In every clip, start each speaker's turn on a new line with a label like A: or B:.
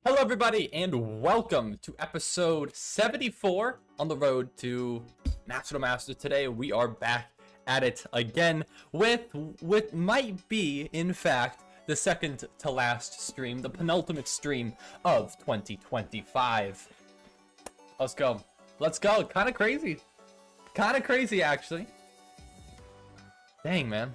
A: Hello everybody and welcome to episode 74 on the road to National Master. Today we are back at it again with what might be, in fact, the second to last stream, the penultimate stream of 2025. Let's go. Let's go. Kind of crazy. Kind of crazy, actually. Dang, man.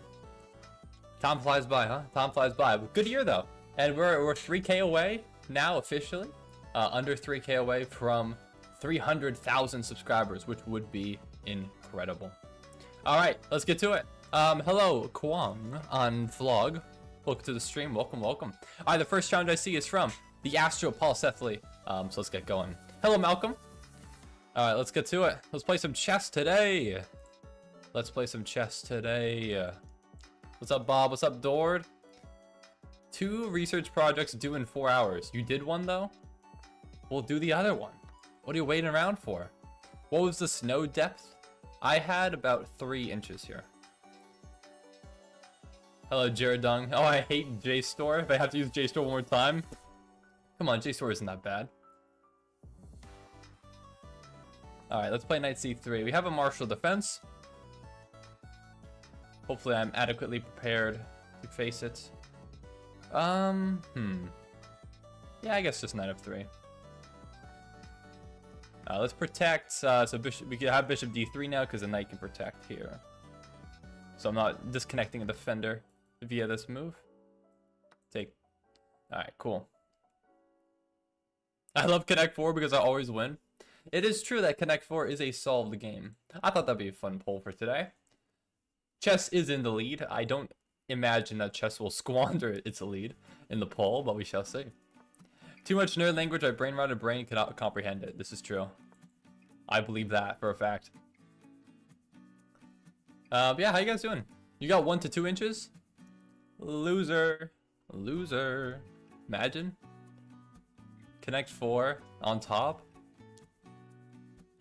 A: Time flies by, huh? Time flies by. Good year, though. And we're 3K away now, officially. Under 3K away from 300,000 subscribers, which would be incredible. All right, let's get to it. Hello, Kwong on vlog. Welcome to the stream. Welcome, welcome. All right, the first challenge I see is from the Astro Paul Sethley. So let's get going. Hello, Malcolm. All right, let's get to it. Let's play some chess today. Let's play some chess today. What's up, Bob? What's up, Dord? 2 research projects due in 4 hours. You did one, though? We'll do the other one. What are you waiting around for? What was the snow depth? I had about 3 inches here. Hello, Jared Dung. Oh, I hate JSTOR. If I have to use JSTOR one more time. Come on, JSTOR isn't that bad. Alright, let's play knight c3. We have a martial defense. Hopefully I'm adequately prepared to face it. Yeah, I guess just knight f3. Let's protect. So bishop, we can have bishop d3 now because the knight can protect here. So I'm not disconnecting a defender via this move. Take. Alright, cool. I love Connect 4 because I always win. It is true that Connect 4 is a solved game. I thought that'd be a fun poll for today. Chess is in the lead. I don't imagine that chess will squander its lead in the poll, but we shall see. Too much nerd language, my brain-rotted brain cannot comprehend it. This is true. I believe that for a fact. Yeah, how you guys doing? You got 1 to 2 inches? Loser. Loser. Imagine. Connect 4 on top.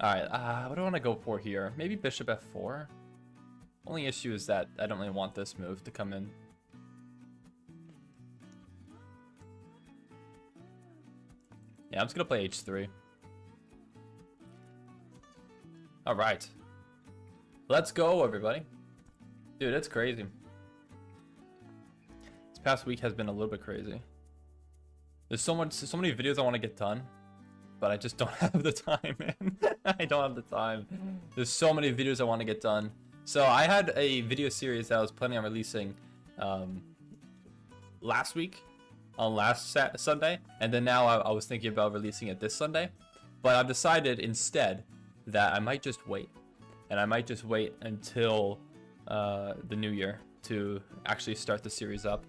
A: Alright, what do I want to go for here? Maybe bishop f4? Only issue is that I don't really want this move to come in. Yeah, I'm just gonna play h3. Alright. Let's go, everybody. Dude, it's crazy. This past week has been a little bit crazy. There's so many videos I want to get done, but I just don't have the time, man. I don't have the time. There's so many videos I want to get done. So I had a video series that I was planning on releasing last week on last Sunday, and then now I was thinking about releasing it this Sunday, but I've decided instead that I might just wait, and I might just wait until the new year to actually start the series up.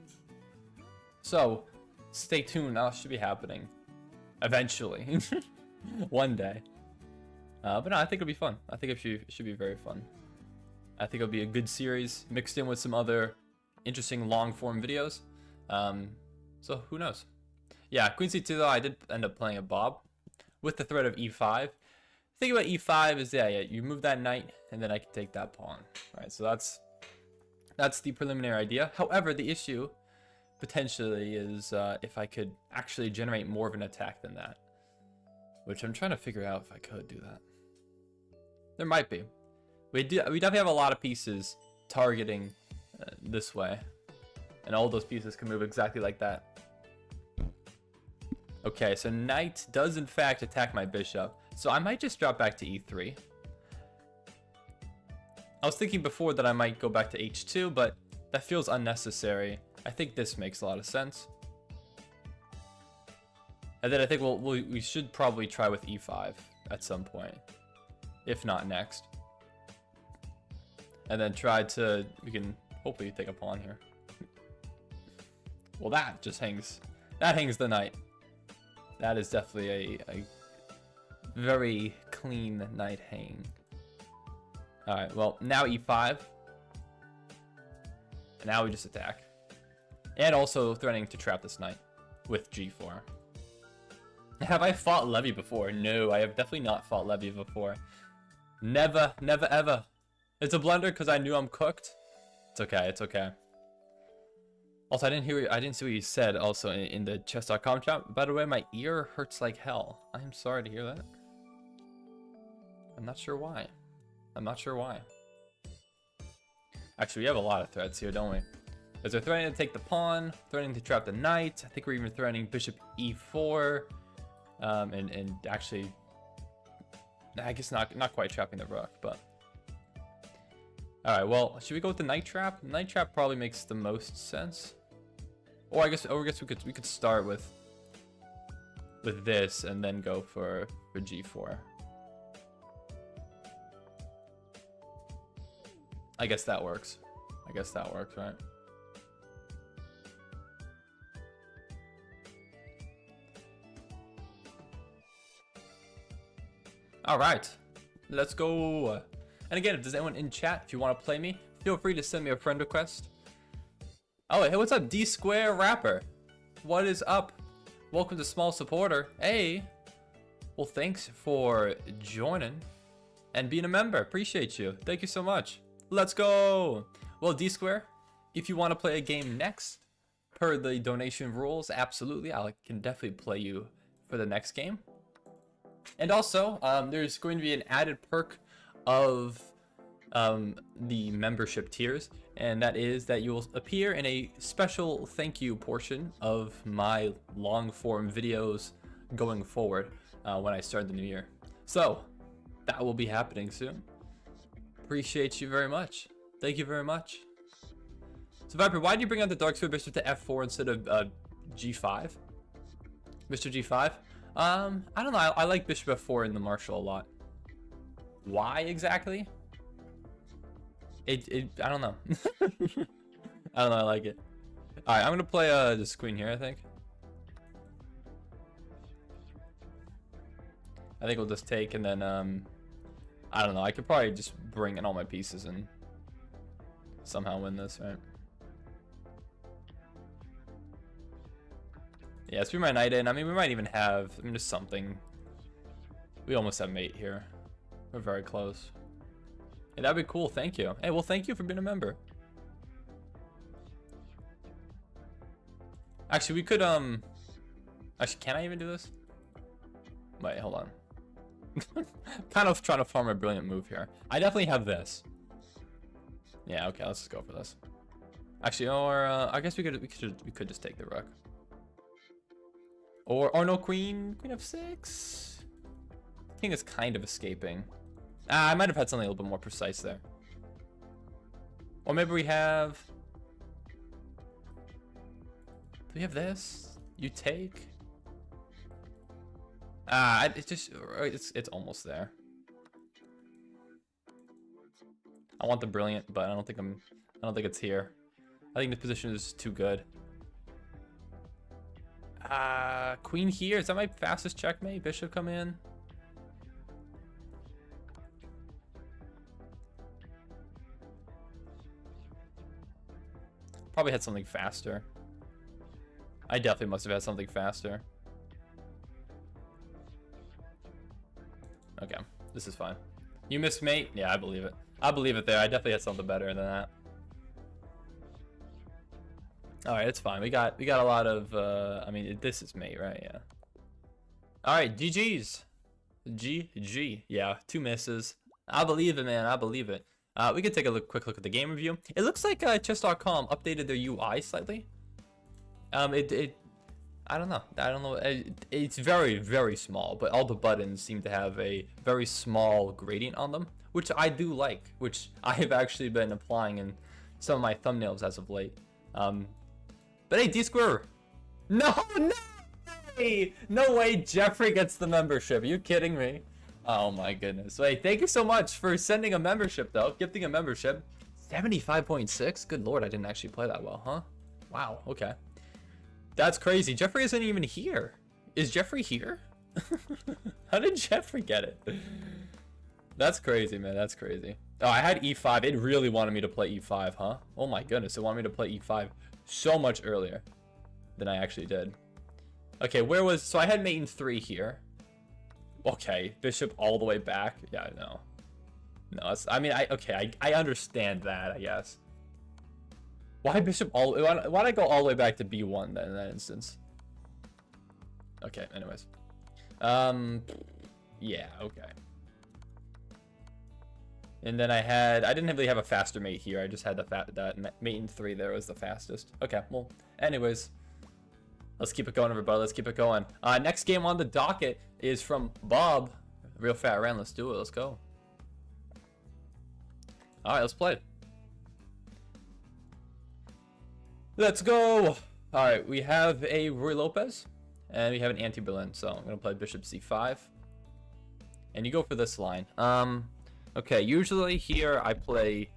A: So stay tuned. That should be happening eventually. One day. But no, I think it'll be fun. I think it should be very fun. I think it'll be a good series mixed in with some other interesting long form videos. So who knows? Yeah, Queen C2 though, I did end up playing a bob with the threat of e5. The thing about e5 is yeah, you move that knight and then I can take that pawn. Right, so that's the preliminary idea. However, the issue potentially is if I could actually generate more of an attack than that, which I'm trying to figure out if I could do that. There might be. We definitely have a lot of pieces targeting this way, and all those pieces can move exactly like that. Okay, so knight does in fact attack my bishop, so I might just drop back to e3. I was thinking before that I might go back to h2, but that feels unnecessary. I think this makes a lot of sense. And then I think we should probably try with e5 at some point, if not next. And then we can hopefully take a pawn here. Well, that just hangs the knight. That is definitely a very clean knight hang. Alright, well, now e5. And now we just attack. And also threatening to trap this knight with g4. Have I fought Levy before? No, I have definitely not fought Levy before. Never, never, ever. It's a blunder because I knew I'm cooked. It's okay, it's okay. Also, I didn't see what you said also in the chess.com chat. By the way, my ear hurts like hell. I'm sorry to hear that. I'm not sure why. I'm not sure why. Actually, we have a lot of threats here, don't we? Because they're threatening to take the pawn, threatening to trap the knight. I think we're even threatening bishop e4. And actually, I guess not quite trapping the rook, but. All right, well, should we go with the knight trap? The knight trap probably makes the most sense. Or I guess we could start with this and then go for g4. I guess that works. I guess that works, right? All right, let's go. And again, if there's anyone in chat, if you want to play me, feel free to send me a friend request. Oh, hey, what's up, D Square Rapper? What is up? Welcome to Small Supporter. Hey. Well, thanks for joining and being a member. Appreciate you. Thank you so much. Let's go. Well, D Square, if you want to play a game next, per the donation rules, absolutely. I can definitely play you for the next game. And also, there's going to be an added perk of the membership tiers, and that is that you will appear in a special thank you portion of my long form videos going forward when I start the new year. So that will be happening soon. Appreciate you very much. Thank you very much. So Viper, why do you bring out the dark square bishop to f4 instead of g5? Bishop g5? I don't know. I like bishop f4 in the Marshall a lot. Why exactly? I don't know. I don't know. I like it. All right, I'm gonna play this queen here. I think we'll just take, and then I don't know. I could probably just bring in all my pieces and somehow win this, right? Yeah, let's bring my knight in. I mean, we might even have just something. We almost have mate here. We're very close. Hey, that'd be cool. Thank you. Hey, well, thank you for being a member. Actually, we could actually, can I even do this? Wait, hold on. Kind of trying to farm a brilliant move here. I definitely have this. Yeah, okay, let's just go for this. Actually, or I guess we could just take the rook. Or no, queen f6. King is kind of escaping. I might have had something a little bit more precise there. Or maybe we have. Do we have this? You take. It's almost there. I want the brilliant, but I don't think it's here. I think the position is too good. Queen here. Is that my fastest checkmate? Bishop come in. Probably had something faster. I definitely must have had something faster. Okay, this is fine. You missed mate? Yeah, I believe it. I believe it there. I definitely had something better than that. All right, it's fine. We got a lot of. I mean, this is mate, right? Yeah. All right, GG's. GG. Yeah, 2 misses. I believe it, man. I believe it. We could take a quick look at the game review. It looks like chess.com updated their UI slightly. I don't know. It's very, very small, but all the buttons seem to have a very small gradient on them, which I do like, which I have actually been applying in some of my thumbnails as of late. But hey, D-Square. No way! No way Jeffrey gets the membership. Are you kidding me? Oh my goodness. Wait, thank you so much for sending a membership, though. Gifting a membership. 75.6? Good lord, I didn't actually play that well, huh? Wow, okay. That's crazy. Jeffrey isn't even here. Is Jeffrey here? How did Jeffrey get it? That's crazy, man. That's crazy. Oh, I had e5. It really wanted me to play e5, huh? Oh my goodness. It wanted me to play e5 so much earlier than I actually did. Okay, where was... So I had mate in 3 here. Okay, bishop all the way back. Yeah, no. No, I mean, I understand that, I guess. Why bishop all? Why'd I go all the way back to b1 then in that instance? Okay. Anyways. Yeah. Okay. And then I didn't really have a faster mate here. I just had that mate in 3 there was the fastest. Okay. Well. Anyways. Let's keep it going, everybody. Let's keep it going. Next game on the docket is from Bob. Real fat ran. Let's do it. Let's go. All right, let's play. Let's go. All right, we have a Roy Lopez, and we have an anti-Berlin. So I'm gonna play Bishop C5, and you go for this line. Okay. Usually here I play.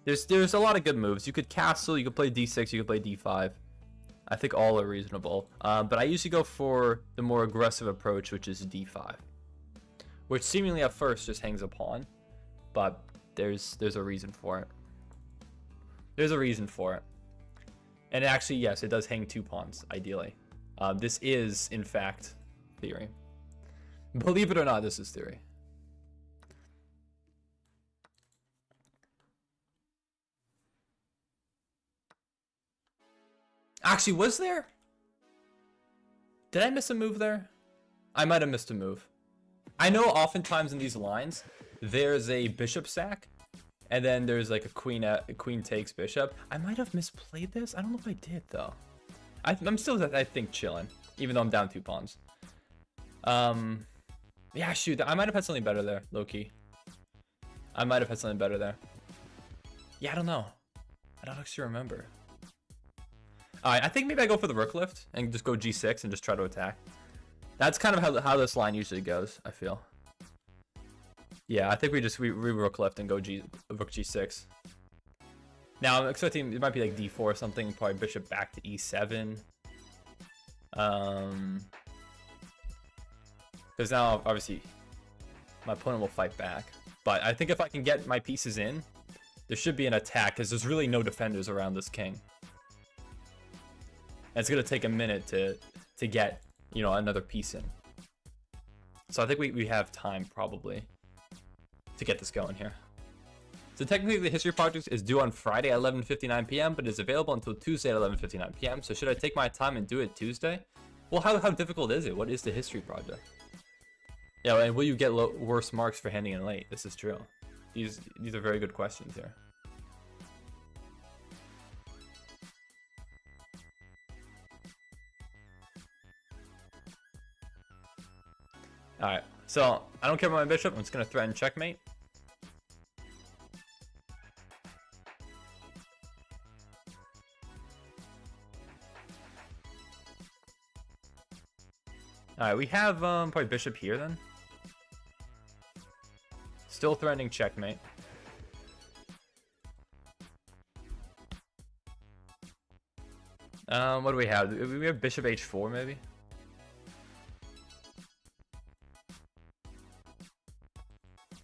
A: There's a lot of good moves. You could castle. You could play D6. You could play D5. I think all are reasonable, but I usually go for the more aggressive approach, which is d5, which seemingly at first just hangs a pawn, but there's a reason for it. There's a reason for it, and actually, yes, it does hang 2 pawns ideally. This is in fact theory. Believe it or not, this is theory. Actually, was there? Did I miss a move there? I might have missed a move. I know oftentimes in these lines, there's a bishop sack, and then there's like a queen takes bishop. I might have misplayed this. I don't know if I did though. I'm still, I think, chilling, even though I'm down 2 pawns. Yeah, shoot, I might have had something better there, low key. I might have had something better there. Yeah, I don't know. I don't actually remember. Alright, I think maybe I go for the rook lift and just go g6 and just try to attack. That's kind of how this line usually goes, I feel. Yeah, I think we rook lift and go rook g6. Now I'm expecting it might be like d4 or something, probably bishop back to e7. Because now obviously my opponent will fight back. But I think if I can get my pieces in, there should be an attack because there's really no defenders around this king. And it's gonna take a minute to get, you know, another piece in. So I think we have time probably to get this going here. So technically the history project is due on Friday at 11:59 p.m. but is available until Tuesday at 11:59 p.m. So should I take my time and do it Tuesday? Well, how difficult is it? What is the history project? Yeah, and will you get worse marks for handing in late? This is true. These are very good questions here. Alright, so I don't care about my bishop. I'm just going to threaten checkmate. Alright, we have probably bishop here then. Still threatening checkmate. What do we have? We have bishop h4 maybe?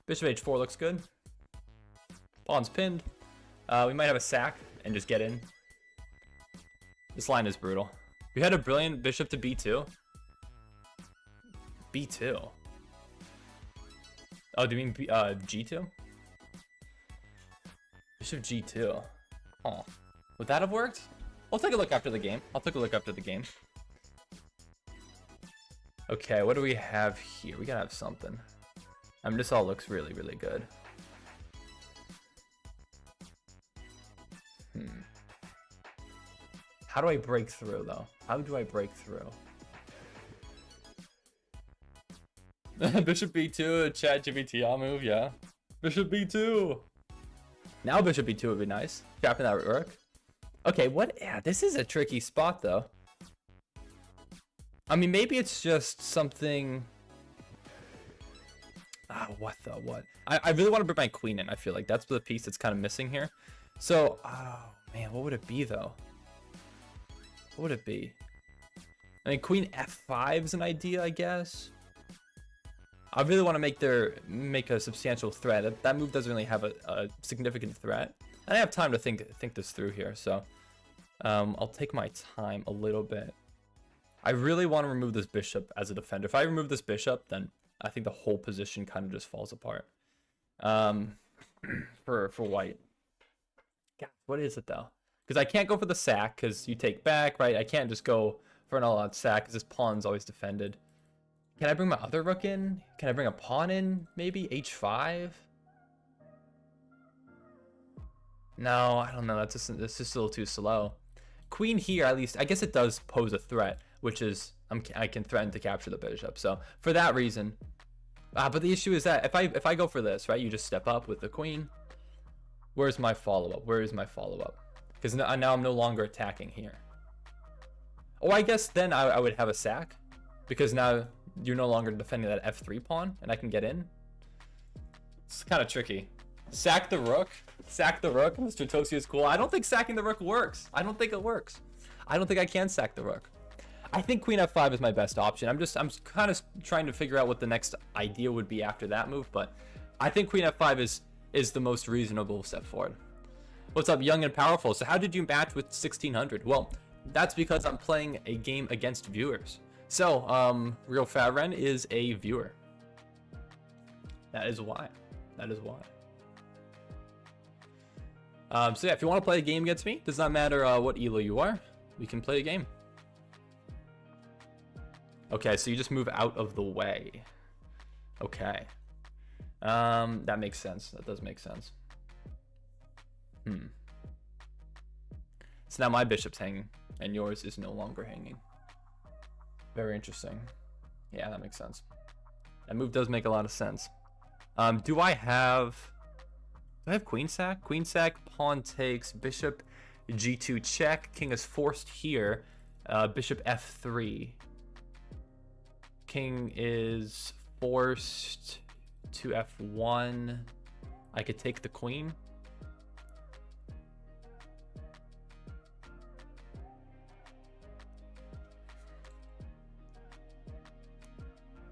A: Bishop h4 looks good. Pawn's pinned. We might have a sack and just get in. This line is brutal. We had a brilliant bishop to b2. b2. Oh, do you mean g2? Bishop g2. Oh, would that have worked? I'll take a look after the game. Okay, what do we have here? We gotta have something. I mean, this all looks really, really good. How do I break through, though? How do I break through? Bishop b2, chat GPT, I'll move, yeah. Bishop b2. Now bishop b2 would be nice. Trapping that rook. Okay, what? Yeah, this is a tricky spot, though. I mean, maybe it's just something... what the what? I really want to bring my queen in. I feel like that's the piece that's kind of missing here. So, oh man, what would it be though? What would it be? I mean, queen f5 is an idea, I guess. I really want to make a substantial threat. That move doesn't really have a significant threat. And I have time to think this through here. So, I'll take my time a little bit. I really want to remove this bishop as a defender. If I remove this bishop, then I think the whole position kind of just falls apart. For white. God, what is it though? Because I can't go for the sack because you take back, right? I can't just go for an all-out sack because this pawn's always defended. Can I bring my other rook in? Can I bring a pawn in? Maybe h5? No, I don't know. That's just a little too slow. Queen here, at least, I guess it does pose a threat, which is I can threaten to capture the bishop. So for that reason, but the issue is that if I go for this, right, you just step up with the queen. Where's my follow-up? Where is my follow-up? Because now I'm no longer attacking here. Oh, I guess then I would have a sack, because now you're no longer defending that f3 pawn, and I can get in. It's kind of tricky. Sack the rook. Sack the rook. Mr. Tosi is cool. I don't think sacking the rook works. I don't think it works. I don't think I can sack the rook. I think queen f5 is my best option. I'm kind of trying to figure out what the next idea would be after that move, but I think queen f5 is the most reasonable step forward. What's up, young and powerful? So how did you match with 1600? Well, that's because I'm playing a game against viewers. So, Real Fat Ren is a viewer. That is why. That is why. So yeah, if you want to play a game against me, does not matter what elo you are, we can play a game. Okay, so you just move out of the way. Okay. That makes sense. That does make sense. So now my bishop's hanging, and yours is no longer hanging. Very interesting. Yeah, that makes sense. That move does make a lot of sense. Do I have queen sack? Queen sack, pawn takes, bishop g2 check, king is forced here, bishop f3. King is forced to f1. I could take the queen.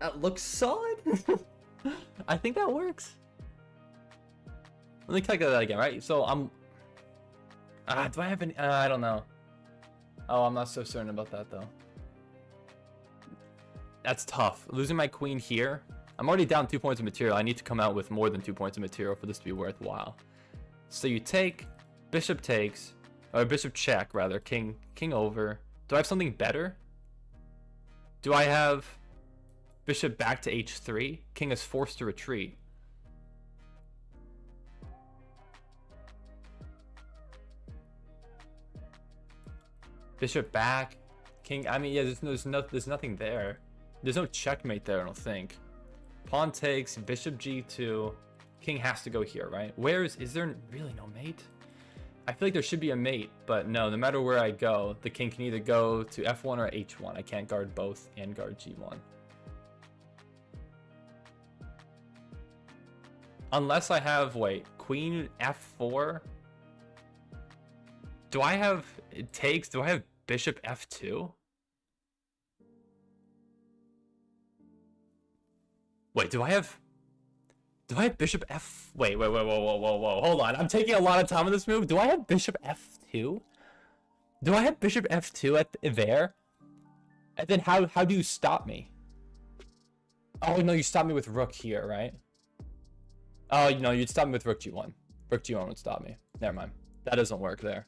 A: That looks solid. I think that works. Let me calculate that again, right? So I'm... do I have any... I don't know. Oh, I'm not so certain about that, though. That's tough. Losing my queen here. I'm already down 2 points of material. I need to come out with more than 2 points of material for this to be worthwhile. So you take, bishop takes, or bishop check, rather. King over. Do I have something better? Do I have bishop back to h3? King is forced to retreat. Bishop back. King, I mean, yeah, there's nothing there. There's no checkmate there, I don't think. Pawn takes, bishop g2. King has to go here, right? Is there really no mate? I feel like there should be a mate, but no matter where I go, the king can either go to f1 or h1. I can't guard both and guard g1. Unless I have, wait, queen f4? Do I have, it takes, do I have bishop f2? Wait, do I have bishop f... Wait, whoa, hold on. I'm taking a lot of time on this move. Do I have bishop f2? Do I have bishop f2 there? And then how do you stop me? Oh, no, you stop me with rook here, right? Oh, no, you'd stop me with rook g1. Rook g1 would stop me. Never mind. That doesn't work there.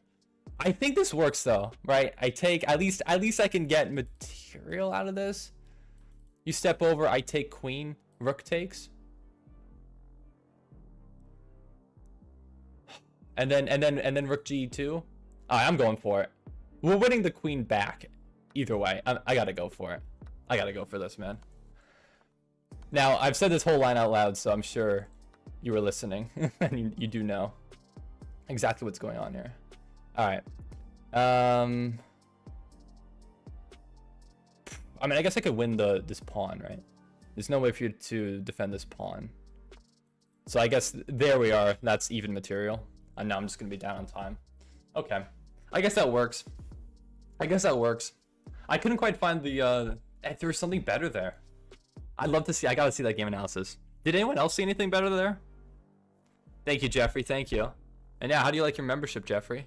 A: I think this works, though, right? I take... At least I can get material out of this. You step over, I take queen. Rook takes. And then rook g2. I'm going for it. We're winning the queen back. Either way, I gotta go for it. I gotta go for this, man. Now, I've said this whole line out loud, so I'm sure you were listening. And you do know exactly what's going on here. Alright. I mean, I guess I could win this pawn, right? There's no way for you to defend this pawn. So I guess there we are. That's even material. And now I'm just going to be down on time. Okay. I guess that works. I couldn't quite find the... there was something better there. I'd love to see... I got to see that game analysis. Did anyone else see anything better there? Thank you, Jeffrey. Thank you. And yeah, how do you like your membership, Jeffrey?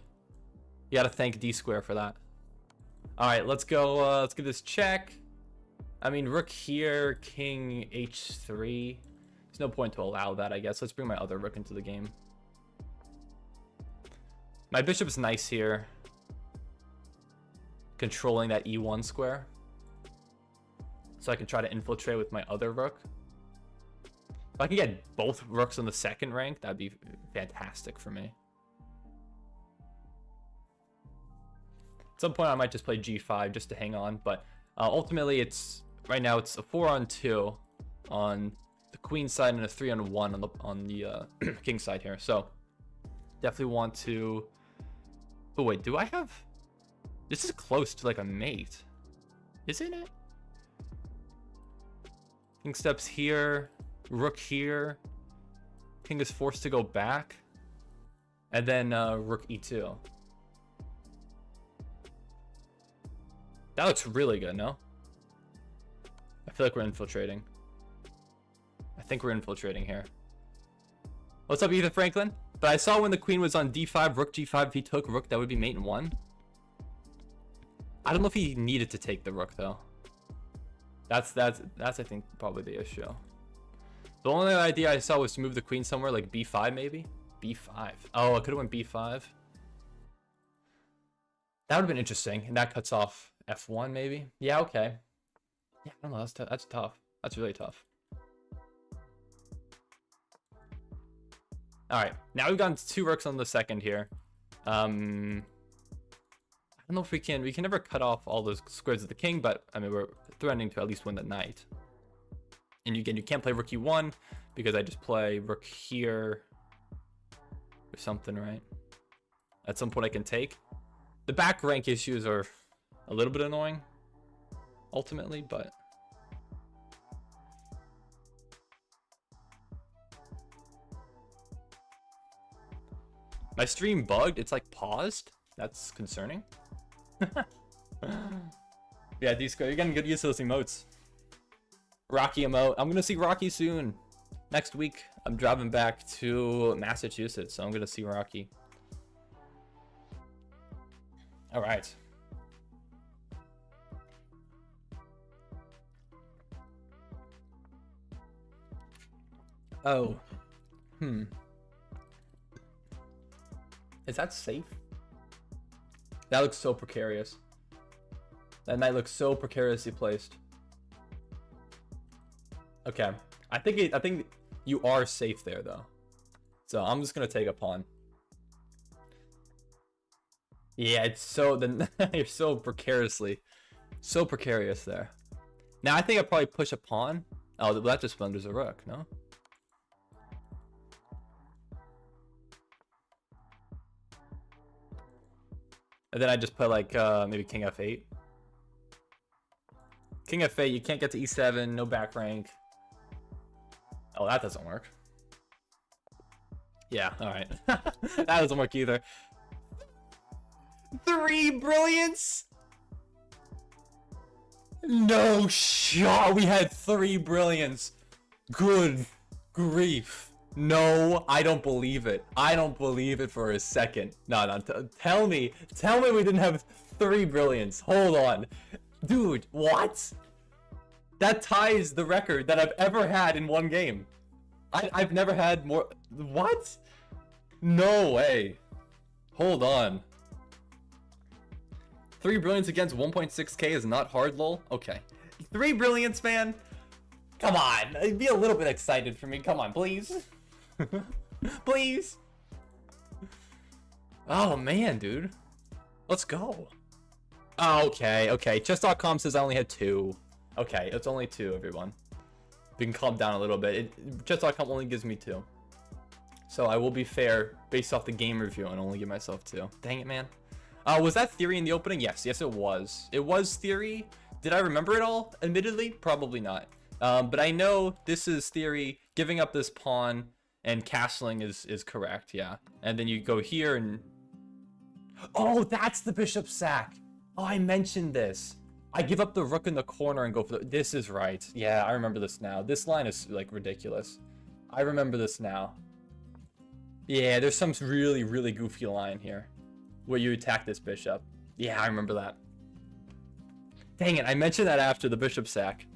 A: You got to thank D Square for that. All right, let's go. Let's give this check. I mean, rook here, king h3. There's no point to allow that, I guess. Let's bring my other rook into the game. My bishop's nice here, controlling that e1 square, so I can try to infiltrate with my other rook. If I can get both rooks on the second rank, that'd be fantastic for me. At some point I might just play g5 just to hang on, but ultimately it's right now it's a 4-on-2 on the queen side and a 3-on-1 on the king side here. So definitely want to. Oh wait, do I have? This is close to like a mate, isn't it? King steps here, rook here, king is forced to go back, and then rook e2. That looks really good, no? I feel like we're infiltrating. I think we're infiltrating here. What's up, Ethan Franklin? But I saw when the queen was on d5, rook g5, if he took rook, that would be mate in 1. I don't know if he needed to take the rook, though. That's I think, probably the issue. The only idea I saw was to move the queen somewhere, like b5 maybe? b5. Oh, I could have went b5. That would have been interesting, and that cuts off f1 maybe. Yeah, okay. Yeah, I don't know. That's tough. That's really tough. All right, now we've gotten 2 rooks on the second here. I don't know if we can never cut off all those squares of the king, but I mean we're threatening to at least win the knight. And again, you can't play rook e1 because I just play rook here or something, right? At some point I can take. The back rank issues are a little bit annoying ultimately, but my stream bugged. It's like paused. That's concerning. Yeah, D-Square, you're gonna get used to those emotes. Rocky emote. I'm gonna see Rocky soon. Next week, I'm driving back to Massachusetts, so I'm gonna see Rocky. All right. Oh. Is that safe? That looks so precarious. That knight looks so precariously placed. Okay. I think you are safe there though. So I'm just gonna take a pawn. Yeah, it's so you're so precarious there. Now I think I probably push a pawn. Oh, that just blunders a rook, no? And then I just play like maybe king f8. King f8, you can't get to e7, no back rank. Oh, that doesn't work. Yeah, all right. That doesn't work either. 3 brilliance? No shot. We had 3 brilliance. Good grief. No, I don't believe it. I don't believe it for a second. No, tell me we didn't have 3 brilliance. Hold on. Dude, what? That ties the record that I've ever had in one game. I've never had more. What? No way. Hold on. 3 brilliance against 1.6k is not hard, lol. Okay. 3 brilliance, man. Come on. Be a little bit excited for me. Come on, please. Please. Oh, man, dude. Let's go. Oh, okay. Chess.com says I only had 2. Okay, it's only 2, everyone. We can calm down a little bit. Chess.com only gives me 2. So I will be fair based off the game review and only give myself 2. Dang it, man. Was that theory in the opening? Yes, it was. It was theory. Did I remember it all? Admittedly, probably not. But I know this is theory. Giving up this pawn and castling is correct, yeah. And then you go here and... Oh, that's the bishop sack. Oh, I mentioned this. I give up the rook in the corner and go for the... This is right. Yeah, I remember this now. This line is, like, ridiculous. I remember this now. Yeah, there's some really, really goofy line here where you attack this bishop. Yeah, I remember that. Dang it, I mentioned that after the bishop sack.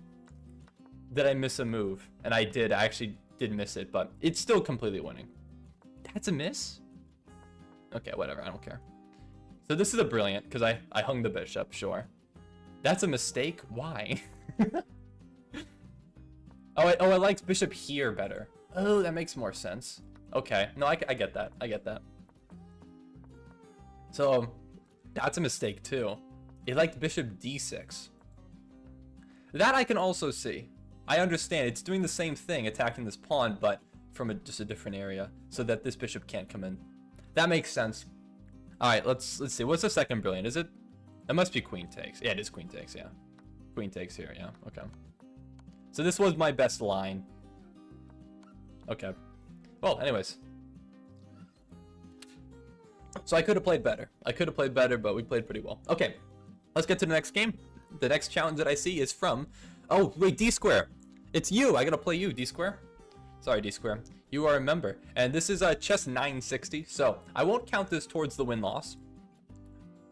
A: Did I miss a move? And I did. I actually did miss it, but it's still completely winning. That's a miss? Okay, whatever. I don't care. So this is a brilliant, because I hung the bishop, sure. That's a mistake? Why? I liked bishop here better. Oh, that makes more sense. Okay, no, I get that. I get that. So, that's a mistake too. It liked bishop d6. That I can also see. I understand, it's doing the same thing, attacking this pawn, but from just a different area, so that this bishop can't come in. That makes sense. Alright, let's see. What's the second brilliant? Is it? It must be queen takes. Yeah, it is queen takes, yeah. Queen takes here, yeah. Okay. So this was my best line. Okay. Well, anyways. So I could have played better. But we played pretty well. Okay. Let's get to the next game. The next challenge that I see is from... Oh, wait, D-Square. It's you. I gotta play you, D-Square. Sorry, D-Square. You are a member. And this is chess 960. So I won't count this towards the win-loss.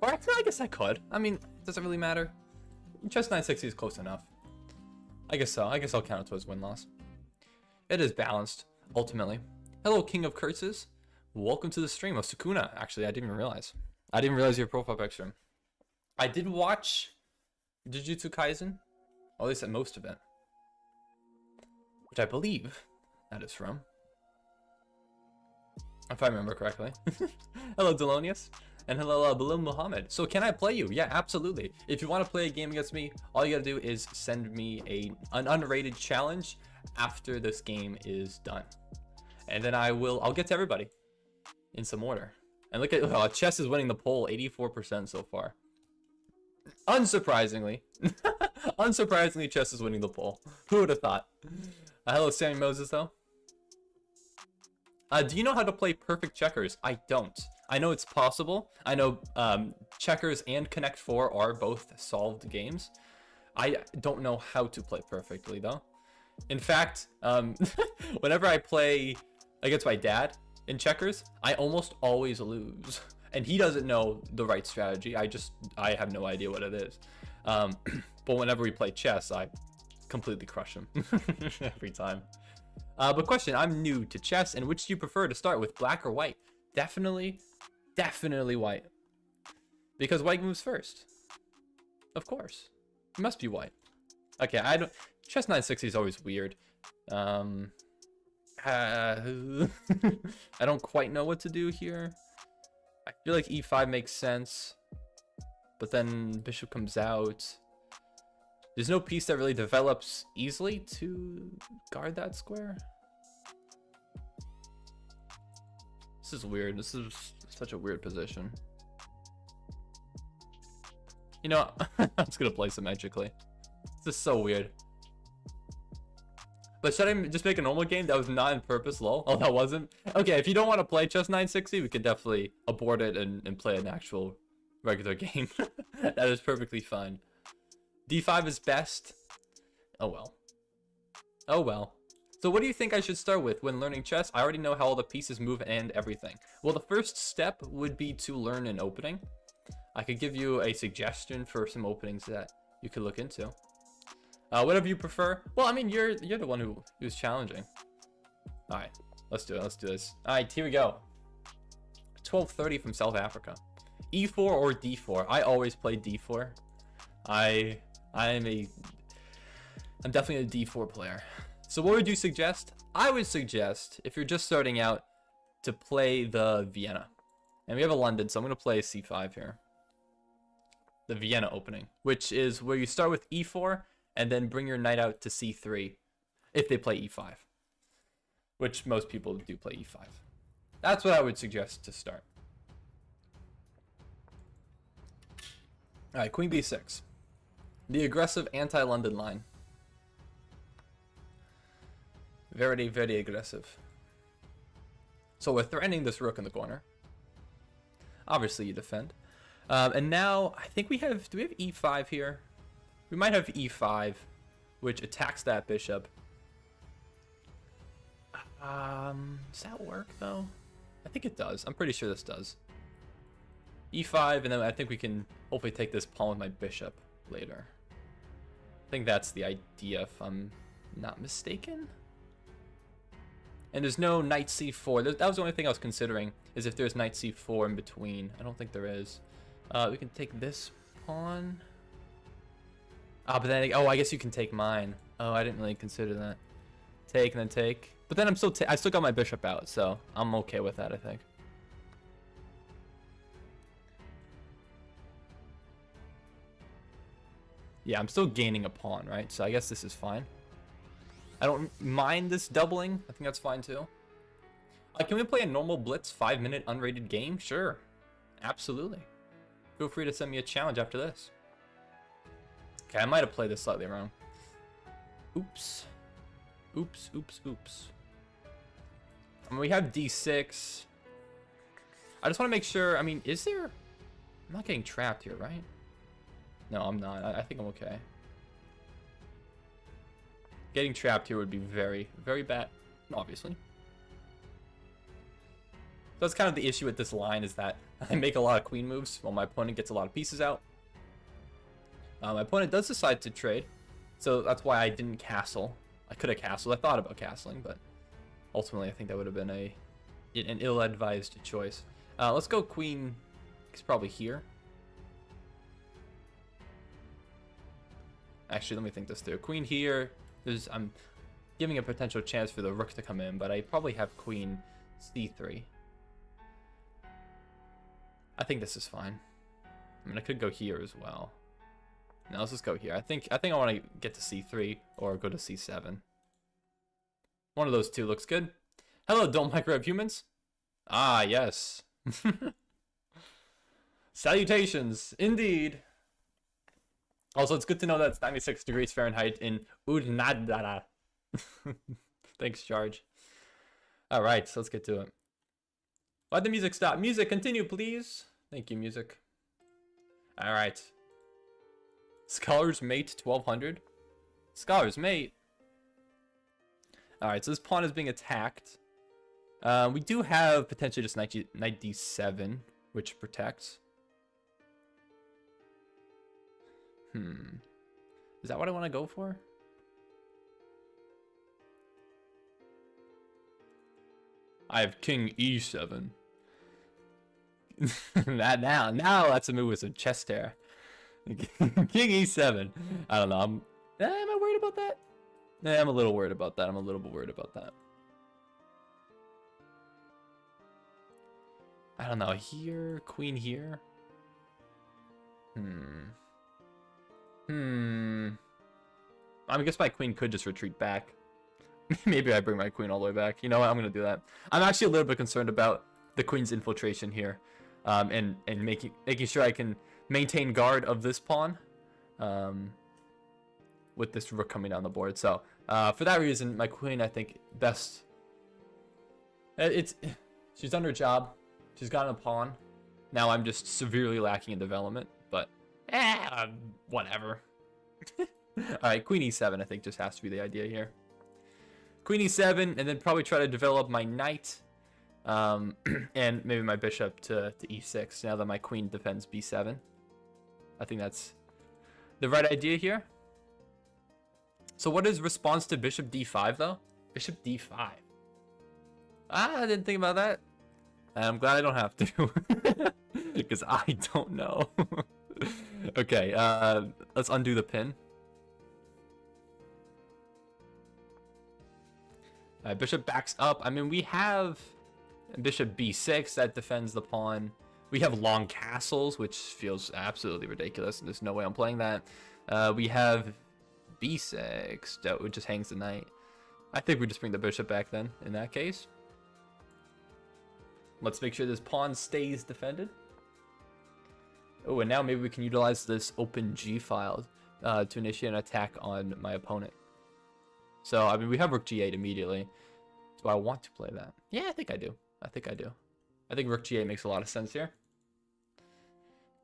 A: Or actually, I guess I could. I mean, does it really matter? Chess 960 is close enough. I guess so. I guess I'll count it towards win-loss. It is balanced, ultimately. Hello, King of Curses. Welcome to the stream of Sukuna. Actually, I didn't even realize. I didn't realize your profile picture. I did watch Jujutsu Kaisen. Or at least at most of it. Which I believe that is from. If I remember correctly. Hello, Delonius. And hello, Balloon Muhammad. So can I play you? Yeah, absolutely. If you want to play a game against me, all you gotta do is send me an unrated challenge after this game is done. And then I'll get to everybody in some order. And look at, chess is winning the poll, 84% so far. Unsurprisingly. Unsurprisingly, chess is winning the poll. Who would have thought? Hello, Sammy Moses, though. Do you know how to play perfect checkers? I don't. I know it's possible. I know checkers and Connect 4 are both solved games. I don't know how to play perfectly, though. In fact, whenever I play against my dad in checkers, I almost always lose. And he doesn't know the right strategy. I have no idea what it is. But whenever we play chess, I completely crush him every time. But question, I'm new to chess, and which do you prefer to start with, black or white? Definitely white. Because white moves first. Of course. It must be white. Okay, chess 960 is always weird. I don't quite know what to do here. I feel like e5 makes sense. But then bishop comes out. There's no piece that really develops easily to guard that square. This is weird. This is such a weird position. You know, I'm just gonna play symmetrically. This is so weird. But should I just make a normal game? That was not on purpose, lol. Oh, that wasn't? Okay, if you don't want to play chess 960, we could definitely abort it and play an actual regular game. That is perfectly fine. D5 is best. Oh well. Oh well. So what do you think I should start with when learning chess? I already know how all the pieces move and everything. Well, the first step would be to learn an opening. I could give you a suggestion for some openings that you could look into. Whatever you prefer. Well, I mean, you're the one who's challenging. All right, let's do it. Let's do this. All right, here we go. 12:30 from South Africa. E4 or D4? I always play D4. I'm definitely a D4 player. So what would you suggest? I would suggest, if you're just starting out, to play the Vienna. And we have a London, so I'm going to play C5 here. The Vienna opening, which is where you start with E4 and then bring your knight out to C3 if they play E5. Which most people do play E5. That's what I would suggest to start. Alright, Queen B6. The aggressive anti-London line. Very, very aggressive. So we're threatening this rook in the corner. Obviously you defend. And now, I think we have... Do we have E5 here? We might have E5, which attacks that bishop. Does that work, though? I think it does. I'm pretty sure this does. E5, and then I think we can hopefully take this pawn with my bishop later. I think that's the idea, if I'm not mistaken. And there's no knight c4. That was the only thing I was considering. is if there's knight c4 in between. I don't think there is. We can take this pawn. Ah, but then, oh, I guess you can take mine. Oh, I didn't really consider that. Take and then take. But then I still got my bishop out, so I'm okay with that, I think. Yeah, I'm still gaining a pawn, right? So I guess this is fine. I don't mind this doubling. I think that's fine too. Can we play a normal blitz 5-minute unrated game? Sure. Absolutely. Feel free to send me a challenge after this. Okay, I might have played this slightly wrong. Oops. Oops, oops, oops. I mean, we have d6. I just want to make sure, I mean, is there... I'm not getting trapped here, right? No, I'm not. I think I'm okay. Getting trapped here would be very, very bad, obviously. So that's kind of the issue with this line, is that I make a lot of queen moves while my opponent gets a lot of pieces out. My opponent does decide to trade, so that's why I didn't castle. I could have castled. I thought about castling, but ultimately I think that would have been an ill-advised choice. Let's go queen. It's probably here. Actually, let me think this through. Queen here. I'm giving a potential chance for the rook to come in, but I probably have queen c3. I think this is fine. I mean, I could go here as well. Now let's just go here. I think I want to get to c3 or go to c7. One of those two looks good. Hello, don't microwave humans. Ah, yes. Salutations, indeed. Also, it's good to know that it's 96 degrees Fahrenheit in Udnadara. Thanks, Charge. All right, so let's get to it. Why'd the music stop? Music, continue, please. Thank you, music. All right. Scholar's Mate 1200. Scholar's Mate. All right, so this pawn is being attacked. We do have potentially just knight d7, which protects. Is that what I want to go for? I have king e7. now that's a move with some chest hair. King e7. I don't know. Am I worried about that? Yeah, I'm a little worried about that. I'm a little bit worried about that. I don't know. Here, queen here. I guess my queen could just retreat back. Maybe I bring my queen all the way back. You know what? I'm gonna do that. I'm actually a little bit concerned about the queen's infiltration here, and making sure I can maintain guard of this pawn, with this rook coming down the board. So for that reason, my queen, I think, best. She's done her job. She's gotten a pawn. Now I'm just severely lacking in development, but whatever. Alright, queen e7 I think just has to be the idea here. Queen e7, and then probably try to develop my knight, and maybe my bishop to e6 now that my queen defends b7. I think that's the right idea here. So what is response to bishop d5 though? Bishop d5. I didn't think about that. I'm glad I don't have to. Because I don't know. Okay, let's undo the pin. Bishop backs up. I mean, we have bishop b6 that defends the pawn. We have long castles, which feels absolutely ridiculous. There's no way I'm playing that. We have b6 that just hangs the knight. I think we just bring the bishop back then, in that case. Let's make sure this pawn stays defended. Oh, and now maybe we can utilize this open G file to initiate an attack on my opponent. So, I mean, we have rook g8 immediately. Do I want to play that? Yeah, I think I do. I think rook g8 makes a lot of sense here.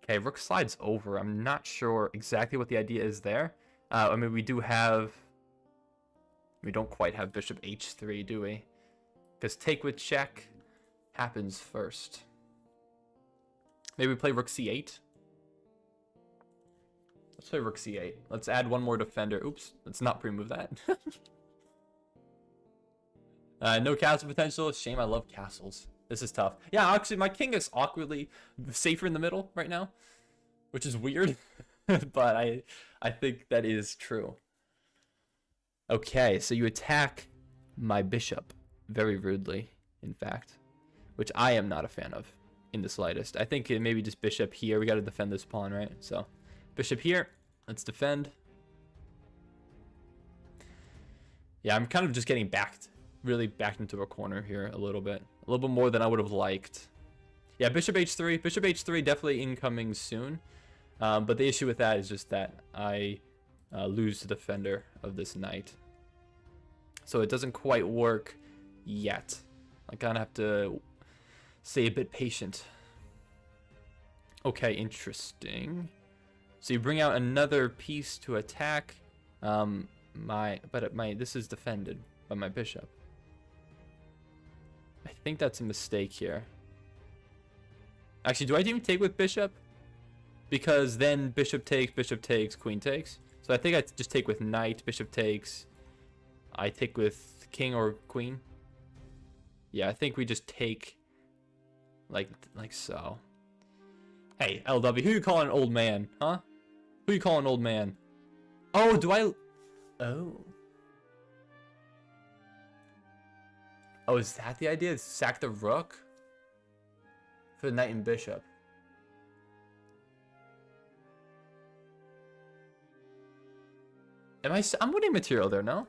A: Okay, rook slides over. I'm not sure exactly what the idea is there. I mean, we don't quite have bishop h3, do we? Because take with check happens first. Maybe we play rook c8. Let's play rook c8. Let's add one more defender. Oops, let's not pre-move that. No castle potential. Shame, I love castles. This is tough. Yeah, actually, my king is awkwardly safer in the middle right now, which is weird, but I think that is true. Okay, so you attack my bishop very rudely, in fact, which I am not a fan of in the slightest. I think maybe just bishop here. We got to defend this pawn, right? So bishop here. Let's defend. Yeah, I'm kind of just getting really backed into a corner here a little bit more than I would have liked. Yeah, bishop h3. Bishop h3 definitely incoming soon. But the issue with that is just that I lose the defender of this knight. So it doesn't quite work yet. I kind of have to stay a bit patient. Okay, interesting. So you bring out another piece to attack. This is defended by my bishop. I think that's a mistake here. Actually, do I even take with bishop? Because then bishop takes, queen takes. So I think I just take with knight, bishop takes. I take with king or queen. Yeah, I think we just take like so. Hey, LW, who you calling an old man, huh? Who you calling an old man? Oh, do I? Oh. Oh, is that the idea? Sack the rook for the knight and bishop. I'm winning material there, no?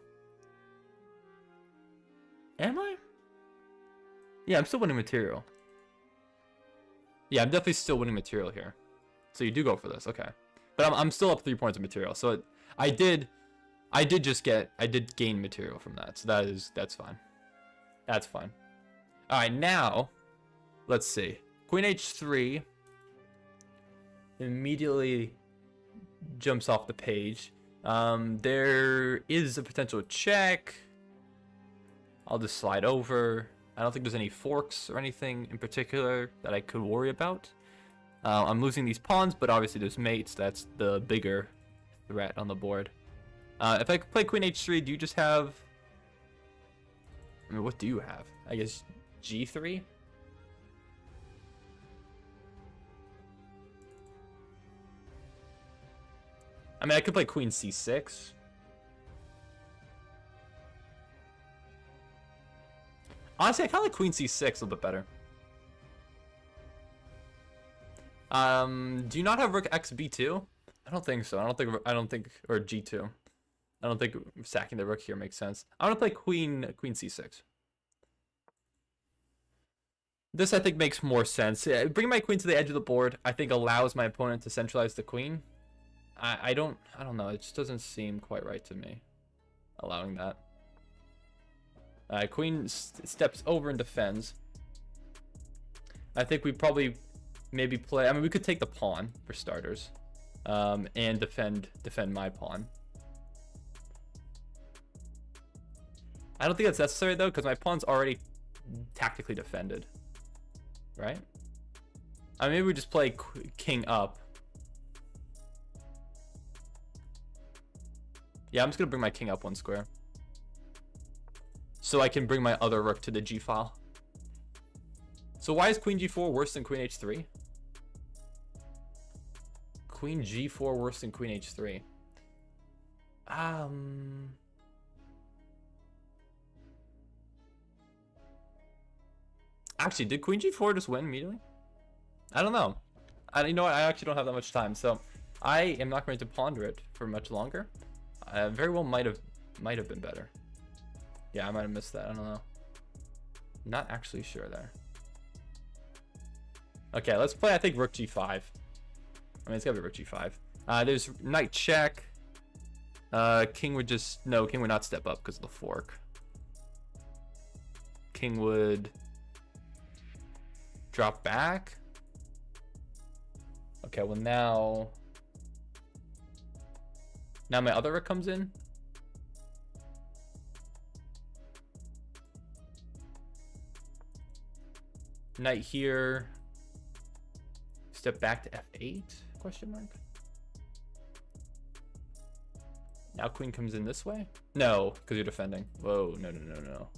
A: Am I? Yeah, I'm still winning material. Yeah, I'm definitely still winning material here. So you do go for this, okay. But I'm still up 3 points of material. So I did gain material from that. So that's fine. That's fine. All right, now let's see. Queen h3 immediately jumps off the page. There is a potential check. I'll just slide over. I don't think there's any forks or anything in particular that I could worry about. I'm losing these pawns, but obviously there's mates. That's the bigger threat on the board. If I play queen h3, do you just have... I mean, what do you have? I guess g3? I mean, I could play queen c6. Honestly, I kind of like queen c6 a little bit better. Do you not have rook xb2? I don't think so. I don't think, or g2. I don't think sacking the rook here makes sense. I want to play queen c6. This, I think, makes more sense. Bringing my queen to the edge of the board, I think, allows my opponent to centralize the queen. I don't know. It just doesn't seem quite right to me, allowing that. Queen steps over and defends. I think we probably maybe play... I mean, we could take the pawn, for starters, and defend my pawn. I don't think that's necessary, though, because my pawn's already tactically defended. Right? I mean, maybe we just play king up. Yeah, I'm just going to bring my king up 1 square. So I can bring my other rook to the g file. So why is queen g4 worse than queen h3? Queen g4 worse than queen h3. Actually, did queen g4 just win immediately? I don't know. You know what? I actually don't have that much time, so I am not going to ponder it for much longer. Very well might have been better. Yeah, I might have missed that. I don't know. Not actually sure there. Okay, let's play, I think, rook g5. I mean, it's gotta be rook g5. There's knight check. King would just... No, king would not step up because of the fork. King would drop back. Okay, well now my other rook comes in. Knight here. Step back to f8? Question mark. Now queen comes in this way? No, because you're defending. Whoa, no. No,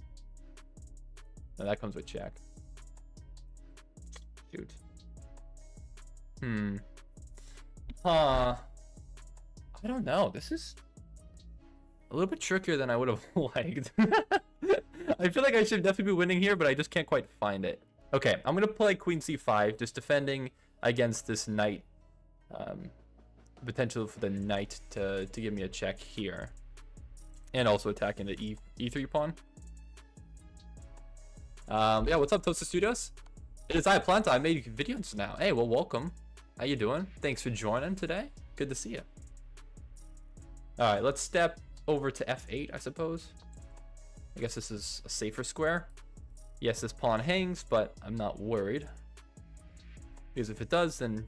A: that comes with check. Shoot. Huh. I don't know. This is a little bit trickier than I would have liked. I feel like I should definitely be winning here, but I just can't quite find it. Okay, I'm going to play Queen C5, just defending against this knight. Potential for the knight to give me a check here. And also attacking the E3 pawn. Yeah, what's up, Toaster Studios? It is I, Planta. I made videos now. Hey, well, welcome. How you doing? Thanks for joining today. Good to see you. All right, let's step over to F8, I suppose. I guess this is a safer square. Yes, this pawn hangs, but I'm not worried. Because if it does, then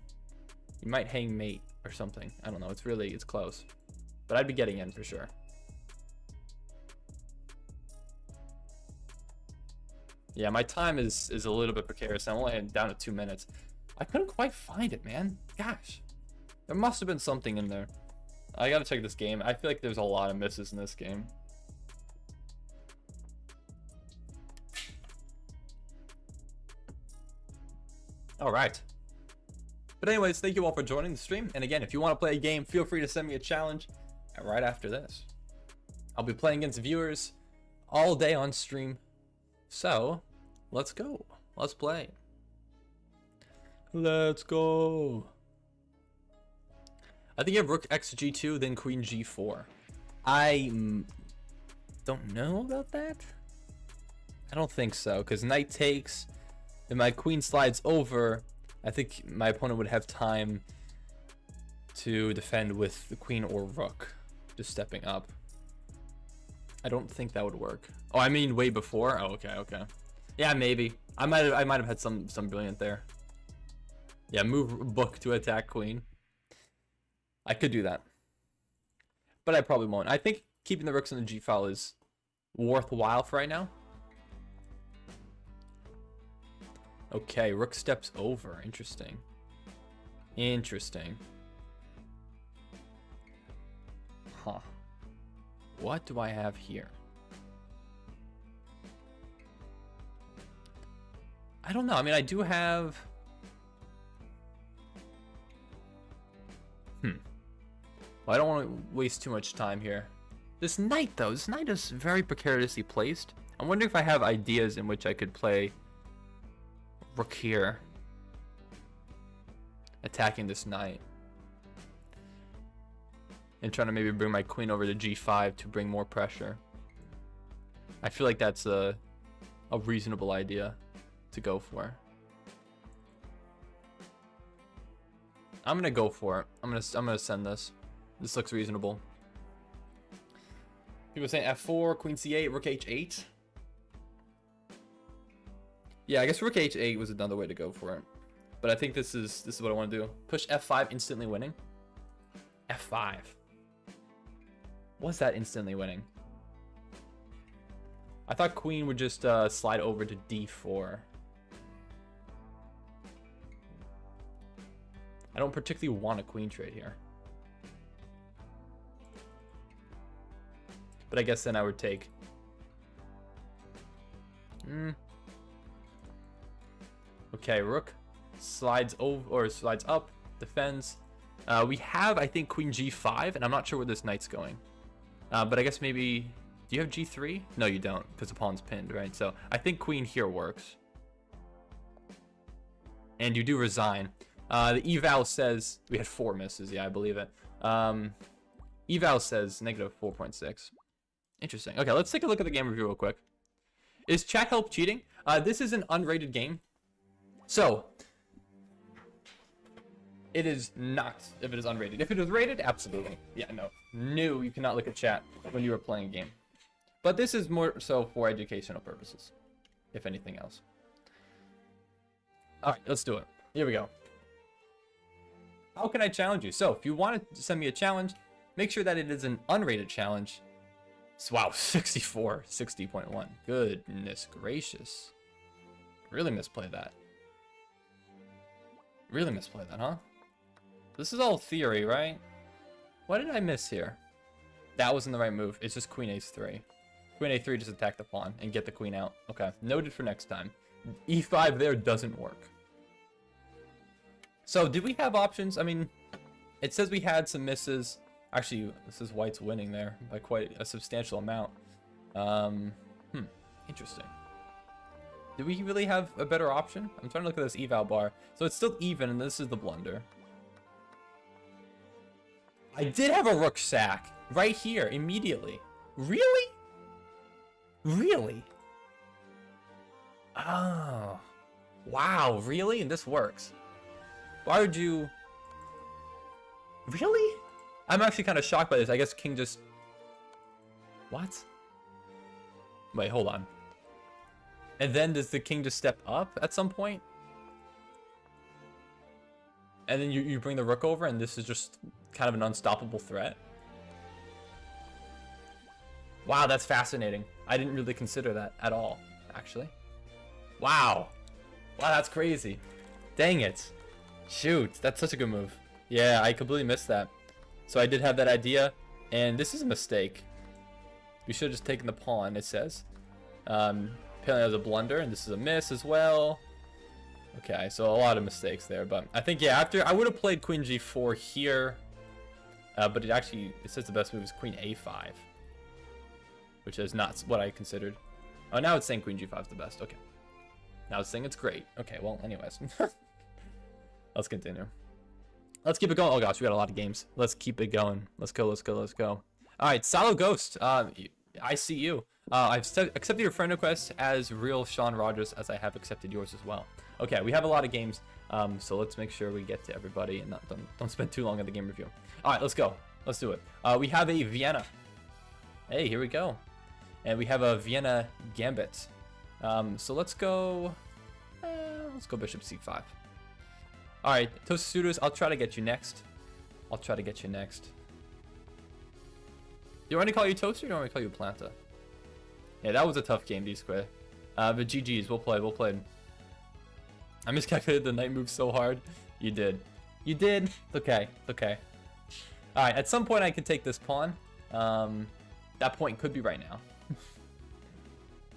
A: you might hang mate or something. I don't know. It's close. But I'd be getting in for sure. Yeah, my time is a little bit precarious. I'm only down to 2 minutes. I couldn't quite find it, man. Gosh. There must have been something in there. I gotta check this game. I feel like there's a lot of misses in this game. All right. But anyways, thank you all for joining the stream. And again, if you want to play a game, feel free to send me a challenge right after this. I'll be playing against viewers all day on stream. So, let's go. Let's play. Let's go. I think you have rook x g2, then queen g4. I don't know about that. I don't think so, because knight takes, and my queen slides over. I think my opponent would have time to defend with the queen or rook, just stepping up. I don't think that would work. Oh, I mean way before. Oh, okay. Yeah, maybe. I might have had some brilliant there. Yeah, move book to attack queen. I could do that, but I probably won't. I think keeping the rooks in the G file is worthwhile for right now. Okay, rook steps over. Interesting. Interesting. Huh. What do I have here? I don't know. I mean, I do have... Well, I don't want to waste too much time here. This knight, though. This knight is very precariously placed. I'm wondering if I have ideas in which I could play rook here, attacking this knight, and trying to maybe bring my queen over to g5 to bring more pressure. I feel like that's a reasonable idea to go for. I'm gonna go for it. I'm gonna send this. This looks reasonable. People saying f4, queen c8, rook h8. Yeah, I guess rook h8 was another way to go for it. But I think this is what I want to do. Push f5, instantly winning. f5. What's that instantly winning? I thought queen would just slide over to d4. I don't particularly want a queen trade here. But I guess then I would take... Okay, rook slides over, or slides up, defends. We have, I think, queen g5, and I'm not sure where this knight's going. But I guess maybe... Do you have g3? No, you don't, because the pawn's pinned, right? So I think queen here works. And you do resign. The eval says... We had 4 misses, yeah, I believe it. Eval says negative 4.6. Interesting. Okay, let's take a look at the game review real quick. Is chat help cheating? This is an unrated game. So, it is not if it is unrated. If it is rated, absolutely. Yeah, no, you cannot look at chat when you are playing a game. But this is more so for educational purposes, if anything else. All right, let's do it. Here we go. How can I challenge you? So, if you want to send me a challenge, make sure that it is an unrated challenge. Wow, 64, 60.1. Goodness gracious. Really misplayed that. Really misplayed that, huh? This is all theory, right? What did I miss here? That wasn't the right move. It's just queen a3. Queen a3, just attack the pawn and get the queen out. Okay, noted for next time. e5 there doesn't work. So, did we have options? I mean, it says we had some misses. Actually, this is white's winning there by quite a substantial amount. Interesting. Do we really have a better option? I'm trying to look at this eval bar. So it's still even, and this is the blunder. I did have a rook sack right here immediately. Really? Really? Oh. Wow, really? And this works. Why would you... Really? I'm actually kind of shocked by this. I guess king just... What? Wait, hold on. And then does the king just step up at some point? And then you bring the rook over and this is just kind of an unstoppable threat? Wow, that's fascinating. I didn't really consider that at all, actually. Wow. Wow, that's crazy. Dang it. Shoot, that's such a good move. Yeah, I completely missed that. So I did have that idea, and this is a mistake. We should have just taken the pawn, it says. Apparently that was a blunder, and this is a miss as well. Okay, so a lot of mistakes there, but I think, yeah, after I would have played queen g4 here, but it says the best move is queen a5, which is not what I considered. Oh, now it's saying queen g5 is the best. Okay. Now it's saying it's great. Okay, well, anyways. Let's continue. Let's keep it going. Oh gosh, we got a lot of games. Let's keep it going. Let's go, let's go, let's go. All right, Salo Ghost. I see you. I've accepted your friend request as real Sean Rogers, as I have accepted yours as well. Okay, we have a lot of games, so let's make sure we get to everybody and don't spend too long on the game review. All right, let's go. Let's do it. We have a Vienna. Hey, here we go. And we have a Vienna Gambit. So let's go bishop c5. All right, Toasted Suitors, I'll try to get you next. Do you want me to call you Toaster or do you want me to call you Planta? Yeah, that was a tough game, D-Square. But GG's, we'll play. I miscalculated the knight move so hard. You did. It's okay. All right, at some point I could take this pawn. That point could be right now.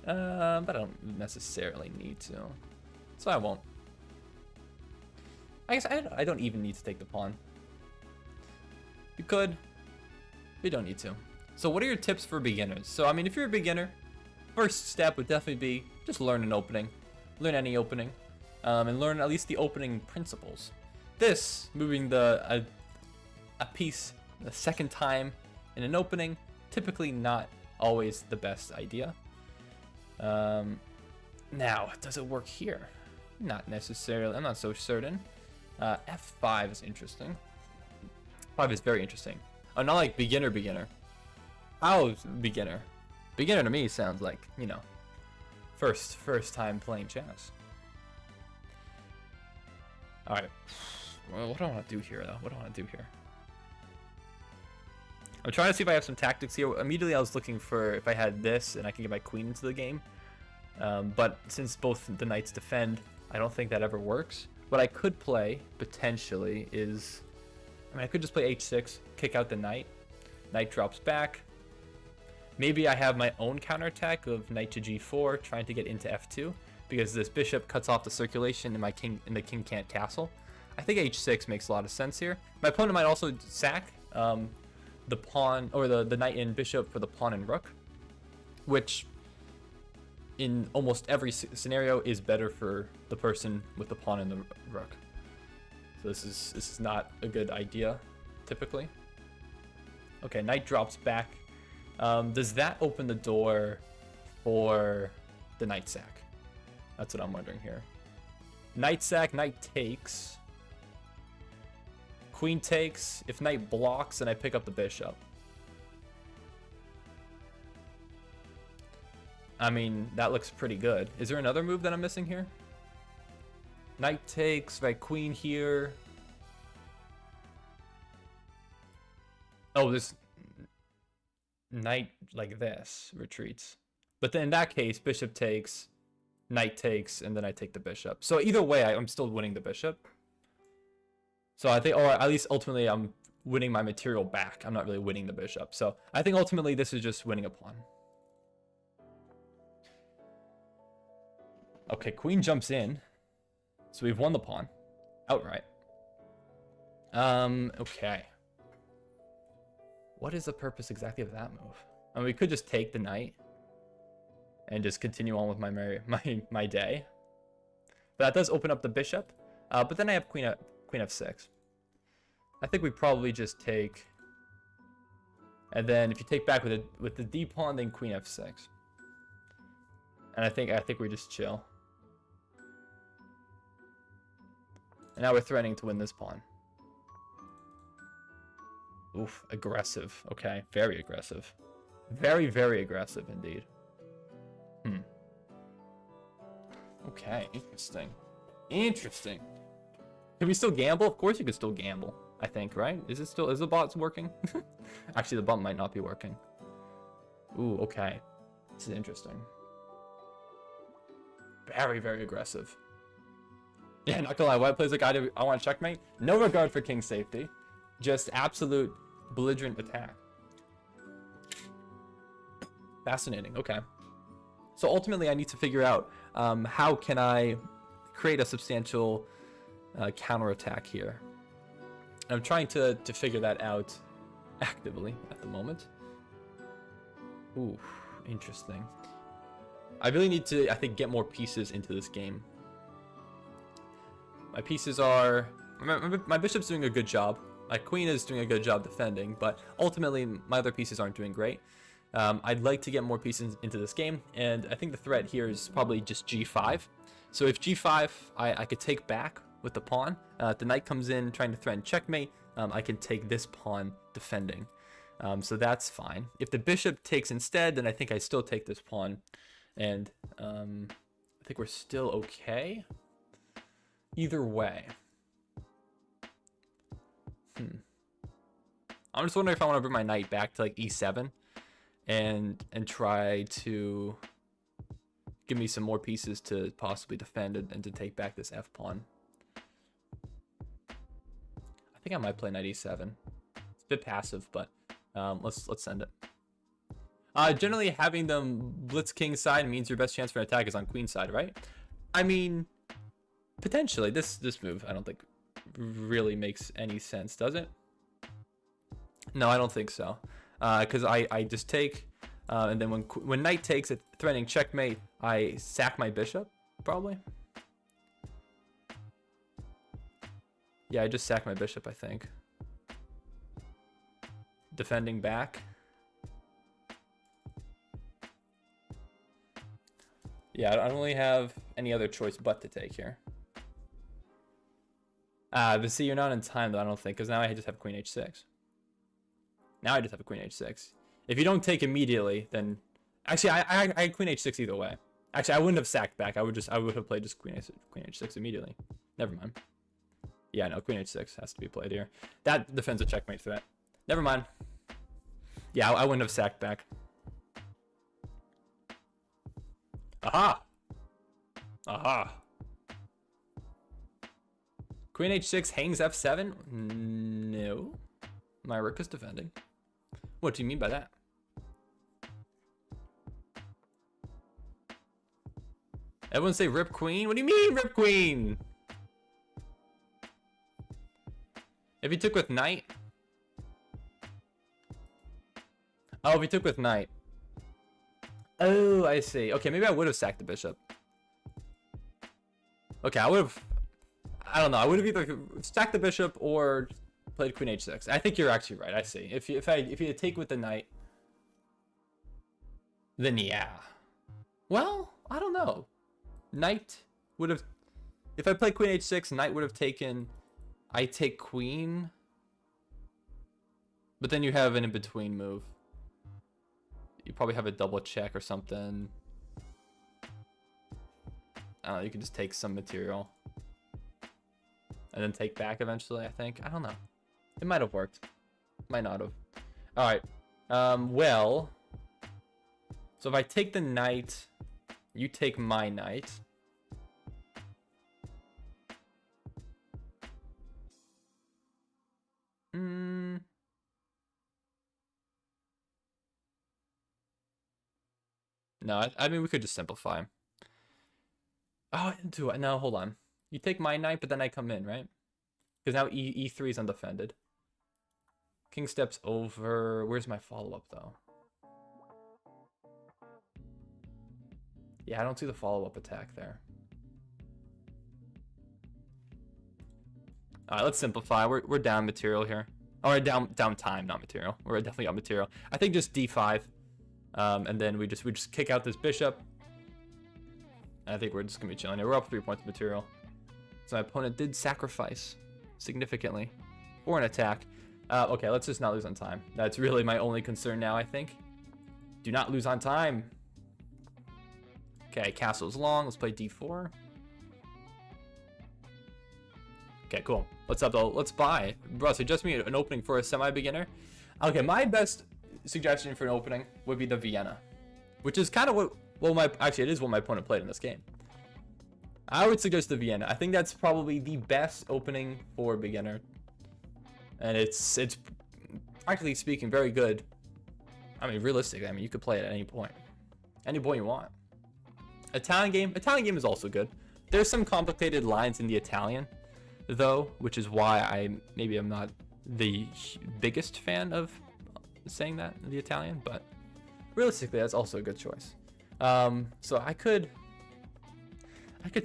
A: But I don't necessarily need to. So I won't. I guess I don't even need to take the pawn. You could. You don't need to. So what are your tips for beginners? So, I mean, if you're a beginner, first step would definitely be just learn an opening. Learn any opening. And learn at least the opening principles. This, moving a piece the second time in an opening, typically not always the best idea. Now, does it work here? Not necessarily. I'm not so certain. F5 is interesting. 5 is very interesting. Oh, not like beginner. Oh, beginner. Beginner to me sounds like, you know, first time playing chess. All right. Well, what do I want to do here, though? I'm trying to see if I have some tactics here. Immediately, I was looking for if I had this and I can get my queen into the game. But since both the knights defend, I don't think that ever works. What I could play, potentially, is... I mean, I could just play h6, kick out the knight. Knight drops back. Maybe I have my own counterattack of knight to g4, trying to get into f2, because this bishop cuts off the circulation and the king can't castle. I think h6 makes a lot of sense here. My opponent might also sack the pawn, or the knight and bishop for the pawn and rook, which in almost every scenario is better for the person with the pawn and the rook. So this is not a good idea, typically. Okay, knight drops back. Does that open the door for the knight sack? That's what I'm wondering here. Knight sack, knight takes. Queen takes. If knight blocks, then I pick up the bishop. I mean, that looks pretty good. Is there another move that I'm missing here? Knight takes, right? Queen here. Oh, this knight like this retreats. But then in that case, bishop takes, knight takes, and then I take the bishop. So either way, I'm still winning the bishop. So I think, or at least ultimately, I'm winning my material back. I'm not really winning the bishop. So I think ultimately this is just winning a pawn. Okay, queen jumps in. So we've won the pawn outright. Okay. What is the purpose exactly of that move? I mean, we could just take the knight and just continue on with my day. But that does open up the bishop. But then I have queen f6. I think we probably just take, and then if you take back with the d pawn, then queen f6. And I think we just chill. And now we're threatening to win this pawn. Oof, aggressive. Okay, very aggressive. Very, very aggressive indeed. Okay, interesting. Interesting. Can we still gamble? Of course you can still gamble, I think, right? Is the bots working? Actually, the bot might not be working. Ooh, okay. This is interesting. Very, very aggressive. Yeah, not gonna lie, white plays like I want checkmate. No regard for king safety. Just absolute belligerent attack. Fascinating, okay. So ultimately I need to figure out how can I create a substantial counterattack here. And I'm trying to figure that out actively at the moment. Ooh, interesting. I really need to, I think, get more pieces into this game. My pieces are... My bishop's doing a good job. My queen is doing a good job defending, but ultimately my other pieces aren't doing great. I'd like to get more pieces into this game, and I think the threat here is probably just g5. So if g5, I could take back with the pawn. The knight comes in trying to threaten checkmate. I can take this pawn defending. So that's fine. If the bishop takes instead, then I think I still take this pawn. And I think we're still okay. Either way. I'm just wondering if I want to bring my knight back to like e7 and try to give me some more pieces to possibly defend and to take back this f pawn. I think I might play knight e7. It's a bit passive, but let's send it. Generally, having them blitz king side means your best chance for an attack is on queen side, right? I mean, potentially. This move, I don't think really makes any sense, does it? No, I don't think so. Because I just take, and then when knight takes it, threatening checkmate, I sack my bishop, probably. Yeah, I just sack my bishop, I think. Defending back. Yeah, I don't really have any other choice but to take here. But see, you're not in time, though, I don't think, because now I just have queen h6. Now I just have a queen h6. If you don't take immediately, then... Actually, I had queen h6 either way. Actually, I wouldn't have sacked back. I would have played just queen h6 immediately. Never mind. Yeah, no, queen h6 has to be played here. That defends a checkmate threat. Never mind. Yeah, I wouldn't have sacked back. Aha! Aha! Queen h6 hangs f7? No. My rook is defending. What do you mean by that? Everyone say rip queen? What do you mean rip queen? If he took with knight. Oh, if he took with knight. Oh, I see. Okay, maybe I would have sacked the bishop. Okay, I would have... I don't know. I would have either sacked the bishop or played queen h6. I think you're actually right. I see. If you take with the knight, then yeah. Well, I don't know. Knight would have... If I played queen h6, knight would have taken... I take queen. But then you have an in-between move. You probably have a double check or something. I don't know, you can just take some material. And then take back eventually, I think. I don't know. It might have worked. Might not have. Alright. Well. So if I take the knight, you take my knight. No, I mean, we could just simplify. Oh, no, hold on. You take my knight, but then I come in, right? Because now E3 is undefended. King steps over. Where's my follow-up, though? Yeah, I don't see the follow-up attack there. All right, let's simplify. We're down material here. All right, down time, not material. We're definitely on material. I think just D5, and then we just kick out this bishop. And I think we're just gonna be chilling here. We're up 3 points of material. So my opponent did sacrifice significantly for an attack. Okay, let's just not lose on time. That's really my only concern now, I think. Do not lose on time. Okay, castle's long. Let's play D4. Okay, cool. What's up, though? Let's buy. Bro, suggest me an opening for a semi-beginner. Okay, my best suggestion for an opening would be the Vienna, which is kind of actually, it is what my opponent played in this game. I would suggest the Vienna. I think that's probably the best opening for a beginner. And it's practically speaking very good. I mean, realistic. I mean, you could play it at any point. Any point you want. Italian game is also good. There's some complicated lines in the Italian, though, which is why I'm not the biggest fan of saying that, the Italian, but realistically, that's also a good choice. So I could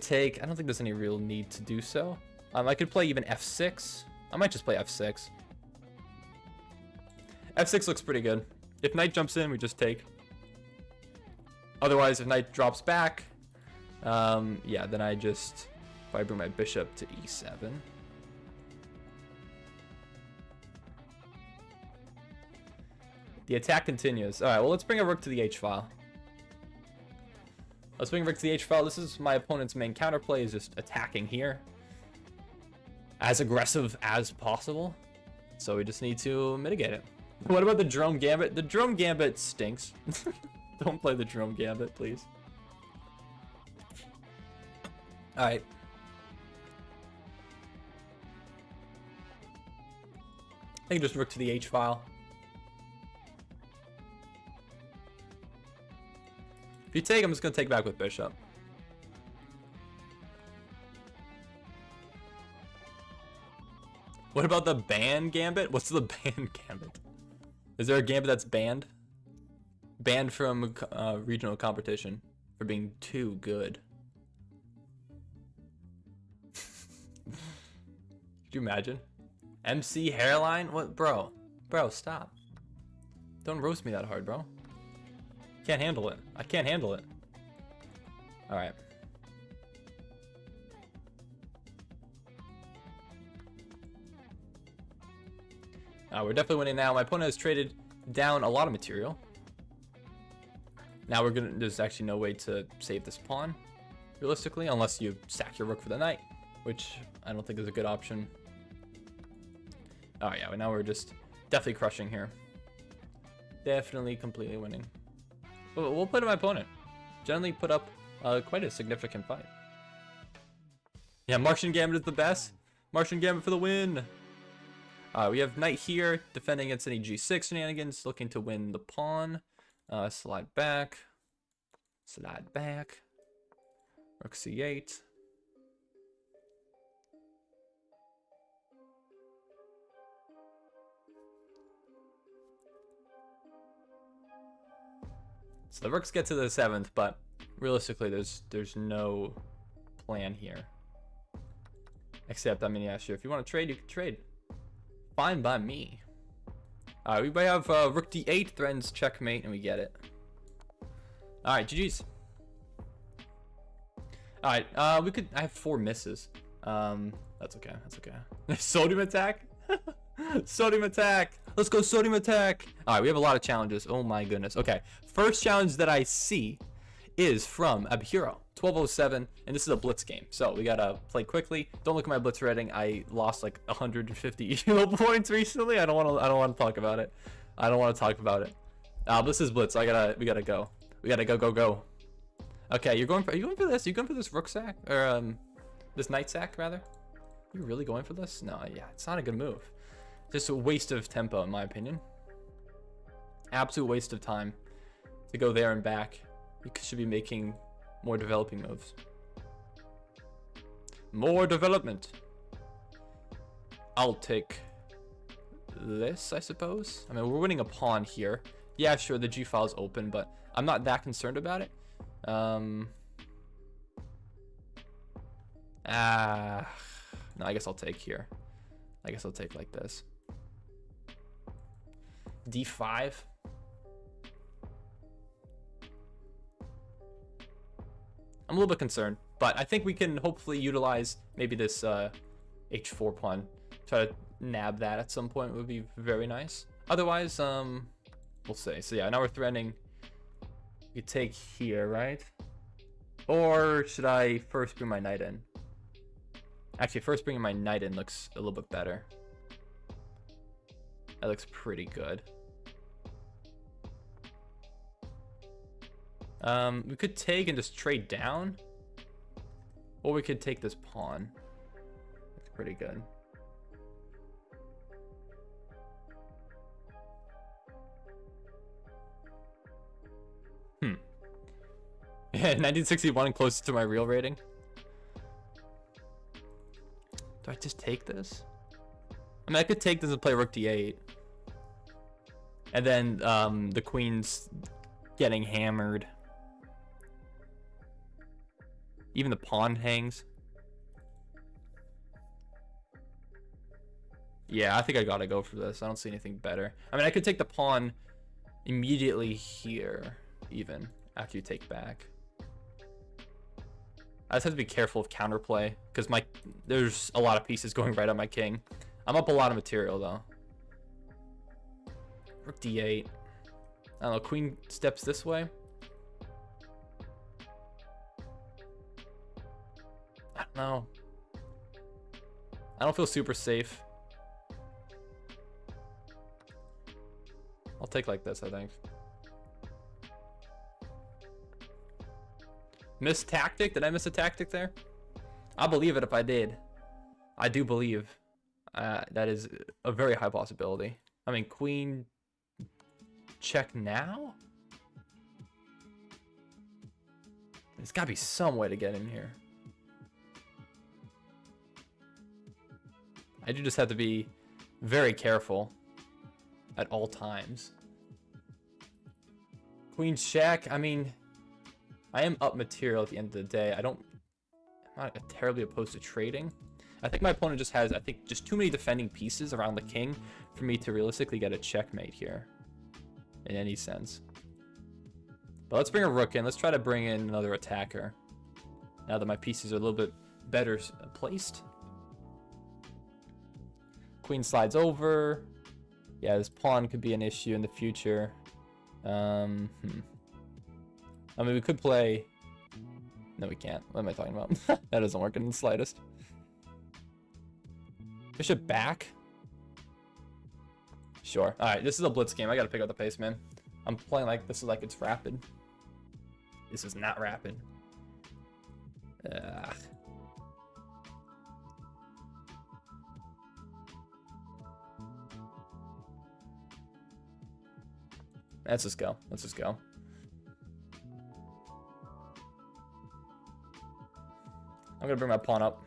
A: take, I don't think there's any real need to do so. I could play even F6. I might just play F6. F6 looks pretty good. If knight jumps in, we just take. Otherwise, if knight drops back, yeah, then I just probably bring my bishop to E7. The attack continues. All right, well, let's bring a rook to the H file. Let's bring a rook to the H file. This is my opponent's main counterplay, is just attacking here. As aggressive as possible. So we just need to mitigate it. What about the drone gambit? The drone gambit stinks. Don't play the drone gambit, please. All right. I think just rook to the H file. If you take, I'm just gonna take back with bishop. What about the ban gambit? What's the ban gambit? Is there a gambit that's banned? Banned from regional competition for being too good. Could you imagine? MC hairline? What, bro? Bro, stop. Don't roast me that hard, bro. Can't handle it. I can't handle it. All right. We're definitely winning now. My opponent has traded down a lot of material. Now there's actually no way to save this pawn, realistically, unless you sack your rook for the knight, which I don't think is a good option. Oh yeah, now we're just definitely crushing here. Definitely completely winning. But we'll play to my opponent. Generally put up quite a significant fight. Yeah, Martian Gambit is the best. Martian Gambit for the win. We have knight here, defending against any g6 shenanigans, looking to win the pawn. Slide back. Slide back. Rook c8. So the rooks get to the 7th, but realistically, there's no plan here. Except, I mean, yeah, sure. If you want to trade, you can trade. Fine by me. We might have rook d8 threatens checkmate, and we get it. All right, GG's. All right, I have 4 misses. That's okay. That's okay. Sodium attack. Sodium attack. Let's go sodium attack. All right, we have a lot of challenges. Oh my goodness. Okay, first challenge that I see is from Abhiro, 1207, and this is a blitz game, so we gotta play quickly. Don't look at my blitz rating. I lost like 150 elo points recently. I don't want to talk about it. I don't want to talk about it. This is blitz. We gotta go. We gotta go. Okay, are you going for this? Are you going for this rook sack or this knight sack rather? You really going for this? No, yeah, it's not a good move. Just a waste of tempo, in my opinion. Absolute waste of time to go there and back. You should be making more developing moves. More development. I'll take this, I suppose. I mean, we're winning a pawn here. Yeah, sure, the G file is open, but I'm not that concerned about it. No, I guess I'll take here. I guess I'll take like this. D5. I'm a little bit concerned, but I think we can hopefully utilize maybe this H4 pawn. Try to nab that at some point would be very nice. Otherwise, we'll see. So yeah, now we're threatening. You take here, right? Or should I first bring my knight in? Actually, first bringing my knight in looks a little bit better. That looks pretty good. We could take and just trade down. Or we could take this pawn. That's pretty good. Yeah, 1961 close to my real rating. Do I just take this? I mean, I could take this and play rook d8. And then the queen's getting hammered. Even the pawn hangs. Yeah, I think I gotta go for this. I don't see anything better. I mean, I could take the pawn immediately here, even after you take back. I just have to be careful of counterplay because there's a lot of pieces going right on my king. I'm up a lot of material though. Rook d8. I don't know. Queen steps this way. I don't know. I don't feel super safe. I'll take like this, I think. Missed tactic? Did I miss a tactic there? I'll believe it if I did. I do believe that is a very high possibility. I mean, queen check now? There's gotta be some way to get in here. I do just have to be very careful at all times. Queen check, I mean, I am up material at the end of the day. I'm not terribly opposed to trading. I think my opponent just has, just too many defending pieces around the king for me to realistically get a checkmate here in any sense. But let's bring a rook in. Let's try to bring in another attacker now that my pieces are a little bit better placed. Queen slides over. Yeah, this pawn could be an issue in the future. I mean, we could play... No, we can't. What am I talking about? That doesn't work in the slightest. Bishop back? Sure. Alright, this is a blitz game. I gotta pick up the pace, man. I'm playing like this is like it's rapid. This is not rapid. Ugh. Let's just go. Let's just go. I'm gonna bring my pawn up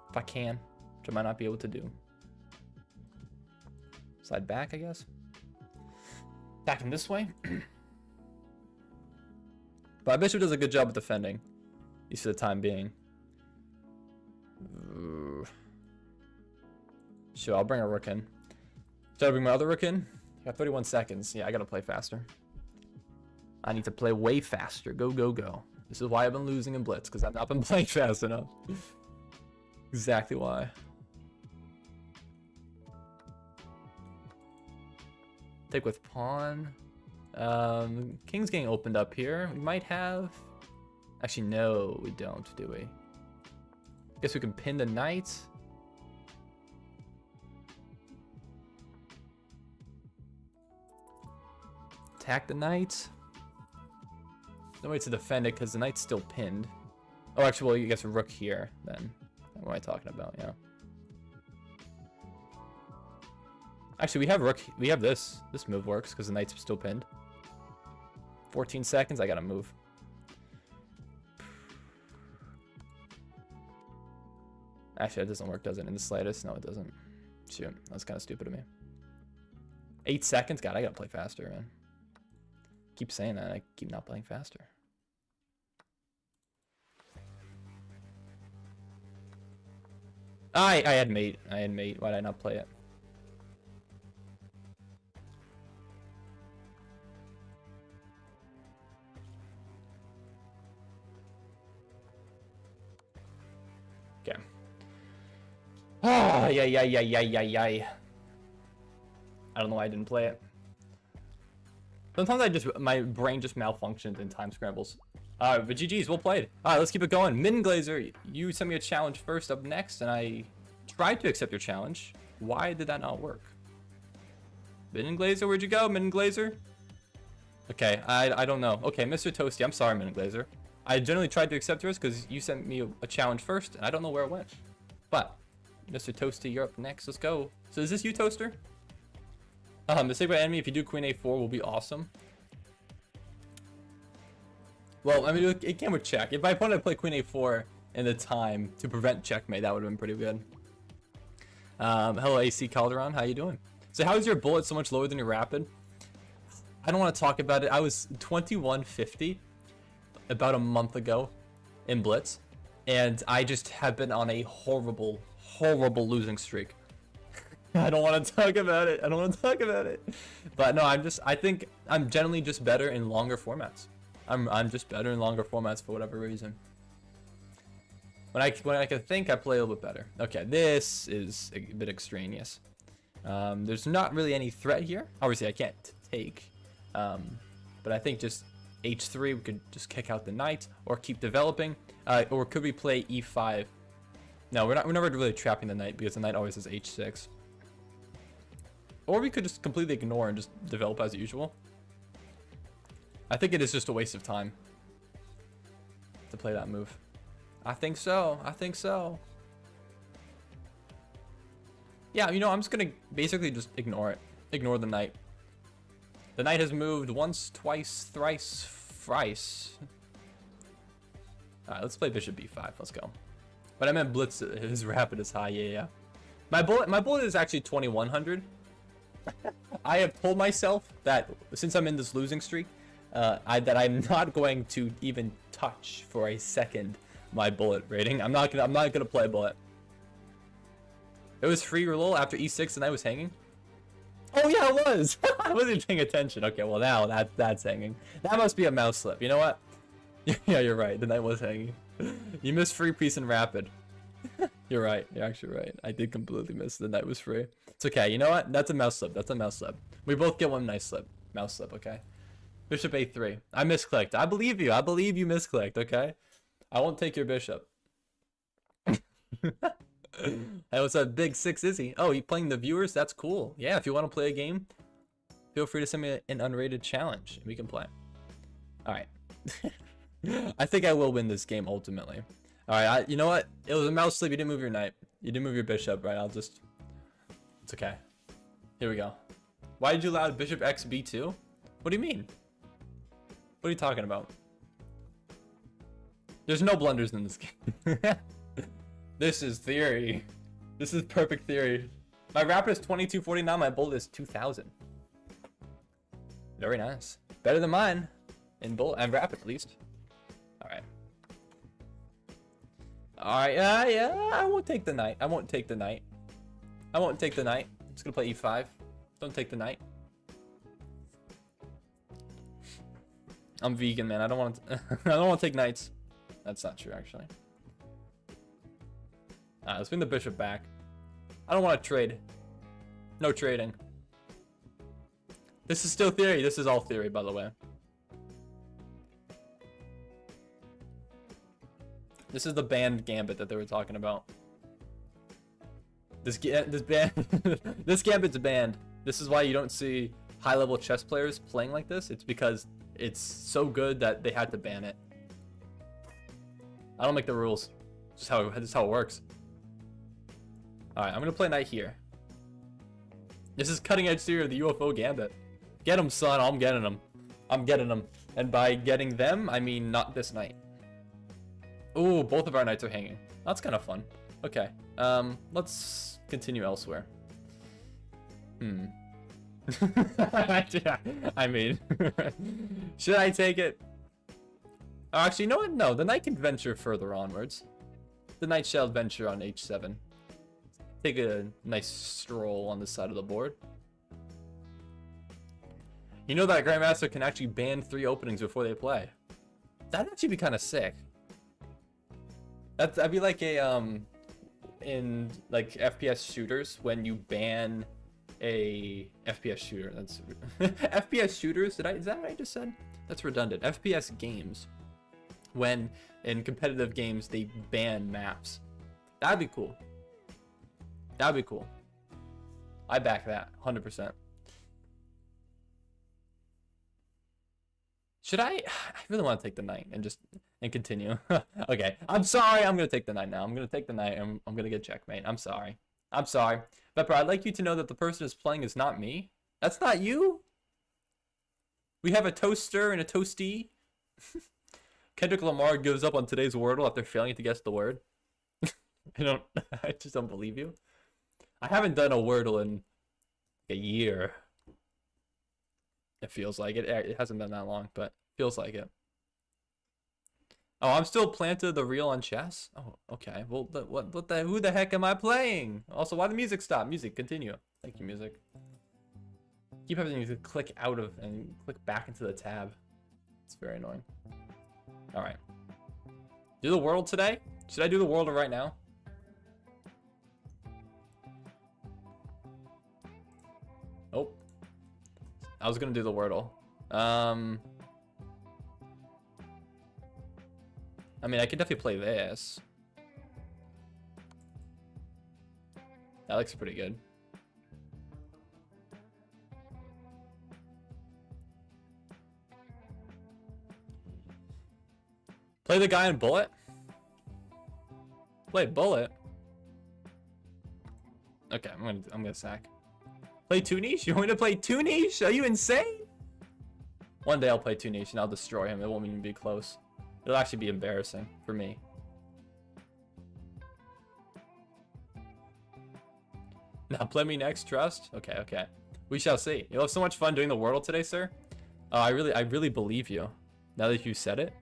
A: if I can, which I might not be able to do. Slide back, I guess. Back him this way. But bishop does a good job of defending, at least for the time being. Sure, I'll bring a rook in. Should I bring my other rook in? I got 31 seconds. Yeah, I gotta play faster. I need to play way faster. Go, go, go. This is why I've been losing in Blitz, because I've not been playing fast enough. Exactly why. Take with pawn. King's getting opened up here. We might have... Actually, no, we don't, do we? Guess we can pin the knight. Attack the knight. No way to defend it because the knight's still pinned. Oh, actually, well, you guess a rook here then. What am I talking about? Yeah. Actually, we have rook. We have this. This move works because the knight's still pinned. 14 seconds. I gotta move. Actually, it doesn't work, does it? In the slightest? No, it doesn't. Shoot, that's kind of stupid of me. 8 seconds? God, I gotta play faster, man. Keep saying that. I keep not playing faster. I had mate. I had mate. Why did I not play it? Okay. Ah, yeah. I don't know why I didn't play it. Sometimes my brain just malfunctions in time scrambles. But GG's, well played. Alright, let's keep it going. Min Glazer, you sent me a challenge first up next, and I tried to accept your challenge. Why did that not work? Min Glazer, where'd you go, Min Glazer? Okay, I don't know. Okay, Mr. Toasty, I'm sorry, Min Glazer. I generally tried to accept yours because you sent me a challenge first, and I don't know where it went. But, Mr. Toasty, you're up next. Let's go. So is this you, Toaster? Mistake by enemy, if you do Queen A4 will be awesome. Well, I mean, it came with check. If my opponent played Queen A4 in the time to prevent checkmate, that would have been pretty good. Hello, AC Calderon. How you doing? So how is your bullet so much lower than your rapid? I don't want to talk about it. I was 2150 about a month ago in Blitz, and I just have been on a horrible losing streak. I don't want to talk about it. But no, I think I'm generally just better in longer formats. I'm just better in longer formats for whatever reason. When I can think, I play a little bit better. Okay, this is a bit extraneous. There's not really any threat here. Obviously, I can't take. But I think just H3, we could just kick out the knight or keep developing. Or could we play E5? No, we're never really trapping the knight because the knight always has H6. Or we could just completely ignore and just develop as usual. I think it is just a waste of time to play that move. I think so. Yeah, you know, I'm just gonna basically just ignore it. Ignore the knight. The knight has moved once, twice, thrice, thrice. Alright, let's play bishop b5. Let's go. But I meant blitz. His rapid is high. Yeah. My bullet is actually 2100. I have told myself that since I'm in this losing streak, that I'm not going to even touch for a second my bullet rating. I'm not gonna play bullet. It was free roll after e6 and I was hanging. Oh yeah, it was. I wasn't paying attention. Okay, well now that's hanging. That must be a mouse slip. You know what? Yeah, you're right. The knight was hanging. You missed free piece and rapid. You're right. You're actually right. I did completely miss the knight was free. It's okay. You know what? That's a mouse slip. We both get one nice slip. Mouse slip, okay? Bishop a3. I misclicked. I believe you. You misclicked, okay? I won't take your bishop. Hey, what's up? Big 6 Izzy. Oh, you playing the viewers? That's cool. Yeah, if you want to play a game, feel free to send me an unrated challenge. We can play. Alright. I think I will win this game ultimately. Alright, you know what? It was a mouse slip. You didn't move your knight. You didn't move your bishop, right? It's okay. Here we go. Why did you allow bishop x b2? What do you mean? What are you talking about? There's no blunders in this game. This is theory. This is perfect theory. My rapid is 2249. My bullet is 2000. Very nice. Better than mine. In bullet and rapid at least. Alright. Alright, yeah. I won't take the knight. I'm just gonna play e5. Don't take the knight. I'm vegan, man. I don't want to take knights. That's not true, actually. Alright, let's bring the bishop back. I don't want to trade. No trading. This is still theory. This is all theory, by the way. This is the banned gambit that they were talking about. This gambit's banned. This is why you don't see high-level chess players playing like this. It's because it's so good that they had to ban it. I don't make the rules. This is how it works. Alright, I'm gonna play knight here. This is cutting edge theory of the UFO gambit. Get him, son. I'm getting him. And by getting them, I mean not this knight. Ooh, both of our knights are hanging. That's kind of fun. Okay. Let's continue elsewhere. I mean, should I take it? Oh, actually, you know what? No, the knight can venture further onwards. The knight shall venture on h7. Take a nice stroll on this side of the board. You know that Grandmaster can actually ban 3 openings before they play. That'd actually be kind of sick. That'd be like a in like FPS shooters when you ban a FPS shooter. That's FPS shooters. Is that what I just said? That's redundant. FPS games. When in competitive games they ban maps. That'd be cool. That'd be cool. I back that 100%. Should I really want to take the knight and continue. Okay, I'm sorry. I'm gonna take the knight now. I'm gonna take the knight. I'm gonna get checkmate. I'm sorry. I'm sorry. Pepper, I'd like you to know that the person who's playing is not me. That's not you. We have a toaster and a toasty. Kendrick Lamar gives up on today's Wordle after failing to guess the word. I just don't believe you. I haven't done a Wordle in a year. It feels like it. It hasn't been that long, but feels like it. Oh, I'm still planted the reel on chess? Oh, okay. Well, who the heck am I playing? Also, why the music stop? Music, continue. Thank you, music. Keep having to click out of and click back into the tab. It's very annoying. All right. Do the world today? Should I do the world right now? Oh. I was gonna do the Wordle. I mean, I could definitely play this. That looks pretty good. Play the guy in Bullet? Play Bullet? Okay, I'm gonna sack. Play Toonish? You want me to play Toonish? Are you insane? One day I'll play Toonish and I'll destroy him. It won't even be close. It'll actually be embarrassing for me. Now play me next, trust? Okay, okay. We shall see. You'll have so much fun doing the Wordle today, sir. I really believe you. Now that you said it.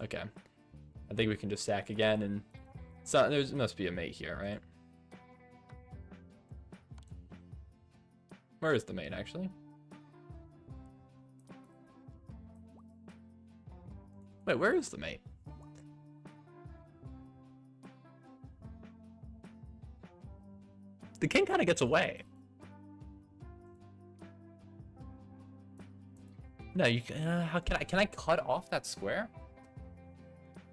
A: Okay. I think we can just sack again and there must be a mate here, right? Where is the mate actually? Wait, where is the mate? The king kind of gets away. No, you how can I cut off that square?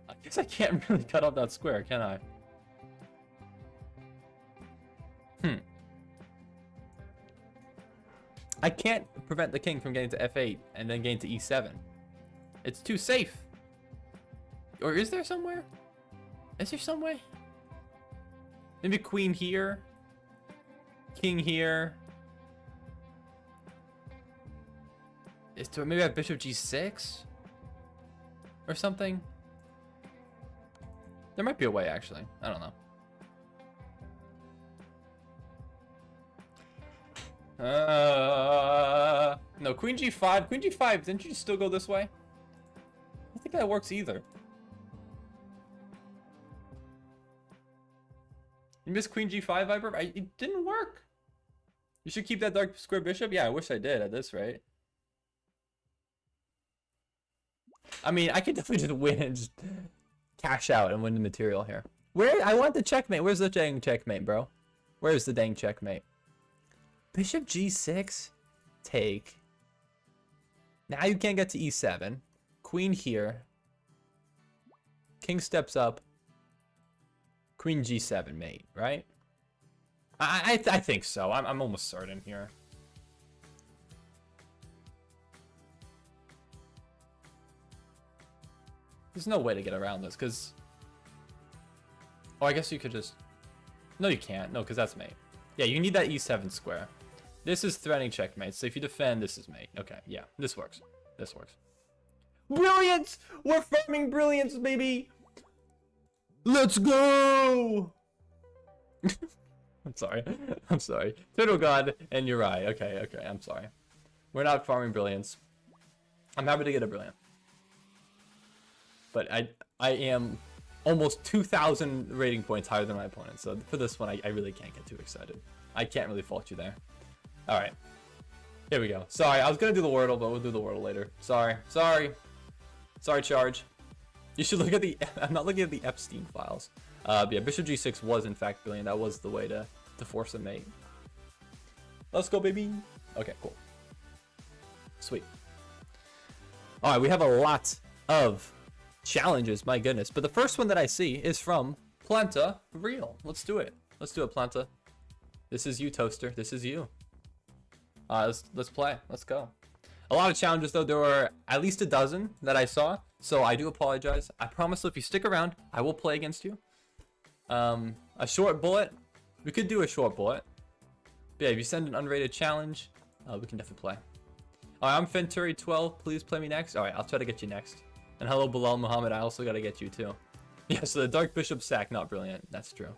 A: I guess I can't really cut off that square, can I? I can't prevent the king from getting to f8 and then getting to e7. It's too safe. Or is there somewhere? Is there some way? Maybe queen here. King here. Do I maybe have bishop g6? Or something? There might be a way, actually. I don't know. No, queen g5. Queen g5. Didn't you still go this way? I don't think that works either. You missed queen g5, Viper? It didn't work. You should keep that dark square bishop? Yeah, I wish I did at this rate. I mean, I could definitely just win and just cash out and win the material here. I want the checkmate. Where's the dang checkmate, bro? Where's the dang checkmate? Bishop g6. Take. Now you can't get to e7. Queen here. King steps up. Queen g7 mate, right? I think so. I'm almost certain here. There's no way to get around this, because... Oh, I guess you could just... No, you can't. No, because that's mate. Yeah, you need that e7 square. This is threatening checkmate, so if you defend, this is mate. Okay, yeah, this works. This works. Brilliance! We're farming brilliance, baby! Let's go! I'm sorry. I'm sorry. Turtle God and Uri. Okay, okay. I'm sorry. We're not farming brilliance. I'm happy to get a brilliant. But I am almost 2,000 rating points higher than my opponent. So for this one, I really can't get too excited. I can't really fault you there. All right. Here we go. Sorry, I was going to do the Wordle, but we'll do the Wordle later. Sorry. Sorry. Sorry, Charge. You should look at the... I'm not looking at the Epstein files. But yeah, Bishop G6 was in fact brilliant. That was the way to force a mate. Let's go, baby. Okay, cool. Sweet. All right, we have a lot of challenges, my goodness. But the first one that I see is from Planta Real. Let's do it. Let's do it, Planta. This is you, Toaster. This is you. Let's play. Let's go. A lot of challenges, though. There were at least a dozen that I saw, so I do apologize. I promise if you stick around, I will play against you. A short bullet. We could do a short bullet. But yeah, if you send an unrated challenge, we can definitely play. Alright, I'm Fenturi12. Please play me next. Alright, I'll try to get you next. And hello, Bilal Muhammad. I also got to get you, too. Yeah, so the Dark Bishop sack, not brilliant. That's true.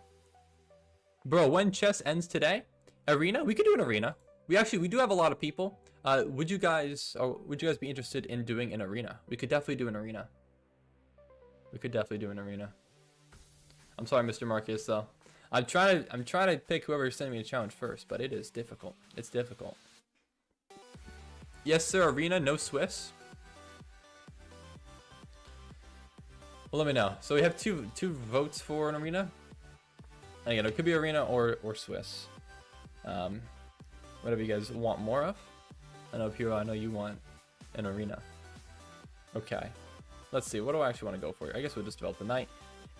A: Bro, when chess ends today? Arena? We could do an arena. We do have a lot of people. Would you guys be interested in doing an arena? We could definitely do an arena. We could definitely do an arena. I'm sorry, Mr. Marcus, though. I'm trying to pick whoever's sending me a challenge first, but it is difficult. It's difficult. Yes, sir, arena, no Swiss. Well, let me know. So we have two votes for an arena. And again, it could be arena or Swiss. Whatever you guys want more of. I know, Piro, I know you want an arena. Okay. Let's see. What do I actually want to go for? I guess we'll just develop the knight.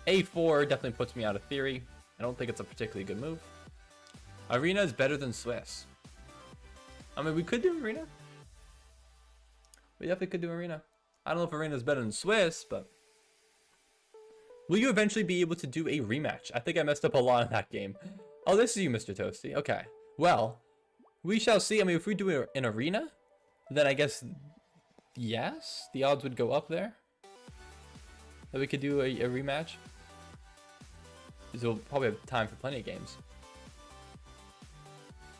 A: A4 definitely puts me out of theory. I don't think it's a particularly good move. Arena is better than Swiss. I mean, we could do arena. We definitely could do arena. I don't know if arena is better than Swiss, but... Will you eventually be able to do a rematch? I think I messed up a lot in that game. Oh, this is you, Mr. Toasty. Okay. Well, we shall see. I mean, if we do an arena, then I guess, yes, the odds would go up there. That we could do a rematch. Because we'll probably have time for plenty of games.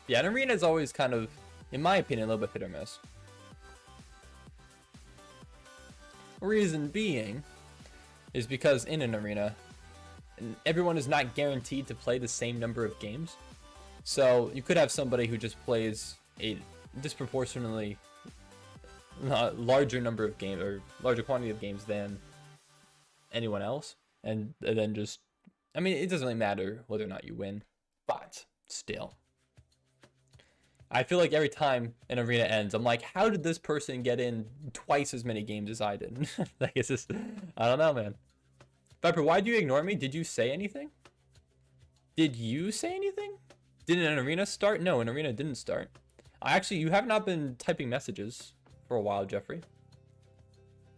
A: Yeah, an arena is always kind of, in my opinion, a little bit hit or miss. Reason being is because in an arena, everyone is not guaranteed to play the same number of games. So you could have somebody who just plays a disproportionately larger number of games or larger quantity of games than anyone else, and then just, I mean, it doesn't really matter whether or not you win, but still. I feel like every time an arena ends, I'm like, how did this person get in twice as many games as I did? Like, it's just, I don't know, man. Viper, why did you ignore me? Did you say anything? Did you say anything? Did an arena start? No, an arena didn't start. Actually, you have not been typing messages for a while, Jeffrey.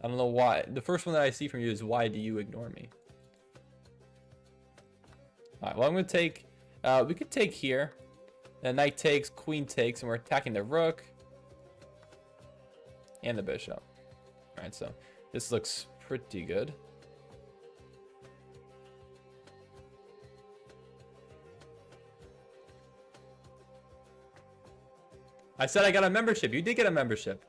A: I don't know why. The first one that I see from you is, why do you ignore me? Alright, well, I'm going to take, we could take here. The knight takes, queen takes, and we're attacking the rook. And the bishop. Alright, so this looks pretty good. I said I got a membership. You did get a membership.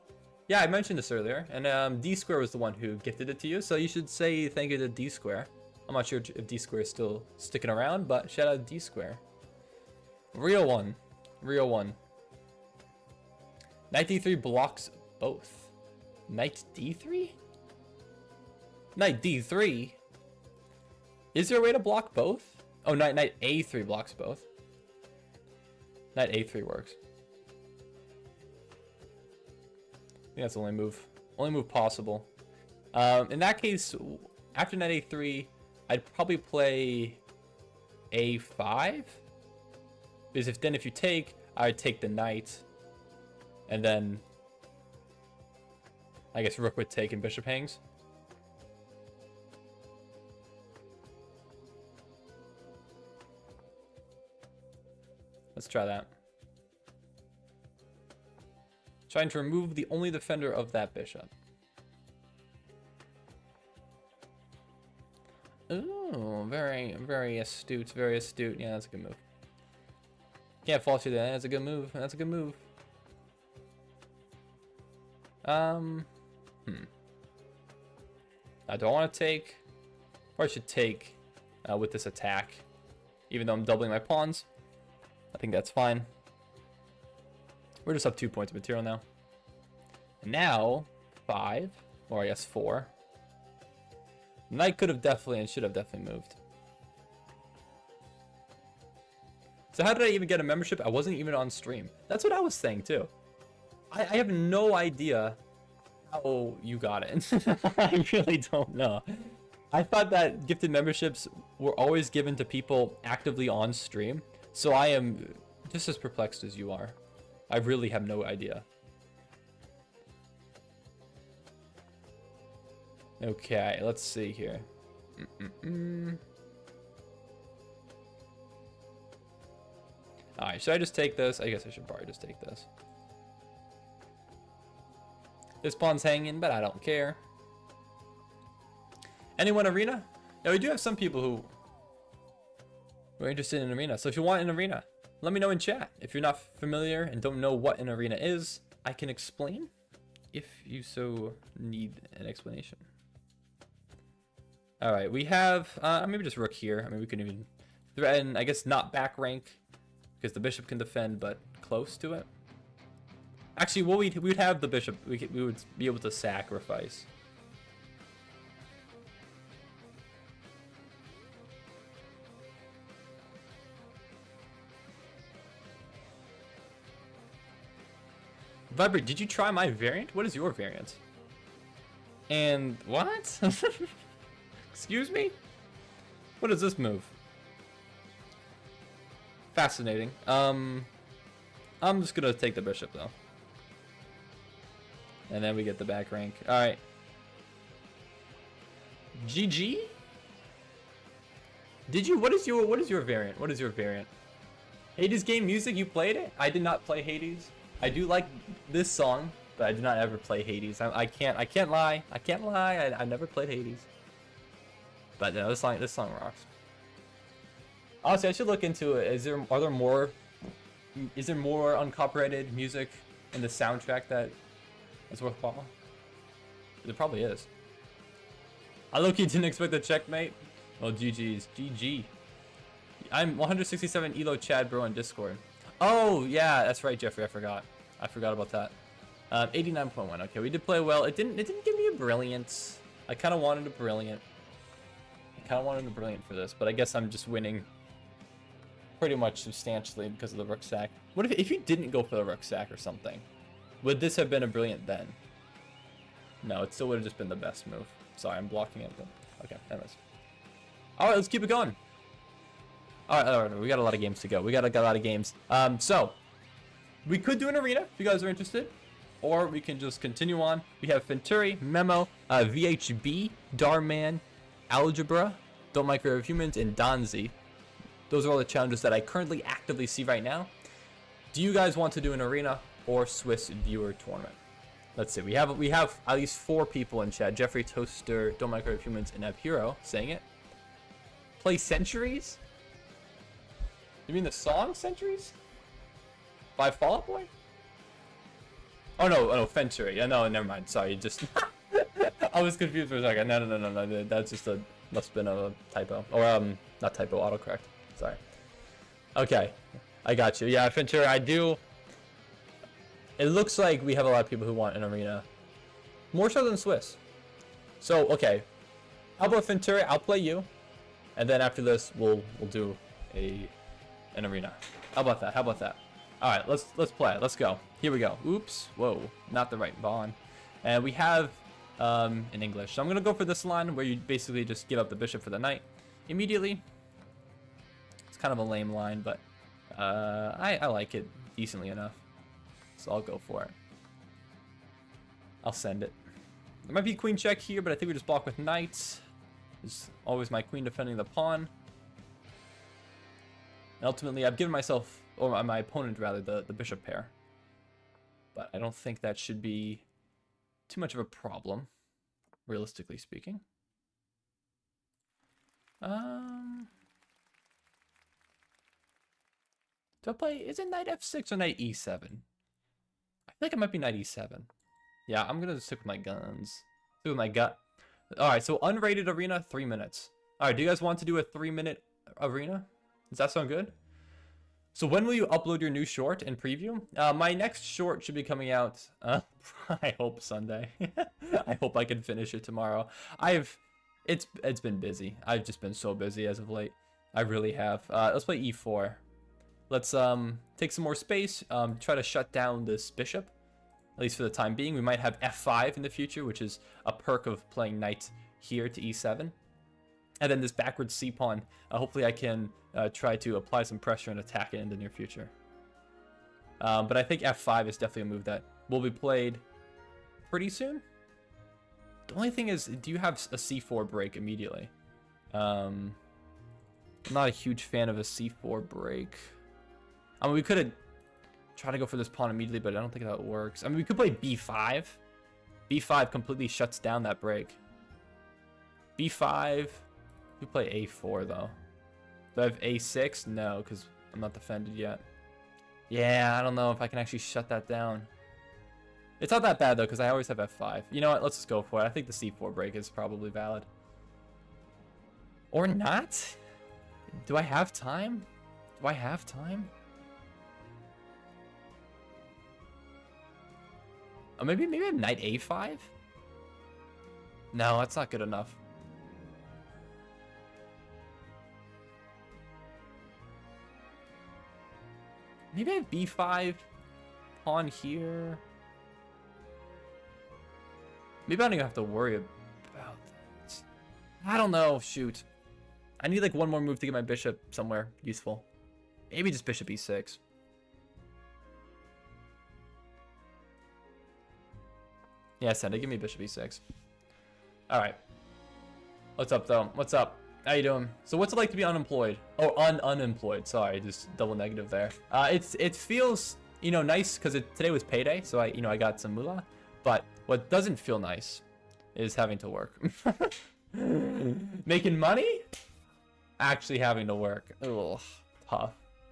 A: Yeah, I mentioned this earlier. And D Square was the one who gifted it to you. So you should say thank you to D Square. I'm not sure if D Square is still sticking around, but shout out D Square. Real one. Real one. Knight D3 blocks both. Knight D3? Knight D3? Is there a way to block both? Oh, knight A3 blocks both. Knight A3 works. I think that's the only move possible. In that case, after knight A3, I'd probably play A5. Because if you take, I would take the knight, and then I guess rook would take and bishop hangs. Let's try that. Trying to remove the only defender of that bishop. Ooh, very, very astute, very astute. Yeah, that's a good move. Can't fault you there. That's a good move. That's a good move. I don't want to take, or I should take with this attack, even though I'm doubling my pawns. I think that's fine. We're just up 2 points of material now. And now 5, or I guess 4. Knight could have definitely and should have definitely moved. So how did I even get a membership? I wasn't even on stream. That's what I was saying too. I have no idea how you got it. I really don't know. I thought that gifted memberships were always given to people actively on stream. So I am just as perplexed as you are. I really have no idea. Okay, let's see here. Alright, should I just take this? I guess I should probably just take this. This pawn's hanging, but I don't care. Anyone arena? Yeah, we do have some people who are interested in arena. So if you want an arena, let me know in chat. If you're not familiar and don't know what an arena is, I can explain if you so need an explanation. All right, we have maybe just rook here. I mean, we can even threaten, I guess, not back rank because the bishop can defend, but close to it. Actually, well, we would have the bishop. We would be able to sacrifice. Vibrate, did you try my variant? What is your variant? And what? Excuse me? What is this move? Fascinating. I'm just gonna take the bishop though. And then we get the back rank. Alright. GG? Did you what is your variant? What is your variant? Hades game music, you played it? I did not play Hades. I do like this song, but I did not ever play Hades. I can't lie. I can't lie. I never played Hades. But no, this song rocks. Honestly, I should look into it. Is there more uncopyrighted music in the soundtrack that is worthwhile? There probably is. I low-key didn't expect the checkmate. Well, GG's. GG. I'm 167 Elo Chad bro on Discord. Oh yeah, that's right, Jeffrey. I forgot about that. 89.1. Okay, we did play well. It didn't give me a brilliant. I kind of wanted a brilliant. For this, but I guess I'm just winning pretty much substantially because of the rucksack. What if you didn't go for the rucksack or something? Would this have been a brilliant then? No, it still would have just been the best move. Sorry, I'm blocking it. Okay, anyways. All right, let's keep it going. All right, we got a lot of games to go. We got a lot of games. So we could do an arena if you guys are interested, or we can just continue on. We have Venturi, Memo, VHB, Darman, Algebra, Don't Microwave Humans, and Donzi. Those are all the challenges that I currently actively see right now. Do you guys want to do an arena or Swiss viewer tournament? Let's see. We have at least 4 people in chat. Jeffrey, Toaster, Don't Microwave Humans, and Abhero saying it. Play Centuries? You mean the song Centuries? By Fall Out Boy? Oh no, Venturi. Yeah, no, never mind. Sorry, just I was confused for a second. No. That's just must have been a typo. Or not typo, autocorrect. Sorry. Okay. I got you. Yeah, Venturi, I do. It looks like we have a lot of people who want an arena. More so than Swiss. So, okay. How about Venturi? I'll play you. And then after this, we'll do an arena. How about that? All right, let's play it. Let's go. Here we go. Oops. Whoa. Not the right bond. And we have in English. So I'm gonna go for this line where you basically just give up the bishop for the knight immediately. It's kind of a lame line, but I like it decently enough. So I'll go for it. I'll send it. There might be queen check here, but I think we just block with knights. There's always my queen defending the pawn. And ultimately, I've given myself, or my opponent rather, the bishop pair. But I don't think that should be too much of a problem, realistically speaking. Do I play, is it knight f6 or knight e7? I think it might be knight e7. Yeah, I'm gonna stick with my guns. Stick with my gut. Alright, so unrated arena, 3 minutes. Alright, do you guys want to do a 3-minute arena? Does that sound good? So when will you upload your new short and preview? My next short should be coming out, I hope Sunday. I hope I can finish it tomorrow. It's been busy. I've just been so busy as of late. I really have. Let's play e4. Let's take some more space, try to shut down this bishop, at least for the time being. We might have f5 in the future, which is a perk of playing knight here to e7. And then this backwards c-pawn, hopefully I can try to apply some pressure and attack it in the near future. But I think f5 is definitely a move that will be played pretty soon. The only thing is, do you have a c4 break immediately? I'm not a huge fan of a c4 break. I mean, we could have tried to go for this pawn immediately, but I don't think that works. I mean, we could play b5. b5 completely shuts down that break. b5. We play a4, though. Do I have a6? No, because I'm not defended yet. Yeah, I don't know if I can actually shut that down. It's not that bad, though, because I always have f5. You know what? Let's just go for it. I think the c4 break is probably valid. Or not? Do I have time? Do I have time? Oh, maybe I have knight a5? No, that's not good enough. Maybe I have b5, pawn here. Maybe I don't even have to worry about that. I don't know, shoot. I need like one more move to get my bishop somewhere useful. Maybe just bishop e6. Yeah, send it. Give me bishop e6. All right. What's up, though? What's up? How you doing? So what's it like to be unemployed? Oh, unemployed. Sorry, just double negative there. It feels, you know, nice because today was payday, so I got some moolah. But what doesn't feel nice is having to work. Making money? Actually having to work. Ugh,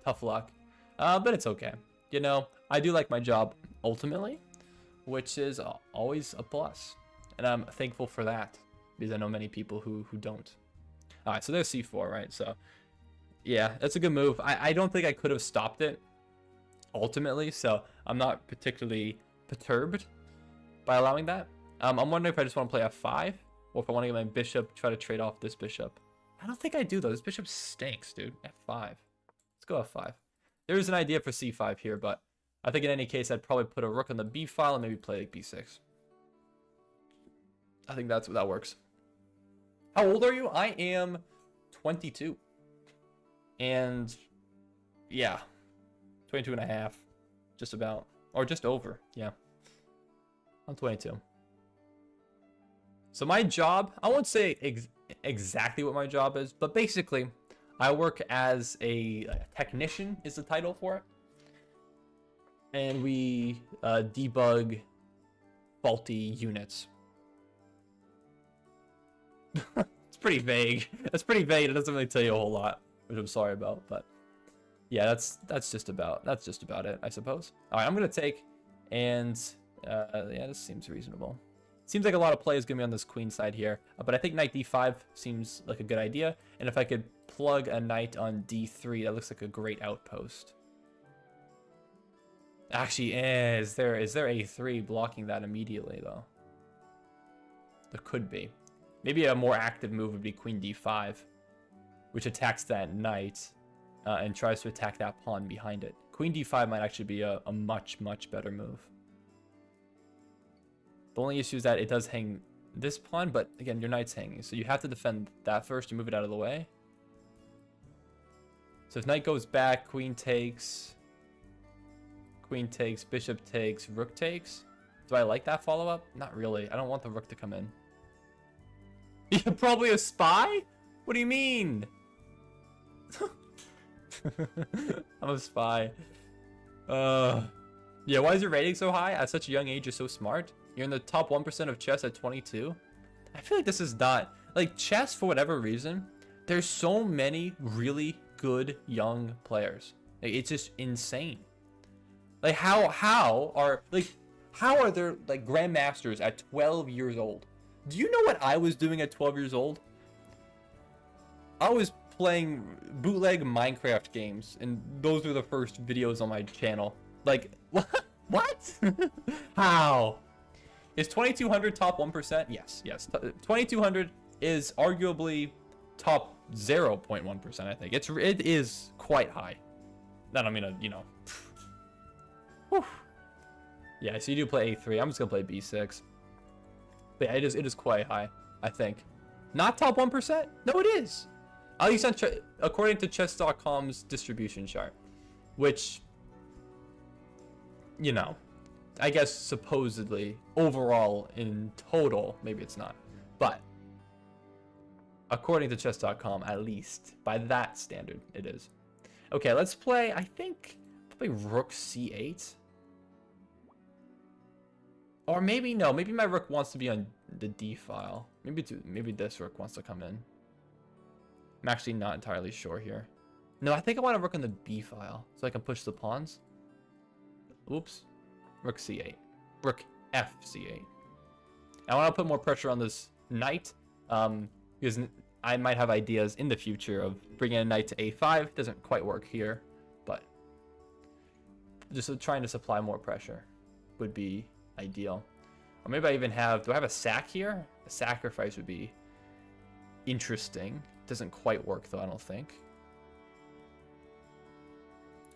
A: tough luck. But it's okay. You know, I do like my job ultimately, which is always a plus, and I'm thankful for that because I know many people who don't. All right, so there's c4, right? So yeah, that's a good move. I don't think I could have stopped it ultimately, so I'm not particularly perturbed by allowing that. I'm wondering if I just want to play f5 or if I want to get my bishop, try to trade off this bishop. I don't think I do though. This bishop stinks, dude. f5. Let's go f5. There is an idea for c5 here, but I think in any case I'd probably put a rook on the b file and maybe play like b6. I think that works. How old are you? I am 22. And yeah, 22 and a half. Just about. Or just over. Yeah. I'm 22. So my job, I won't say exactly what my job is, but basically I work as a technician is the title for it. And we debug faulty units. It's pretty vague. That's pretty vague. It doesn't really tell you a whole lot, which I'm sorry about. But yeah, that's just about it, I suppose. All right, I'm gonna take, and yeah, this seems reasonable. Seems like a lot of play is gonna be on this queen side here, but I think knight d5 seems like a good idea. And if I could plug a knight on d3, that looks like a great outpost. Actually, is there a3 blocking that immediately though? There could be. Maybe a more active move would be queen d5, which attacks that knight and tries to attack that pawn behind it. Queen d5 might actually be a much better move. The only issue is that it does hang this pawn, but again, your knight's hanging, so you have to defend that first. You move it out of the way. So if knight goes back, queen takes, bishop takes, rook takes. Do I like that follow-up? Not really. I don't want the rook to come in. You're probably a spy? What do you mean? I'm a spy. Yeah, why is your rating so high? At such a young age, you're so smart. You're in the top 1% of chess at 22. I feel like this is not... Like, chess, for whatever reason, There's so many really good young players. Like, it's just insane. Like how are there like grandmasters at 12 years old? Do you know what I was doing at 12 years old? I was playing bootleg Minecraft games, and those were the first videos on my channel. Like, what? How? Is 2200 top 1%? Yes. 2200 is arguably top 0.1%, I think. It is quite high. That I'm gonna, you know. Whew. Yeah, so you do play A3. I'm just gonna play B6. But yeah, it is quite high, I think. Not top 1%? No, it is. At least according to chess.com's distribution chart, which, you know, I guess supposedly overall in total, maybe it's not, but according to chess.com, at least by that standard, it is. Okay, let's play. I think probably rook c8, or maybe no. Maybe my rook wants to be on the d file. Maybe this rook wants to come in. I'm actually not entirely sure here. No, I think I want to rook on the b file so I can push the pawns. Oops. Rook c8. Rook f c8. I want to put more pressure on this knight, because I might have ideas in the future of bringing a knight to a5. Doesn't quite work here, but just trying to supply more pressure would be ideal. Or maybe I even have, do I have a sack here? A sacrifice would be interesting. Doesn't quite work though, I don't think.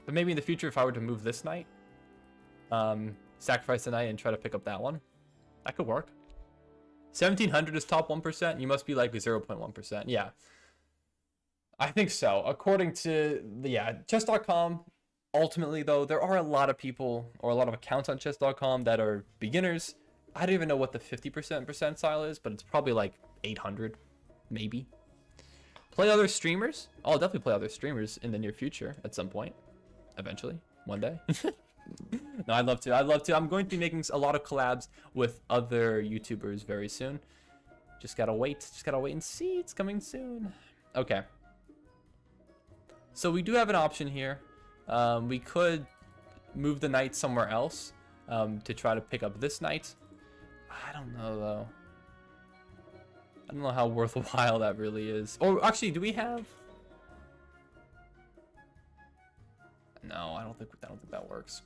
A: But maybe in the future, if I were to move this knight, sacrifice the knight and try to pick up that one, that could work. 1700 is top 1%. You must be like 0.1%. Yeah, I think so. According to chess.com. Ultimately, though, there are a lot of people or a lot of accounts on chess.com that are beginners. I don't even know what the 50% percentile is, but it's probably like 800, maybe. Play other streamers? I'll definitely play other streamers in the near future at some point. Eventually. One day. No, I'd love to. I'm going to be making a lot of collabs with other YouTubers very soon. Just gotta wait. And see. It's coming soon. Okay. So we do have an option here. We could move the knight somewhere else to try to pick up this knight. I don't know, though. I don't know how worthwhile that really is. Or actually, do we have... No, I don't think that works.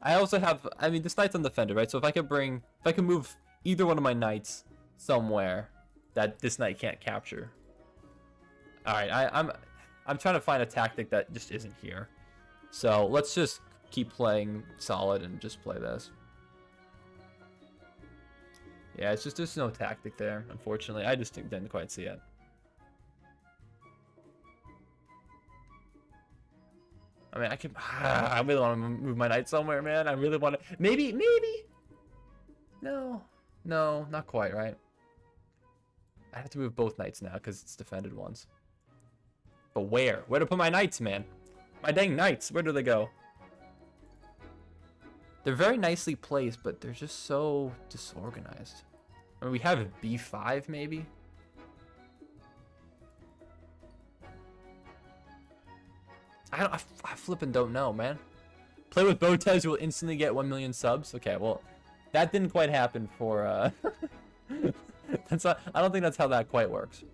A: I also have... I mean, this knight's undefended, right? So if I can move either one of my knights somewhere that this knight can't capture. All right, I'm trying to find a tactic that just isn't here. So let's just keep playing solid and just play this. Yeah, it's just there's no tactic there, unfortunately. I just didn't quite see it. I mean, I really want to move my knight somewhere, man. I really want to. Maybe. No, not quite, right? I have to move both knights now because it's defended ones. But where? Where to put my knights, man? My dang knights, where do they go? They're very nicely placed, but they're just so disorganized. I mean, we have b5, maybe? I flippin' don't know, man. Play with Botez, you will instantly get 1 million subs. Okay, well, that didn't quite happen for, I don't think that's how that quite works.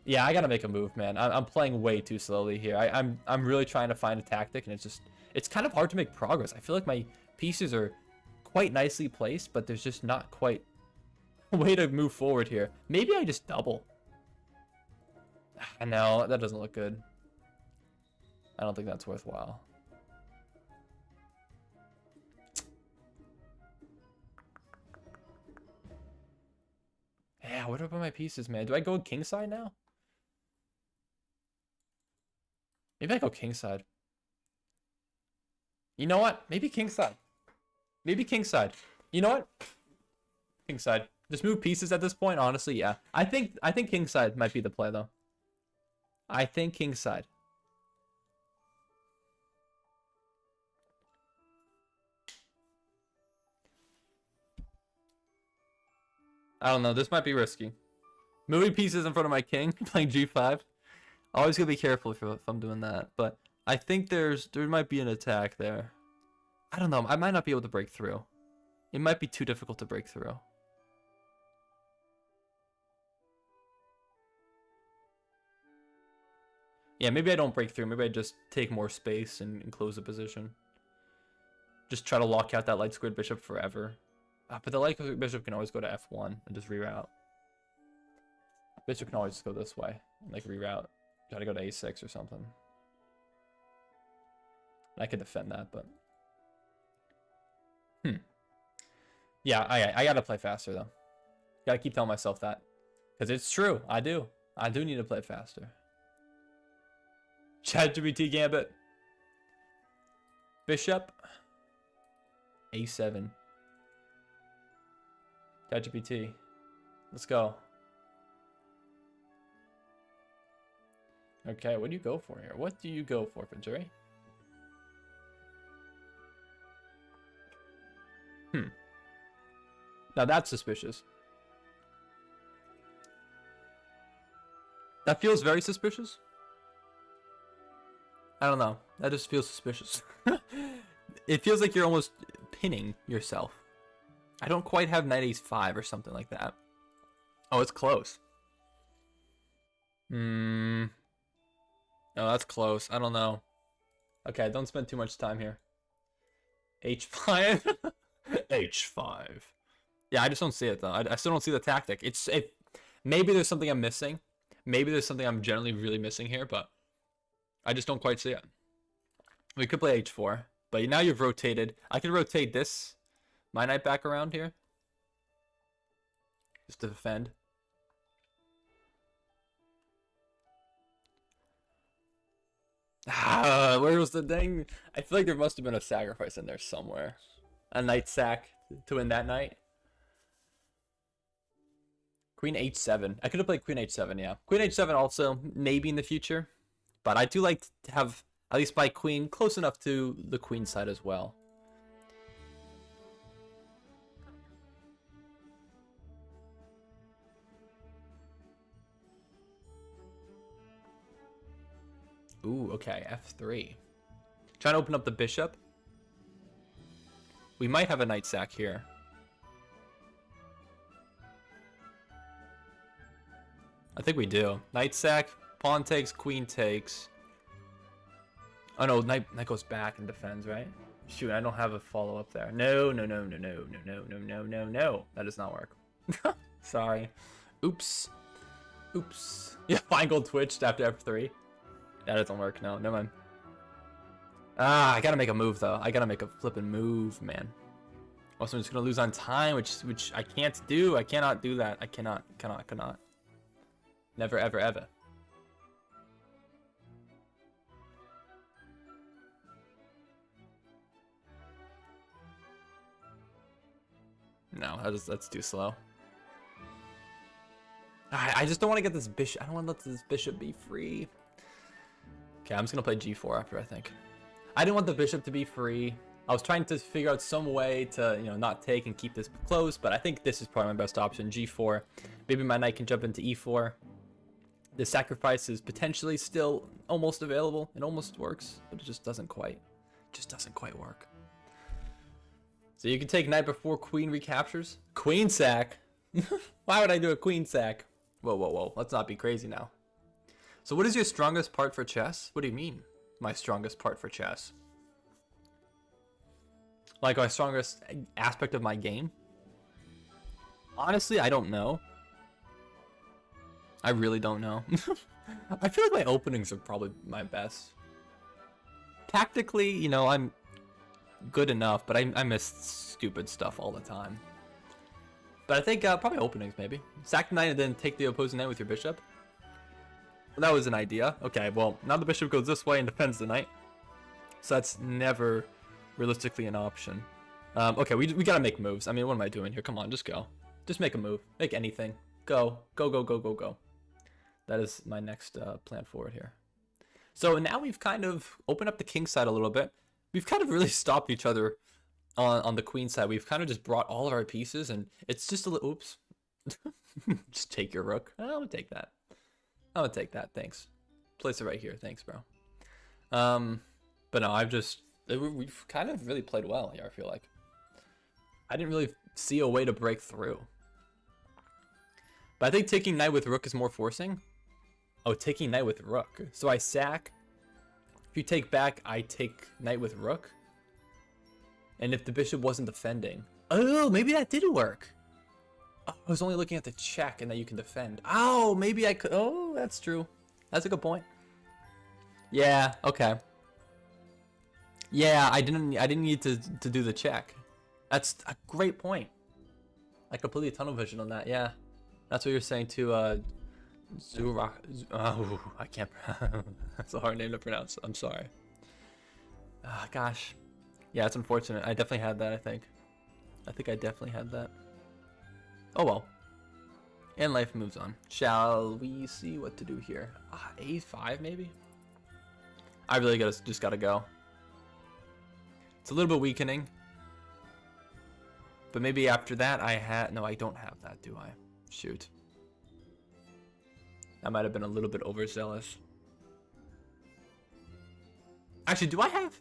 A: Yeah, I gotta make a move, man. I'm playing way too slowly here. I'm really trying to find a tactic, and it's kind of hard to make progress. I feel like my pieces are quite nicely placed, but there's just not quite a way to move forward here. Maybe I just double. No, that doesn't look good. I don't think that's worthwhile. Yeah, where do I put my pieces, man? Do I go kingside now? Maybe I go kingside. You know what? Maybe kingside. Maybe kingside. You know what? Kingside. Just move pieces at this point, honestly, yeah. I think kingside might be the play, though. I think kingside. I don't know. This might be risky. Moving pieces in front of my king, playing g5. Always gotta be careful if I'm doing that. But I think there might be an attack there. I don't know. I might not be able to break through. It might be too difficult to break through. Yeah, maybe I don't break through. Maybe I just take more space and close the position. Just try to lock out that light squared bishop forever. But the light squared bishop can always go to f1 and just reroute. Bishop can always just go this way and like reroute. Try to go to a6 or something. I could defend that, but... Yeah, I gotta play faster, though. Gotta keep telling myself that. Because it's true. I do. I do need to play faster. ChatGPT gambit. Bishop. a7. ChatGPT. Let's go. Okay, what do you go for here? What do you go for, Venturi? Now that's suspicious. That feels very suspicious. I don't know. That just feels suspicious. It feels like you're almost pinning yourself. I don't quite have knight ace5 or something like that. Oh, it's close. Oh, that's close. I don't know. Okay, don't spend too much time here. h5. h5. Yeah, I just don't see it though. I still don't see the tactic. Maybe there's something I'm missing. Maybe there's something I'm generally really missing here, but I just don't quite see it. We could play h4, but now you've rotated. I could rotate this, my knight back around here, just to defend. Where was the thing? I feel like there must have been a sacrifice in there somewhere. A knight sack to win that knight. Queen h7. I could have played queen h7, yeah. Queen h7 also, maybe in the future. But I do like to have at least my queen close enough to the queen side as well. Ooh, okay, f3. Trying to open up the bishop. We might have a knight sack here. I think we do. Knight sack, pawn takes, queen takes. Oh no, knight goes back and defends, right? Shoot, I don't have a follow-up there. No. That does not work. Sorry. Oops. Yeah, fine gold twitched after f3. That doesn't work. No, never mind. I gotta make a move though. I gotta make a flipping move, man. Also, I'm just gonna lose on time, which I can't do. I cannot do that. I cannot. Never, ever. No, that's too slow. I just don't want to get this bishop. I don't want to let this bishop be free. Okay, I'm just gonna play g4 after, I think. I didn't want the bishop to be free. I was trying to figure out some way to, not take and keep this close, but I think this is probably my best option. G4. Maybe my knight can jump into e4. The sacrifice is potentially still almost available. It almost works, but it just doesn't quite work. So you can take knight before queen recaptures. Queen sack. Why would I do a queen sack? Whoa. Let's not be crazy now. So what is your strongest part for chess? What do you mean, my strongest part for chess? Like my strongest aspect of my game? Honestly, I don't know. I really don't know. I feel like my openings are probably my best. Tactically, I'm good enough, but I miss stupid stuff all the time. But I think probably openings, maybe. Sack the knight and then take the opposing knight with your bishop. Well, that was an idea. Okay, well, now the bishop goes this way and defends the knight. So that's never realistically an option. Okay, we gotta make moves. I mean, what am I doing here? Come on, just go. Just make a move. Make anything. Go. That is my next plan forward here. So now we've kind of opened up the king side a little bit. We've kind of really stopped each other on the queen side. We've kind of just brought all of our pieces, and it's just a little... Oops. Just take your rook. I'm gonna take that. I'm gonna take that. Thanks. Place it right here. Thanks, bro. But no, we've kind of really played well here. I feel like I didn't really see a way to break through. But I think taking knight with rook is more forcing. Oh, taking knight with rook. So I sack. If you take back, I take knight with rook. And if the bishop wasn't defending, oh, maybe that did work. Oh, I was only looking at the check and that you can defend. Oh, maybe I could. Oh, that's true. That's a good point. Yeah. Okay. Yeah, I didn't need to do the check. That's a great point. I completely tunnel vision on that. Yeah, that's what you're saying to Zurak. Oh, I can't. That's a hard name to pronounce. I'm sorry. Gosh. Yeah, it's unfortunate. I definitely had that. I think I definitely had that. Oh well. And life moves on. Shall we see what to do here? A5 maybe. I really just gotta go. It's a little bit weakening. But maybe after that no, I don't have that, do I? Shoot. That might have been a little bit overzealous. Actually, do I have?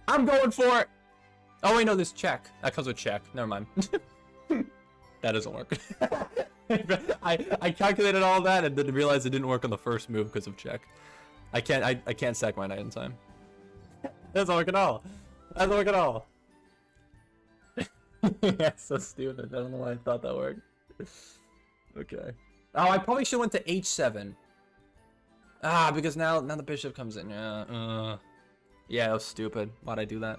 A: I'm going for it. Oh wait, no, this check. That comes with check. Never mind. That doesn't work. I calculated all that and then realized it didn't work on the first move because of check. I can't sack my knight in time. Doesn't work at all. Doesn't work at all. That's so stupid. I don't know why I thought that worked. Okay. Oh, I probably should have went to h7. Because now the bishop comes in. Yeah. Yeah, that was stupid. Why'd I do that?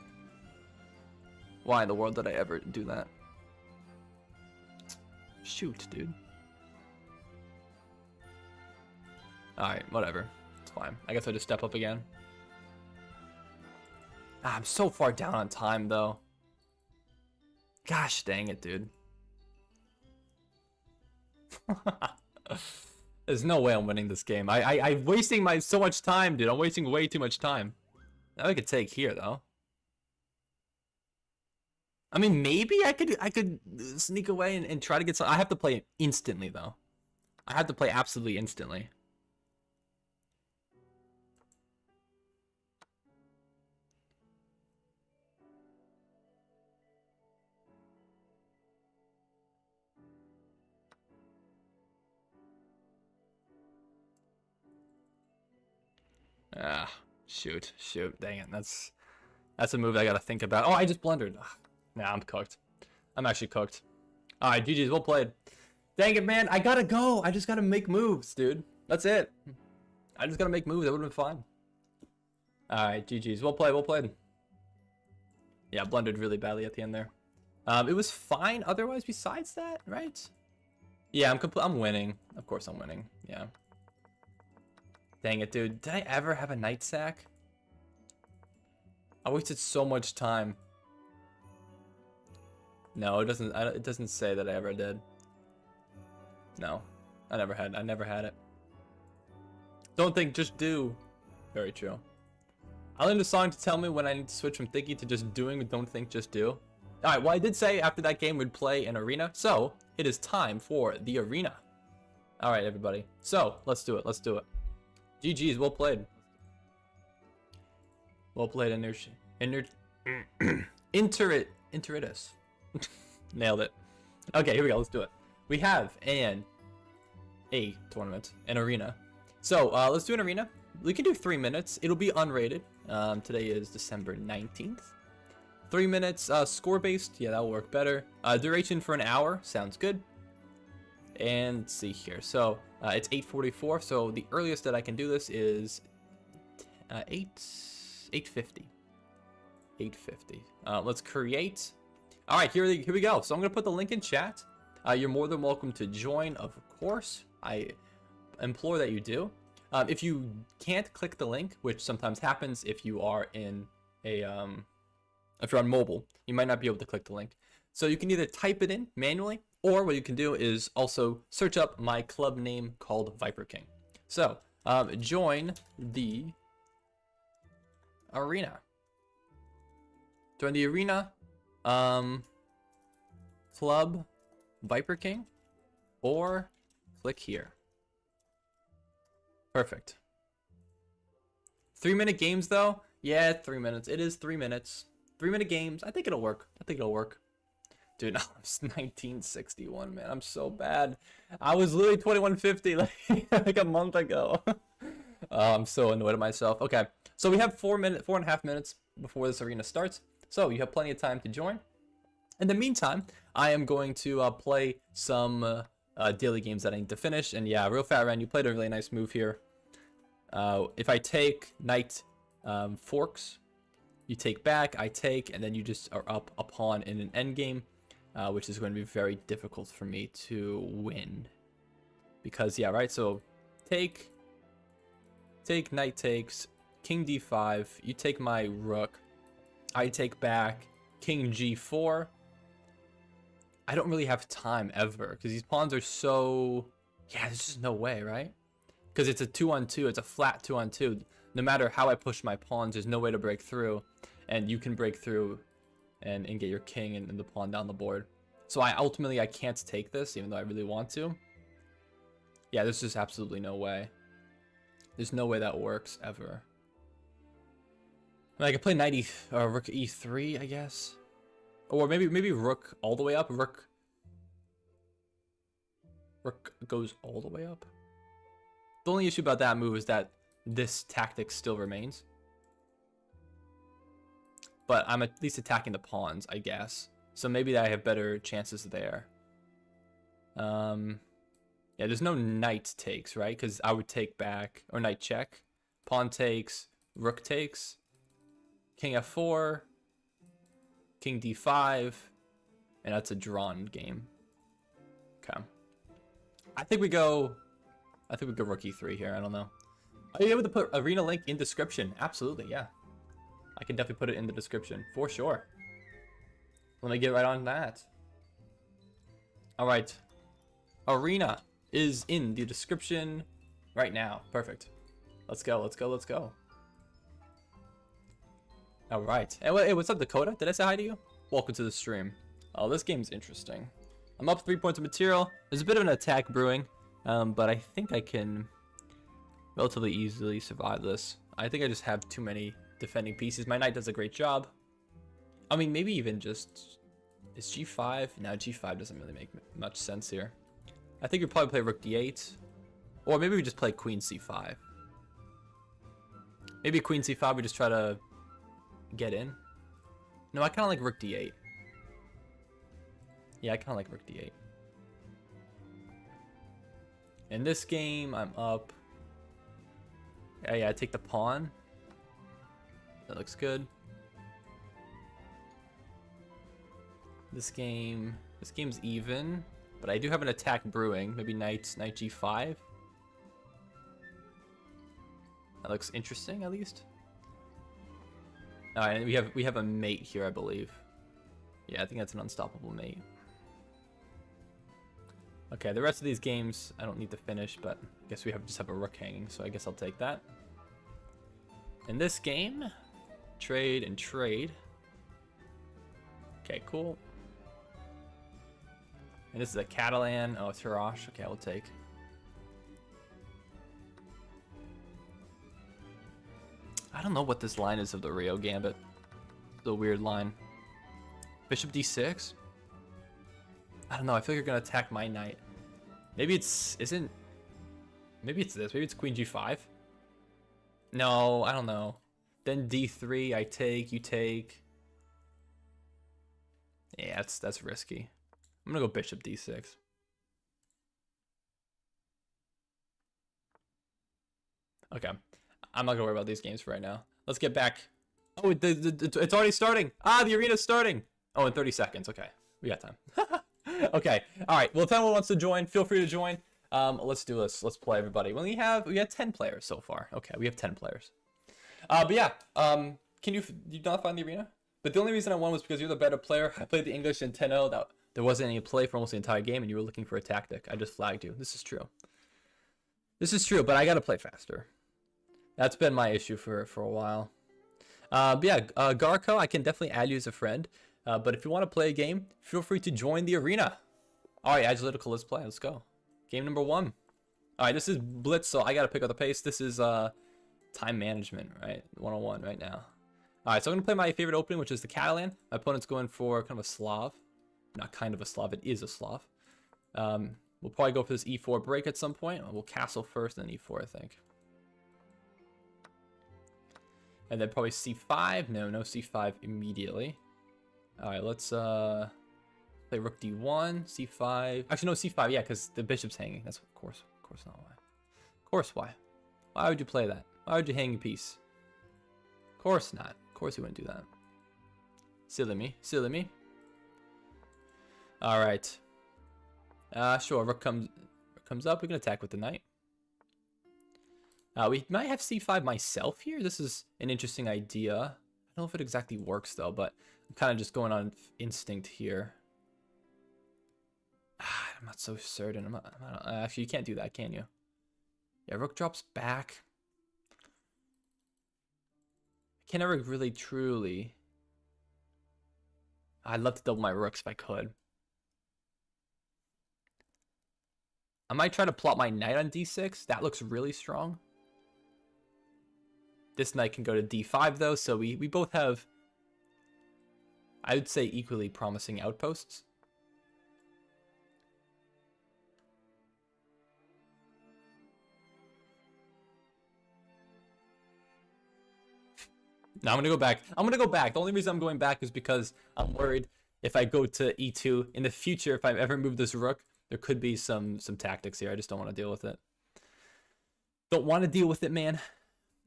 A: Why in the world did I ever do that? Shoot, dude. Alright, whatever. It's fine. I guess I just step up again. I'm so far down on time, though. Gosh dang it, dude. There's no way I'm winning this game. I'm wasting so much time, dude. I'm wasting way too much time. Now I could take here, though. I mean, maybe I could sneak away and try to get some. I have to play instantly, though. I have to play absolutely instantly. Shoot, dang it. That's a move I gotta think about. Oh, I just blundered. Nah, I'm cooked. I'm actually cooked. Alright, GG's, well played. Dang it, man. I gotta go. I just gotta make moves, dude. That's it. I just gotta make moves. That would've been fine. Alright, GG's. Well played. Yeah, blundered really badly at the end there. It was fine otherwise besides that, right? Yeah, I'm winning. Of course I'm winning. Yeah. Dang it, dude. Did I ever have a knight sack? I wasted so much time. No, it doesn't say that I ever did. No. I never had it. Don't think, just do. Very true. I learned a song to tell me when I need to switch from thinking to just doing with don't think, just do. Alright, well I did say after that game we'd play an arena, so it is time for the arena. Alright everybody. So, let's do it. GG's, well played. Well played, Interitus. Nailed it. Okay, here we go, let's do it. We have a tournament, an arena. So, let's do an arena. We can do 3 minutes. It'll be unrated. Today is December 19th. 3 minutes, score-based. Yeah, that'll work better. Duration for an hour. Sounds good. And let's see here. So, it's 8:44. So, the earliest that I can do this is 8:50. 8:50. Let's create. All right, here we go. So, I'm going to put the link in chat. You're more than welcome to join, of course. I implore that you do. If you can't click the link, which sometimes happens if you are in if you're on mobile, you might not be able to click the link. So you can either type it in manually, or what you can do is also search up my club name called Viper King. So join the arena. Join the arena. Club Viper King, or click here. Perfect. 3-minute games though. Yeah, 3 minutes. It is 3 minutes. 3-minute games. I think it'll work. I think it'll work. Dude, no, it's 1961, man. I'm so bad. I was literally 2150 like a month ago. I'm so annoyed at myself. Okay, so we have 4.5 minutes before this arena starts. So you have plenty of time to join. In the meantime, I am going to play some daily games that I need to finish. And yeah, Real Fat Ren, you played a really nice move here. If I take Knight Forks, you take back, I take, and then you just are up a pawn in an endgame, which is going to be very difficult for me to win. Because, yeah, right, so take, Knight takes, King D5, you take my Rook, I take back, King G4. I don't really have time ever, because these pawns are so... Yeah, there's just no way, right? Because it's a 2-on-2, it's a flat 2-on-2. No matter how I push my pawns, there's no way to break through. And you can break through and get your king and the pawn down the board. So ultimately I can't take this, even though I really want to. Yeah, there's just absolutely no way. There's no way that works, ever. I mean, I could play Knight Rook E3, I guess. Or maybe Rook all the way up. Rook goes all the way up. The only issue about that move is that this tactic still remains. But I'm at least attacking the pawns, I guess. So maybe I have better chances there. Yeah, there's no knight takes, right? Because I would take back, or knight check. Pawn takes, rook takes. King F4. King D5. And that's a drawn game. Okay. I think we go rook E3 here. I don't know. Are you able to put arena link in description? Absolutely, yeah. I can definitely put it in the description for sure. Let me get right on that. All right. Arena is in the description right now. Perfect. Let's go, let's go, let's go. All right. Hey, what's up, Dakota? Did I say hi to you? Welcome to the stream. Oh, this game's interesting. I'm up 3 points of material. There's a bit of an attack brewing, but I think I can relatively easily survive this. I think I just have too many defending pieces. My knight does a great job. I mean, maybe even just... Is G5? No, G5 doesn't really make much sense here. I think you'd probably play Rook D8. Or maybe we just play Queen C5. Maybe Queen C5, we just try to get in. No, I kind of like Rook D8. Yeah, I kind of like Rook D8. In this game, I'm up. Yeah, I take the pawn. That looks good. This game's even, but I do have an attack brewing. Maybe knight G5. That looks interesting, at least. All right, and we have a mate here, I believe. Yeah, I think that's an unstoppable mate. Okay, the rest of these games I don't need to finish, but I guess we just have a rook hanging, so I guess I'll take that. In this game, trade and trade. Okay, cool. And this is a Catalan. Oh, Tirash. Okay, I'll take. I don't know what this line is of the Rio Gambit. It's a weird line. Bishop D6? I don't know. I feel like you're going to attack my knight. Maybe it's... Maybe it's this. Maybe it's Queen G5? No, I don't know. Then D3, I take, you take. Yeah, that's risky. I'm gonna go Bishop D6. Okay, I'm not gonna worry about these games for right now. Let's get back. Oh, it's already starting. Ah, the arena's starting. Oh, in 30 seconds. Okay, we got time. Okay, all right. Well, if anyone wants to join, feel free to join. Let's do this. Let's play, everybody. We have 10 players so far. Okay, we have 10 players. But yeah, can you not find the arena? But the only reason I won was because you're the better player. I played the English in 10-0. That there wasn't any play for almost the entire game, and you were looking for a tactic. I just flagged you. This is true. This is true, but I gotta play faster. That's been my issue for a while. But yeah, Garco, I can definitely add you as a friend. But if you want to play a game, feel free to join the arena. All right, Agilitical, let's play. Let's go. Game number 1. All right, this is Blitz, so I gotta pick up the pace. This is time management, right? 101 right now. All right, so I'm gonna play my favorite opening, which is the Catalan. My opponent's going for kind of a Slav. Not kind of a Slav, it is a Slav. We'll probably go for this E4 break at some point. We'll castle first, then E4, I think. And then probably C5. No C5 immediately. All right, let's play Rook D1, C5. Actually, no, C5, yeah, because the bishop's hanging. That's of course not why. Of course, why? Why would you play that? Why would you hang a piece? Of course not. Of course you wouldn't do that. Silly me. Silly me. All right. Sure. Rook comes up. We can attack with the knight. We might have C5 myself here. This is an interesting idea. I don't know if it exactly works though, but I'm kind of just going on instinct here. I'm not so certain. Actually, you can't do that, can you? Yeah, Rook drops back. I can never really truly. I'd love to double my rooks if I could. I might try to plot my knight on D6. That looks really strong. This knight can go to D5 though, so we both have, I would say, equally promising outposts. Now I'm gonna go back. The only reason I'm going back is because I'm worried if I go to E2 in the future, if I ever move this rook, there could be some tactics here. I just don't want to deal with it. Don't want to deal with it, man.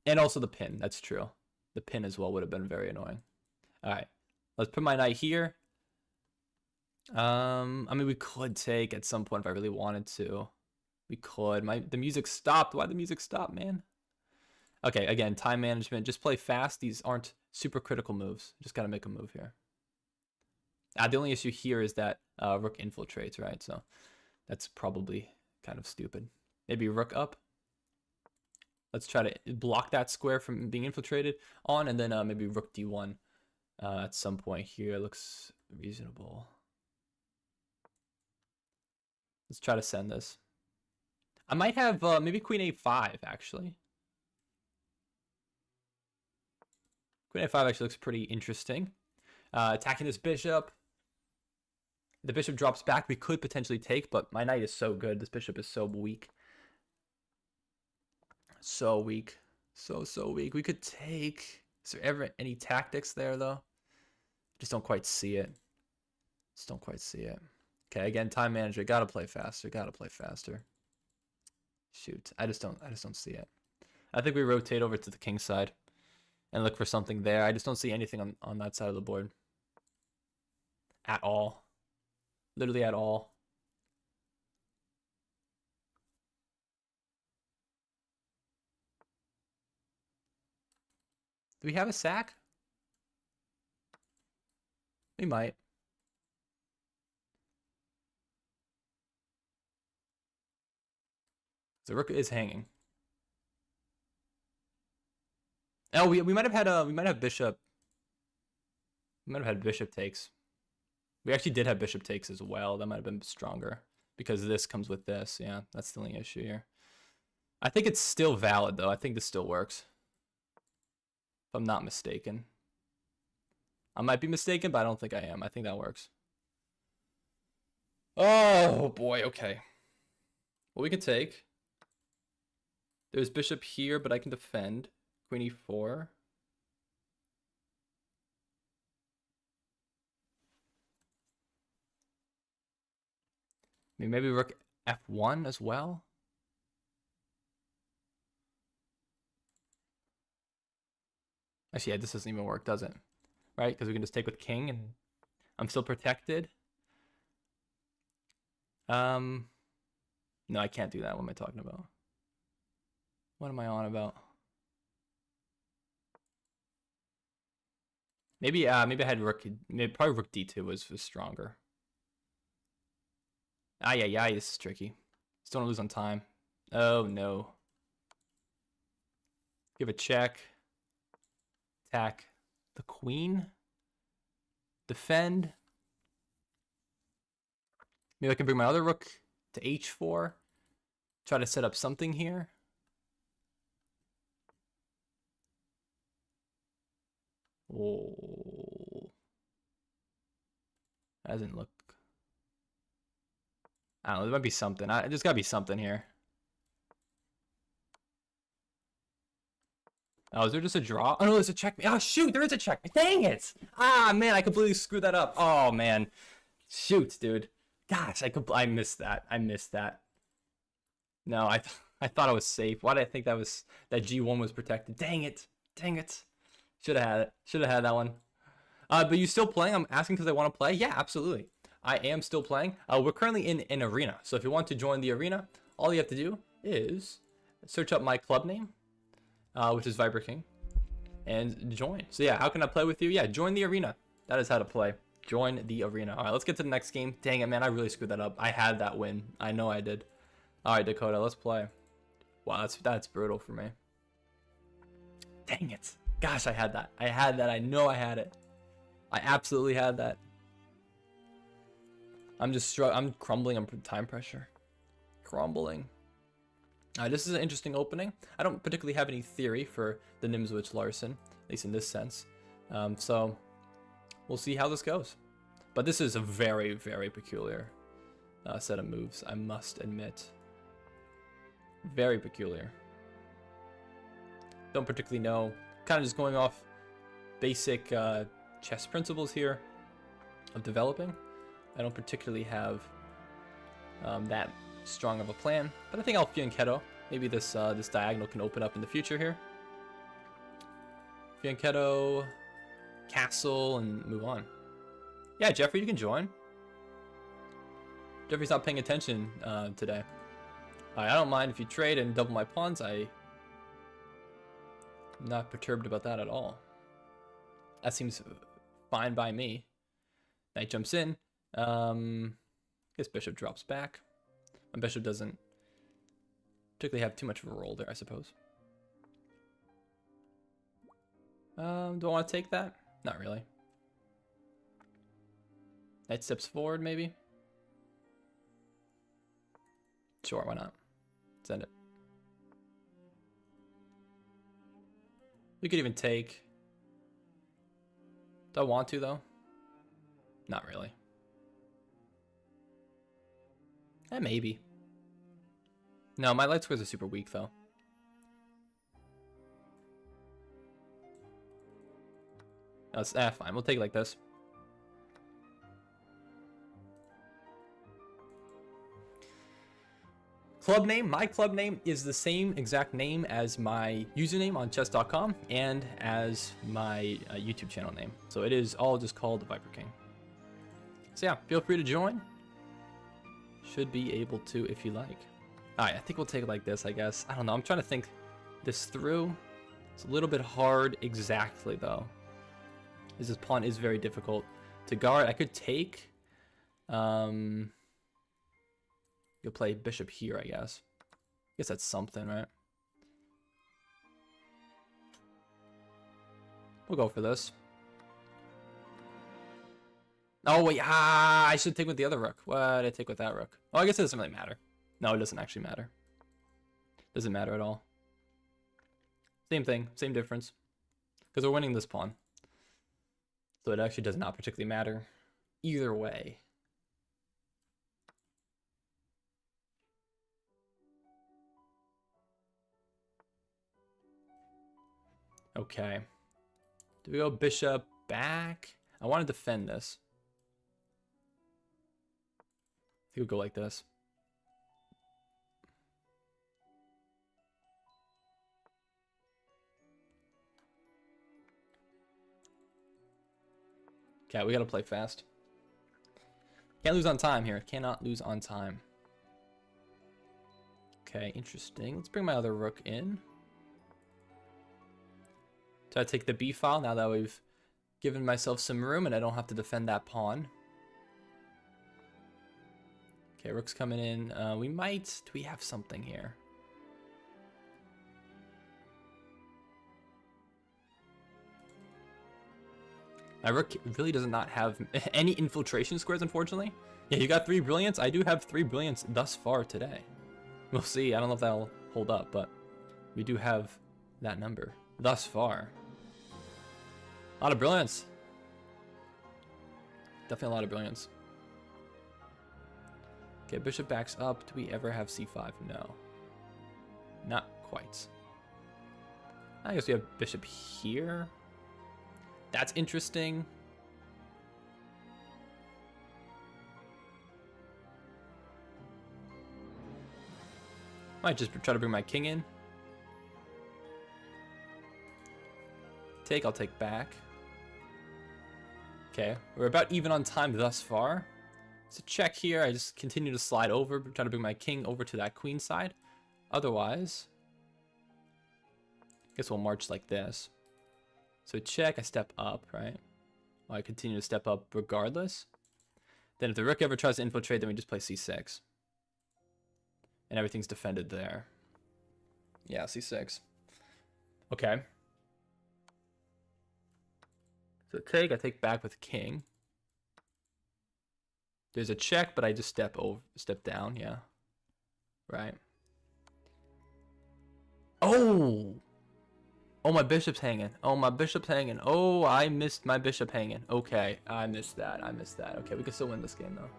A: And also the pin. That's true. The pin as well would have been very annoying. All right, let's put my knight here. I mean, we could take at some point if I really wanted to. We could. The music stopped. Why'd the music stop, man? Okay, again, time management. Just play fast. These aren't super critical moves. Just gotta make a move here. The only issue here is that rook infiltrates, right? So that's probably kind of stupid. Maybe rook up. Let's try to block that square from being infiltrated on, and then maybe rook d1 at some point here. Looks reasonable. Let's try to send this. I might have maybe queen a5, actually. Queen a5 actually looks pretty interesting. Attacking this bishop. The bishop drops back. We could potentially take, but my knight is so good. This bishop is so weak. So weak. So weak. We could take. Is there ever any tactics there, though? Just don't quite see it. Just don't quite see it. Okay, again, time manager. Gotta play faster. Gotta play faster. Shoot. I just don't see it. I think we rotate over to the king side and look for something there. I just don't see anything on that side of the board. At all. Literally at all. Do we have a sack? We might. The rook is hanging. Oh, we might have had bishop. We might have had bishop takes. We actually did have bishop takes as well. That might have been stronger because this comes with this. Yeah, that's the only issue here. I think it's still valid though. I think this still works. If I'm not mistaken. I might be mistaken, but I don't think I am. I think that works. Oh boy, okay. Well, we could take. There's bishop here, but I can defend. Queen e4. Maybe rook f1 as well. Actually, yeah, this doesn't even work, does it? Right? Because we can just take with king and I'm still protected. No, I can't do that. What am I talking about? What am I on about? Maybe maybe I had rook. Maybe probably rook d2 was stronger. Yeah, this is tricky. Just don't lose on time. Oh no. Give a check. Attack the queen. Defend. Maybe I can bring my other rook to h4. Try to set up something here. Oh. That doesn't look... I don't know, there might be something. There's gotta be something here. Oh, is there just a draw? Oh no, there's a checkmate. Oh shoot, there is a checkmate. Dang it! Ah man, I completely screwed that up. Oh man. Shoot, dude. Gosh, I missed that. I missed that. No, I thought I was safe. Why did I think that G1 was protected? Dang it. Dang it. Should have had it. Should have had that one. But you still playing? I'm asking because I want to play. Yeah, absolutely. I am still playing. We're currently in an arena. So if you want to join the arena, all you have to do is search up my club name, which is Viper King, and join. So yeah, how can I play with you? Yeah, join the arena. That is how to play. Join the arena. All right, let's get to the next game. Dang it, man, I really screwed that up. I had that win. I know I did. All right, Dakota, let's play. Wow, that's brutal for me. Dang it. Gosh, I had that. I had that. I know I had it. I absolutely had that. I'm crumbling under time pressure. Crumbling. This is an interesting opening. I don't particularly have any theory for the Nimzowitsch Larsen, at least in this sense. So we'll see how this goes. But this is a very, very peculiar set of moves, I must admit. Very peculiar. Don't particularly know. Kind of just going off basic chess principles here of developing. I don't particularly have that strong of a plan, but I think I'll fianchetto. Maybe this this diagonal can open up in the future here. Fianchetto, castle, and move on. Yeah, Jeffrey, you can join. Jeffrey's not paying attention today. I don't mind if you trade and double my pawns. I'm not perturbed about that at all. That seems fine by me. Knight jumps in. Guess bishop drops back. My bishop doesn't particularly have too much of a role there, I suppose. Do I want to take that? Not really. Knight steps forward, maybe? Sure, why not? Send it. We could even take... Do I want to, though? Not really. Maybe. No, my light squares are super weak, though. That's fine. We'll take it like this. Club name. My club name is the same exact name as my username on chess.com and as my YouTube channel name. So it is all just called the Viper King. So yeah, feel free to join. Should be able to if you like. Alright, I think we'll take it like this, I guess. I don't know. I'm trying to think this through. It's a little bit hard exactly, though. This pawn is very difficult to guard. I could take... You'll play bishop here, I guess. I guess that's something, right? We'll go for this. Oh, wait. I should take with the other rook. What did I take with that rook? Oh, I guess it doesn't really matter. No, it doesn't actually matter. Doesn't matter at all. Same thing. Same difference. Because we're winning this pawn. So it actually does not particularly matter either way. Okay. Do we go bishop back? I want to defend this. I think we'll go like this. Okay, we gotta play fast. Can't lose on time here. Cannot lose on time. Okay, interesting. Let's bring my other rook in. Try to take the b file now that we've given myself some room and I don't have to defend that pawn. Okay, rook's coming in. We might... Do we have something here? My rook really does not have any infiltration squares, unfortunately. Yeah, you got 3 brilliance. I do have 3 brilliance thus far today. We'll see. I don't know if that'll hold up, but we do have that number thus far. A lot of brilliance. Definitely a lot of brilliance. Okay, bishop backs up. Do we ever have c5? No. Not quite. I guess we have bishop here. That's interesting. Might just try to bring my king in. Take, I'll take back. Okay, we're about even on time thus far. So check here, I just continue to slide over, try to bring my king over to that queen side. Otherwise, I guess we'll march like this. So check, I step up, right? Well, I continue to step up regardless. Then if the rook ever tries to infiltrate, then we just play c6. And everything's defended there. Yeah, c6. Okay. So take, I take back with king. There's a check, but I just step down, yeah. Right. Oh! Oh, my bishop's hanging. Oh, my bishop's hanging. Oh, I missed my bishop hanging. Okay, I missed that. I missed that. Okay, we can still win this game, though.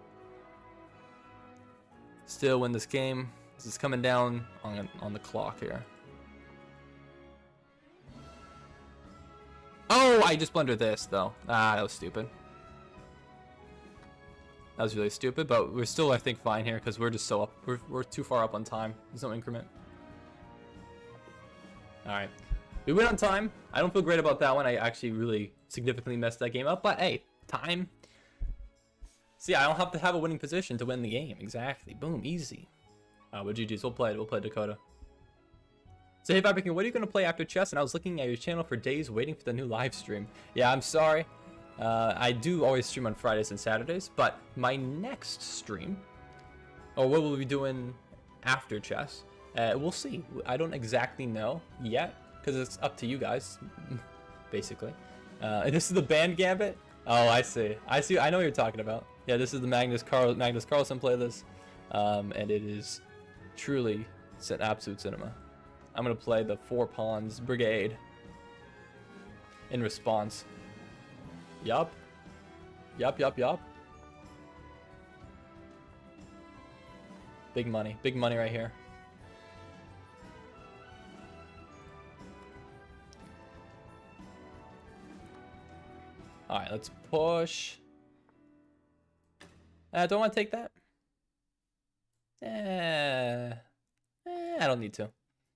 A: Still win this game. This is coming down on the clock here. Oh, I just blundered this, though. Ah, that was stupid. That was really stupid, but we're still, I think, fine here because we're just so up. We're too far up on time. There's no increment. All right. We went on time. I don't feel great about that one. I actually really significantly messed that game up, but hey, time. See, I don't have to have a winning position to win the game. Exactly. Boom, easy. But GG's, we'll play it. We'll play Dakota. So hey, Fabrican, what are you going to play after chess? And I was looking at your channel for days waiting for the new live stream. Yeah, I'm sorry. I do always stream on Fridays and Saturdays, but my next stream, or what we'll be doing after chess, we'll see. I don't exactly know yet, because it's up to you guys, basically. This is the band gambit? Oh, I see. I see. I know what you're talking about. Yeah, this is the Magnus Carlsen playlist, and it is truly absolute cinema. I'm gonna play the 4 Pawns Brigade in response. Yup. Yup, yup, yup. Big money. Big money right here. Alright, let's push. Don't want to take that. I don't need to.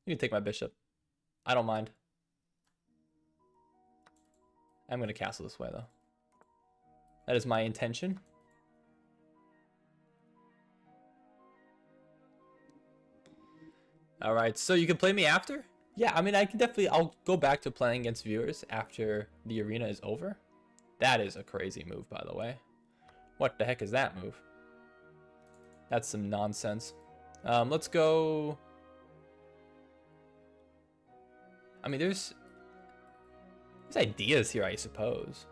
A: You can take my bishop. I don't mind. I'm going to castle this way, though. That is my intention. Alright, so you can play me after? Yeah, I mean, I can definitely... I'll go back to playing against viewers after the arena is over. That is a crazy move, by the way. What the heck is that move? That's some nonsense. Let's go... I mean, there's ideas here, I suppose.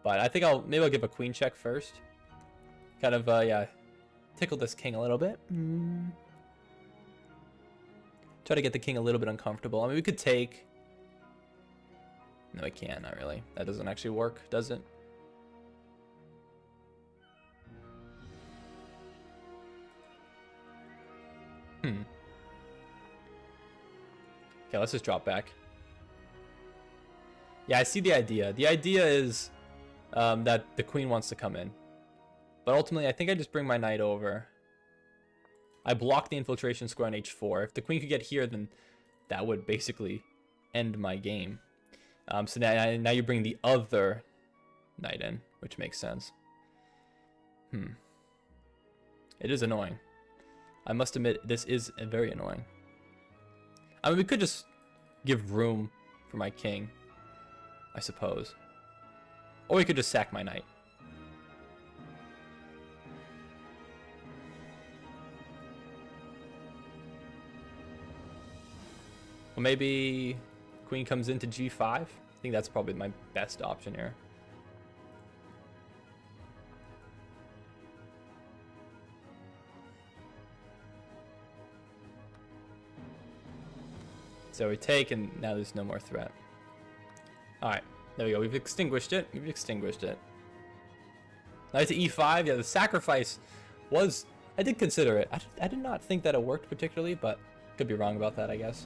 A: But I think maybe I'll give a queen check first. Kind of, yeah, tickle this king a little bit. Try to get the king a little bit uncomfortable. I mean, we could take... No, I can't, not really. That doesn't actually work, does it? Okay, let's just drop back. Yeah, I see the idea. The idea is that the queen wants to come in. But ultimately, I think I just bring my knight over. I block the infiltration square on h4. If the queen could get here, then that would basically end my game. So now you bring the other knight in, which makes sense. It is annoying. I must admit, this is very annoying. I mean, we could just give room for my king, I suppose. Or we could just sack my knight. Well, maybe queen comes into g5. I think that's probably my best option here. So we take, and now there's no more threat. Alright, there we go. We've extinguished it. We've extinguished it. Knight to e5. Yeah, the sacrifice was... I did consider it. I did not think that it worked particularly, but could be wrong about that, I guess.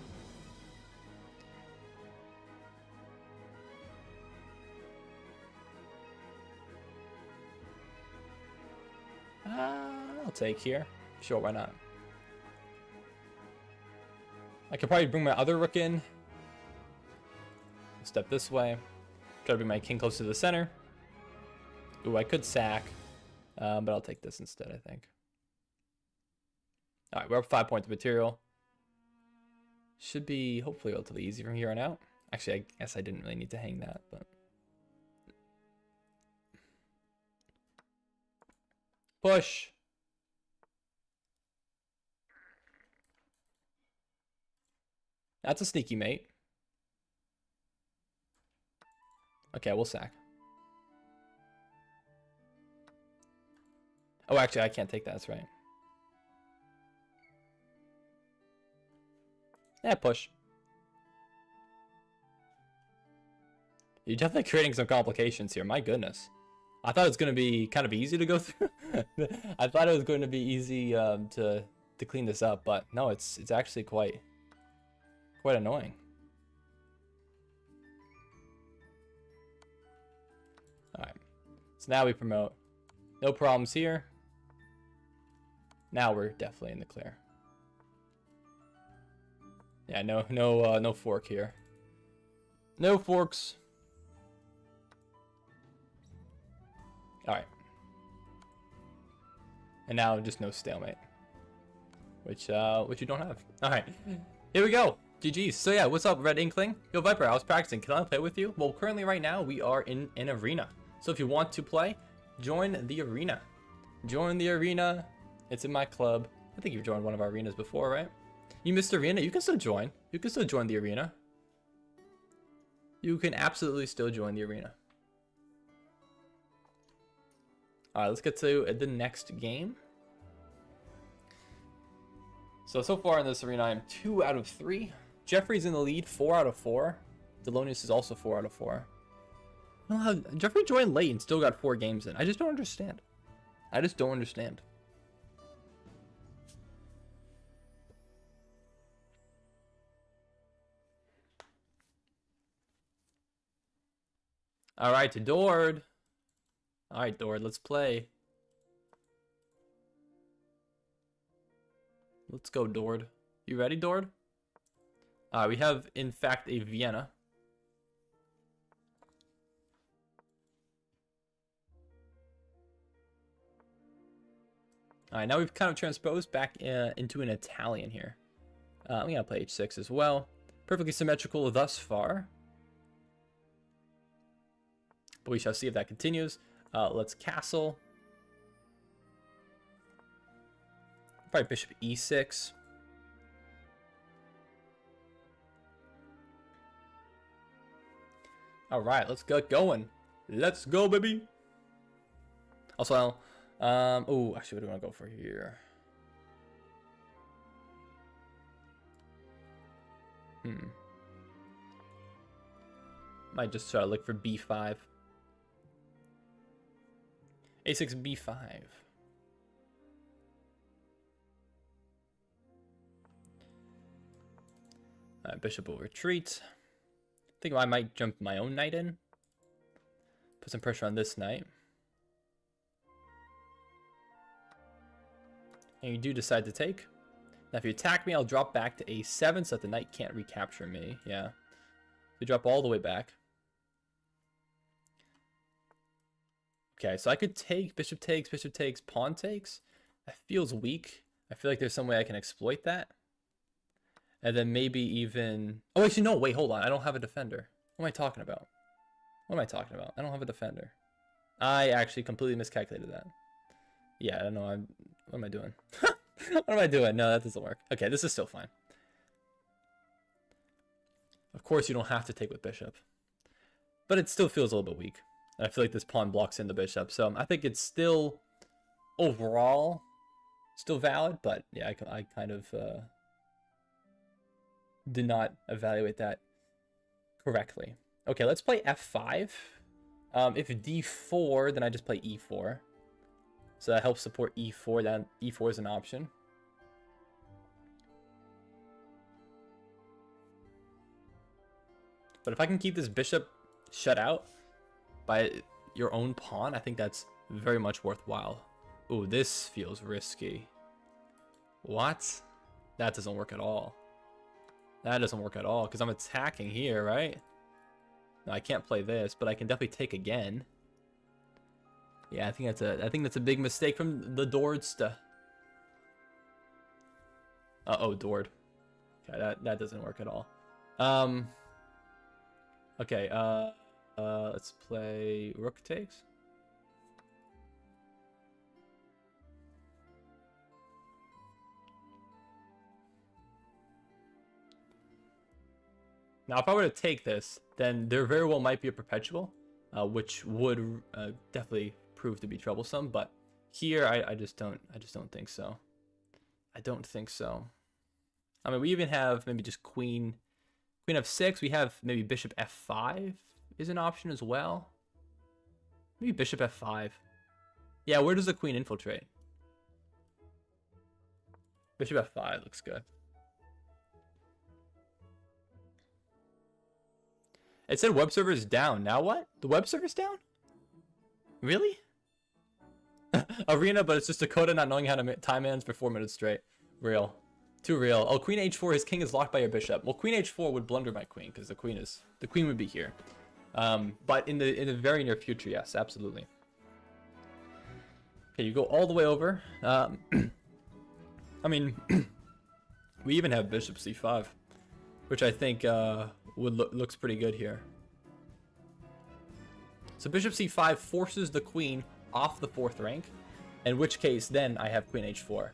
A: I'll take here. Sure, why not? I could probably bring my other rook in. Step this way. Try to bring my king close to the center. Ooh, I could sack. But I'll take this instead, I think. Alright, we're up 5 points of material. Should be hopefully relatively easy from here on out. Actually, I guess I didn't really need to hang that, but... Push! That's a sneaky mate. Okay, we'll sack. Oh, actually, I can't take that. That's right. Yeah, push. You're definitely creating some complications here. My goodness. I thought it was going to be kind of easy to go through. I thought it was going to be easy to clean this up, but no, it's actually quite annoying. All right. So now we promote. No problems here. Now we're definitely in the clear. Yeah, no fork here. No forks. All right. And now just no stalemate, which you don't have. All right, here we go. GG's. So yeah, what's up, Red Inkling? Yo, Viper, I was practicing. Can I play with you? Well, currently right now we are in an arena. So if you want to play, join the arena. Join the arena. It's in my club. I think you've joined one of our arenas before, right? You missed arena. You can still join. You can still join the arena. You can absolutely still join the arena. All right, let's get to the next game. So far in this arena, I'm 2 out of 3. Jeffrey's in the lead, 4 out of 4. Delonius is also 4 out of 4. Well, Jeffrey joined late and still got 4 games in. I just don't understand. I just don't understand. All right, to Dord. All right, Dord, let's play. Let's go, Dord. You ready, Dord? We have, in fact, a Vienna. All right, now we've kind of transposed back into an Italian here. I'm gonna play h6 as well. Perfectly symmetrical thus far. But we shall see if that continues. Let's castle. Probably bishop e6. All right, let's get going. Let's go, baby. Also, oh, actually, what do I want to go for here? Might just try to look for b5. a6, b5. Bishop will retreat. I think I might jump my own knight in. Put some pressure on this knight. And you do decide to take. Now if you attack me, I'll drop back to a7 so that the knight can't recapture me. Yeah. We drop all the way back. Okay, so I could take, bishop takes, pawn takes. That feels weak. I feel like there's some way I can exploit that. And then maybe even... Oh, actually, no, wait, hold on. I don't have a defender. What am I talking about? What am I talking about? I don't have a defender. I actually completely miscalculated that. Yeah, I don't know. What am I doing? What am I doing? No, that doesn't work. Okay, this is still fine. Of course, you don't have to take with bishop. but it still feels a little bit weak. And I feel like this pawn blocks in the bishop, so I think it's still overall still valid, but yeah, I kind of did not evaluate that correctly. Okay, let's play f5. If d4, then I just play e4. So that helps support e4. Then e4 is an option. But if I can keep this bishop shut out by your own pawn, I think that's very much worthwhile. Ooh, this feels risky. What? That doesn't work at all. That doesn't work at all, because I'm attacking here, right? No, I can't play this, but I can definitely take again. Yeah, I think that's a big mistake from the Dordsta. Uh-oh, Dord. Okay, that doesn't work at all. Okay, let's play rook takes. Now, if I were to take this, then there very well might be a perpetual, which would definitely prove to be troublesome. But here, I just don't think so. I don't think so. I mean, we even have maybe just queen f6. We have maybe bishop f5 is an option as well. Maybe bishop f5. Yeah, where does the queen infiltrate? Bishop f5 looks good. It said web server is down. Now what? The web server's down? Really? Arena, but it's just Dakota not knowing how to time hands for 4 minutes straight. Real. Too real. Oh, queen h4. His king is locked by your bishop. Well, queen h4 would blunder my queen because the queen would be here. But in the very near future, yes, absolutely. Okay, you go all the way over. I mean, we even have bishop c5, which I think looks pretty good here. So bishop c5 forces the queen off the 4th rank, in which case then I have queen h4,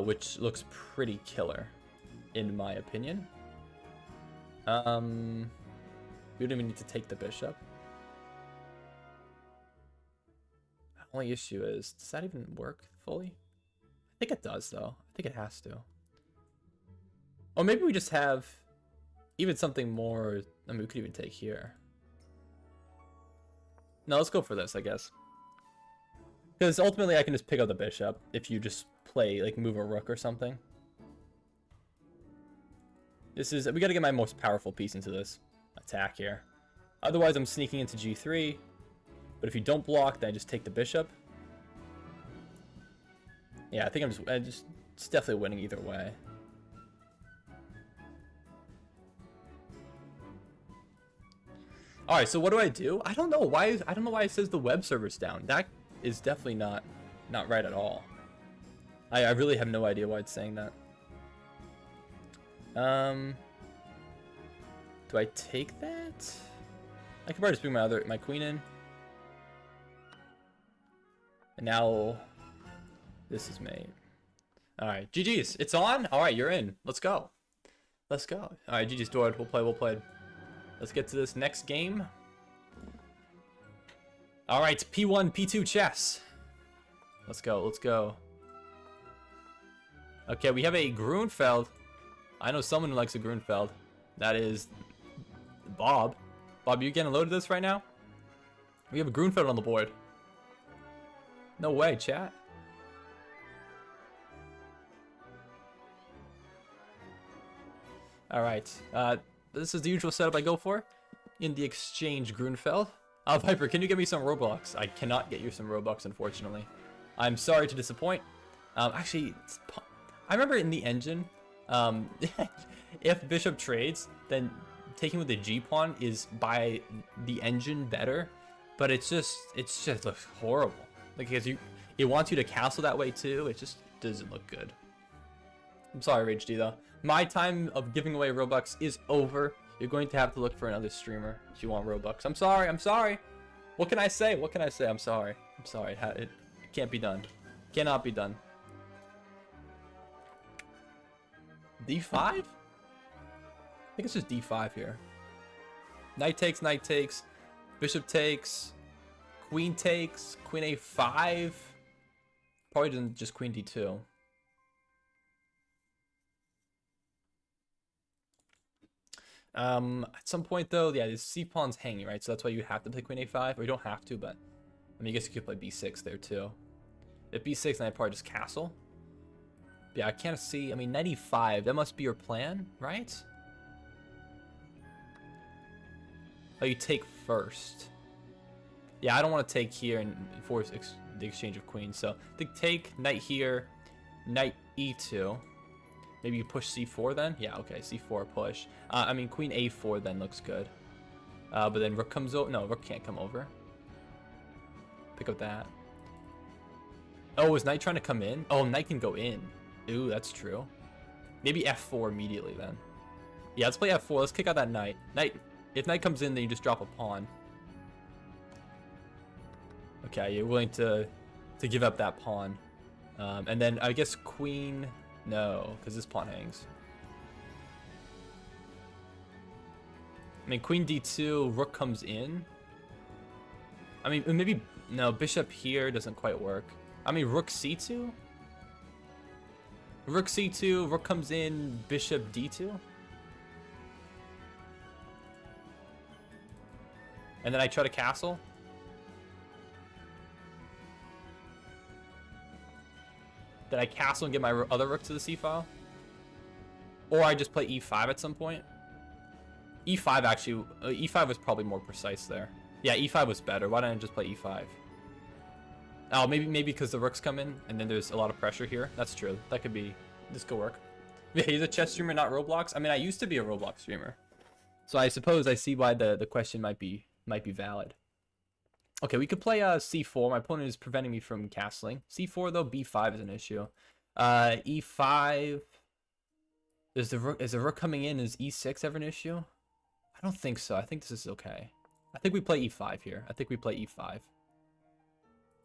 A: which looks pretty killer, in my opinion. We don't even need to take the bishop. The only issue is, does that even work fully? I think it does, though. I think it has to. Or maybe we just have even something more. I mean, we could even take here. No, let's go for this, I guess. Because ultimately I can just pick up the bishop if you just play, like, move a rook or something. We gotta get my most powerful piece into this attack here. Otherwise I'm sneaking into g3. But if you don't block, then I just take the bishop. Yeah, I think it's definitely winning either way. All right, so what do I do? I don't know why it says the web server's down. That is definitely not right at all. I really have no idea why it's saying that. Do I take that? I could probably just bring my queen in. And now this is made. All right, GG's. It's on. All right, you're in. Let's go. Let's go. All right, GG's Dord. We'll play. Let's get to this next game. All right, P1, P2 chess. Let's go. Okay, we have a Grunfeld. I know someone who likes a Grunfeld. That is Bob. Bob, you getting a load of this right now? We have a Grunfeld on the board. No way, chat. All right. This is the usual setup I go for in the exchange Grunfeld. Viper, can you get me some Robux? I cannot get you some Robux, unfortunately. I'm sorry to disappoint. Actually, I remember in the engine, if bishop trades, then taking with the G pawn is by the engine better, but it just looks horrible. Like, because it wants you to castle that way too. It just doesn't look good. I'm sorry, Rage D, though. My time of giving away Robux is over. You're going to have to look for another streamer if you want Robux. I'm sorry. What can I say? I'm sorry. It can't be done. Cannot be done. D5? I think it's just D5 here. Knight takes. Bishop takes. Queen takes. Queen a5. Probably didn't just queen d2. At some point though, yeah, this c pawn's hanging, right? So that's why you have to play queen a5, or you don't have to, but I mean, I guess you could play b6 there too. If b6, then I probably just castle. Yeah, I can't see. I mean, knight e5. That must be your plan, right? Oh, you take first. Yeah, I don't want to take here and force the exchange of queens. So I think take knight here, knight e2. Maybe you push c4 then? Yeah, okay, c4 push. I mean, queen a4 then looks good. But then rook comes over. No, rook can't come over. Pick up that. Oh, is knight trying to come in? Oh, knight can go in. Ooh, that's true. Maybe f4 immediately then. Yeah, let's play f4. Let's kick out that knight. If knight comes in, then you just drop a pawn. Okay, you're willing to give up that pawn. And then I guess queen... No, because this pawn hangs. I mean, queen d2, rook comes in. I mean, maybe... No, bishop here doesn't quite work. I mean, rook c2? Rook c2, rook comes in, bishop d2? And then I try to castle? Did I castle and get my other rook to the c-file? Or I just play e5 at some point? e5 actually... e5 was probably more precise there. Yeah, e5 was better. Why didn't I just play e5? Oh, maybe because the rooks come in and then there's a lot of pressure here. That's true. That could be... This could work. Yeah, he's a chess streamer, not Roblox. I mean, I used to be a Roblox streamer. So I suppose I see why the question might be valid. Okay, we could play c4. My opponent is preventing me from castling. c4 though, b5 is an issue. E5. Is the rook coming in? Is e6 ever an issue? I don't think so. I think this is okay. I think we play e5 here. I think we play e5.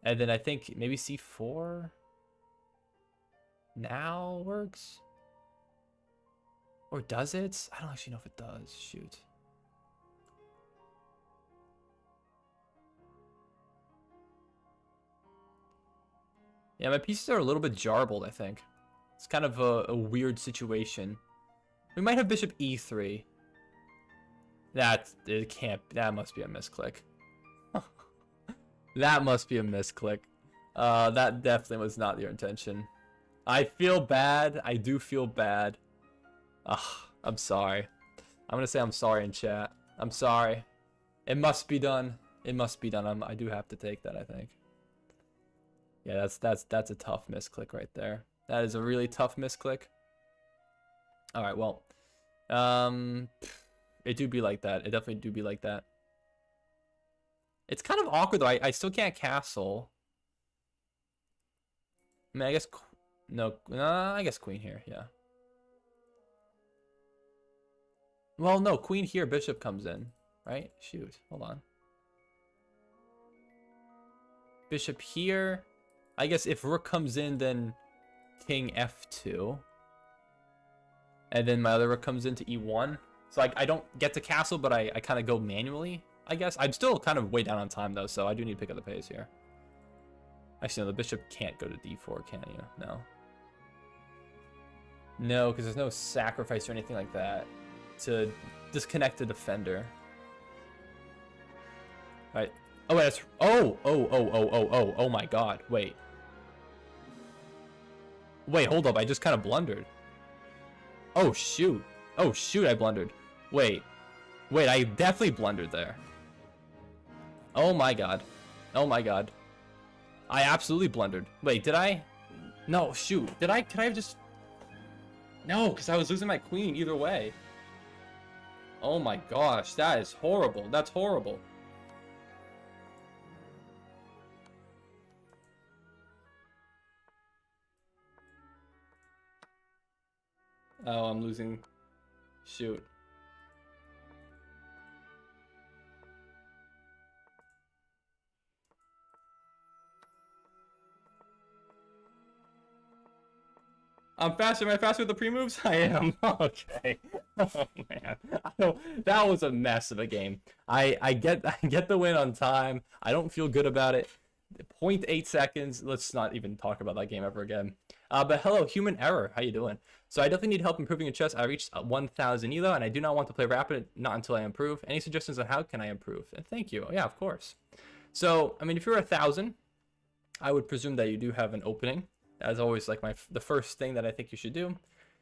A: And then I think maybe c4 now works. Or does it? I don't actually know if it does. Shoot. Yeah, my pieces are a little bit jarbled, I think. It's kind of a weird situation. We might have bishop e3. That must be a misclick. That must be a misclick. That definitely was not your intention. I feel bad. I do feel bad. I'm sorry. I'm gonna say I'm sorry in chat. I'm sorry. It must be done. It must be done. I do have to take that, I think. Yeah, that's a tough misclick right there. That is a really tough misclick. All right, well, it do be like that. It definitely do be like that. It's kind of awkward though. I still can't castle. I mean, I guess no. I guess queen here. Yeah. Well, no, queen here. Bishop comes in, right? Shoot, hold on. Bishop here. I guess if rook comes in, then king f2. And then my other rook comes into e1. So I don't get to castle, but I kind of go manually, I guess. I'm still kind of way down on time, though, so I do need to pick up the pace here. Actually, no, the bishop can't go to d4, can you? No. No, because there's no sacrifice or anything like that to disconnect the defender. Right. Oh, wait, that's... Oh my god. Wait. Wait, hold up. I just kind of blundered. Oh, shoot. Oh, shoot, I blundered. Wait. Wait, I definitely blundered there. Oh my god. Oh my god. I absolutely blundered. Wait, did I? No, shoot. Could I have just... No, because I was losing my queen either way. Oh my gosh, that is horrible. That's horrible. Oh, I'm losing. Shoot. I'm faster. Am I faster with the pre-moves? I am. Okay. Oh man, that was a mess of a game. I get the win on time. I don't feel good about it. 0.8 seconds. Let's not even talk about that game ever again. But hello, human error. How you doing? So I definitely need help improving in chess. I reached 1,000 elo, and I do not want to play rapid, not until I improve. Any suggestions on how can I improve? And thank you. Yeah, of course. So I mean, if you're 1,000, I would presume that you do have an opening. As always, like the first thing that I think you should do.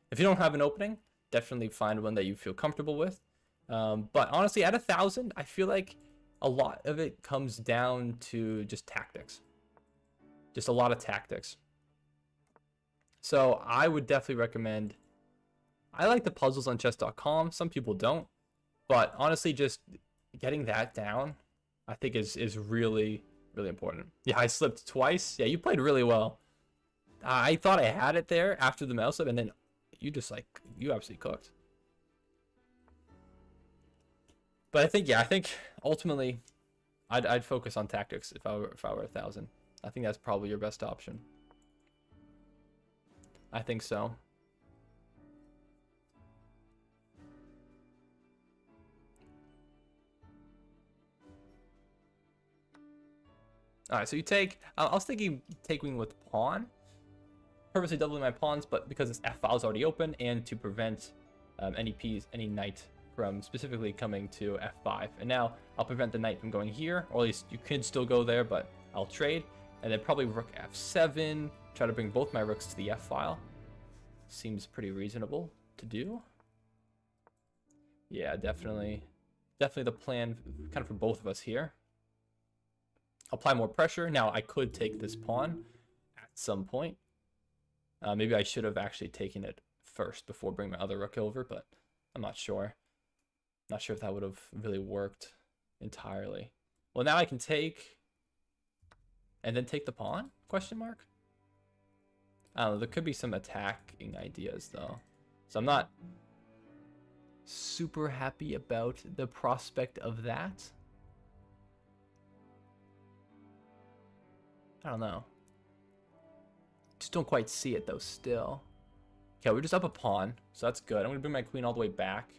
A: If you don't have an opening, definitely find one that you feel comfortable with. But honestly, at 1,000, I feel like a lot of it comes down to just tactics. Just a lot of tactics. So I would definitely recommend, I like the puzzles on chess.com. Some people don't. But honestly, just getting that down, I think is really, really important. Yeah, I slipped twice. Yeah, you played really well. I thought I had it there after the mouse slip, and then you just like, you absolutely cooked. But I think ultimately I'd focus on tactics if I were 1,000. I think that's probably your best option. I think so. All right, so you take, I was thinking taking with pawn, purposely doubling my pawns, but because this F file is already open, and to prevent any knight from specifically coming to F5. And now I'll prevent the knight from going here, or at least you could still go there, but I'll trade. And then probably rook F7, try to bring both my rooks to the F file. Seems pretty reasonable to do. Yeah, definitely the plan kind of for both of us here. Apply more pressure. Now I could take this pawn at some point. Maybe I should have actually taken it first before bringing my other rook over, but I'm not sure. Not sure if that would have really worked entirely. Well, now I can take and then take the pawn? Question mark? I don't know. There could be some attacking ideas though, so I'm not super happy about the prospect of that. I don't know. Just don't quite see it though still. Okay, we're just up a pawn, so that's good. I'm gonna bring my queen all the way back.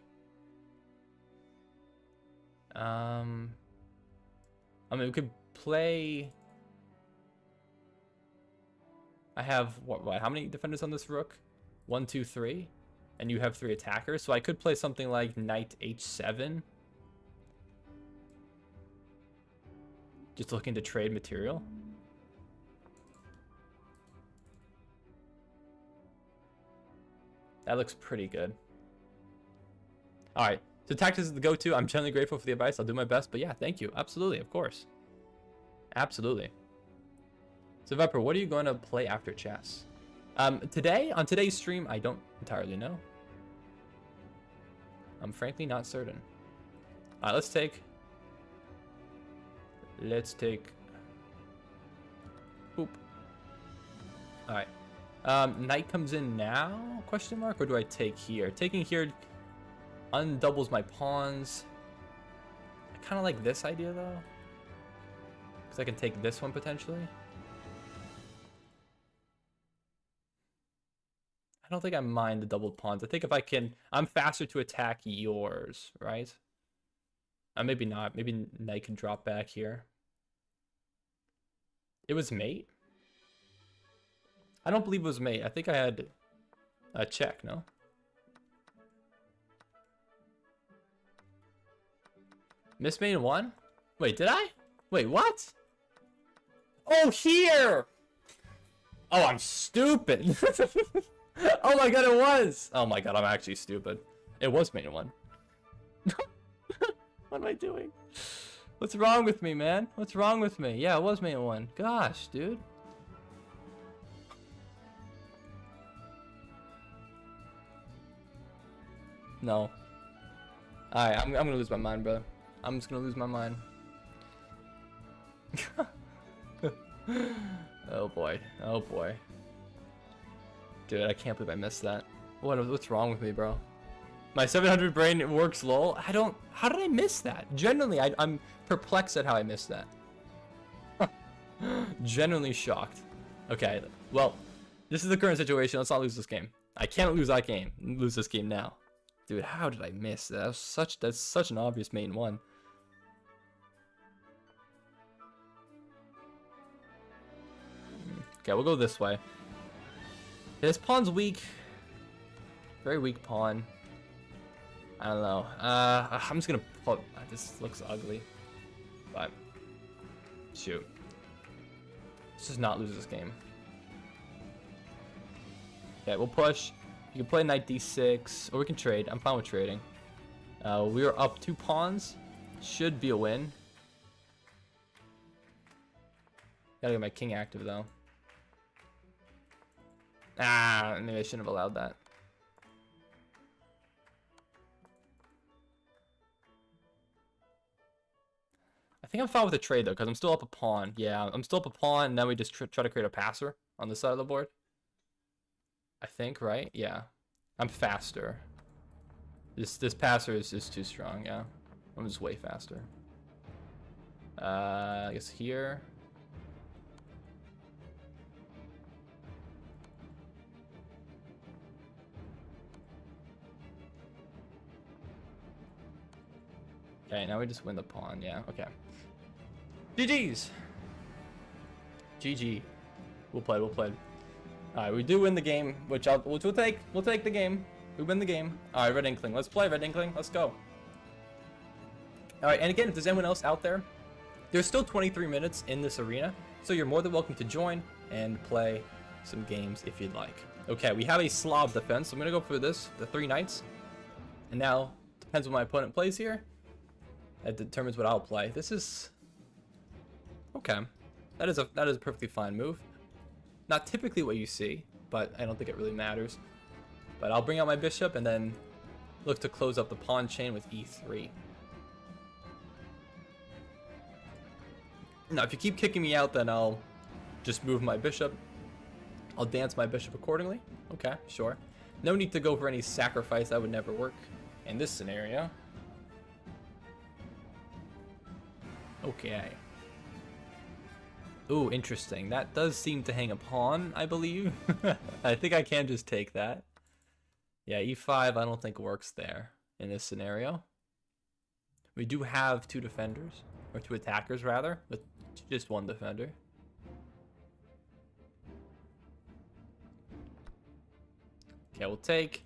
A: I mean, we could play. I have what? How many defenders on this rook? 1, 2, 3, and you have 3 attackers. So I could play something like knight h7. Just looking to trade material. That looks pretty good. All right, so tactics is the go-to. I'm genuinely grateful for the advice. I'll do my best, but yeah, thank you. Absolutely, of course. Absolutely. So Viper, what are you going to play after chess? On today's stream, I don't entirely know. I'm frankly not certain. All right, let's take. Boop. All right. Knight comes in now? Question mark? Or do I take here? Taking here undoubles my pawns. I kind of like this idea though, because I can take this one potentially. I don't think I mind the doubled pawns. I think if I can, I'm faster to attack yours, right? Maybe not. Maybe knight can drop back here. It was mate? I don't believe it was mate. I think I had a check, no? Miss mate in 1? Wait, did I? Wait, what? Oh, here! Oh, I'm stupid. Oh my god, it was! Oh my god, I'm actually stupid. It was mate in 1. What am I doing? What's wrong with me, man? What's wrong with me? Yeah, it was mate in 1. Gosh, dude. No. Alright, I'm gonna lose my mind, brother. I'm just gonna lose my mind. Oh boy. Oh boy. Dude, I can't believe I missed that. What's wrong with me, bro? My 700 brain works lol. How did I miss that? Genuinely, I'm perplexed at how I missed that. Genuinely shocked. Okay, well, this is the current situation. Let's not lose this game. I can't lose that game. Lose this game now. Dude, how did I miss that? That's such an obvious main one. Okay, we'll go this way. This pawn's weak. Very weak pawn. I don't know. I'm just gonna pull. This looks ugly. But shoot. Let's just not lose this game. Okay, we'll push. You can play knight d6, or we can trade. I'm fine with trading. We are up 2 pawns. Should be a win. Gotta get my king active though. Ah, maybe I shouldn't have allowed that. I think I'm fine with the trade though, because I'm still up a pawn. Yeah, I'm still up a pawn, and then we just try to create a passer on this side of the board. I think, right? Yeah. I'm faster. This passer is too strong, yeah. I'm just way faster. I guess here. Okay, now we just win the pawn, yeah, okay. GG's! GG. We'll play. Alright, we do win the game, we'll take the game. We win the game. Alright, Red Inkling. Let's play, Red Inkling. Let's go. Alright, and again, if there's anyone else out there, there's still 23 minutes in this arena, so you're more than welcome to join and play some games if you'd like. Okay, we have a Slav defense, so I'm gonna go for this, the 3 knights. And now, depends what my opponent plays here. That determines what I'll play. This is okay. That is a perfectly fine move. Not typically what you see, but I don't think it really matters. But I'll bring out my bishop and then look to close up the pawn chain with e3. Now, if you keep kicking me out, then I'll just move my bishop. I'll dance my bishop accordingly. Okay, sure. No need to go for any sacrifice. That would never work in this scenario. Okay. Ooh, interesting. That does seem to hang a pawn, I believe. I think I can just take that. Yeah, e5 I don't think works there in this scenario. We do have 2 defenders, or 2 attackers rather, with just 1 defender. Okay, we'll take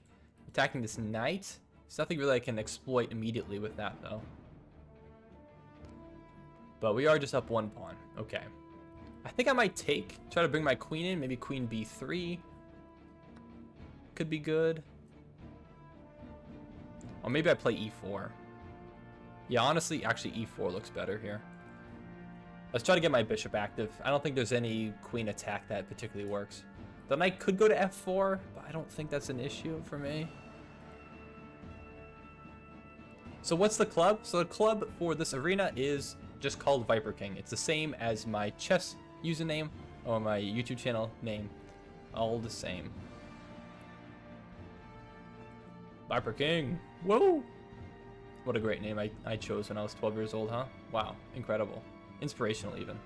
A: attacking this knight. There's nothing really I can exploit immediately with that though. But we are just up 1 pawn. Okay. I think I might try to bring my queen in. Maybe queen b3. Could be good. Or maybe I play e4. Yeah, honestly, actually e4 looks better here. Let's try to get my bishop active. I don't think there's any queen attack that particularly works. The knight could go to f4, but I don't think that's an issue for me. So what's the club? So the club for this arena is just called Viper King. It's the same as my chess username or my YouTube channel name. All the same. Viper King. Whoa! What a great name I chose when I was 12 years old, huh? Wow, incredible. Inspirational even.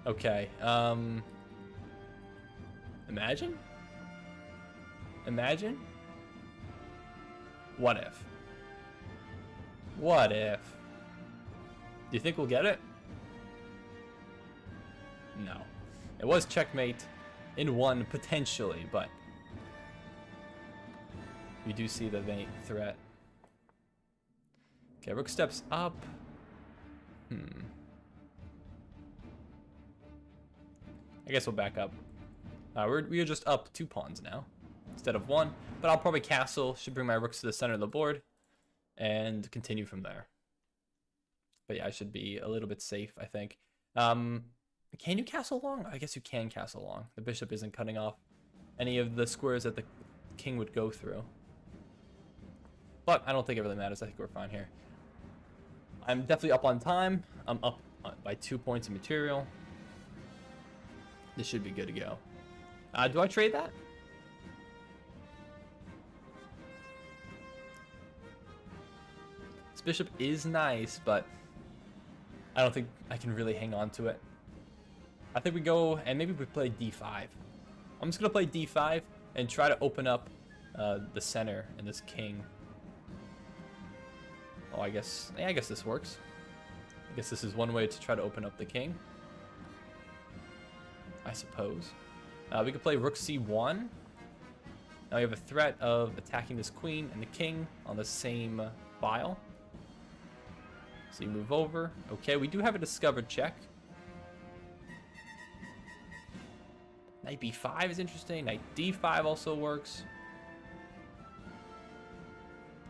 A: Okay, imagine? Imagine? What if? What if? Do you think we'll get it? No. It was checkmate in 1 potentially, but we do see the mate threat. Okay, rook steps up. I guess we'll back up. We are just up 2 pawns now instead of 1, but I'll probably castle, should bring my rooks to the center of the board, and continue from there. But yeah, I should be a little bit safe, I think. Can you castle long? I guess you can castle long. The bishop isn't cutting off any of the squares that the king would go through. But I don't think it really matters. I think we're fine here. I'm definitely up on time. I'm up by 2 points of material. This should be good to go. Do I trade that? This bishop is nice, but I don't think I can really hang on to it. I think we go, and maybe we play d5. I'm just gonna play d5 and try to open up the center and this king. Oh, I guess this works. I guess this is one way to try to open up the king, I suppose. We could play rook c1. Now we have a threat of attacking this queen and the king on the same file. So you move over. Okay, we do have a discovered check. Knight b5 is interesting. Knight d5 also works.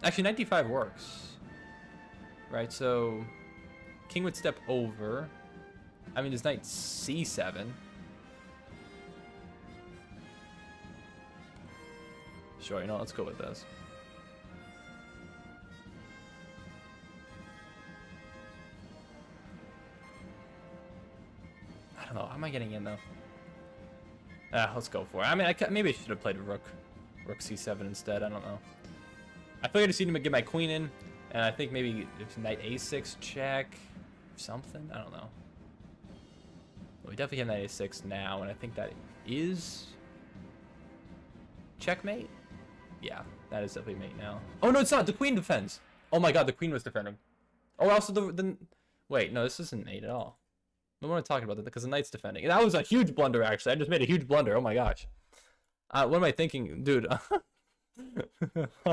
A: Actually, knight d5 works. Right, so king would step over. I mean, there's knight c7. Sure, you know, let's go with this. I don't know. How am I getting in, though? Let's go for it. I mean, maybe I should have played rook c7 instead. I don't know. I figured I just need to get my queen in, and I think maybe if knight a6 check or something. I don't know. Well, we definitely have knight a6 now, and I think that is checkmate. Yeah, that is definitely mate now. Oh no, it's not. The queen defends. Oh my god, the queen was defending. Oh, also the wait, no, this isn't mate at all. I don't want to talk about that because the knight's defending. That was a huge blunder, actually. I just made a huge blunder. Oh my gosh. What am I thinking, dude?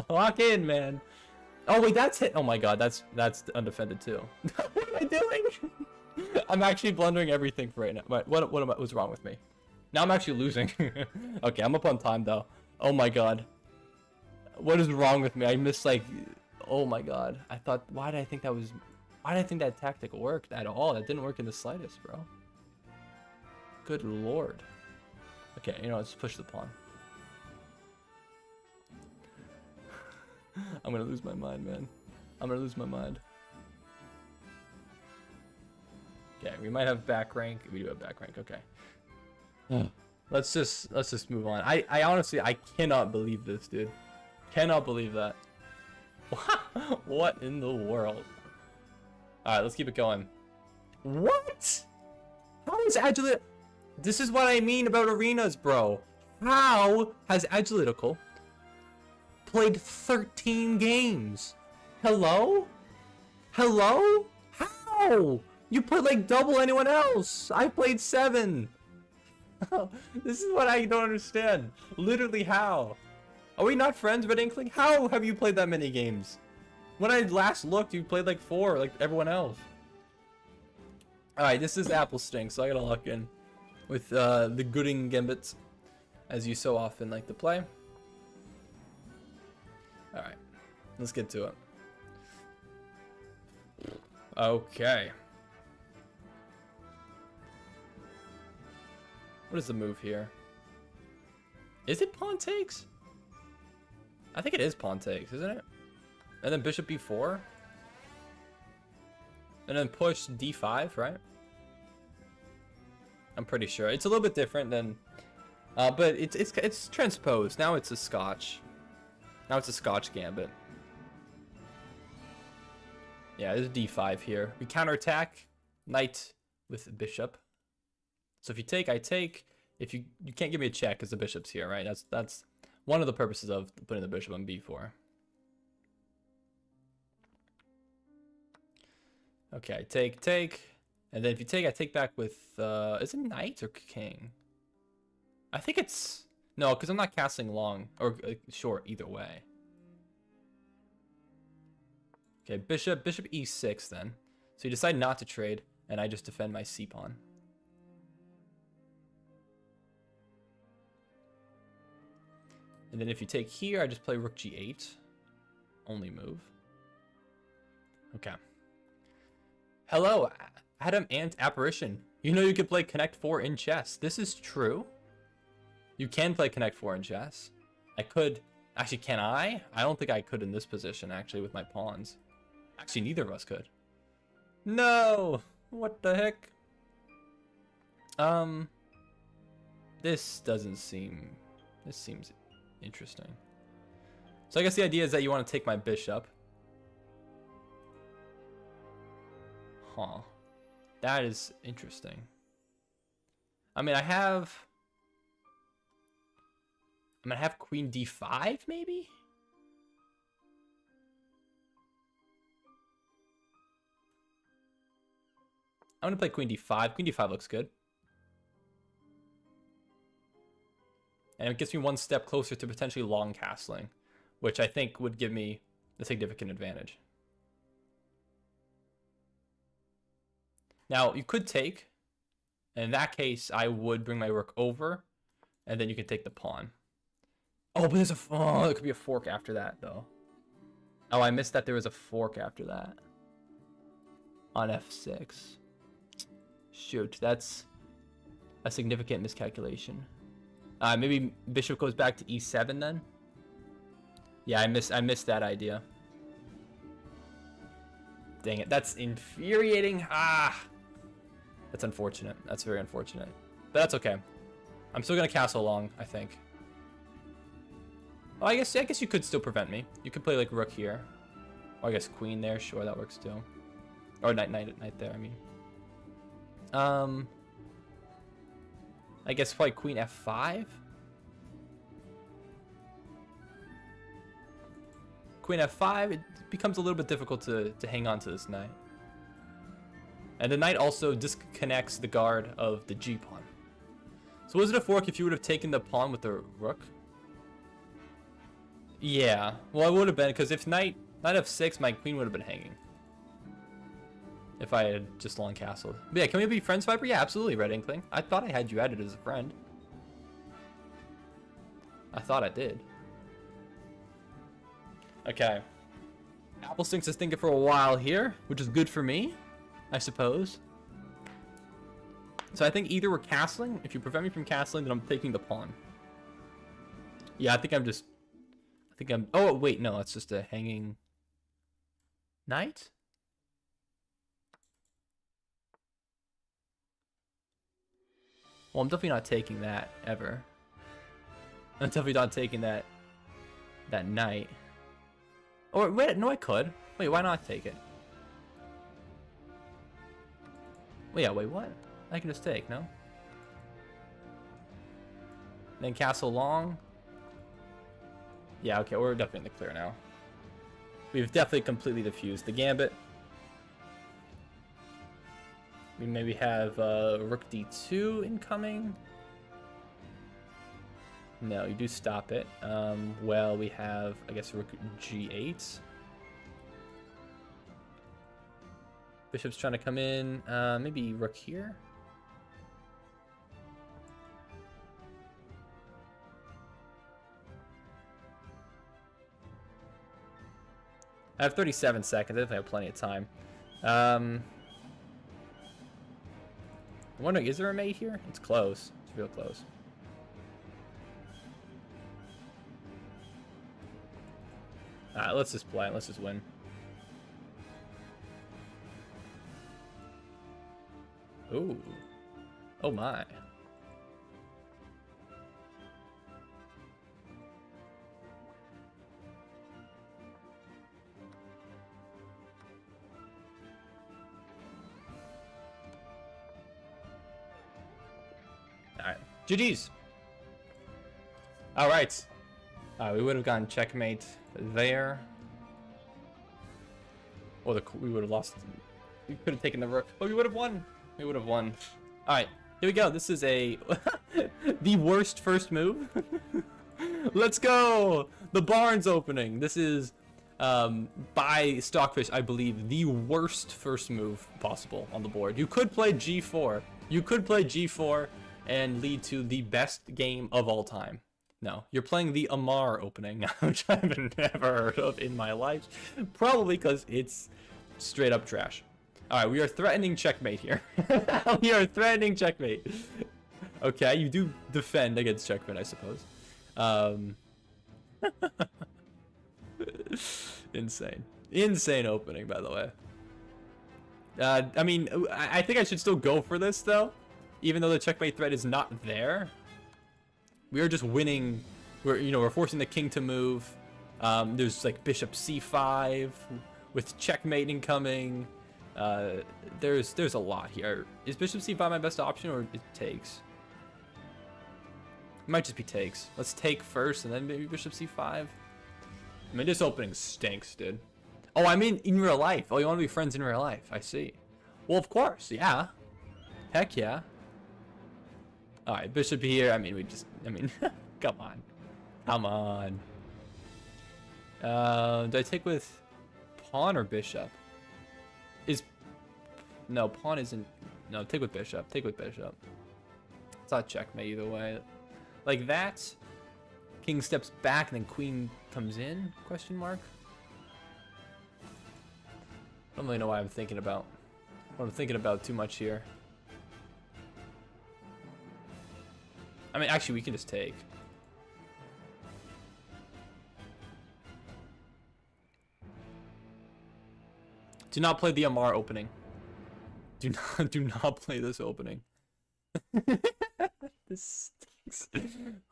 A: Lock in, man. Oh wait, that's hit. Oh my god, that's undefended too. What am I doing? I'm actually blundering everything for right now. What's wrong with me? Now I'm actually losing. Okay, I'm up on time though. Oh my god. What is wrong with me? I missed like, oh my god. I thought, why did I think that tactic worked at all? That didn't work in the slightest, bro. Good lord. Okay, you know, let's push the pawn. I'm gonna lose my mind, man. I'm gonna lose my mind. Okay, we might have back rank. We do have back rank. Okay. Let's just move on. I honestly, I cannot believe this, dude. Cannot believe that. What in the world? All right, let's keep it going. What? How is Agility? This is what I mean about arenas, bro. How has Agilitical played 13 games? Hello? Hello? How? You played like double anyone else. I played 7. This is what I don't understand. Literally, how? Are we not friends, Red Inkling? How have you played that many games? When I last looked, you played like 4, like everyone else. Alright, this is Apple Stink, so I gotta lock in with the Gooding Gambits, as you so often like to play. Alright, let's get to it. Okay. What is the move here? Is it pawn takes? I think it is pawn takes, isn't it? And then bishop b4. And then push d5, right? I'm pretty sure. It's a little bit different than... but it's transposed. Now it's a Scotch. Now it's a Scotch gambit. Yeah, there's d5 here. We counterattack. Knight with bishop. So if you take, I take. If you can't give me a check because the bishop's here, right? That's one of the purposes of putting the bishop on b4. Okay, take. And then if you take, I take back with, is it knight or king? I think it's, no, because I'm not castling long, or short, either way. Okay, bishop e6 then. So you decide not to trade, and I just defend my c-pawn. And then if you take here, I just play rook g8. Only move. Okay. Hello, Adam Ant Apparition. You know you can play Connect 4 in chess. This is true. You can play Connect 4 in chess. I could. Actually, can I? I don't think I could in this position, actually, with my pawns. Actually, neither of us could. No! What the heck? This doesn't seem... This seems interesting. So I guess the idea is that you want to take my bishop. Huh. That is interesting. I mean, I have... I'm gonna have queen d5 maybe. I'm gonna play queen d5. Queen d5 looks good. And it gets me one step closer to potentially long castling, which I think would give me a significant advantage. Now, you could take, and in that case, I would bring my rook over, and then you can take the pawn. Oh, but there's a... Oh, there could be a fork after that, though. Oh, I missed that there was a fork after that. On f6. Shoot, that's a significant miscalculation. Maybe bishop goes back to e7 then? Yeah, I missed that idea. Dang it, that's infuriating. That's unfortunate. That's very unfortunate. But that's okay. I'm still gonna castle long, I think. Oh, I guess you could still prevent me. You could play like rook here. Or I guess queen there, sure, that works too. Or knight there, I mean. I guess probably queen f5. Queen f5, it becomes a little bit difficult to hang on to this knight. And the knight also disconnects the guard of the g pawn. So was it a fork if you would have taken the pawn with the rook? Yeah, well, it would have been, because if knight f6, my queen would have been hanging. If I had just long castled. But yeah, can we be friends, Viper? Yeah, absolutely, Red Inkling. I thought I had you added as a friend. I thought I did. Okay. Apple Stinks is thinking for a while here, which is good for me, I suppose. So I think either we're castling. If you prevent me from castling, then I'm taking the pawn. Yeah, I think I'm... Oh, wait, no, it's just a hanging knight? Well, I'm definitely not taking that, ever. I'm definitely not taking that knight. Or, wait, no, I could. Wait, why not take it? Wait, yeah, wait, what? I can just take, no? Then castle long. Yeah, okay, we're definitely in the clear now. We've definitely completely diffused the gambit. We maybe have rook d2 incoming. No, you do stop it. Well, we have, I guess, rook g8. Bishop's trying to come in. Maybe rook here. I have 37 seconds. I definitely have plenty of time. I'm wondering, is there a mate here? It's close. It's real close. Alright, let's just play. Let's just win. Ooh. Oh my. Alright. GG's. Alright. We would have gotten checkmate there. Or we would have lost. We could have taken the rook. But we would have won. We would have won. Alright. Here we go. This is a... the worst first move. Let's go! The Barnes opening. This is, by Stockfish, I believe, the worst first move possible on the board. You could play g4. You could play g4 and lead to the best game of all time. No, you're playing the Amar opening, which I've never heard of in my life. Probably because it's straight up trash. Alright, we are threatening checkmate here. We are threatening checkmate. Okay, you do defend against checkmate, I suppose. Insane. Insane opening, by the way. I mean, I think I should still go for this, though. Even though the checkmate threat is not there. We are just winning. We're forcing the king to move. There's like bishop c5 with checkmate incoming. There's a lot here. Is bishop c5 my best option, or it takes? Might just be takes. Let's take first and then maybe bishop c5. I mean, this opening stinks, dude. Oh, I mean in real life. Oh, you want to be friends in real life. I see. Well, of course, yeah. Heck yeah. All right, bishop here. I mean, come on. Come on. Do I take with pawn or bishop? No, pawn isn't. No, take with bishop. Take with bishop. It's not checkmate either way. Like that. King steps back and then queen comes in? Question mark. I don't really know what I'm thinking about. What I'm thinking about too much here. I mean, actually, we can just take. Do not play the Amar opening. Do not play this opening. This stinks.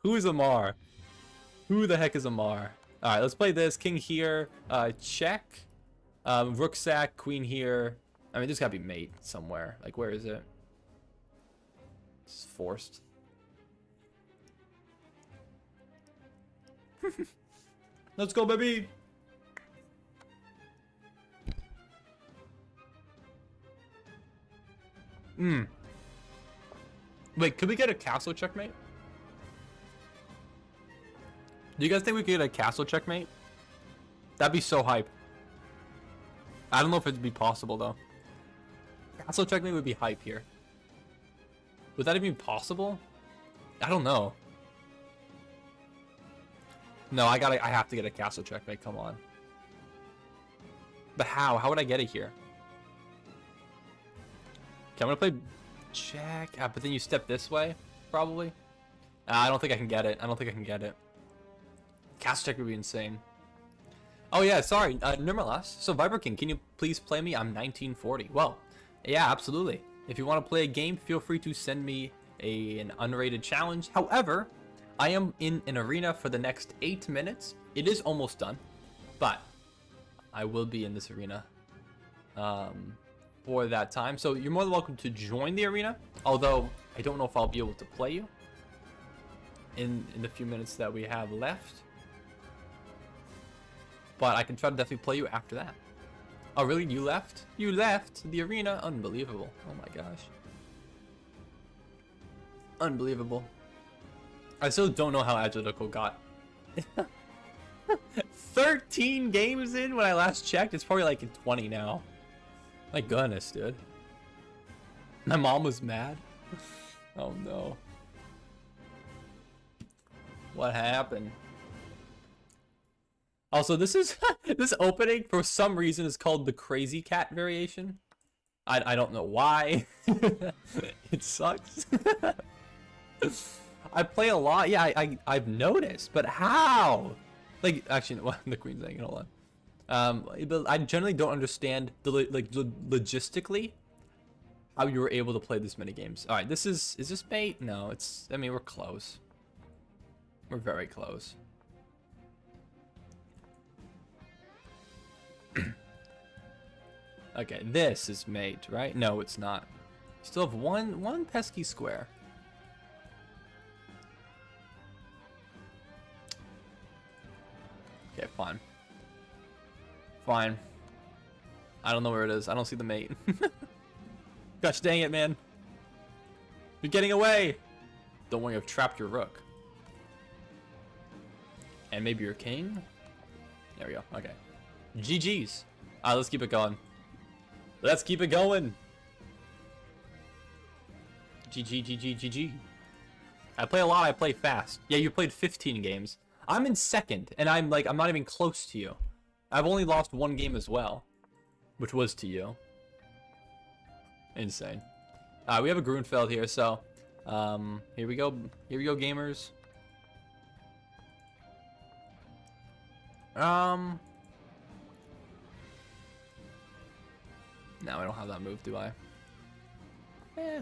A: Who is Amar? Who the heck is Amar? All right, let's play this. King here. Check. Rook sack. Queen here. I mean, there's gotta be mate somewhere. Like, where is it? It's forced. Let's go, baby. Wait, could we get a castle checkmate? Do you guys think we could get a castle checkmate? That'd be so hype. I don't know if it'd be possible though. Castle checkmate would be hype here. Would that even be possible? I don't know. No, I have to get a castle checkmate, come on. But how? How would I get it here? Okay, I'm gonna play check. But then you step this way, probably. I don't think I can get it. I don't think I can get it. Castle check would be insane. Oh yeah, sorry, Nirmalas. So Viper King, can you please play me? I'm 1940. Well, yeah, absolutely. If you want to play a game, feel free to send me an unrated challenge. However, I am in an arena for the next 8 minutes. It is almost done, but I will be in this arena for that time. So you're more than welcome to join the arena, although I don't know if I'll be able to play you in the few minutes that we have left. But I can try to definitely play you after that. Oh, really? You left? You left the arena? Unbelievable. Oh my gosh. Unbelievable. I still don't know how Agilico got 13 games in when I last checked. It's probably like 20 now. My goodness, dude. My mom was mad. Oh no. What happened? Also, this is this opening for some reason is called the Crazy Cat variation. I don't know why. It sucks. I play a lot. Yeah, I've noticed, but how? Like, actually, well, the queen's hanging. Hold on. But I generally don't understand the logistically how you were able to play this many games. All right, is this bait? No, it's. I mean, we're close. We're very close. Okay, this is mate, right? No, it's not. Still have one pesky square. Okay, fine. Fine. I don't know where it is. I don't see the mate. Gosh dang it, man. You're getting away. Don't worry, I've trapped your rook. And maybe your king? There we go. Okay. GG's. Alright, let's keep it going. Let's keep it going. GG, GG, GG. I play a lot, I play fast. Yeah, you played 15 games. I'm in second, and I'm not even close to you. I've only lost one game as well, which was to you. Insane. We have a Grunfeld here, so here we go. Here we go, gamers. No, I don't have that move, do I?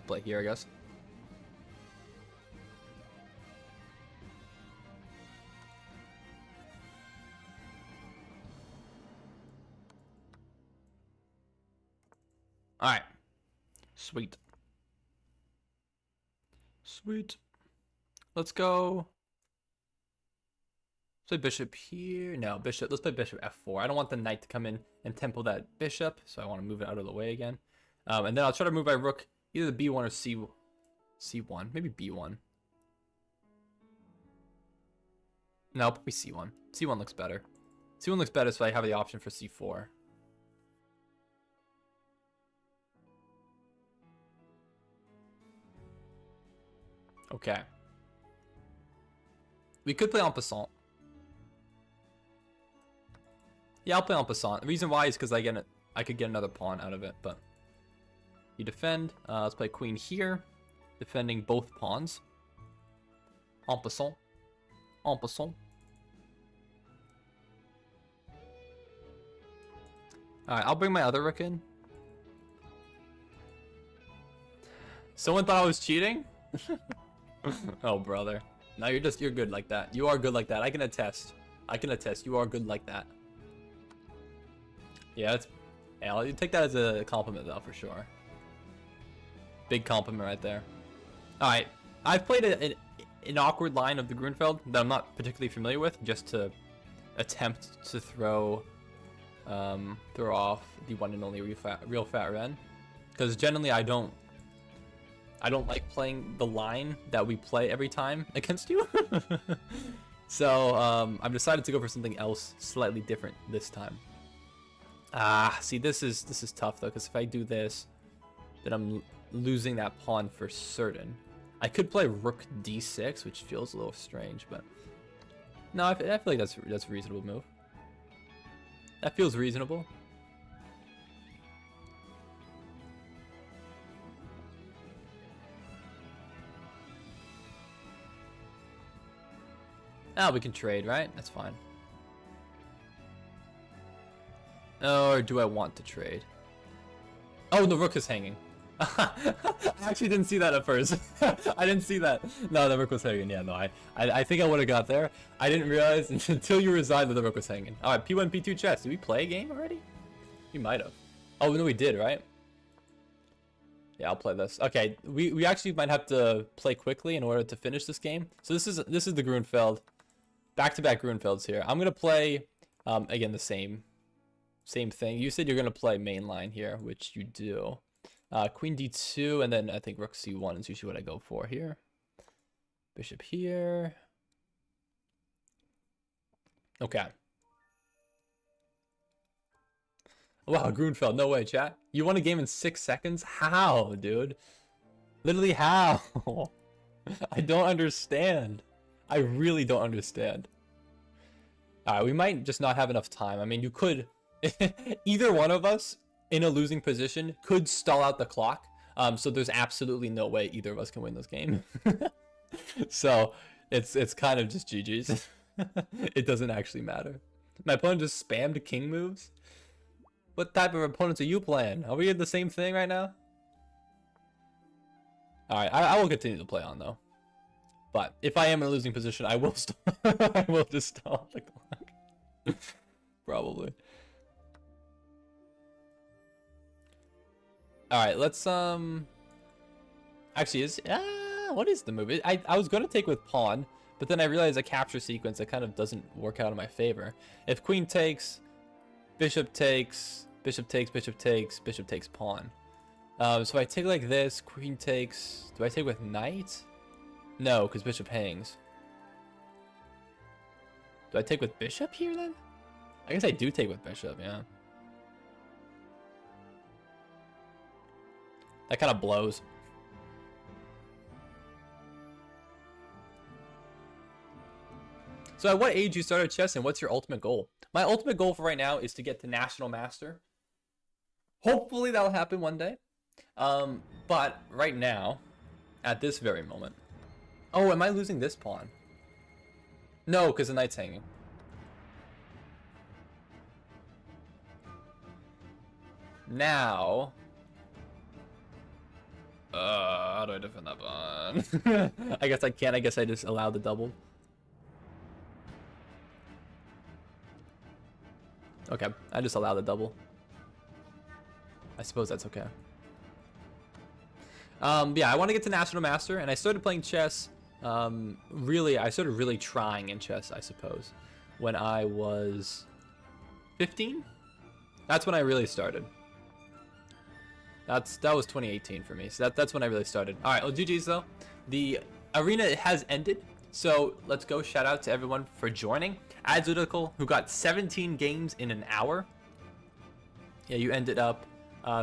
A: Play here, I guess. Alright. Sweet. Sweet. Let's go. Let's play bishop here. No, bishop. Let's play bishop f4. I don't want the knight to come in and tempo that bishop, so I want to move it out of the way again. And then I'll try to move my rook either the b1 or c1. Maybe b1. No, probably c1. c1 looks better. c1 looks better, so I have the option for c4. Okay. We could play en passant. Yeah, I'll play en passant. The reason why is because I could get another pawn out of it, but you defend. Let's play queen here, defending both pawns. En passant. En passant. Alright, I'll bring my other rook in. Someone thought I was cheating? Oh, brother. No, you're good like that. You are good like that. I can attest. You are good like that. Yeah, I'll take that as a compliment, though, for sure. Big compliment right there. Alright, I've played an awkward line of the Grunfeld that I'm not particularly familiar with, just to attempt to throw off the one and only real fat Ren. Because generally I don't like playing the line that we play every time against you. So I've decided to go for something else slightly different this time. See, this is tough though, because if I do this, then I'm losing that pawn for certain. I could play rook d6, which feels a little strange, but no, I feel like that's a reasonable move. That feels reasonable. We can trade, right? That's fine. Or do I want to trade? Oh, the rook is hanging. I actually didn't see that at first. I didn't see that. No, the rook was hanging. Yeah, no, I think I would have got there. I didn't realize until you resigned that the rook was hanging. All right, P1, P2 chess. Did we play a game already? We might have. Oh, no, we did, right? Yeah, I'll play this. Okay, we actually might have to play quickly in order to finish this game. So this is the Grunfeld. Back-to-back Grunfelds here. I'm gonna play again the same thing. You said you're gonna play mainline here, which you do. Queen d2, and then I think rook c1 is usually what I go for here. Bishop here. Okay. Wow, Grunfeld, no way, chat. You won a game in 6 seconds? How, dude? Literally how? I don't understand. I really don't understand. Alright, we might just not have enough time. I mean, you could... either one of us in a losing position could stall out the clock. So there's absolutely no way either of us can win this game. So it's kind of just GG's. It doesn't actually matter. My opponent just spammed king moves. What type of opponents are you playing? Are we in the same thing right now? Alright, I will continue to play on though. But if I am in a losing position, I will I will just stall the clock. Probably. Alright, let's actually what is the move? I was gonna take with pawn, but then I realized a capture sequence that kind of doesn't work out in my favor. If queen takes, bishop takes, bishop takes, bishop takes, bishop takes pawn. So I take like this, queen takes. Do I take with knight? No, because bishop hangs. Do I take with bishop here then? I guess I do take with bishop, yeah. That kind of blows. So at what age you started chess and what's your ultimate goal? My ultimate goal for right now is to get to National Master. Hopefully that'll happen one day. But right now, at this very moment. Oh, am I losing this pawn? No, because the knight's hanging. Now... how do I defend that pawn? I guess I can't. I guess I just allow the double. Okay, I just allow the double. I suppose that's okay. Yeah, I want to get to National Master, and I started playing chess Really, I started really trying in chess, I suppose, when I was 15. That's when I really started. That was 2018 for me. So that's when I really started. All right, well, GG's though. The arena has ended. So let's go. Shout out to everyone for joining. Azudical, who got 17 games in an hour. Yeah, you ended up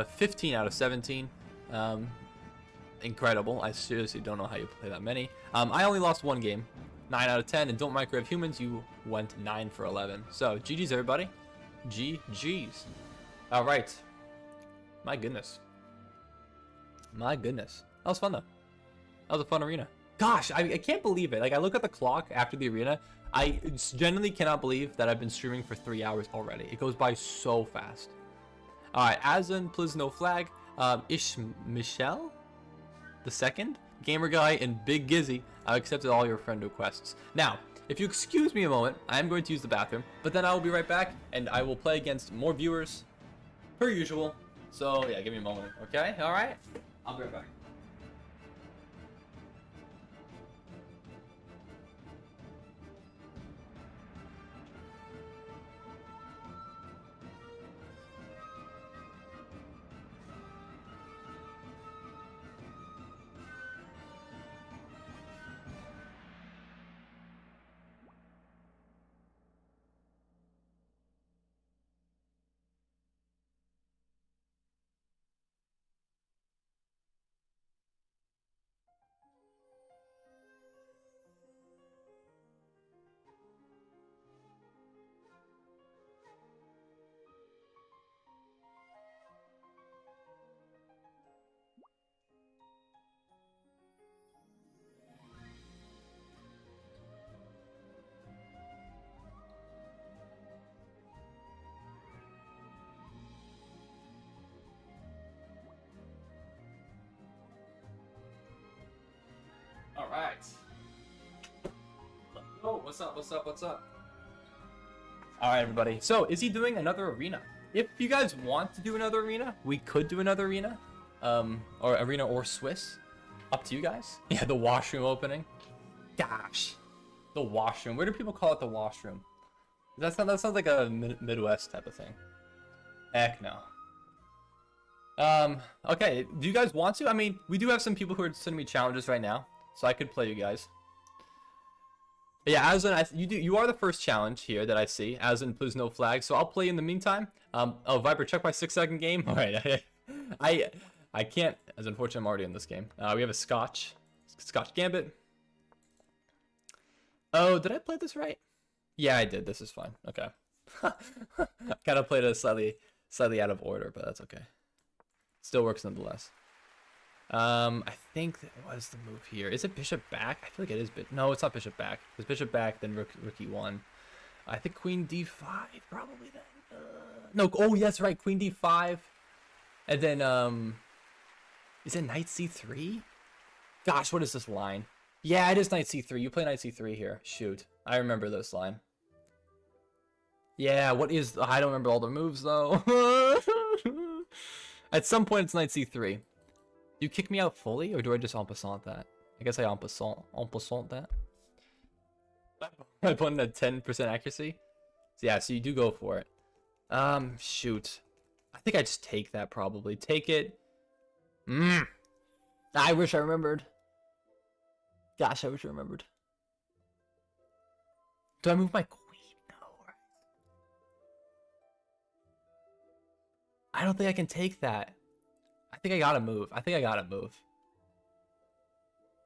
A: 15 out of 17. Incredible. I seriously don't know how you play that many. I only lost one game, 9 out of 10. And Don't Microwave Humans, you went 9 for 11. So GG's everybody. GG's. All right. My goodness. My goodness. That was fun though. That was a fun arena. Gosh, I can't believe it. Like, I look at the clock after the arena. I genuinely cannot believe that I've been streaming for 3 hours already. It goes by so fast. All right, Azan, please no flag. Ish Michelle, the second gamer guy, and Big Gizzy. I accepted all your friend requests. Now, if you excuse me a moment, I am going to use the bathroom, but then I will be right back, and I will play against more viewers, per usual. So yeah, give me a moment, okay? All right, I'll be right back. All right. Oh, what's up? What's up? What's up? All right, everybody. So, is he doing another arena? If you guys want to do another arena, we could do another arena, or arena or Swiss. Up to you guys. Yeah, the washroom opening. Gosh, the washroom. Where do people call it the washroom? That sounds like a Midwest type of thing. Heck no. Okay. Do you guys want to? I mean, we do have some people who are sending me challenges right now, so I could play you guys. Yeah, Aslan, you are the first challenge here that I see. Aslan, please no flag. So I'll play in the meantime. Oh, Viper, check my 6-second game. All right, I can't, as unfortunately I'm already in this game. We have a Scotch Gambit. Oh, did I play this right? Yeah, I did. This is fine. Okay. I kind of played it slightly out of order, but that's okay. Still works nonetheless. I think that was the move here. Is it bishop back? I feel like it is. No, it's not bishop back. It's bishop back, then rook e1. I think queen d5 probably then. No. Oh yes, right. Queen d5, and then is it knight c3? Gosh, what is this line? Yeah, it is knight c3. You play knight c3 here. Shoot, I remember this line. Yeah, what is? I don't remember all the moves though. At some point, it's knight c3. Do you kick me out fully, or do I just en passant that? I guess I en passant that. My opponent had 10% accuracy. So yeah, so you do go for it. Shoot. I think I just take that probably. Take it. I wish I remembered. Gosh, I wish I remembered. Do I move my queen? No. I don't think I can take that. I think I gotta move.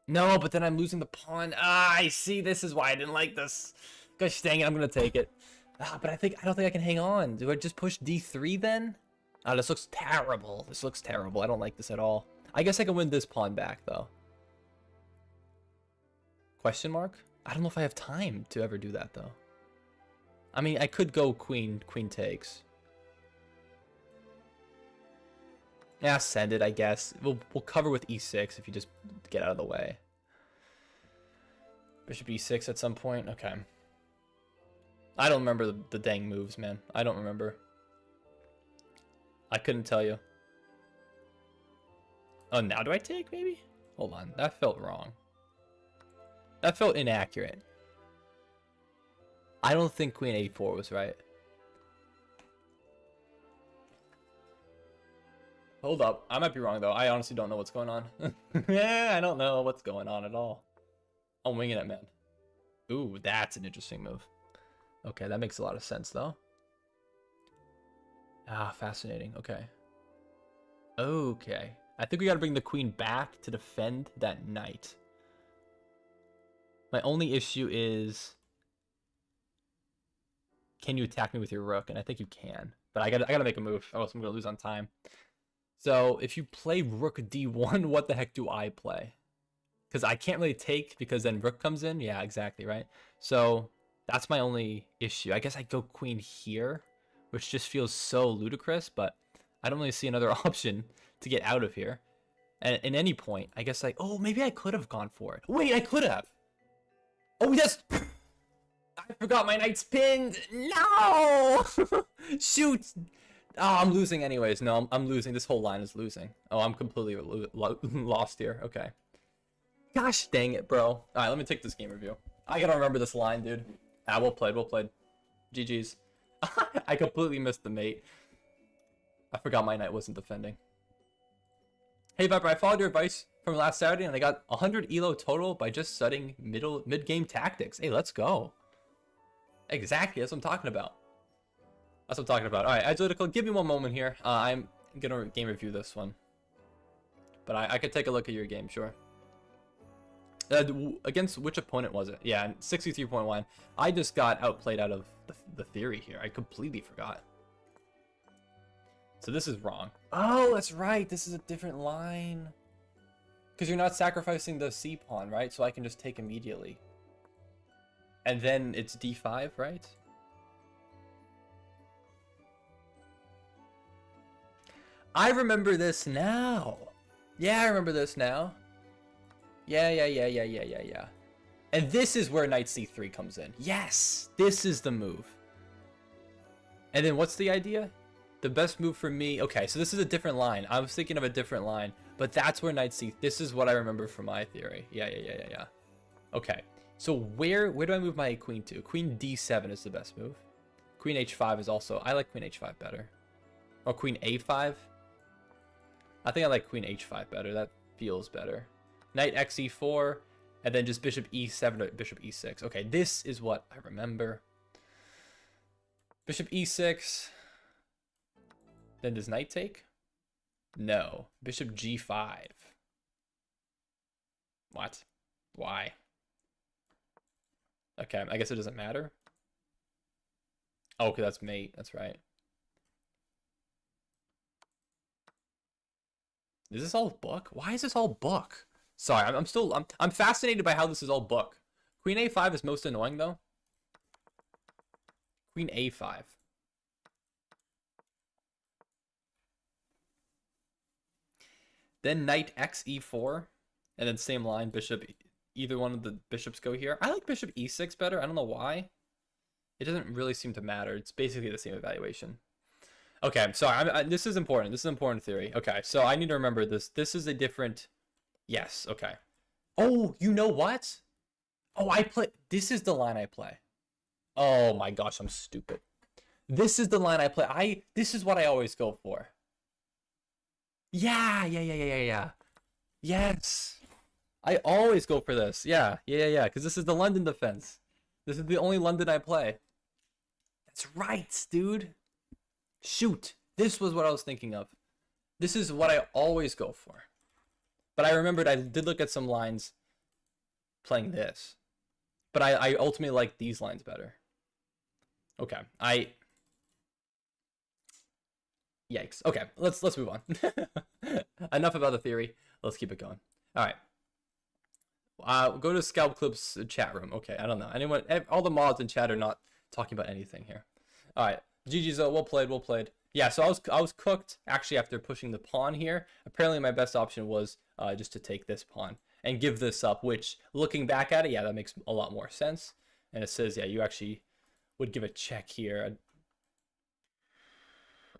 A: No, but then I'm losing the pawn. I see. This is why I didn't like this. Gosh dang it, I'm gonna take it. But I don't think I can hang on. Do I just push d3 then? This looks terrible. This looks terrible. I don't like this at all. I guess I can win this pawn back though. Question mark? I don't know if I have time to ever do that though. I mean, I could go queen takes. Yeah, send it, I guess. We'll cover with e6 if you just get out of the way. Bishop e6 at some point? Okay. I don't remember the dang moves, man. I don't remember. I couldn't tell you. Oh, now do I take, maybe? Hold on. That felt wrong. That felt inaccurate. I don't think queen a4 was right. Hold up. I might be wrong, though. I honestly don't know what's going on. Yeah, I don't know what's going on at all. I'm winging it, man. Ooh, that's an interesting move. Okay, that makes a lot of sense, though. Ah, fascinating. Okay. Okay. I think we gotta bring the queen back to defend that knight. My only issue is... can you attack me with your rook? And I think you can. But I gotta make a move, or else I'm gonna lose on time. So, if you play rook d1, what the heck do I play? Because I can't really take, because then rook comes in. Yeah, exactly, right? So, that's my only issue. I guess I go queen here, which just feels so ludicrous, but I don't really see another option to get out of here. And at any point, I guess like, oh, maybe I could have gone for it. Wait, I could have. Oh, yes. I forgot my knight's pinned. No. Shoot. Oh, I'm losing anyways. No, I'm losing. This whole line is losing. Oh, I'm completely lost here. Okay. Gosh dang it, bro. All right, let me take this game review. I gotta remember this line, dude. Ah, well played, well played. GG's. I completely missed the mate. I forgot my knight wasn't defending. Hey, Viper, I followed your advice from last Saturday, and I got 100 elo total by just studying mid-game tactics. Hey, let's go. Exactly, that's what I'm talking about. That's what I'm talking about. All right, Analytical, give me one moment here. I'm gonna game review this one. But I could take a look at your game, sure. Against which opponent was it? Yeah, 63.1. I just got outplayed out of the theory here. I completely forgot. So this is wrong. Oh, that's right. This is a different line. Because you're not sacrificing the c pawn, right? So I can just take immediately. And then it's d5, right? I remember this now. Yeah, I remember this now. Yeah. And this is where knight c3 comes in. Yes, this is the move. And then what's the idea? The best move for me... okay, so this is a different line. I was thinking of a different line. But that's where knight c... this is what I remember from my theory. Yeah. Okay, so where do I move my queen to? Queen d7 is the best move. Queen h5 is also... I like queen h5 better. Or queen a5. I think I like queen h5 better. That feels better. Knight xe4, and then just bishop e7 or bishop e6. Okay, this is what I remember. Bishop e6. Then does knight take? No. Bishop g5. What? Why? Okay, I guess it doesn't matter. Oh, okay, that's mate. That's right. Is this all book? Why is this all book? Sorry, I'm fascinated by how this is all book. Queen a5 is most annoying though. Queen a5. Then knight xe4, and then same line, bishop. Either one of the bishops go here. I like bishop e6 better. I don't know why. It doesn't really seem to matter. It's basically the same evaluation. Okay, I'm sorry. This is important. This is an important theory. Okay, so I need to remember this. This is a different... yes, okay. Oh, you know what? Oh, this is the line I play. Oh my gosh, I'm stupid. This is the line I play. This is what I always go for. Yeah. Yes. I always go for this. Yeah. Because this is the London defense. This is the only London I play. That's right, dude. Shoot. This was what I was thinking of. This is what I always go for. But I remembered I did look at some lines playing this. But I ultimately like these lines better. Okay. Yikes. Okay, let's move on. Enough about the theory. Let's keep it going. All right. Go to Scalp Clip's chat room. Okay, I don't know. All the mods in chat are not talking about anything here. All right. GG's, well played. Yeah, so I was cooked actually after pushing the pawn here. Apparently my best option was just to take this pawn and give this up, which looking back at it, yeah, that makes a lot more sense. And it says, yeah, you actually would give a check here.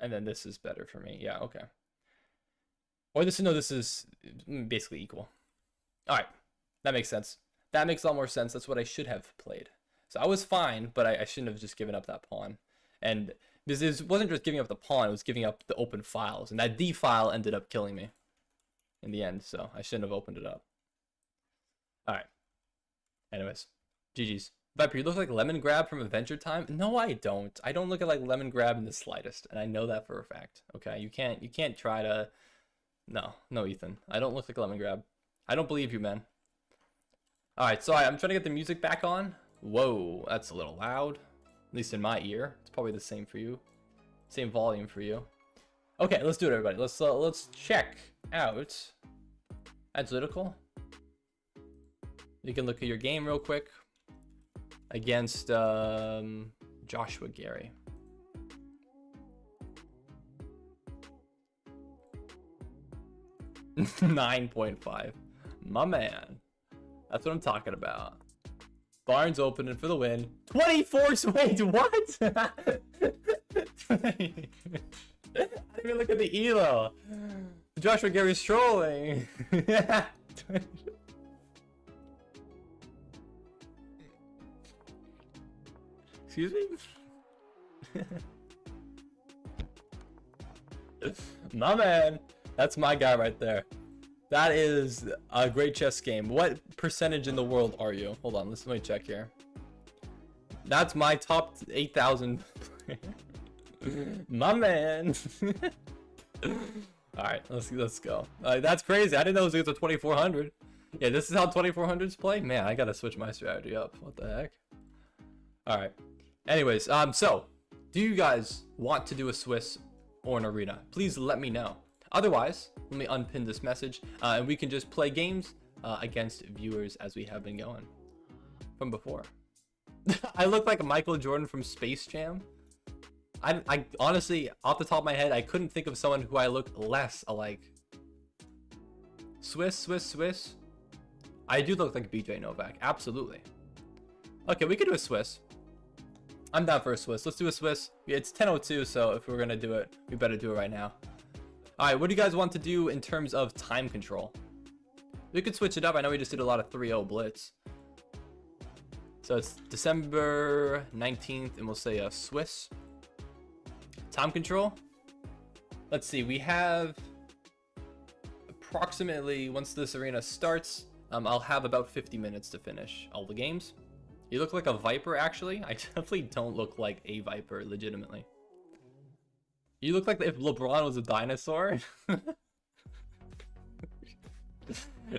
A: And then this is better for me. Yeah, okay. Or this is basically equal. All right, that makes sense. That makes a lot more sense. That's what I should have played. So I was fine, but I shouldn't have just given up that pawn. And this wasn't just giving up the pawn, it was giving up the open files. And that D file ended up killing me in the end, so I shouldn't have opened it up. Alright. Anyways, GG's. Viper, you look like Lemon Grab from Adventure Time? No, I don't. I don't look at like Lemon Grab in the slightest, and I know that for a fact. Okay, you can't try to... No, Ethan. I don't look like Lemon Grab. I don't believe you, man. Alright, so I'm trying to get the music back on. Whoa, that's a little loud. At least in my ear. It's probably the same for you. Same volume for you. Okay, let's do it, everybody. Let's check out Analytical. You can look at your game real quick against Joshua Gary. $9.5. My man. That's what I'm talking about. Barnes opening for the win. 24. Wait, what? I didn't even look at the elo. Joshua Gary's trolling. Excuse me? My man. That's my guy right there. That is a great chess game. What percentage in the world are you? Hold on, let me check here. That's my top 8,000. My man. All right, let's go. That's crazy. I didn't know it was against a 2400. Yeah, this is how 2400s play. Man, I gotta switch my strategy up. What the heck? All right. Anyways, so do you guys want to do a Swiss or an arena? Please let me know. Otherwise, let me unpin this message, and we can just play games against viewers as we have been going from before. I look like Michael Jordan from Space Jam. I honestly, off the top of my head, I couldn't think of someone who I look less alike. Swiss. I do look like BJ Novak, absolutely. Okay, we could do a Swiss. I'm down for a Swiss. Let's do a Swiss. It's 10:02, so if we're gonna do it, we better do it right now. All right, what do you guys want to do in terms of time control? We could switch it up. I know we just did a lot of 3-0 blitz. So it's December 19th, and we'll say a Swiss. Time control. Let's see, we have approximately, once this arena starts, I'll have about 50 minutes to finish all the games. You look like a Viper, actually. I definitely don't look like a Viper, legitimately. You look like if LeBron was a dinosaur.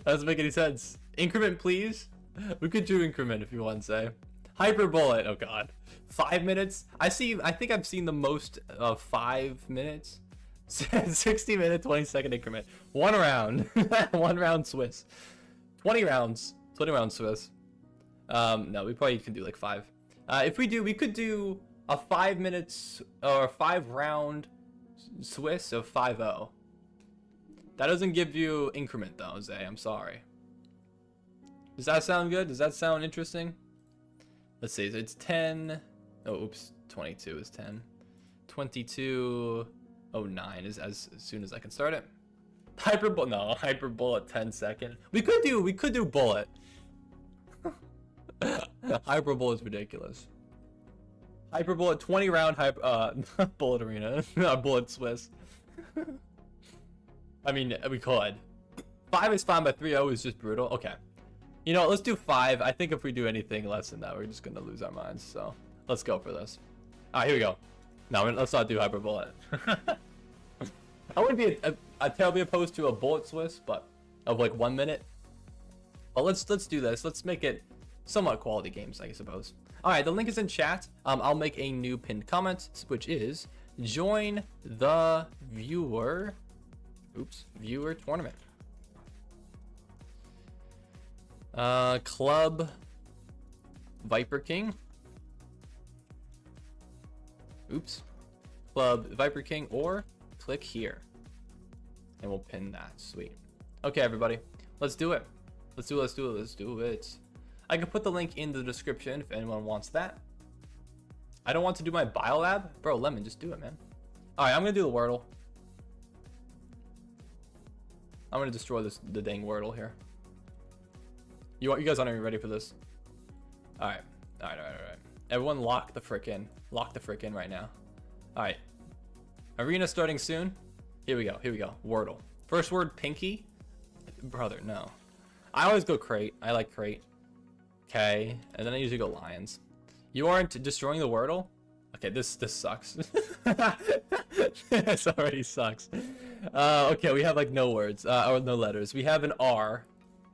A: Doesn't make any sense. Increment, please. We could do increment if you want to say. Hyperbullet. Oh god. 5 minutes. I think I've seen the most of 5 minutes. 60-minute, 20-second increment. 1 round. 1 round Swiss. 20 rounds. 20 round Swiss. No, we probably can do like 5. If we do, we could do a 5 minutes or 5 round Swiss of 5-0. That doesn't give you increment though, Zay. I'm sorry. Does that sound good? Does that sound interesting? Let's see. So it's 10. Oh, oops. 22 is 10. 22:09 is as soon as I can start it. Hyperbullet. No, hyperbullet 10 second. We could do bullet. Hyperbullet is ridiculous. Hyperbullet 20 round bullet arena. Bullet Swiss. I mean, we could. 5 is fine, but 3-0 is just brutal. Okay. You know, let's do 5. I think if we do anything less than that, we're just gonna lose our minds. So let's go for this. All right, here we go. No, let's not do hyperbullet. I wouldn't be terribly opposed to a bullet Swiss, but of like 1 minute. But let's do this. Let's make it somewhat quality games, I suppose. All right, the link is in chat. I'll make a new pinned comment, which is join the viewer tournament. Club Viper King. Club Viper King, or click here and we'll pin that. Sweet. Okay, everybody, let's do it. Let's do it. I can put the link in the description if anyone wants that. I don't want to do my biolab. Bro, Lemon, just do it, man. All right, I'm gonna do the Wordle. I'm gonna destroy the dang Wordle here. You guys aren't even ready for this. All right. Everyone lock the frick in. Lock the frick in right now. All right. Arena starting soon. Here we go. Wordle. First word, pinky. Brother, no. I always go crate. I like crate. Okay. And then I usually go lions. You aren't destroying the Wordle? Okay, this sucks. This already sucks. Okay, we have like no words. Or no letters. We have an R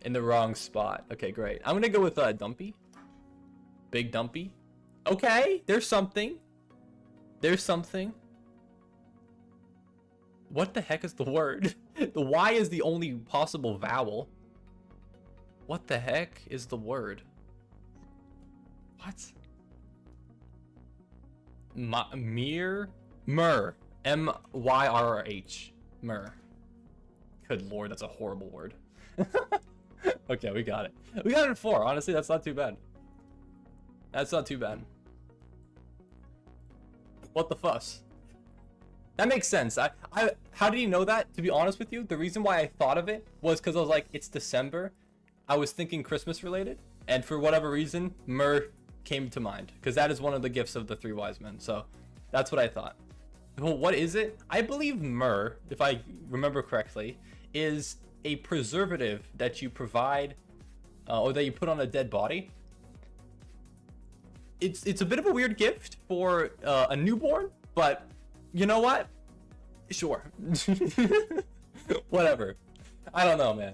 A: in the wrong spot. Okay, great. I'm gonna go with Dumpy. Big Dumpy. Okay, there's something. There's something. What the heck is the word? The Y is the only possible vowel. What the heck is the word? What? Myrrh? M-Y-R-H. Myrrh. Good lord, that's a horrible word. Okay, we got it. We got it in 4. Honestly, that's not too bad. That's not too bad. What the fuss? That makes sense. How did you know that? To be honest with you, the reason why I thought of it was because I was like, it's December. I was thinking Christmas related, and for whatever reason, myrrh came to mind because that is one of the gifts of the 3 wise men. So that's what I thought. Well, what is it? I believe myrrh, if I remember correctly, is a preservative that you provide or that you put on a dead body. It's a bit of a weird gift for a newborn, but you know what? Sure. Whatever. I don't know, man.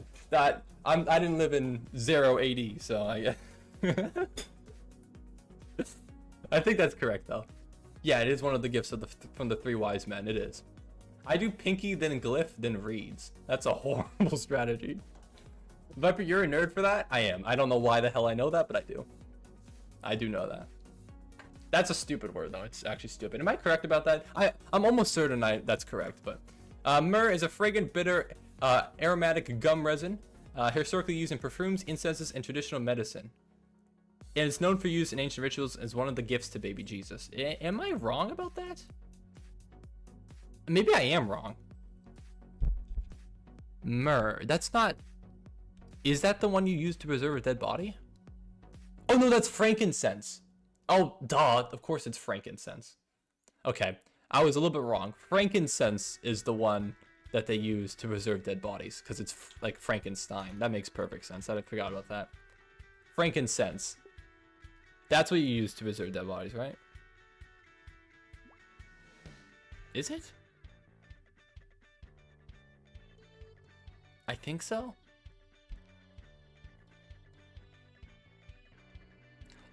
A: I didn't live in 0 AD, so I I think that's correct though. Yeah, it is one of the gifts of from the 3 wise men. It is. I do pinky, then glyph, then reads. That's a horrible strategy. Viper, you're a nerd for that? I am. I don't know why the hell I know that, but I do. I do know that. That's a stupid word though. It's actually stupid. Am I correct about that? I'm almost certain that's correct, but myrrh is a fragrant, bitter, aromatic gum resin, historically used in perfumes, incenses, and traditional medicine. And it's known for use in ancient rituals as one of the gifts to baby Jesus. Am I wrong about that? Maybe I am wrong. Myrrh. That's not... Is that the one you use to preserve a dead body? Oh no, that's frankincense. Oh, duh. Of course it's frankincense. Okay, I was a little bit wrong. Frankincense is the one that they use to preserve dead bodies because it's like Frankenstein. That makes perfect sense. I forgot about that. Frankincense. That's what you use to preserve dead bodies, right? Is it? I think so.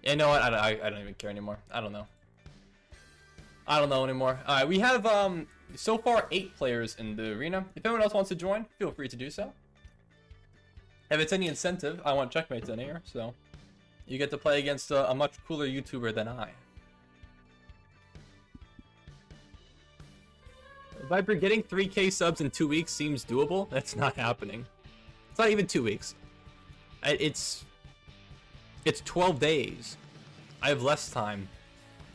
A: Yeah, you know what? I don't even care anymore. I don't know. I don't know anymore. All right, we have so far 8 players in the arena. If anyone else wants to join, feel free to do so. If it's any incentive, I want checkmates in here, so you get to play against a much cooler YouTuber than I. Viper, getting 3K subs in 2 weeks seems doable. That's not happening. It's not even 2 weeks. It's 12 days. I have less time.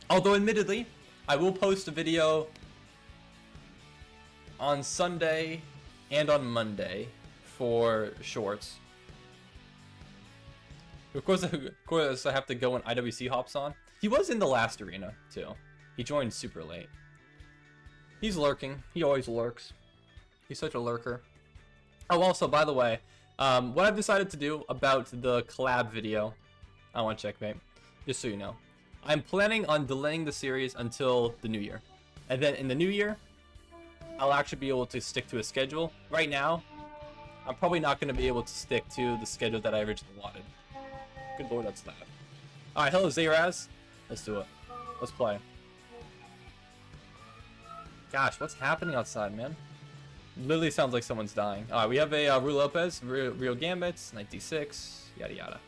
A: Although, admittedly, I will post a video on Sunday and on Monday for shorts. Of course, I have to go when IWC hops on. He was in the last arena, too. He joined super late. He's lurking. He always lurks. He's such a lurker. Oh, also, by the way, what I've decided to do about the collab video, I want to checkmate, just so you know. I'm planning on delaying the series until the new year. And then in the new year, I'll actually be able to stick to a schedule. Right now, I'm probably not going to be able to stick to the schedule that I originally wanted. Good lord, that's loud. Alright, hello Zayraz. Let's do it. Let's play. Gosh, what's happening outside, man? Literally sounds like someone's dying. Alright, we have a Rue Lopez, Rio Gambits, 96, yada yada.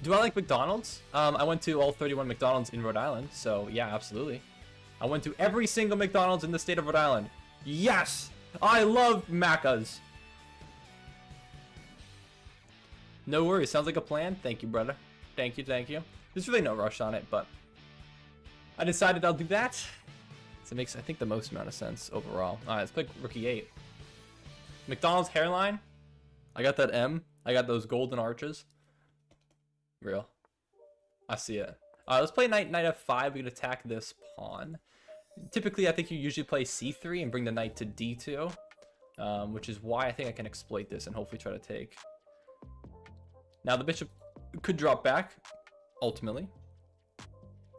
A: Do I like McDonald's? I went to all 31 McDonald's in Rhode Island, so yeah, absolutely. I went to every single McDonald's in the state of Rhode Island. Yes! I love Macca's. No worries, sounds like a plan. Thank you, brother. Thank you, thank you. There's really no rush on it, but I decided I'll do that. So it makes, I think, the most amount of sense overall. Alright, let's pick Rookie 8. McDonald's hairline. I got that M. I got those golden arches. Real. I see it. Let's play knight f5. We can attack this pawn. Typically, I think you usually play c3 and bring the knight to d2, which is why I think I can exploit this and hopefully try to take. Now, the bishop could drop back, ultimately.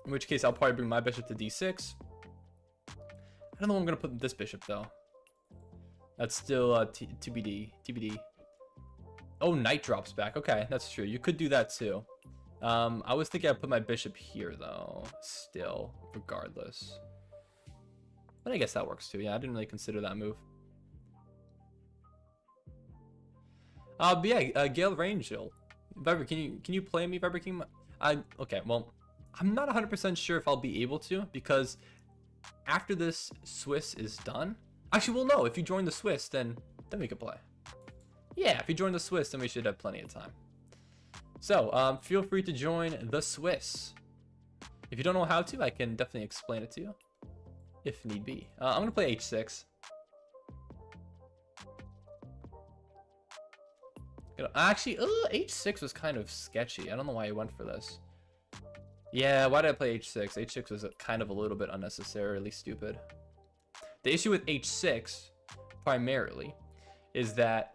A: In which case, I'll probably bring my bishop to d6. I don't know where I'm going to put this bishop, though. That's still TBD. Oh, knight drops back. Okay, that's true. You could do that, too. I was thinking I'd put my bishop here, though. Still, regardless. But I guess that works, too. Yeah, I didn't really consider that move. But yeah, Gale Rangel. Viper, can you play me, Viper King? Okay, well, I'm not 100% sure if I'll be able to, because after this Swiss is done, actually, well, no, if you join the Swiss, then we can play. Yeah, if you join the Swiss, then we should have plenty of time. So, feel free to join the Swiss. If you don't know how to, I can definitely explain it to you, if need be. I'm gonna play h6. Actually, h6 was kind of sketchy. I don't know why I went for this. Yeah, why did I play h6? h6 was kind of a little bit unnecessarily stupid. The issue with h6, primarily, is that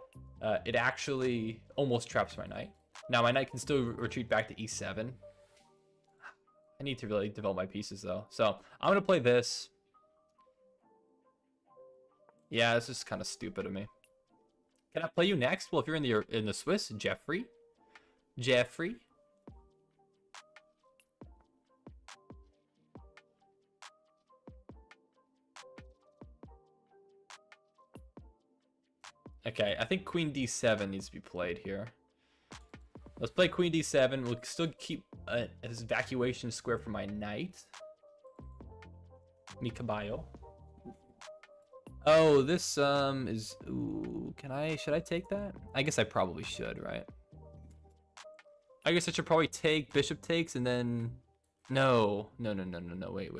A: it actually almost traps my knight. Now, my knight can still retreat back to e7. I need to really develop my pieces, though. So, I'm going to play this. Yeah, this is kind of stupid of me. Can I play you next? Well, if you're in the Swiss, Jeffrey. Okay, I think Queen d7 needs to be played here. Let's play Queen d7. We'll still keep this evacuation square for my knight. Mi caballo. Oh, this is. Ooh, should I take that? I guess I probably should, right? I guess I should probably take bishop takes and then. No. Wait.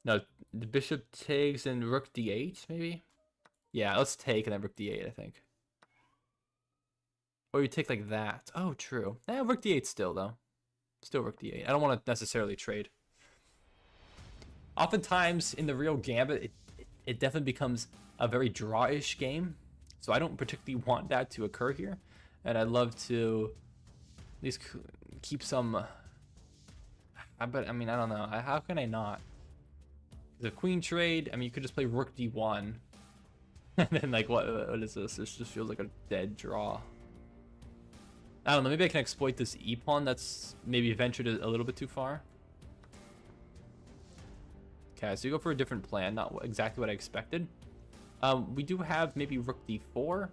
A: No, the bishop takes and rook d8, maybe. Yeah, let's take and then rook d8, I think. Or you take like that. Oh, true. Rook d8 still, though. Still rook d8. I don't want to necessarily trade. Oftentimes, in the real gambit, it definitely becomes a very draw-ish game. So I don't particularly want that to occur here. And I'd love to at least keep some... But, I mean, I don't know. How can I not? The queen trade, I mean, you could just play rook d1. And then, like, what is this? This just feels like a dead draw. I don't know. Maybe I can exploit this e-pawn that's maybe ventured a little bit too far. Okay, so you go for a different plan. Not exactly what I expected. We do have maybe rook d4.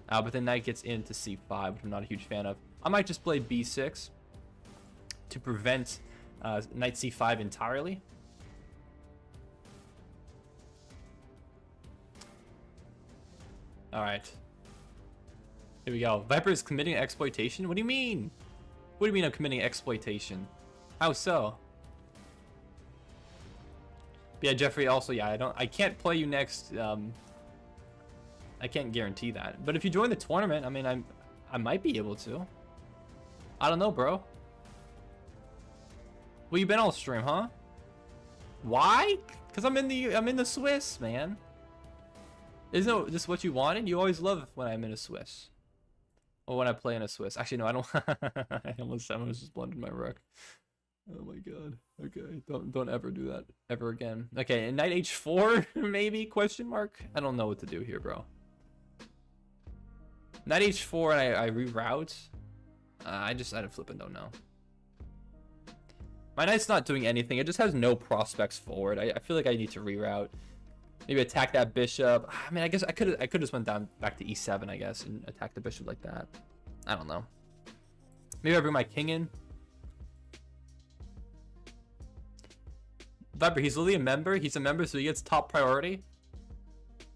A: But then that gets into c5, which I'm not a huge fan of. I might just play b6 to prevent knight c5 entirely. All right. Here we go. Viper is committing exploitation? What do you mean? What do you mean I'm committing exploitation? How so? But yeah, Jeffrey, also, yeah, I can't play you next. I can't guarantee that. But if you join the tournament, I mean, I might be able to. I don't know, bro. Well, you been all stream, huh? Why? Because I'm in the Swiss, man. Isn't this what you wanted? You always love when I'm in a Swiss. Or when I play in a Swiss. Actually, no, I don't. I almost just blundered my rook. Oh my god. Okay, don't ever do that ever again. Okay, and knight h4 maybe? Question mark. I don't know what to do here, bro. Knight h4 and I reroute. I don't flipping don't know. My knight's not doing anything. It just has no prospects forward. I feel like I need to reroute. Maybe attack that bishop. I mean, I guess I could just went down back to e7, I guess, and attack the bishop like that. I don't know. Maybe I bring my king in. Viper, he's literally a member. He's a member, so he gets top priority.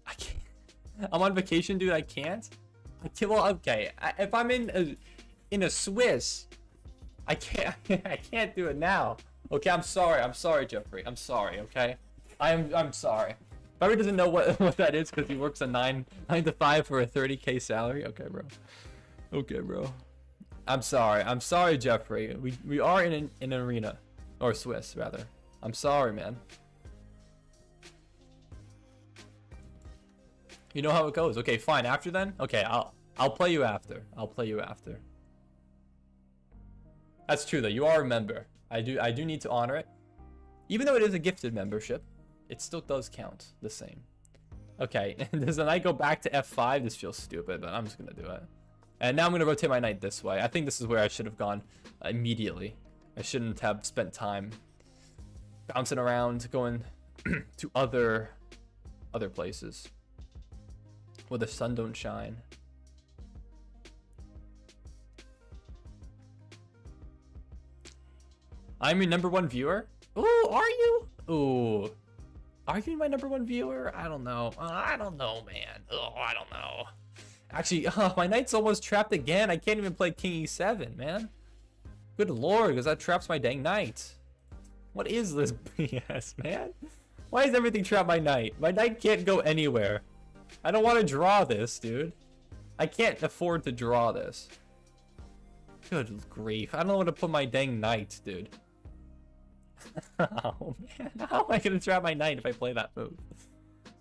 A: I can't. I'm on vacation, dude. I can't. Well, okay. If I'm in a Swiss, I can't. I can't do it now. Okay, I'm sorry. I'm sorry, Jeffrey. I'm sorry. Okay, I'm sorry. Viper doesn't know what that is because he works a 9 to 5 for a 30K salary. Okay, bro. Okay, bro. I'm sorry, Jeffrey. We are in an arena, or Swiss rather. I'm sorry, man. You know how it goes. Okay, fine. After then. Okay, I'll play you after. I'll play you after. That's true though. You are a member. I do need to honor it. Even though it is a gifted membership, it still does count the same. Okay, does the knight go back to f5? This feels stupid, but I'm just gonna do it. And now I'm gonna rotate my knight this way. I think this is where I should have gone immediately. I shouldn't have spent time bouncing around, going to other places where the sun don't shine. I'm your #1 viewer. Ooh, are you? Ooh, are you my #1 viewer? I don't know. I don't know, man. Oh, I don't know. Actually, my knight's almost trapped again. I can't even play King E7, man. Good lord, because that traps my dang knight. What is this BS, man? Why is everything trapped my knight? My knight can't go anywhere. I don't want to draw this, dude. I can't afford to draw this. Good grief. I don't know where to put my dang knight, dude. Oh, man. How am I going to trap my knight if I play that move?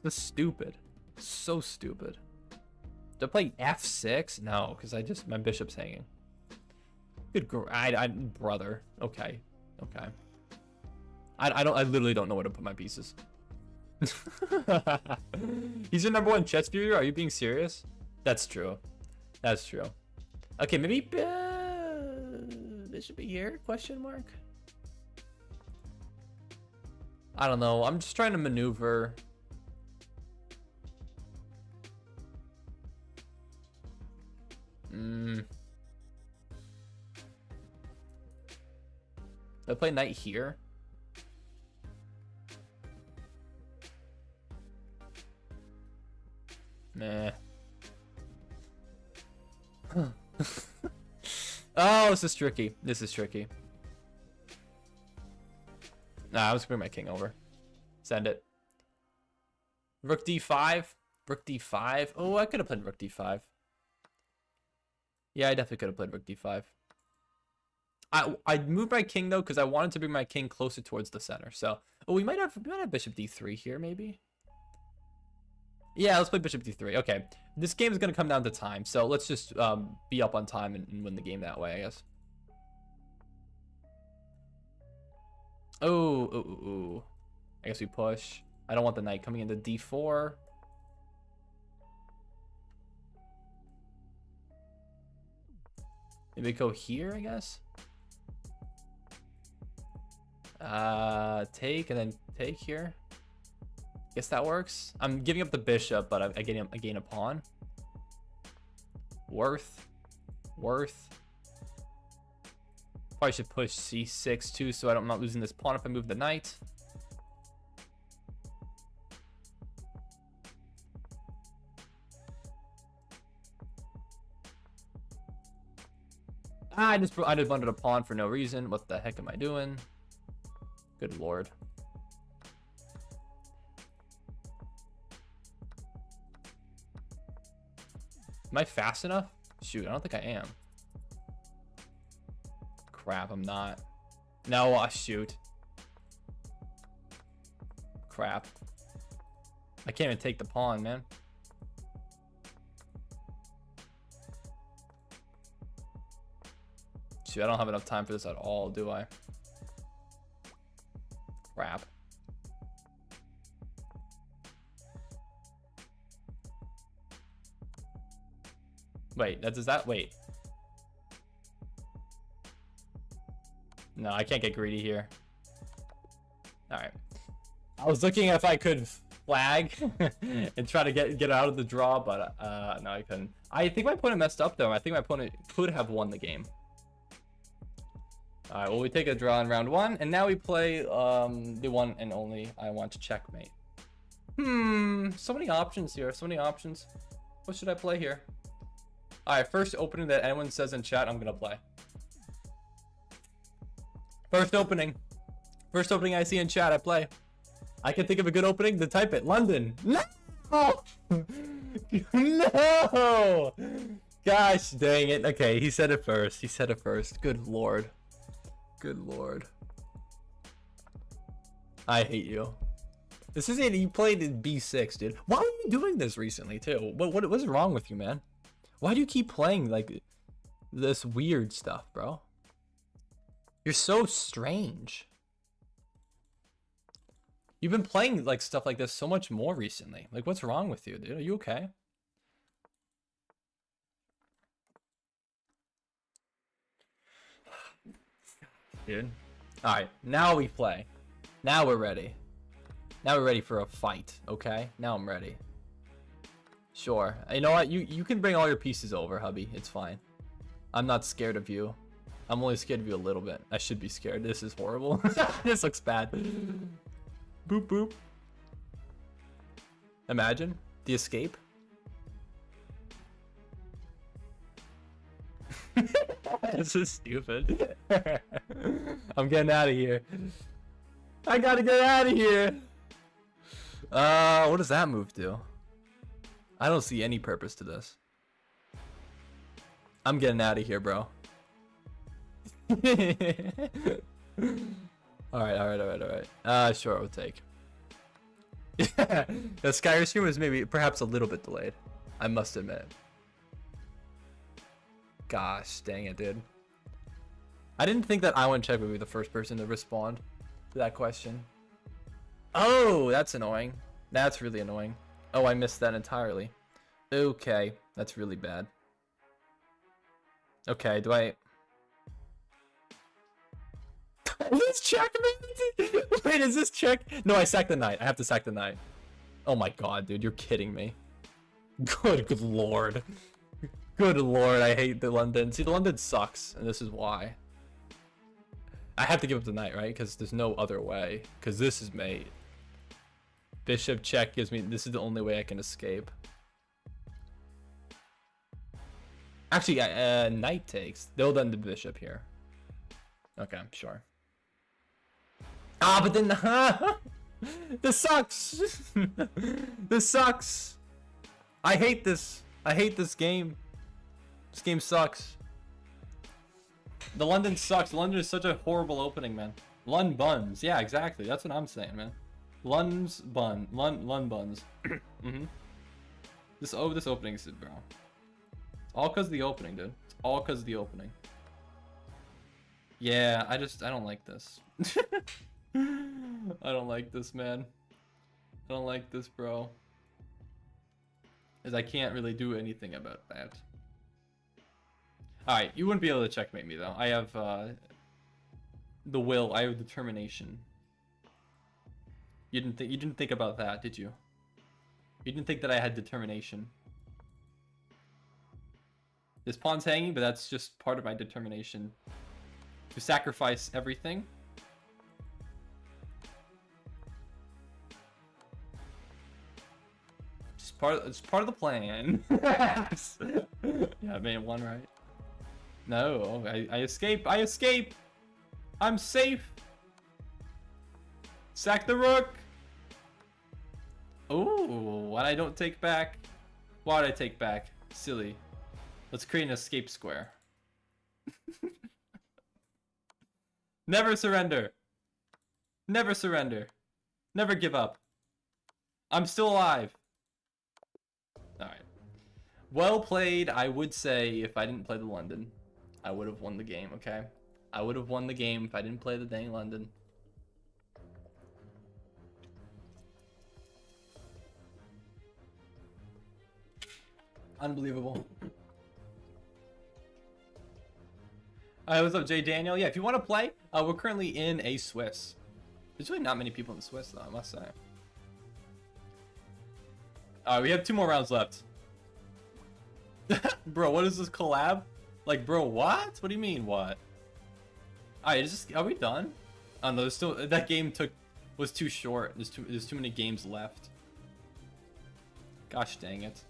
A: This is stupid. So stupid. Do I play f6? No, because my bishop's hanging. Good brother. Okay. Okay. I literally don't know where to put my pieces. He's your #1 chess viewer? Are you being serious? That's true. That's true. Okay, maybe this should be here? Question mark. I don't know. I'm just trying to maneuver. Do I play knight here? Nah. Oh, this is tricky. This is tricky. Nah, I was bring my king over. Send it. Rook d5. Rook d5. Oh, I could have played rook d5. Yeah, I definitely could have played rook d5. I moved my king though because I wanted to bring my king closer towards the center. So, oh, we might have bishop d3 here maybe. Yeah, let's play bishop d3. Okay, this game is gonna come down to time, so let's just be up on time and win the game that way, I guess. Oh, I guess we push. I don't want the knight coming into d4. Maybe go here, I guess. Take and then take here. Guess that works. I'm giving up the bishop, but I gain a pawn. Worth. Probably should push c6 too, so I'm not losing this pawn if I move the knight. I just wanted a pawn for no reason. What the heck am I doing? Good lord. Am I fast enough? Shoot, I don't think I am. Crap, I'm not. No, shoot. Crap. I can't even take the pawn, man. Shoot, I don't have enough time for this at all, do I? Crap. Wait, wait. No, I can't get greedy here. Alright. I was looking if I could flag and try to get out of the draw, but no, I couldn't. I think my opponent messed up though. I think my opponent could have won the game. Alright, well, we take a draw in round 1, and now we play the one and only I want to checkmate. So many options here, so many options. What should I play here? Alright, first opening that anyone says in chat, I'm gonna play. First opening I see in chat, I play. I can think of a good opening, then type it. London. No! No! Gosh dang it. Okay, he said it first. He said it first. Good lord. Good lord. I hate you. This isn't. You played in B6, dude. Why are you doing this recently too? What's wrong with you, man? Why do you keep playing like this weird stuff, bro? You're so strange. You've been playing like stuff like this so much more recently. Like, what's wrong with you, dude? Are you okay? Dude. All right, now we play. Now we're ready. Now we're ready for a fight, okay? Now I'm ready. Sure. You know what? You can bring all your pieces over, hubby. It's fine. I'm not scared of you. I'm only scared of you a little bit. I should be scared. This is horrible. This looks bad. Boop, boop. Imagine the escape. This is stupid. I'm getting out of here. I gotta get out of here. What does that move do? I don't see any purpose to this. I'm getting out of here, bro. Alright. Sure, I'll take. The Sky stream was perhaps a little bit delayed, I must admit. Gosh, dang it, dude. I didn't think that I went check would be the first person to respond to that question. Oh, that's annoying. That's really annoying. Oh, I missed that entirely. Okay, that's really bad. Okay, do I... Is this check? Wait, is this check? No, I sacked the knight. I have to sack the knight. Oh my god, dude, you're kidding me. Good lord. Good lord, I hate the London. See, the London sucks, and this is why. I have to give up the knight, right? Because there's no other way. Because this is mate. Bishop check gives me... This is the only way I can escape. Actually, knight takes. They'll then the bishop here. Okay, sure. Ah, but then... This sucks! This sucks! I hate this. I hate this game. This game sucks. The London sucks. London is such a horrible opening, man. Lund buns. Yeah, exactly. That's what I'm saying, man. Lund buns. This opening is, bro. It's all because of the opening, dude. It's all because of the opening. Yeah, I don't like this. I don't like this, man. I don't like this, bro. As I can't really do anything about that. Alright, you wouldn't be able to checkmate me, though. I have, the will. I have determination. You didn't think about that, did you? You didn't think that I had determination. This pawn's hanging, but that's just part of my determination. To sacrifice everything. It's part of the plan. Yeah, I made one right. No, I escape. I escape. I'm safe. Sack the rook. Oh, what I don't take back. Why would I take back? Silly. Let's create an escape square. Never surrender. Never surrender. Never give up. I'm still alive. Alright. Well played, I would say, if I didn't play the London. I would have won the game, okay? I would have won the game if I didn't play the dang London. Unbelievable. Alright, what's up, Jay Daniel? Yeah, if you want to play, we're currently in a Swiss. There's really not many people in Swiss, though, I must say. Alright, we have 2 more rounds left. Bro, what is this collab? Like, bro, what? What do you mean, what? Alright, are we done? Oh no, there's still, that game was too short. There's too many games left. Gosh dang it.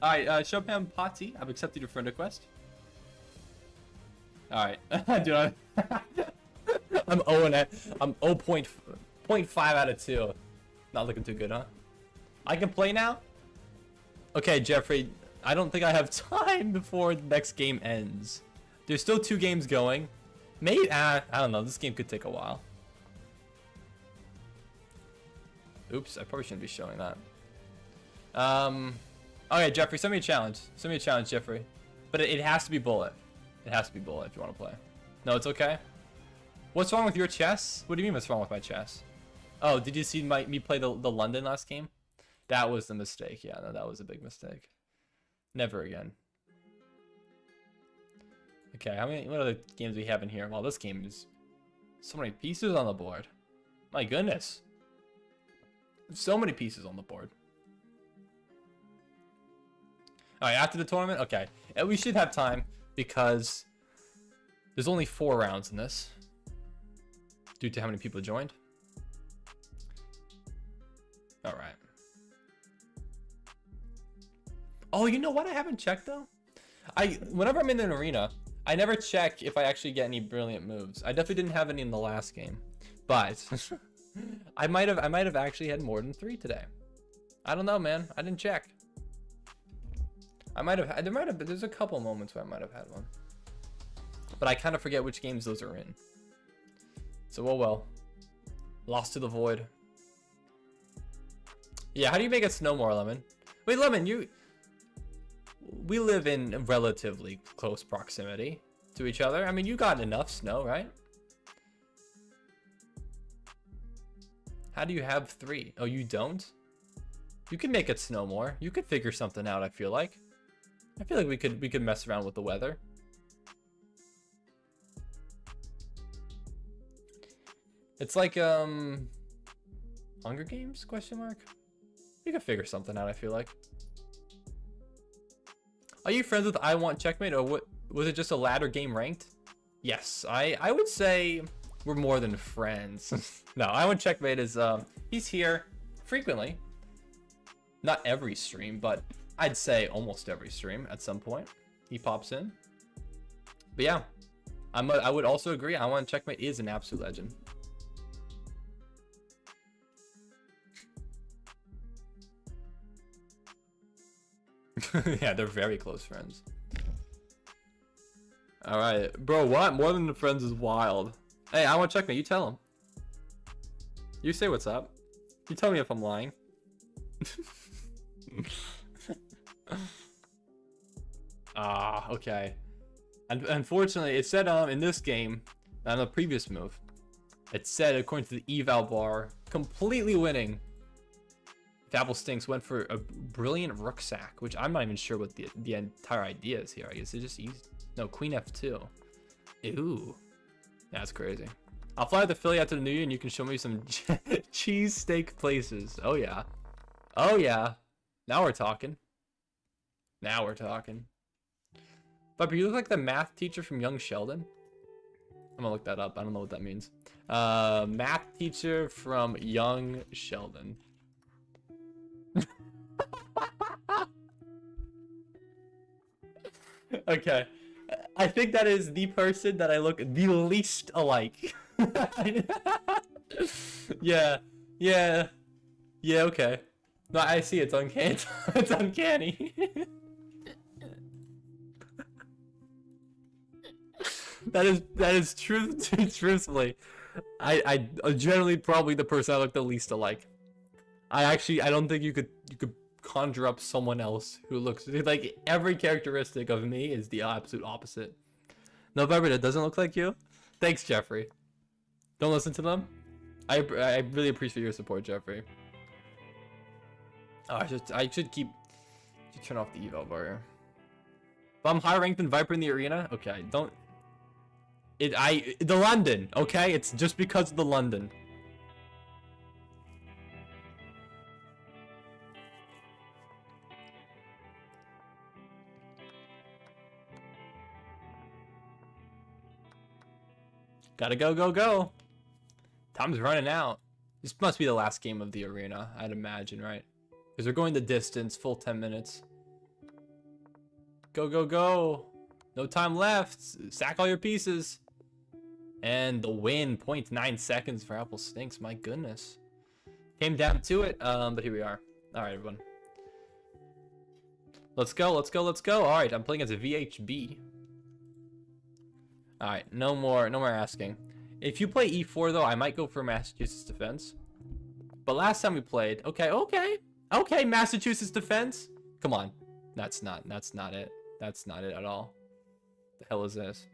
A: Alright, Chopin Patti, I've accepted your friend request. Alright, dude, I'm 0.5 out of 2. Not looking too good, huh? I can play now? Okay, Jeffrey, I don't think I have time before the next game ends. There's still 2 games going. Maybe, I don't know. This game could take a while. Oops, I probably shouldn't be showing that. Okay, Jeffrey, send me a challenge. Send me a challenge, Jeffrey. But it has to be bullet. It has to be bullet if you want to play. No, it's okay. What's wrong with your chess? What do you mean what's wrong with my chess? Oh, did you see me play the London last game? That was the mistake. Yeah, no, that was a big mistake. Never again. Okay, what other games do we have in here? Well, this game is so many pieces on the board. My goodness. So many pieces on the board. Alright, after the tournament? Okay. And we should have time because there's only 4 rounds in this. Due to how many people joined. Alright. Oh, you know what I haven't checked though? Whenever I'm in an arena, I never check if I actually get any brilliant moves. I definitely didn't have any in the last game. But I might have actually had more than 3 today. I don't know, man. I didn't check. There's a couple moments where I might have had one. But I kind of forget which games those are in. So, oh well. Lost to the void. Yeah, how do you make it snow more, Lemon? Wait, Lemon, we live in relatively close proximity to each other. I mean, you got enough snow, right? How do you have 3? Oh, you don't? You can make it snow more. You could figure something out, I feel like. I feel like we could mess around with the weather. It's like Hunger Games ? We could figure something out, I feel like. Are you friends with I Want Checkmate, or what? Was it just a ladder game ranked? Yes, I would say we're more than friends. No, I Want Checkmate is he's here frequently. Not every stream, but I'd say almost every stream at some point he pops in. But yeah, I would also agree. I Want Checkmate is an absolute legend. Yeah, they're very close friends. All right, bro. What? More than the friends is wild. Hey, I Want Checkmate. You tell him. You say what's up. You tell me if I'm lying. Okay. And unfortunately, it said in this game, on the previous move, it said according to the eval bar, completely winning. Dabble Stinks went for a brilliant rook sack, which I'm not even sure what the entire idea is here. I guess it just used Queen F2. Ooh, that's crazy. I'll fly the Philly out to the New Year, and you can show me some cheesesteak places. Oh yeah, oh yeah. Now we're talking. Now we're talking. But you look like the math teacher from Young Sheldon. I'm gonna look that up. I don't know what that means. Math teacher from Young Sheldon. Okay, I think that is the person that I look the least alike. Yeah, okay. No, I see, it's uncanny. It's uncanny. that is truthfully, I generally probably the person I look the least alike. I don't think you could conjure up someone else who looks like every characteristic of me is the absolute opposite. November, that doesn't look like you. Thanks, Jeffrey. Don't listen to them. I really appreciate your support, Jeffrey. Oh, I should turn off the eval bar here. If I'm higher ranked than Viper in the arena, okay, don't. The London, okay, it's just because of the London. Gotta go. Time's running out. This must be the last game of the arena, I'd imagine, right? Because we're going the distance, full 10 minutes. Go. No time left. Sack all your pieces. And the win, 0.9 seconds for Apple Stinks. My goodness. Came down to it, but here we are. All right, everyone. Let's go, let's go, let's go. All right, I'm playing as a VHB. All right, no more asking. If you play E4 though, I might go for Massachusetts defense. But last time we played, okay, Massachusetts defense. Come on, that's not it. That's not it at all. The hell is this?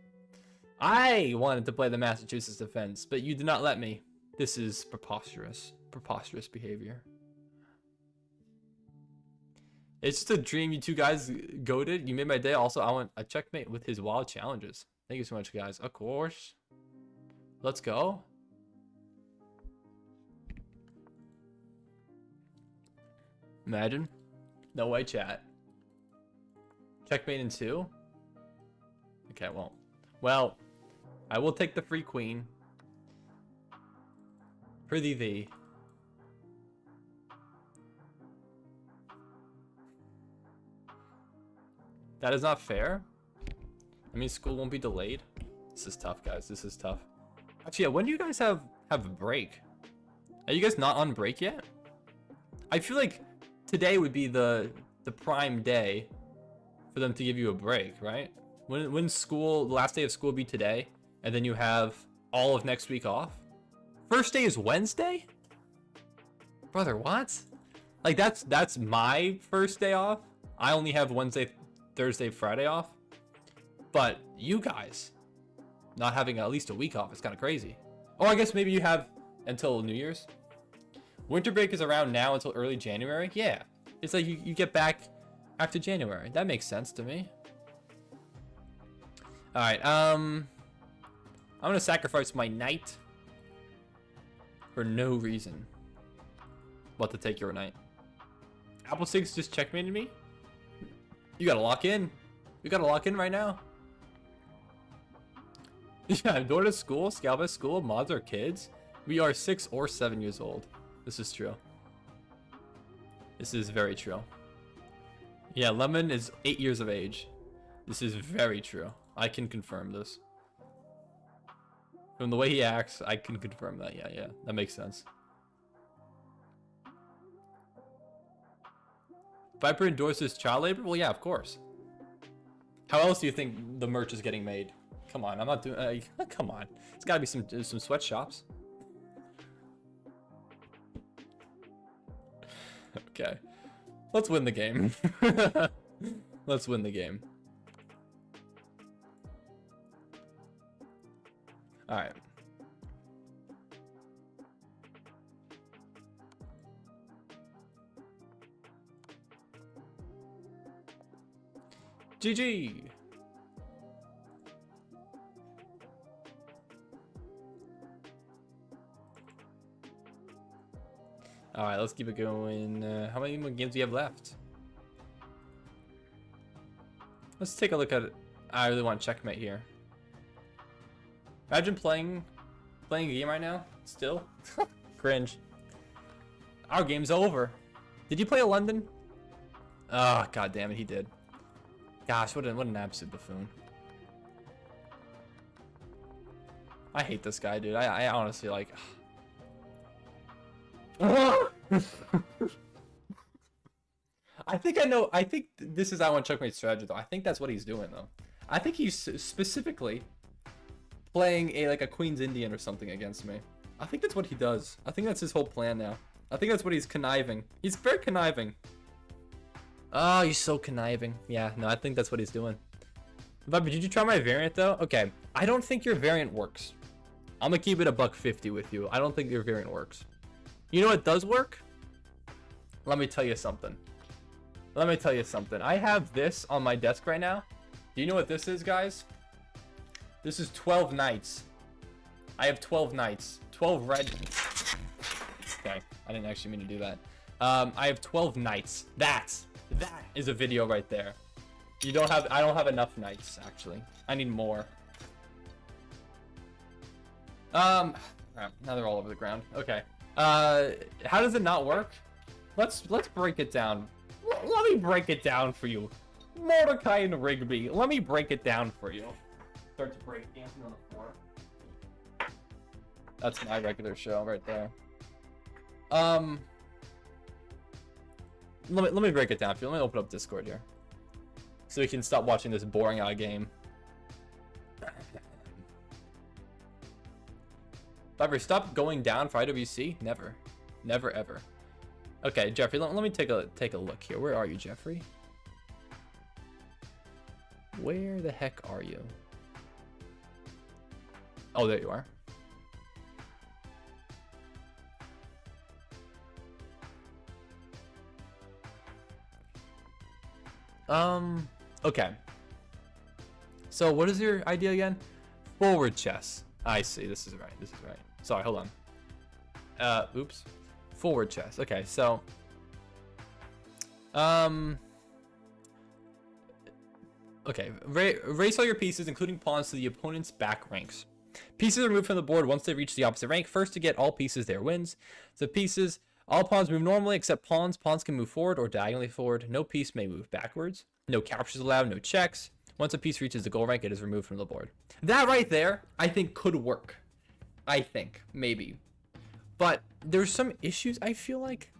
A: I wanted to play the Massachusetts defense, but you did not let me. This is preposterous behavior. It's just a dream you two guys goated. You made my day. Also, I want a checkmate with his wild challenges. Thank you so much, guys. Of course. Let's go. Imagine. No way, chat. Checkmate in 2. Okay, well, I will take the free queen. For thee. That is not fair. I mean, school won't be delayed. This is tough, guys. This is tough. Actually, yeah, when do you guys have a break? Are you guys not on break yet? I feel like today would be the prime day for them to give you a break, right? When school, the last day of school be today, and then you have all of next week off? First day is Wednesday? Brother, what? Like, that's my first day off. I only have Wednesday, Thursday, Friday off. But you guys not having at least a week off is kind of crazy. Oh, I guess maybe you have until New Year's. Winter break is around now until early January. Yeah, it's like you get back after January. That makes sense to me. All right, I'm gonna sacrifice my knight for no reason but to take your knight. Apple 6 just checkmated me. You gotta lock in. You gotta lock in right now. Yeah, door to school, Scalbus school, mods are kids. We are 6 or 7 years old. This is true. This is very true. Yeah, Lemon is 8 years of age. This is very true. I can confirm this. From the way he acts, I can confirm that. Yeah, that makes sense. Viper endorses child labor? Well, yeah, of course. How else do you think the merch is getting made? Come on, I'm not doing. Come on, it's got to be some sweatshops. Okay, let's win the game. Let's win the game. All right. GG. All right, let's keep it going. How many more games do you have left? Let's take a look at it. I really want checkmate here. Imagine playing a game right now. Still, cringe. Our game's over. Did you play a London? Oh, god damn it, he did. Gosh, what an absolute buffoon. I hate this guy, dude. I honestly like. I think I know. I think this is I want checkmate strategy though. I think that's what he's doing though. I think he's specifically playing a Queen's Indian or something against me. I think that's what he does. I think that's his whole plan now. I think that's what he's conniving. He's very conniving. Oh, he's so conniving. Yeah, no, I think that's what he's doing. But did you try my variant though? Okay, I don't think your variant works. I'm gonna keep it $150 with you. I don't think your variant works. You know what does work? Let me tell you something. Let me tell you something. I have this on my desk right now. Do you know what this is, guys? This is 12 knights. I have 12 knights. 12 red. Okay, I didn't actually mean to do that. I have 12 knights. That is a video right there. I don't have enough knights, actually. I need more. Now they're all over the ground. Okay. How does it not work? Let's break it down. Let me break it down for you. Mordecai and Rigby. Let me break it down for you. Start to break dancing on the floor. That's my regular show right there. Let me break it down for you. Let me open up Discord here. so we can stop watching this boring out game. Viper, stop going down for IWC. Never, never, ever. Okay, Jeffrey, let me take a look here. Where are you, Jeffrey? Where the heck are you? Oh, there you are. Okay. So what is your idea again? Forward chess. I see. This is right. This is right. Sorry, hold on. Oops. Forward chess. Okay, so okay, race all your pieces, including pawns, to the opponent's back ranks. Pieces are moved from the board once they reach the opposite rank. First to get all pieces there wins. So pieces, all pawns move normally except pawns. Pawns can move forward or diagonally forward. No piece may move backwards. No captures allowed, no checks. Once a piece reaches the goal rank, it is removed from the board. That right there, I think could work. I think, maybe. But there's some issues, I feel like.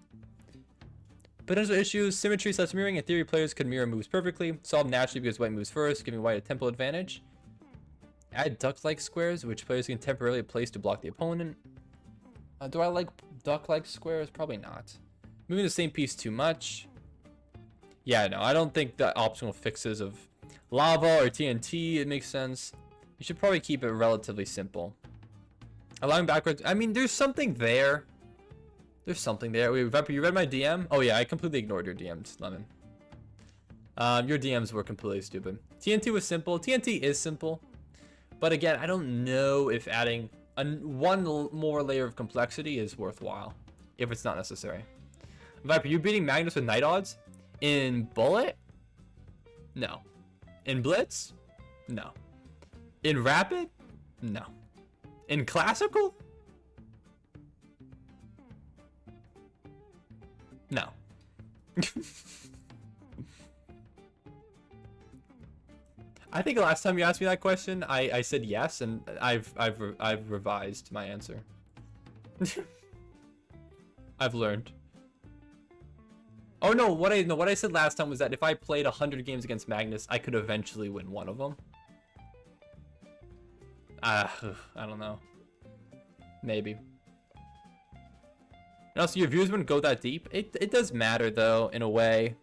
A: Potential issues, symmetry / mirroring. In theory, players could mirror moves perfectly. Solve naturally because white moves first, giving white a tempo advantage. Add duck-like squares, which players can temporarily place to block the opponent. Do I like duck-like squares? Probably not. Moving the same piece too much. Yeah, no, I don't think the optional fixes of lava or TNT, it makes sense. You should probably keep it relatively simple. Allowing backwards. I mean, there's something there. There's something there. Wait, Viper, you read my DM? Oh yeah, I completely ignored your DMs, Lemon. Your DMs were completely stupid. TNT was simple. TNT is simple. But again, I don't know if adding one more layer of complexity is worthwhile. If it's not necessary. Viper, you beating Magnus with night odds? In Bullet? No. In Blitz? No. In Rapid? No. In Classical? No. I think last time you asked me that question, I said yes, and I've revised my answer. I've learned. Oh no, what I said last time was that if I played 100 games against Magnus, I could eventually win one of them. I don't know. Maybe. And also, your views wouldn't go that deep. It does matter though, in a way.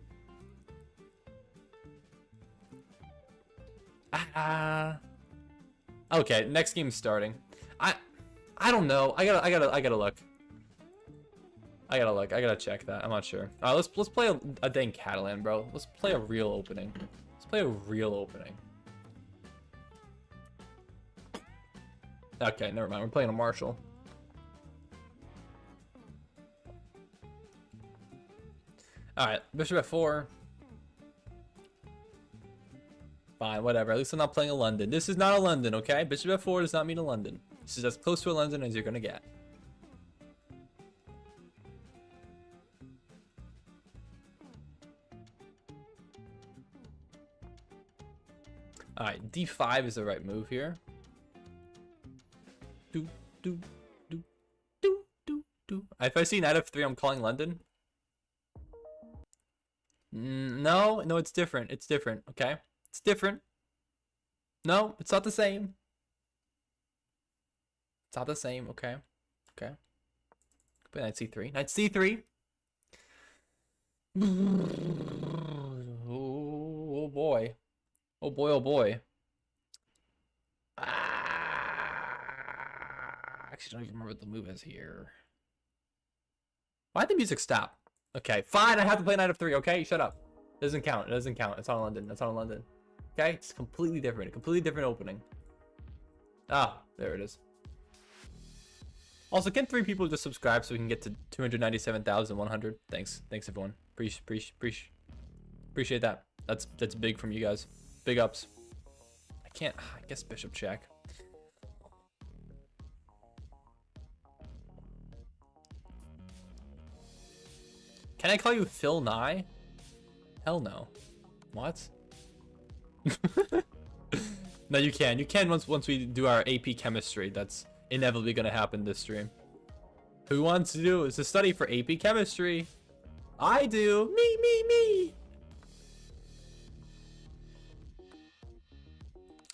A: Okay, next game's starting. I don't know. I gotta look. I gotta check that. I'm not sure. All right, let's play a dang Catalan, bro. Let's play a real opening. Let's play a real opening. Okay, never mind. We're playing a Marshall. All right, Bishop F4. Fine, whatever. At least I'm not playing a London. This is not a London, okay? Bishop F4 does not mean a London. This is as close to a London as you're gonna get. All right, D5 is the right move here. If I see knight F3, I'm calling London. No, it's different. It's different, okay? It's different. No, it's not the same. It's not the same, okay? Okay. Play knight C3. Knight C3. Oh boy. Oh boy, oh boy. Actually, I don't even remember what the move is here. Why'd the music stop? Okay, fine, I have to play knight F3, okay? Shut up. It doesn't count. It doesn't count. It's on London. It's on London. Okay? It's completely different. A completely different opening. Ah, there it is. Also, can 3 people just subscribe so we can get to 297,100? Thanks. Thanks, everyone. Appreciate that. That's big from you guys. Big ups. I guess bishop check. Can I call you Phil Nye? Hell no. What? No, you can. You can once we do our AP chemistry. That's inevitably gonna happen this stream. Who wants to do is to study for AP chemistry? I do. Me.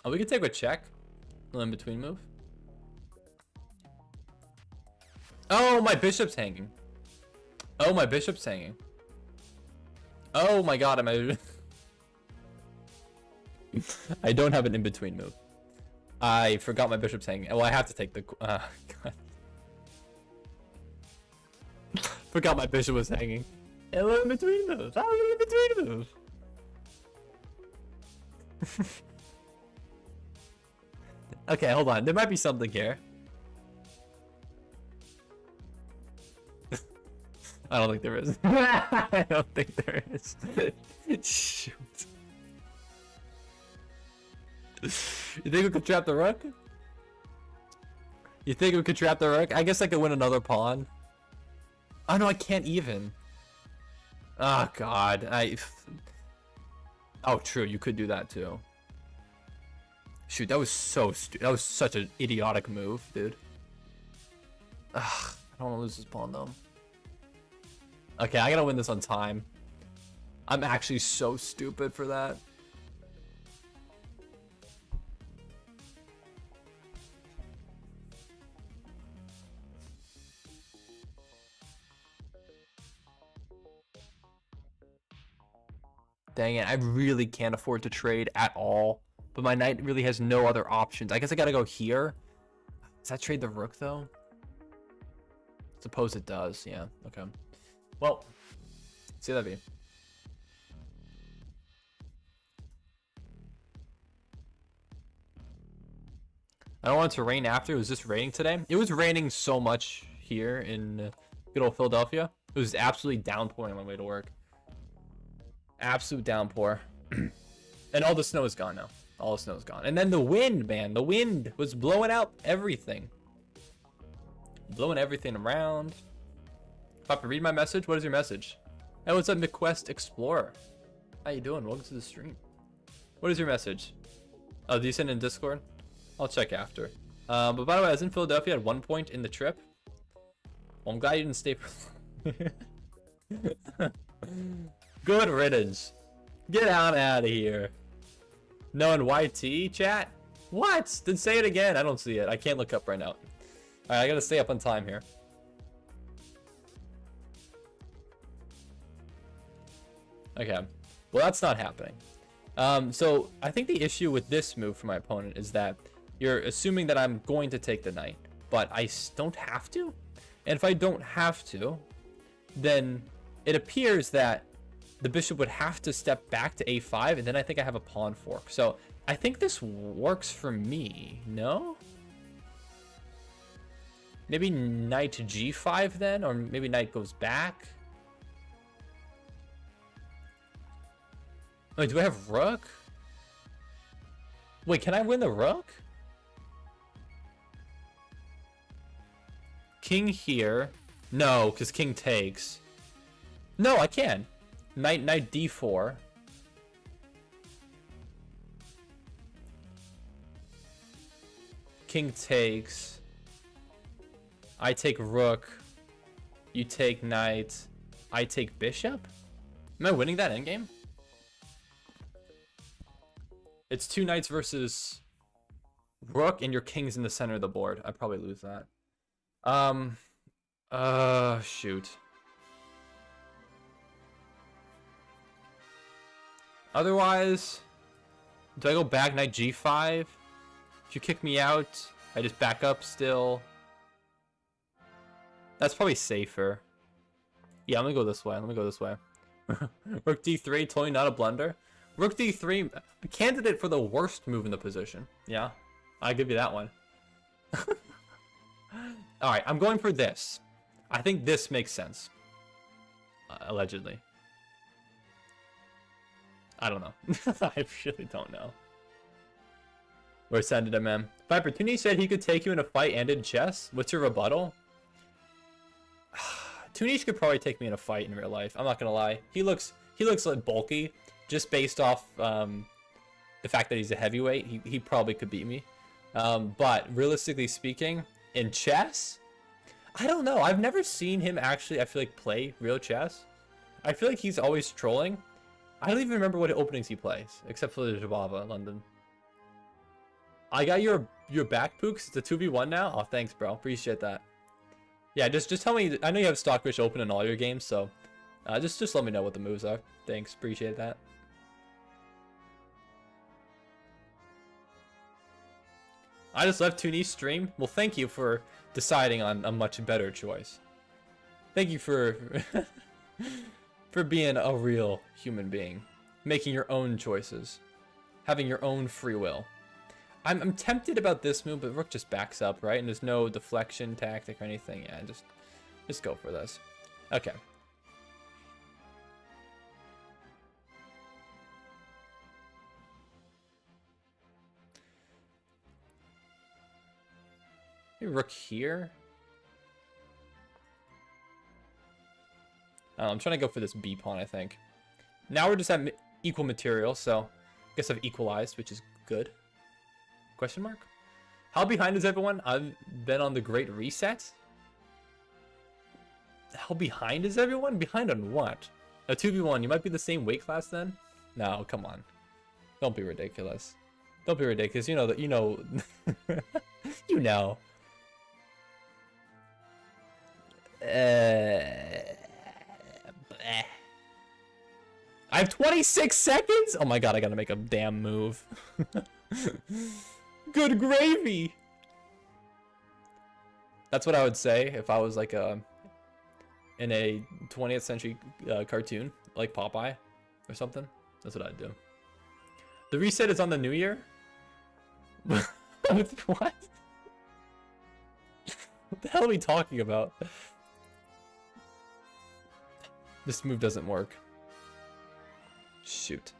A: Oh, we can take a check. A little in between move. Oh, my bishop's hanging. Oh, my bishop's hanging. Oh my god, am I... I don't have an in-between move. I forgot my bishop's hanging. Well, I have to take the... God. Forgot my bishop was hanging. A little in-between move. A little in-between move. Okay, hold on. There might be something here. I don't think there is. I don't think there is. Shoot. You think we could trap the rook? You think we could trap the rook? I guess I could win another pawn. Oh no, I can't even. Oh god, oh true, you could do that too. Shoot, that was so stupid. That was such an idiotic move, dude. Ugh, I don't want to lose this pawn though. Okay, I gotta win this on time. I'm actually so stupid for that. Dang it, I really can't afford to trade at all. But my knight really has no other options. I guess I gotta go here. Does that trade the rook though? Suppose it does, yeah, okay. Well, see that be. I don't want it to rain after. It was just raining today. It was raining so much here in good old Philadelphia. It was absolutely downpouring on my way to work. Absolute downpour. And all the snow is gone now. All the snow is gone. And then the wind, man. The wind was blowing out everything. Blowing everything around. Papa, read my message. What is your message? Hey, what's up, McQuest Explorer? How you doing? Welcome to the stream. What is your message? Oh, do you send it in Discord? I'll check after. But by the way, I was in Philadelphia at one point in the trip. Well, I'm glad you didn't stay for... Good riddance. Get out of here. No in YT chat? What? Then say it again. I don't see it. I can't look up right now. Alright, I gotta stay up on time here. Okay. Well, that's not happening. So I think the issue with this move for my opponent is that you're assuming that I'm going to take the knight, but I don't have to. And if I don't have to, then it appears that the bishop would have to step back to a5, and then I think I have a pawn fork. So I think this works for me. No? Maybe knight to g5 then, or maybe knight goes back. Wait, do I have rook? Wait, can I win the rook? King here. No, because king takes. No, I can. Knight d4. King takes. I take rook. You take knight. I take bishop? Am I winning that endgame? It's two knights versus rook, and your king's in the center of the board. I probably lose that. Shoot. Otherwise, do I go back knight g5? If you kick me out, I just back up still. That's probably safer. Yeah, I'm gonna go this way. Let me go this way. Rook d3, totally not a blunder. Rook d3, a candidate for the worst move in the position. Yeah, I'll give you that one. Alright, I'm going for this. I think this makes sense. Allegedly. I don't know. I really don't know. We're sending him, man. Viper, Tuni said he could take you in a fight and in chess. What's your rebuttal? Tunish could probably take me in a fight in real life. I'm not gonna lie. He looks like bulky, just based off the fact that he's a heavyweight. He probably could beat me. But realistically speaking, in chess, I don't know. I've never seen him actually, I feel like, play real chess. I feel like he's always trolling. I don't even remember what openings he plays, except for the Jabava London. I got your back, Pooks. It's a 2v1 now. Oh, thanks, bro. Appreciate that. Yeah, just tell me. I know you have Stockfish open in all your games, so just let me know what the moves are. Thanks, appreciate that. I just left Tooney's stream. Well, thank you for deciding on a much better choice. Thank you for for being a real human being, making your own choices, having your own free will. I'm tempted about this move, but Rook just backs up, right? And there's no deflection tactic or anything. Yeah, just go for this. Okay. Maybe Rook here. I'm trying to go for this B pawn, I think. Now we're just at equal material, so I guess I've equalized, which is good. Question mark? How behind is everyone? I've been on the Great Reset. How behind is everyone? Behind on what? A 2v1. You might be the same weight class then? No, come on. Don't be ridiculous. Don't be ridiculous. You know that. You know. You know. I have 26 seconds? Oh my god, I gotta make a damn move. Good gravy! That's what I would say if I was like in a 20th century cartoon, like Popeye or something. That's what I'd do. The reset is on the new year? What? What the hell are we talking about? This move doesn't work. Shoot.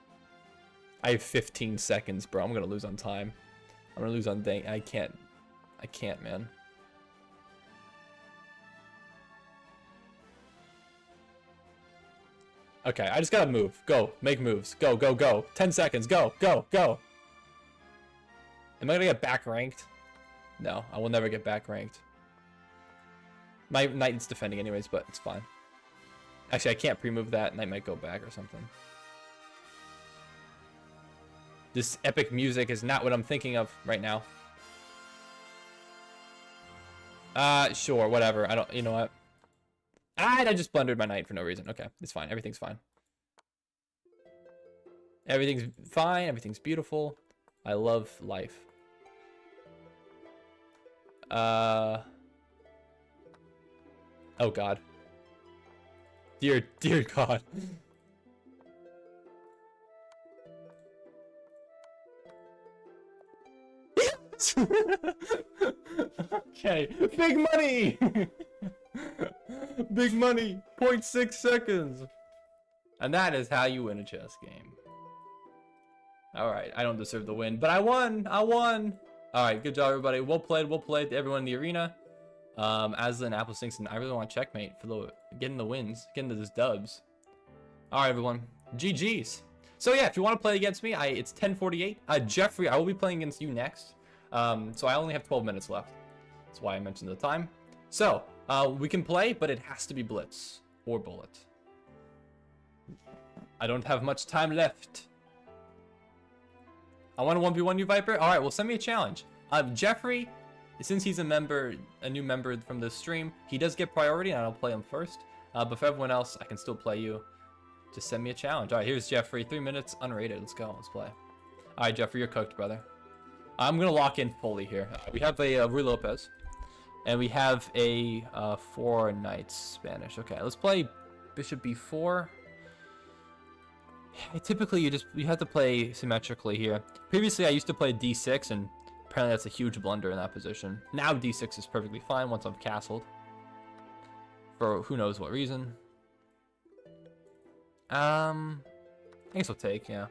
A: I have 15 seconds, bro. I'm gonna lose on time. I'm gonna lose on dang. I can't, man. Okay, I just gotta move. Go. Make moves. Go, go, go. 10 seconds. Go, go, go. Am I gonna get back ranked? No, I will never get back ranked. My knight is defending anyways, but it's fine. Actually, I can't pre-move that. Knight might go back or something. This epic music is not what I'm thinking of right now. Sure, whatever. I don't, you know what? I just blundered my knight for no reason. Okay, it's fine. Everything's fine. Everything's fine. Everything's beautiful. I love life. Oh God. Dear God. Okay, big money. Big money. 0.6 seconds. And that is how you win a chess game. All right, I don't deserve the win, but I won. I won. All right, good job, everybody. Well played. Well played to everyone in the arena. Aslan, Apple Stinks, and I really want checkmate for getting the wins, getting those dubs. All right, everyone. GG's. So yeah, if you want to play against me, it's 10:48. Jeffrey, I will be playing against you next. So I only have 12 minutes left. That's why I mentioned the time. So we can play, but it has to be blitz or bullet. I don't have much time left. I want to 1v1 you, Viper. All right, well, send me a challenge. Jeffrey, since he's a new member from this stream, he does get priority, and I'll play him first. But for everyone else, I can still play you. Just send me a challenge. All right, here's Jeffrey. 3 minutes, unrated. Let's go. Let's play. All right, Jeffrey, you're cooked, brother. I'm going to lock in fully here. We have a Rui Lopez, and we have a 4 knights Spanish. Okay, let's play bishop b4. Typically, you have to play symmetrically here. Previously, I used to play d6, and apparently that's a huge blunder in that position. Now d6 is perfectly fine once I'm castled. For who knows what reason. I guess I'll take, yeah.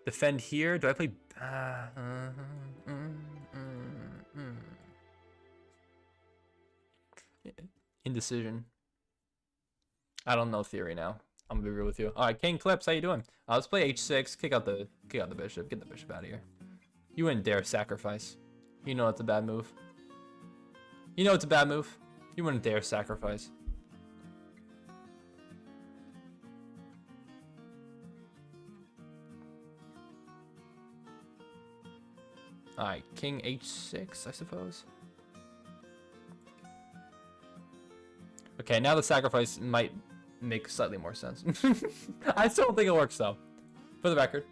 A: Defend here. Do I play... Indecision. I don't know theory now. I'm gonna be real with you. All right, King Clips, how you doing? Let's play h6. Kick out the bishop. Get the bishop out of here. You wouldn't dare sacrifice. You know it's a bad move. You know it's a bad move. You wouldn't dare sacrifice. Alright, king h6, I suppose. Okay, now the sacrifice might make slightly more sense. I still don't think it works, though. For the record.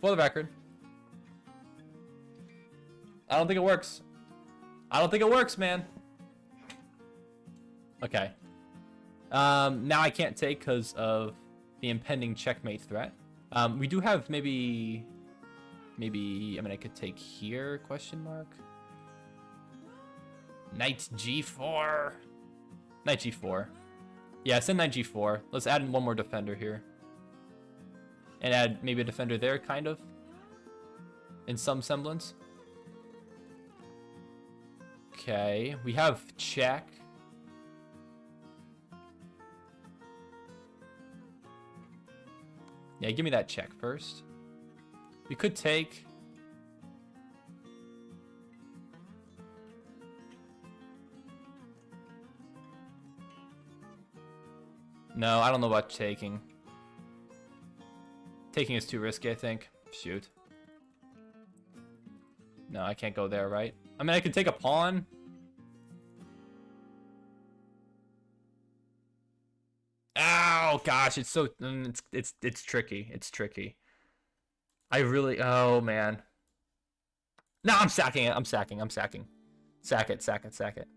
A: For the record. I don't think it works. I don't think it works, man. Okay. Now I can't take because of the impending checkmate threat. We do have maybe, I mean, I could take here, question mark. Knight g4. Knight g4. Yeah, send knight g4. Let's add in one more defender here. And add maybe a defender there, kind of. In some semblance. Okay, we have check. Yeah, give me that check first. We could take... No, I don't know about taking. Taking is too risky, I think. Shoot. No, I can't go there, right? I mean, I could take a pawn. Ow, gosh, it's so it's tricky. It's tricky. I really, oh man. No, I'm sacking it. I'm sacking. Sack it, sack it, sack it.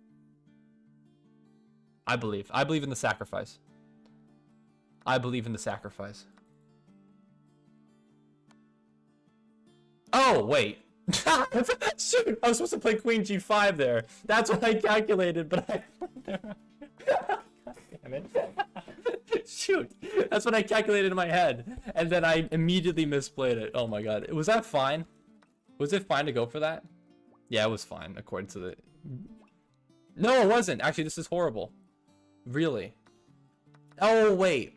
A: I believe in the sacrifice. I believe in the sacrifice. Oh, wait. Shoot, I was supposed to play queen g5 there. That's what I calculated, but I... Damn it. Shoot, that's what I calculated in my head. And then I immediately misplayed it. Oh my god. Was that fine? Was it fine to go for that? Yeah, it was fine, according to the... No, it wasn't. Actually, this is horrible. Really. Oh, wait.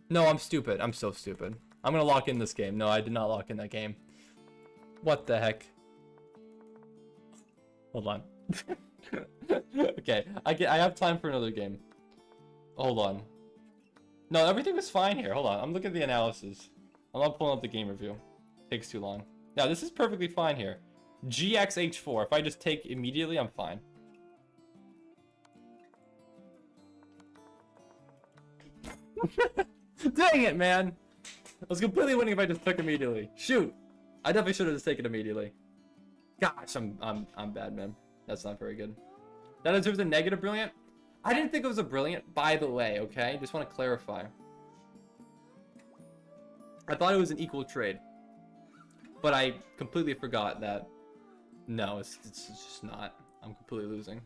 A: No, I'm stupid. I'm so stupid. I'm gonna lock in this game. No, I did not lock in that game. What the heck? Hold on. Okay, I have time for another game. Hold on. No, everything was fine here. Hold on. I'm looking at the analysis. I'm not pulling up the game review. Takes too long. Now, this is perfectly fine here. GX-H4. If I just take immediately, I'm fine. Dang it, man. I was completely winning if I just took immediately. Shoot. I definitely should have just taken immediately. Gosh, I'm bad, man. That's not very good. That deserves a negative brilliant? I didn't think it was a brilliant, by the way, okay? Just want to clarify. I thought it was an equal trade. But I completely forgot that... No, it's just not. I'm completely losing.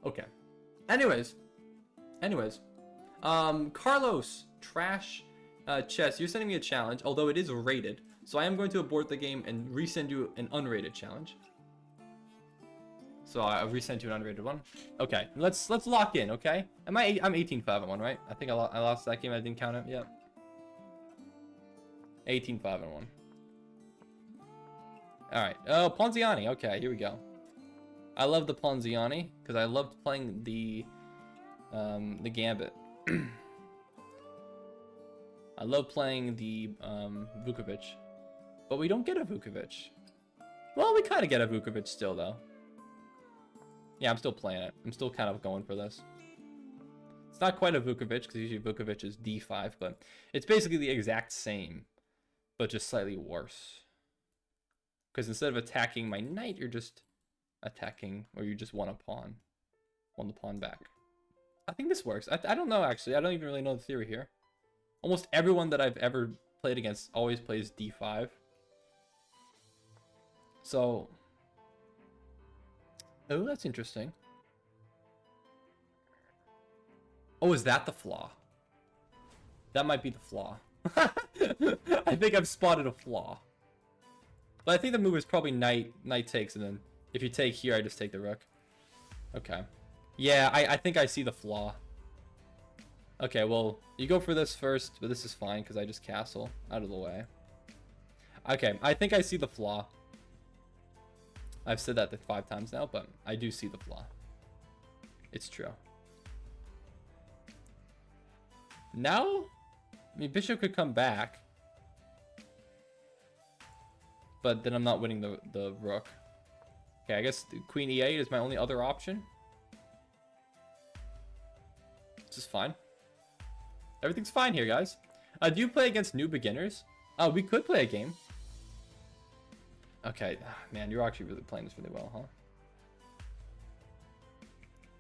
A: Okay. Anyways. Carlos, Trash Chess, you're sending me a challenge, although it is rated. So I am going to abort the game and resend you an unrated challenge. So I'll resend you an unrated one. Okay, let's lock in, okay? I'm 18-5 at one, right? I think I lost that game. I didn't count it. Yeah. 18-5 and 1. All right. Oh, Ponziani. Okay, here we go. I love the Ponziani because I loved playing the Gambit. I love playing the Vukovic, but we don't get a Vukovic. Well, we kind of get a Vukovic still, though. Yeah, I'm still playing it. I'm still kind of going for this. It's not quite a Vukovic because usually Vukovic is d5, but it's basically the exact same, but just slightly worse. Because instead of attacking my knight, you're just attacking, or you just want a pawn. Want the pawn back. I think this works. I don't know, actually. I don't even really know the theory here. Almost everyone that I've ever played against always plays d5. So... Oh, that's interesting. Oh, is that the flaw? That might be the flaw. I think I've spotted a flaw. But I think the move is probably knight takes, and then if you take here, I just take the rook. Okay. Yeah, I think I see the flaw. Okay, well, you go for this first, but this is fine because I just castle out of the way. Okay, I think I see the flaw. I've said that 5 times now, but I do see the flaw. It's true. Now, I mean, bishop could come back. but then I'm not winning the rook. Okay, I guess the queen e8 is my only other option. This is fine. Everything's fine here, guys. Do you play against new beginners? Oh, we could play a game. Okay, man, you're actually really playing this really well, huh?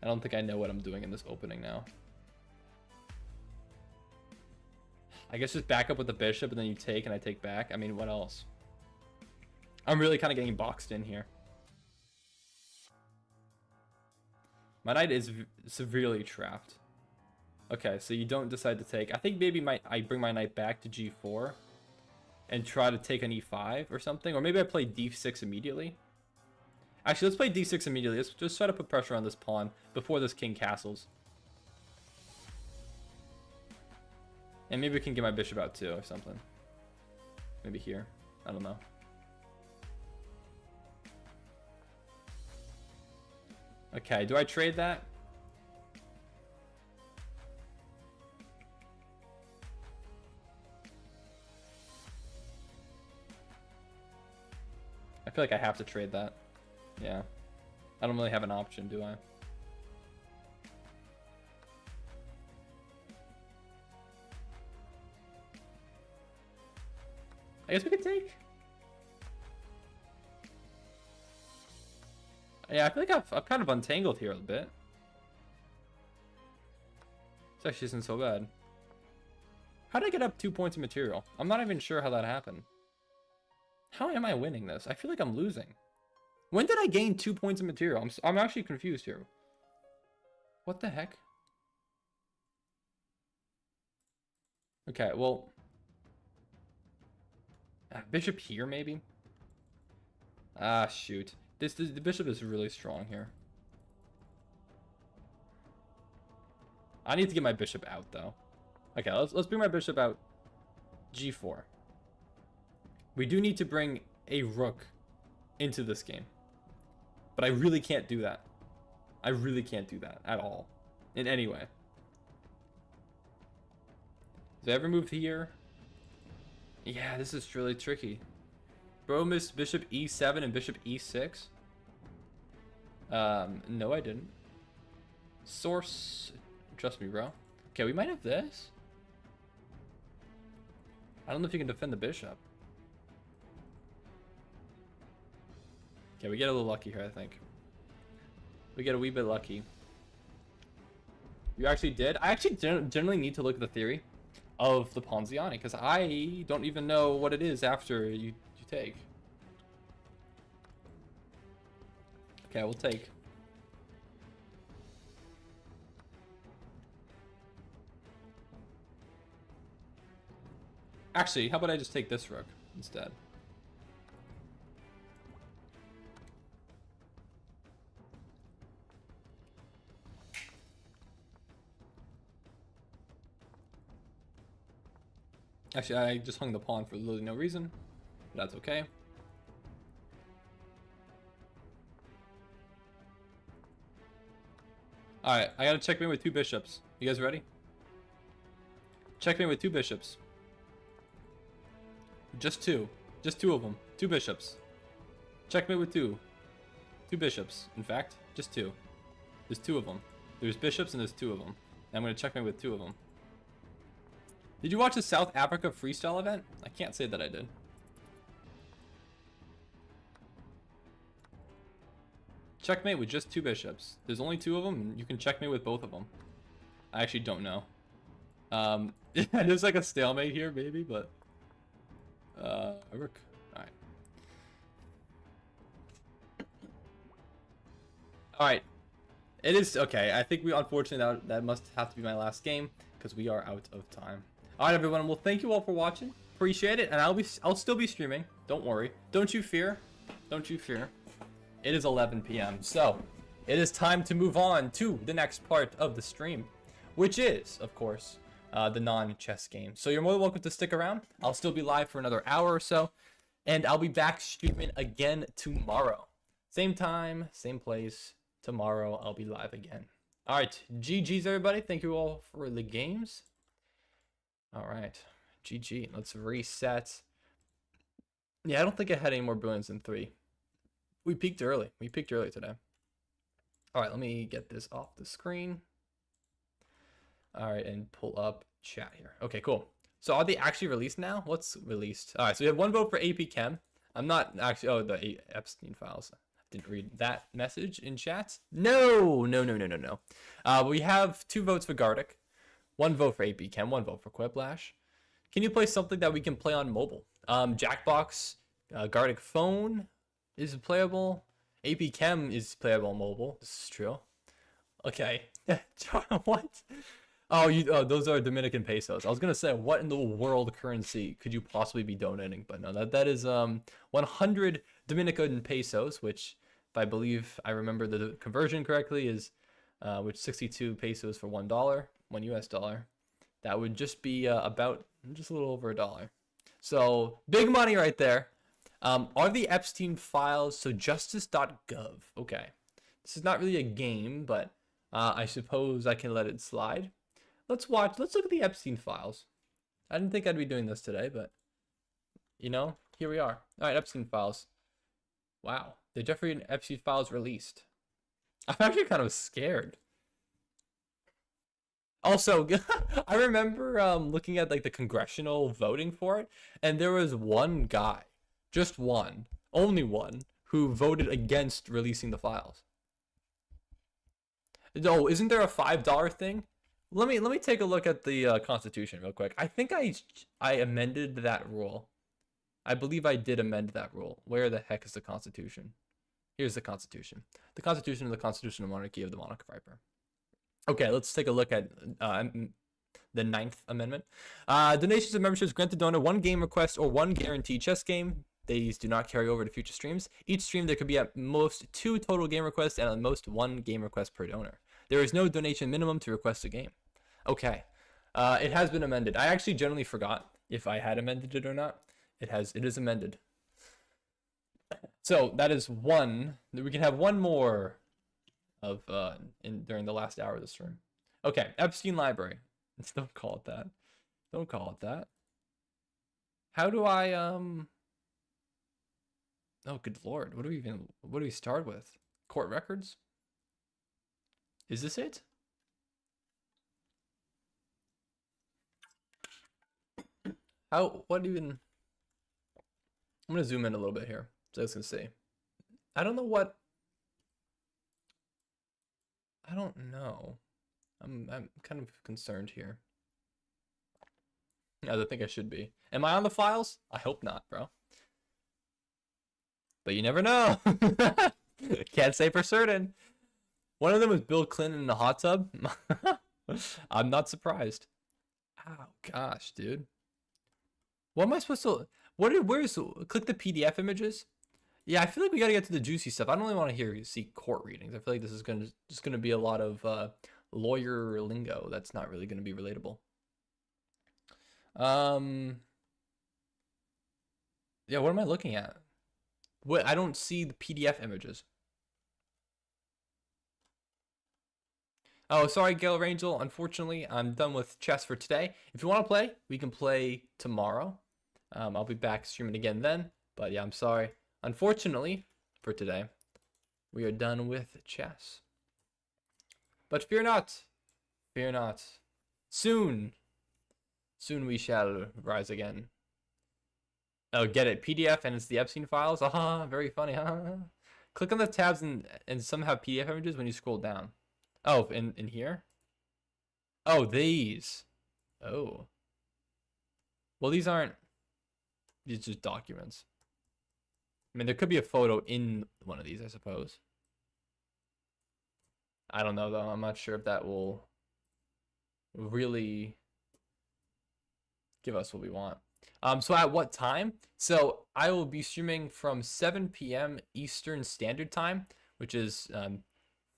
A: I don't think I know what I'm doing in this opening now. I guess just back up with the bishop and then you take and I take back. I mean, what else? I'm really kind of getting boxed in here. My knight is severely trapped. Okay, so you don't decide to take. I think maybe I bring my knight back to g4 and try to take an e5 or something. Or maybe I play d6 immediately. Actually, let's play d6 immediately. Let's just try to put pressure on this pawn before this king castles. And maybe we can get my bishop out too or something. Maybe here. I don't know. Okay, do I trade that? I feel like I have to trade that. Yeah. I don't really have an option, do I? I guess we could take. Yeah, I feel like I've kind of untangled here a bit. This actually isn't so bad. How did I get up 2 points of material? I'm not even sure how that happened. How am I winning this? I feel like I'm losing. When did I gain 2 points of material? I'm actually confused here. What the heck? Okay, well... bishop here, maybe? Ah, shoot. The bishop is really strong here. I need to get my bishop out, though. Okay, let's bring my bishop out. G4. We do need to bring a rook into this game. But I really can't do that. I really can't do that at all. In any way. Did I ever move here? Yeah, this is really tricky. Bro missed bishop e7 and bishop e6. No, I didn't. Source. Trust me, bro. Okay, we might have this. I don't know if you can defend the bishop. Okay, we get a little lucky here, I think. We get a wee bit lucky. You actually did? I actually generally need to look at the theory of the Ponziani, because I don't even know what it is after you take. Okay, we'll take. Actually, how about I just take this rook instead? Actually, I just hung the pawn for literally no reason. But that's okay. Alright, I gotta checkmate with 2 bishops. You guys ready? Checkmate with 2 bishops. Just 2. Just 2 of them. 2 bishops. Checkmate with 2. 2 bishops. In fact, just 2. There's 2 of them. There's bishops and there's 2 of them. And I'm gonna checkmate with 2 of them. Did you watch the South Africa freestyle event? I can't say that I did. Checkmate with just 2 bishops. There's only 2 of them, and you can checkmate with both of them. I actually don't know. There's like a stalemate here, maybe, but... Rook. Alright. Alright. It is... Okay, I think we... Unfortunately, that must have to be my last game, because we are out of time. Alright, everyone. Well, thank you all for watching. Appreciate it, and I'll still be streaming. Don't worry. Don't you fear. Don't you fear. It is 11 p.m. So, it is time to move on to the next part of the stream, which is, of course, the non-chess game. So you're more than welcome to stick around. I'll still be live for another hour or so, and I'll be back streaming again tomorrow. Same time, same place. Tomorrow, I'll be live again. All right, GG's, everybody. Thank you all for the games. All right, GG. Let's reset Yeah, I don't think I had any more brilliance than 3. We peaked early. We peaked early today. All right, let me get this off the screen. All right, and pull up chat here. Okay, cool. So are they actually released now? What's released? All right, so we have 1 vote for AP Chem. I'm not actually, oh, the Epstein files. I didn't read that message in chat. No. We have 2 votes for Gardic, 1 vote for AP Chem, 1 vote for Quiplash. Can you play something that we can play on mobile? Jackbox, Gardic phone is playable. AP Chem is playable on mobile. This is true. Okay. What? Oh, those are Dominican pesos. I was gonna say, what in the world currency could you possibly be donating? But no, that is 100 Dominican pesos, which, if I believe I remember the conversion correctly, is which 62 pesos for $1, $1 US. That would just be about just a little over $1. So big money right there. Are the Epstein files? So justice.gov. Okay, this is not really a game, but I suppose I can let it slide. Let's look at the Epstein files. I didn't think I'd be doing this today, but you know, here we are. All right, Epstein files. Wow, the Jeffrey Epstein files released. I'm actually kind of scared. Also, I remember looking at like the congressional voting for it, and there was one guy, just one, only one, who voted against releasing the files. No, isn't there a $5 thing? Let me take a look at the Constitution real quick. I think I amended that rule. I believe I did amend that rule. Where the heck is the Constitution? Here's the Constitution. The Constitution of the Constitutional Monarchy of the Monarch of Viper. Okay, let's take a look at the 9th Amendment. Donations and memberships granted donor 1 game request or 1 guaranteed chess game. These do not carry over to future streams. Each stream there could be at most 2 total game requests and at most 1 game request per donor. There is no donation minimum to request a game. Okay, it has been amended. I actually generally forgot if I had amended it or not. It is amended. So that is 1. We can have 1 more of during the last hour of the stream. Okay, Epstein Library. Don't call it that. Don't call it that. How do I Oh, good lord. What do we start with? Court records? Is this it? What even? I'm gonna zoom in a little bit here so I can see. I don't know what. I don't know. I'm kind of concerned here. I think I should be. Am I on the files? I hope not, bro. But you never know. Can't say for certain. One of them was Bill Clinton in the hot tub. I'm not surprised. Oh gosh, dude. What am I supposed to? Where's click the PDF images? Yeah, I feel like we gotta get to the juicy stuff. I don't really want to see court readings. I feel like this is just gonna be a lot of lawyer lingo that's not really gonna be relatable. Yeah, what am I looking at? What, I don't see the PDF images. Oh, sorry, Gail Rangel. Unfortunately, I'm done with chess for today. If you want to play, we can play tomorrow. I'll be back streaming again then. But yeah, I'm sorry. Unfortunately, for today, we are done with chess. But fear not. Fear not. Soon we shall rise again. Oh, get it. PDF and it's the Epstein files. Aha, very funny. Click on the tabs and some have PDF images when you scroll down. Oh, in here? Oh, these. Oh. Well, these aren't. These are just documents. I mean, there could be a photo in one of these, I suppose. I don't know, though. I'm not sure if that will really give us what we want. So at what time? So I will be streaming from 7 p.m. Eastern Standard Time, which is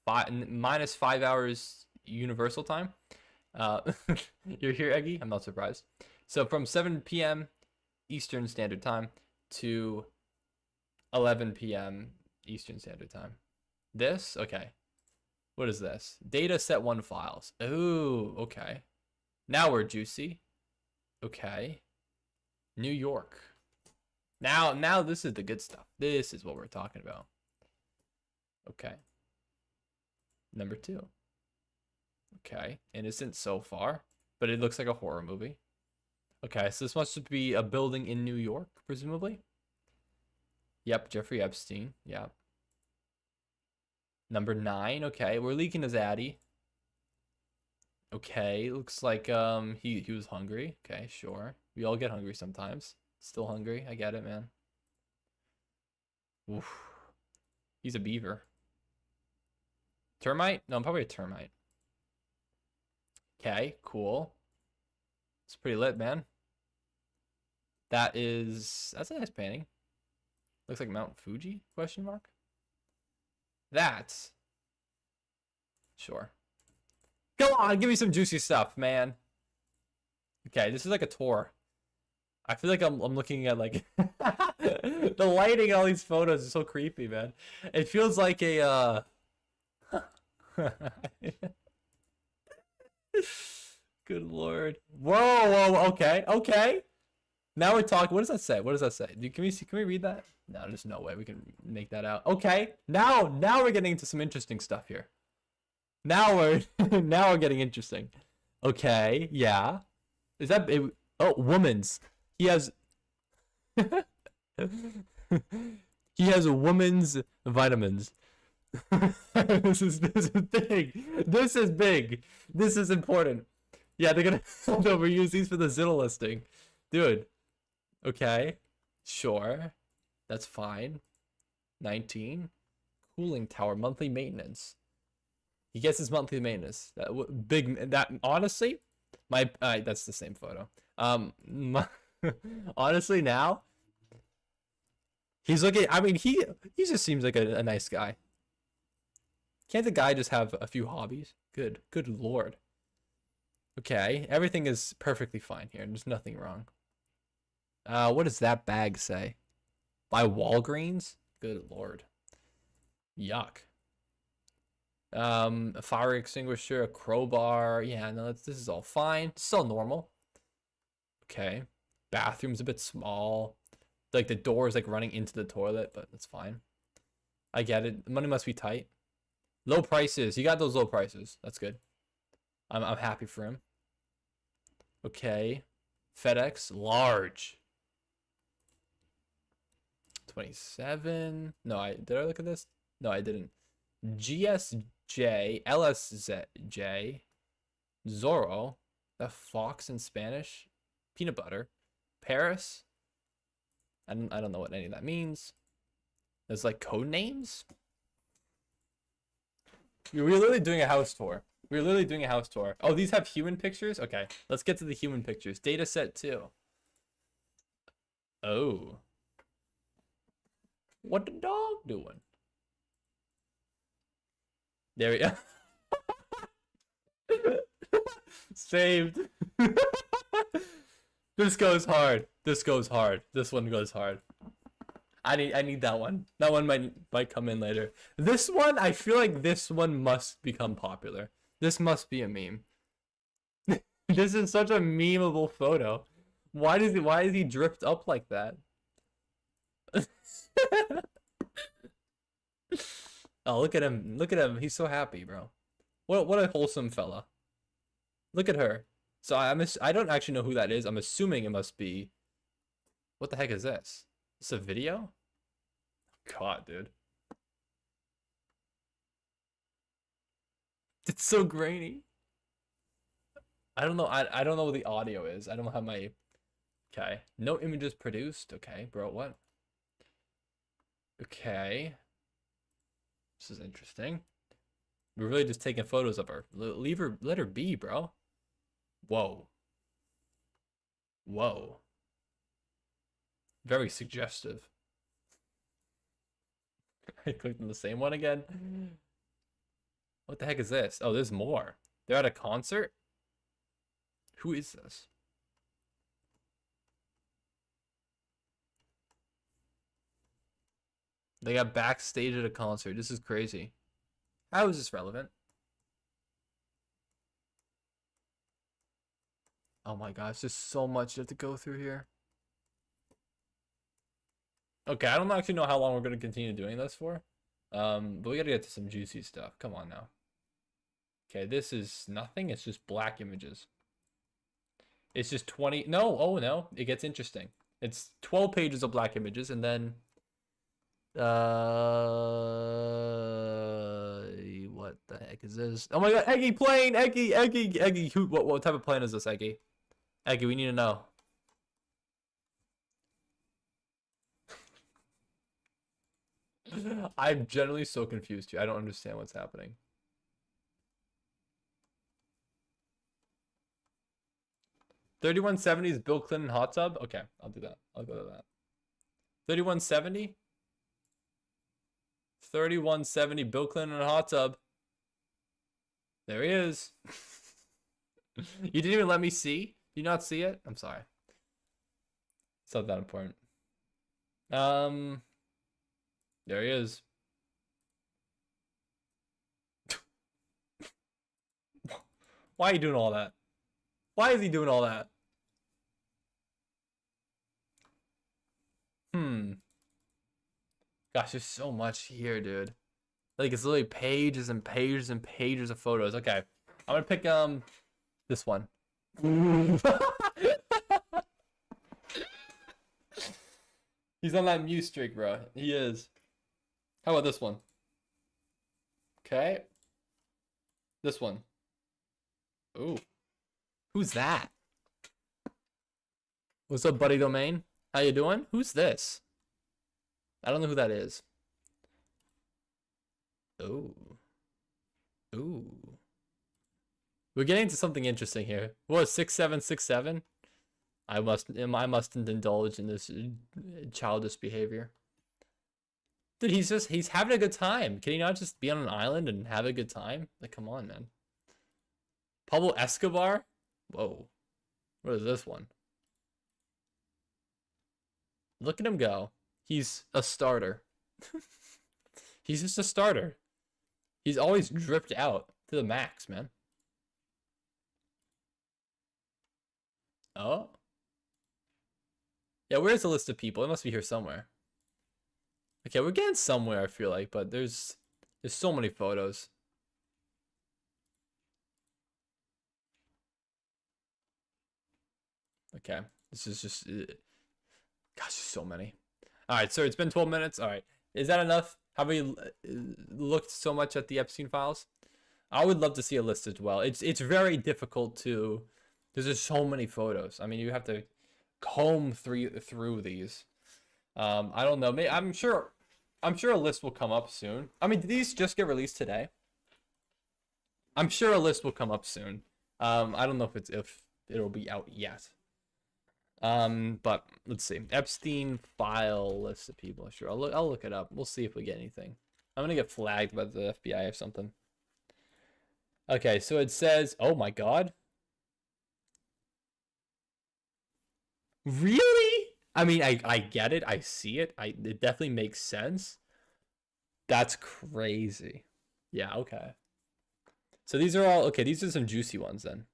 A: minus 5 hours Universal Time. You're here, Eggy? I'm not surprised. So from 7 p.m. Eastern Standard Time to 11 p.m. Eastern Standard Time. This? Okay. What is this? Data set 1 files. Oh, okay. Now we're juicy. Okay. New York. Now this is the good stuff. This is what we're talking about. Okay. Number 2. Okay. Innocent so far, but it looks like a horror movie. Okay, so this must be a building in New York, presumably. Yep, Jeffrey Epstein. Yep. Number 9. Okay, we're leaking his Addy. Okay, looks like he was hungry. Okay, sure. We all get hungry sometimes. Still hungry. I get it, man. Oof. He's a beaver. Termite? No, I'm probably a termite. Okay, cool. It's pretty lit, man. That's a nice painting. Looks like Mount Fuji, question mark. That's sure. Come on, give me some juicy stuff, man. Okay, this is like a tour. I feel like I'm looking at like the lighting in all these photos is so creepy, man. It feels like a good lord. Whoa, okay, okay. Now we're talking. What does that say? What does that say? Can we read that? No, there's no way we can make that out. Okay, now we're getting into some interesting stuff here. Now we're now we're getting interesting. Okay, yeah. Is that it? Oh, woman's. He has he has a woman's vitamins. This is big. This is big. This is important. Yeah, they're gonna overuse these for the Zillow listing, dude. Okay, sure, that's fine. 19 cooling tower monthly maintenance. He gets his monthly maintenance. That honestly, that's the same photo. Honestly, now he's looking. I mean, he just seems like a nice guy. Can't the guy just have a few hobbies? Good lord. Okay, everything is perfectly fine here. There's nothing wrong. What does that bag say? By Walgreens? Good lord. Yuck. A fire extinguisher, a crowbar. Yeah, no, this is all fine. Still normal. Okay. Bathroom's a bit small. Like the door is like running into the toilet, but that's fine. I get it. Money must be tight. Low prices. He got those low prices. That's good. I'm happy for him. Okay. FedEx, large. 27. No, did I look at this? No, I didn't. GSJ, LSJ, Zorro, the fox in Spanish, peanut butter, Paris. I don't know what any of that means. There's like code names. We're literally doing a house tour. We're literally doing a house tour. Oh, these have human pictures? Okay, let's get to the human pictures. Data set 2. Oh. What the dog doing? There we go. Saved. This goes hard. This goes hard. This one goes hard. I need that one. That one might come in later. This one, I feel like this one must become popular. This must be a meme. This is such a memeable photo. Why is he dripped up like that? Oh, look at him. Look at him. He's so happy, bro. What a wholesome fella. Look at her. So I don't actually know who that is. I'm assuming it must be. What the heck is this? Is this a video? God, dude. It's so grainy. I don't know. I don't know what the audio is. I don't have my. Okay. No images produced. Okay, bro. What? Okay. This is interesting. We're really just taking photos of her. Leave her. Let her be, bro. Whoa. Whoa. Very suggestive. I clicked on the same one again. What the heck is this? Oh, there's more. They're at a concert? Who is this? They got backstage at a concert. This is crazy. How is this relevant? Oh my gosh, there's so much you have to go through here. Okay, I don't actually know how long we're gonna continue doing this for. But we gotta get to some juicy stuff. Come on now. Okay, this is nothing. It's just black images. It's just 20. No, oh no. It gets interesting. It's 12 pages of black images, and then what the heck is this? Oh my god, Eggy plane! Eggy. What type of plane is this, Eggy? Eggy, we need to know. I'm generally so confused here. I don't understand what's happening. $31.70 Bill Clinton hot tub. Okay, I'll do that. I'll go to that. $31.70. $31.70 Bill Clinton hot tub. There he is. You didn't even let me see. Did you not see it? I'm sorry. It's not that important. There he is. Why are you doing all that? Why is he doing all that? Gosh, there's so much here, dude. Like, it's literally pages and pages and pages of photos. Okay, I'm gonna pick this one. He's on that mute streak, bro. He is. How about this one? Okay. This one. Ooh. Who's that? What's up, buddy domain? How you doing? Who's this? I don't know who that is. Ooh. Ooh. We're getting into something interesting here. What, 6767? I mustn't indulge in this childish behavior. Dude, he's having a good time. Can he not just be on an island and have a good time? Like, come on, man. Pablo Escobar? Whoa. What is this one? Look at him go. He's a starter. He's just a starter. He's always dripped out to the max, man. Oh. Yeah, where's the list of people? It must be here somewhere. Okay, we're getting somewhere, I feel like, but there's so many photos. Okay, this is just gosh, there's so many. All right, so it's been 12 minutes. All right, is that enough? Have we looked so much at the Epstein files? I would love to see a list as well. It's very difficult to. There's just so many photos. I mean, you have to comb through these. I don't know. I'm sure a list will come up soon. I mean, did these just get released today? I'm sure a list will come up soon. I don't know if it'll be out yet. But let's see. Epstein file list of people. Sure, I'll look it up. We'll see if we get anything. I'm gonna get flagged by the FBI or something. Okay, so it says, oh my god. Really? I mean, I get it. I see it. It definitely makes sense. That's crazy. Yeah, okay. So these are all, okay, these are some juicy ones then.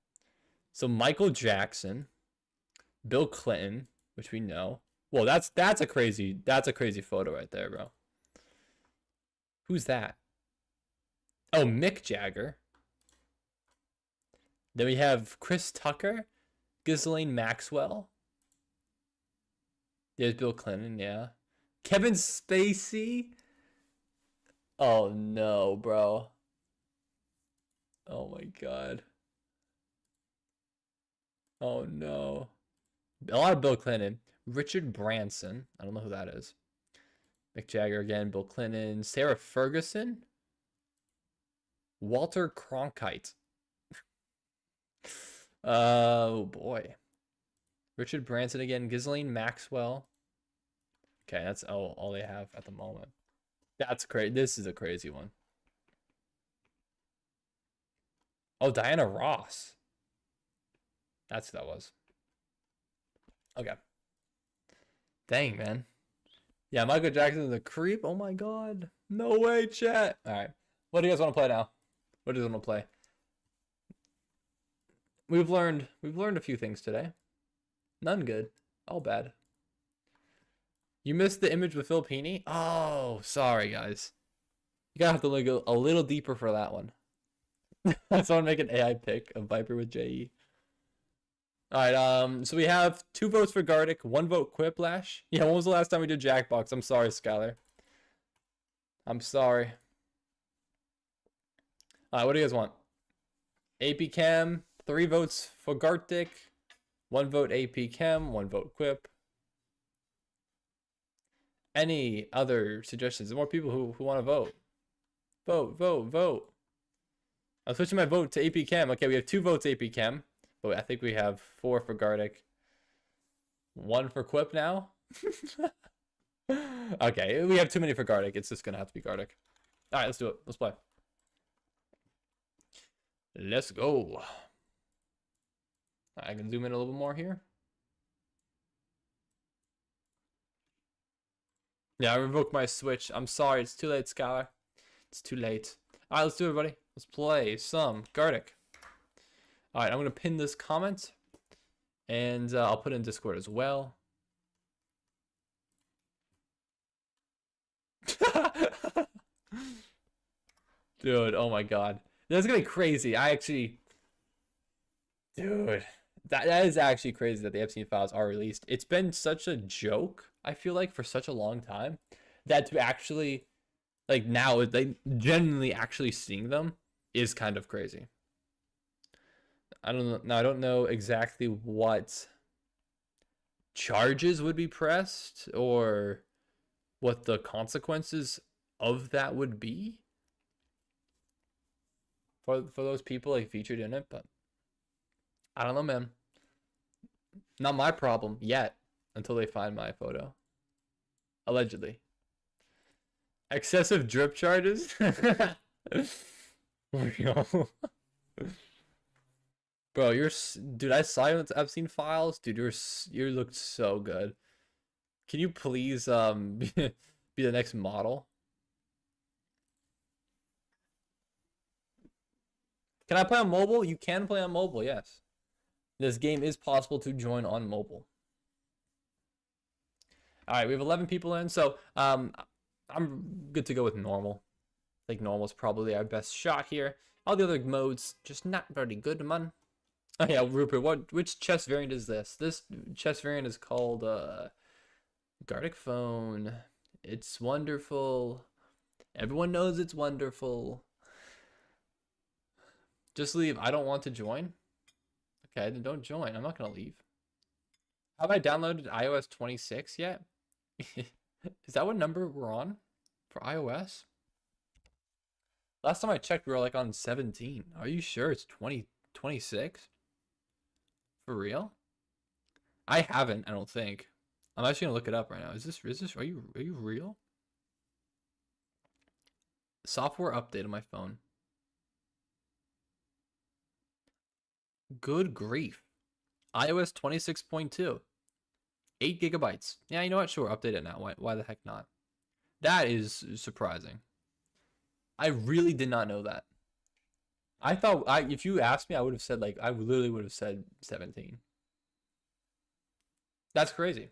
A: So Michael Jackson, Bill Clinton, which we know. Well, that's a crazy photo right there, bro. Who's that? Oh, Mick Jagger. Then we have Chris Tucker, Ghislaine Maxwell. There's Bill Clinton, yeah. Kevin Spacey. Oh no, bro. Oh my god. Oh no. A lot of Bill Clinton. Richard Branson. I don't know who that is. Mick Jagger again. Bill Clinton. Sarah Ferguson. Walter Cronkite. Oh boy. Richard Branson again. Ghislaine Maxwell. Okay, that's all they have at the moment. That's crazy. This is a crazy one. Oh, Diana Ross. That's who that was. Okay. Dang, man. Yeah, Michael Jackson's a creep. Oh my god. No way, chat. All right. What do you guys want to play now? What do you want to play? We've learned a few things today. None good. All bad. You missed the image with Filipini? Oh, sorry, guys. You gotta have to look a little deeper for that one. Someone make an AI pick of Viper with JE. Alright, so we have 2 votes for Gardic, 1 vote Quiplash. Yeah, when was the last time we did Jackbox? I'm sorry, Skylar. I'm sorry. Alright, what do you guys want? AP Chem, 3 votes for Gartic, 1 vote AP Chem, 1 vote Quip. Any other suggestions? More people who want to vote. Vote, vote, vote. I'm switching my vote to AP Chem. Okay, we have 2 votes AP Chem. But I think we have 4 for Gardic. 1 for Quip now. Okay, we have too many for Gardic. It's just gonna have to be Gardic. Alright, let's do it. Let's play. Let's go. I can zoom in a little bit more here. Yeah, I revoked my Switch. I'm sorry, it's too late, Skylar. It's too late. Alright, let's do it, everybody. Let's play some Gardic. Alright, I'm going to pin this comment. And I'll put it in Discord as well. Dude, oh my god. That's going to be crazy. Dude, that is actually crazy that the Epstein files are released. It's been such a joke, I feel like, for such a long time, that to actually, like, now, like, genuinely actually seeing them is kind of crazy. I don't know. Now, I don't know exactly what charges would be pressed or what the consequences of that would be for those people like featured in it, but I don't know, man. Not my problem yet until they find my photo. Allegedly. Excessive drip charges? Bro, dude, I saw you with Epstein files. Dude, you looked so good. Can you please be the next model? Can I play on mobile? You can play on mobile, yes. This game is possible to join on mobile. Alright, we have 11 people in, so I'm good to go with normal. I think normal is probably our best shot here. All the other modes, just not very good, man. Oh yeah, Rupert, which chess variant is this? This chess variant is called Gardic Phone. It's wonderful. Everyone knows it's wonderful. Just leave. I don't want to join. Okay, then don't join. I'm not gonna leave. Have I downloaded iOS 26 yet? Is that what number we're on for iOS? Last time I checked, we were like on 17. Are you sure it's 26? For real? I haven't, I don't think. I'm actually gonna look it up right now. Is this are you real? Software update on my phone. Good grief. iOS 26.2. 8 gigabytes. Yeah, you know what? Sure, update it now. Why the heck not? That is surprising. I really did not know that. I thought, if you asked me, I would have said, like, I literally would have said 17. That's crazy.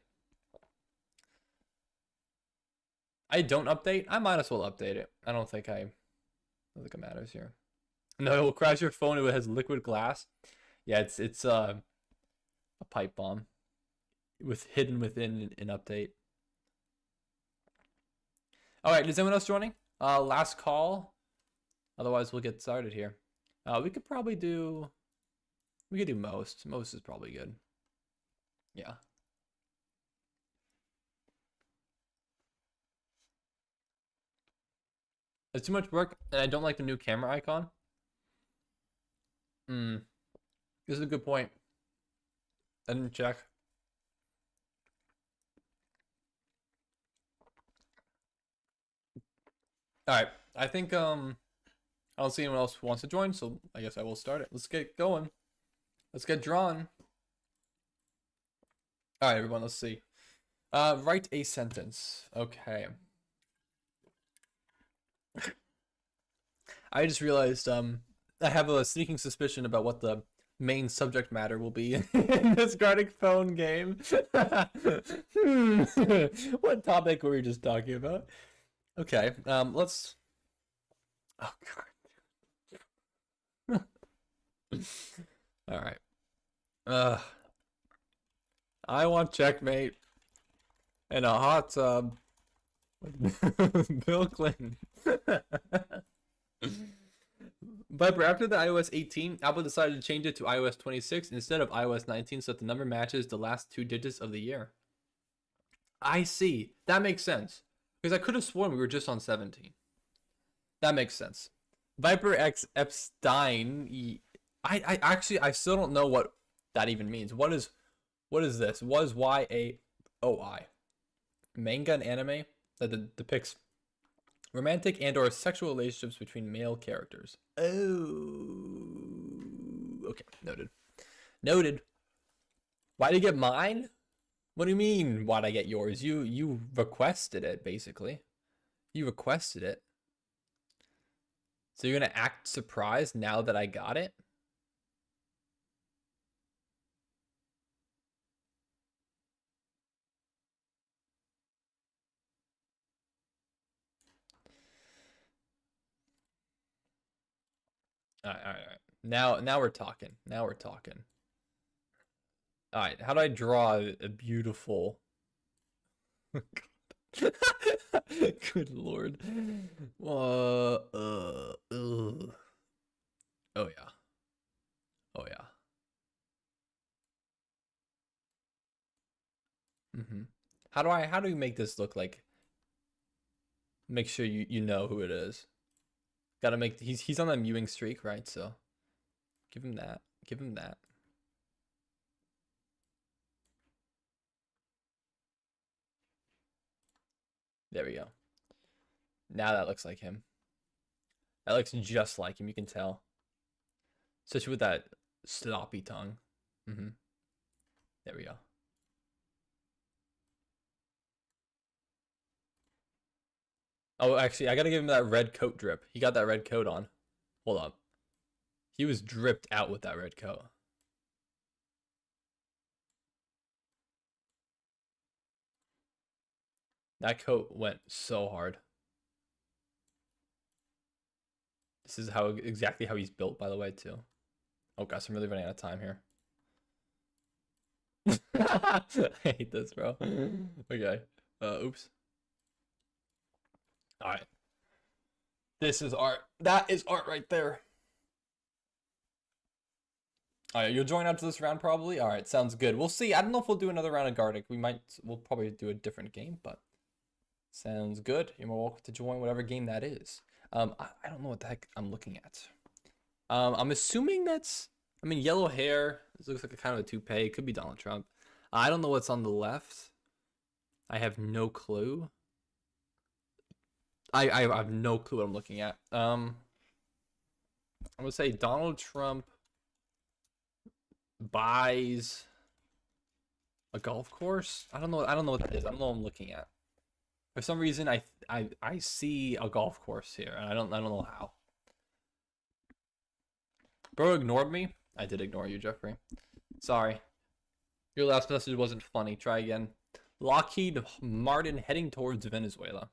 A: I don't update. I might as well update it. I don't think it matters here. No, it will crash your phone if it has liquid glass. Yeah, it's a pipe bomb hidden within an update. All right, is anyone else joining? Last call. Otherwise, we'll get started here. We could do most. Most is probably good. Yeah. It's too much work, and I don't like the new camera icon. This is a good point. I didn't check. Alright, I think I don't see anyone else who wants to join, so I guess I will start it. Let's get going. Let's get drawn. Alright, everyone, let's see. Write a sentence. Okay. I just realized I have a sneaking suspicion about what the main subject matter will be in this Gartic phone game. What topic were we just talking about? Okay, let's. Oh god. All right. I want checkmate and a hot tub with Bill Clinton. Viper, after the iOS 18, Apple decided to change it to iOS 26 instead of iOS 19 so that the number matches the last 2 digits of the year. I see. That makes sense. Because I could have sworn we were just on 17. That makes sense. Viper X Epstein. I actually I still don't know what that even means. What is this? What is YAOI? Manga and anime that depicts romantic and or sexual relationships between male characters. Oh. Okay, noted. Noted. Why'd you get mine? What do you mean, why'd I get yours? You requested it, basically. You requested it. So you're gonna act surprised now that I got it? All right. Now we're talking. Now we're talking. All right, how do I draw a beautiful? Good lord. Oh yeah. Oh yeah. How do we make this look like? Make sure you know who it is. Gotta make he's on that mewing streak, right? So give him that. Give him that. There we go. Now that looks like him. That looks just like him, you can tell. Especially with that sloppy tongue. There we go. Oh, actually, I gotta give him that red coat drip. He got that red coat on. Hold up. He was dripped out with that red coat. That coat went so hard. This is exactly how he's built, by the way, too. Oh gosh, I'm really running out of time here. I hate this, bro. Okay. Oops. All right. This is art. That is art right there. All right, you'll join after this round probably. All right, sounds good. We'll see. I don't know if we'll do another round of Gartic. We'll probably do a different game, but sounds good. You're more welcome to join whatever game that is. I don't know what the heck I'm looking at. I'm assuming that's. I mean, yellow hair. This looks like a kind of a toupee. It could be Donald Trump. I don't know what's on the left. I have no clue. I have no clue what I'm looking at. I'm gonna say Donald Trump buys a golf course. I don't know what that is. I don't know what I'm looking at. For some reason, I see a golf course here, and I don't know how. Bro ignored me. I did ignore you, Jeffrey. Sorry. Your last message wasn't funny. Try again. Lockheed Martin heading towards Venezuela.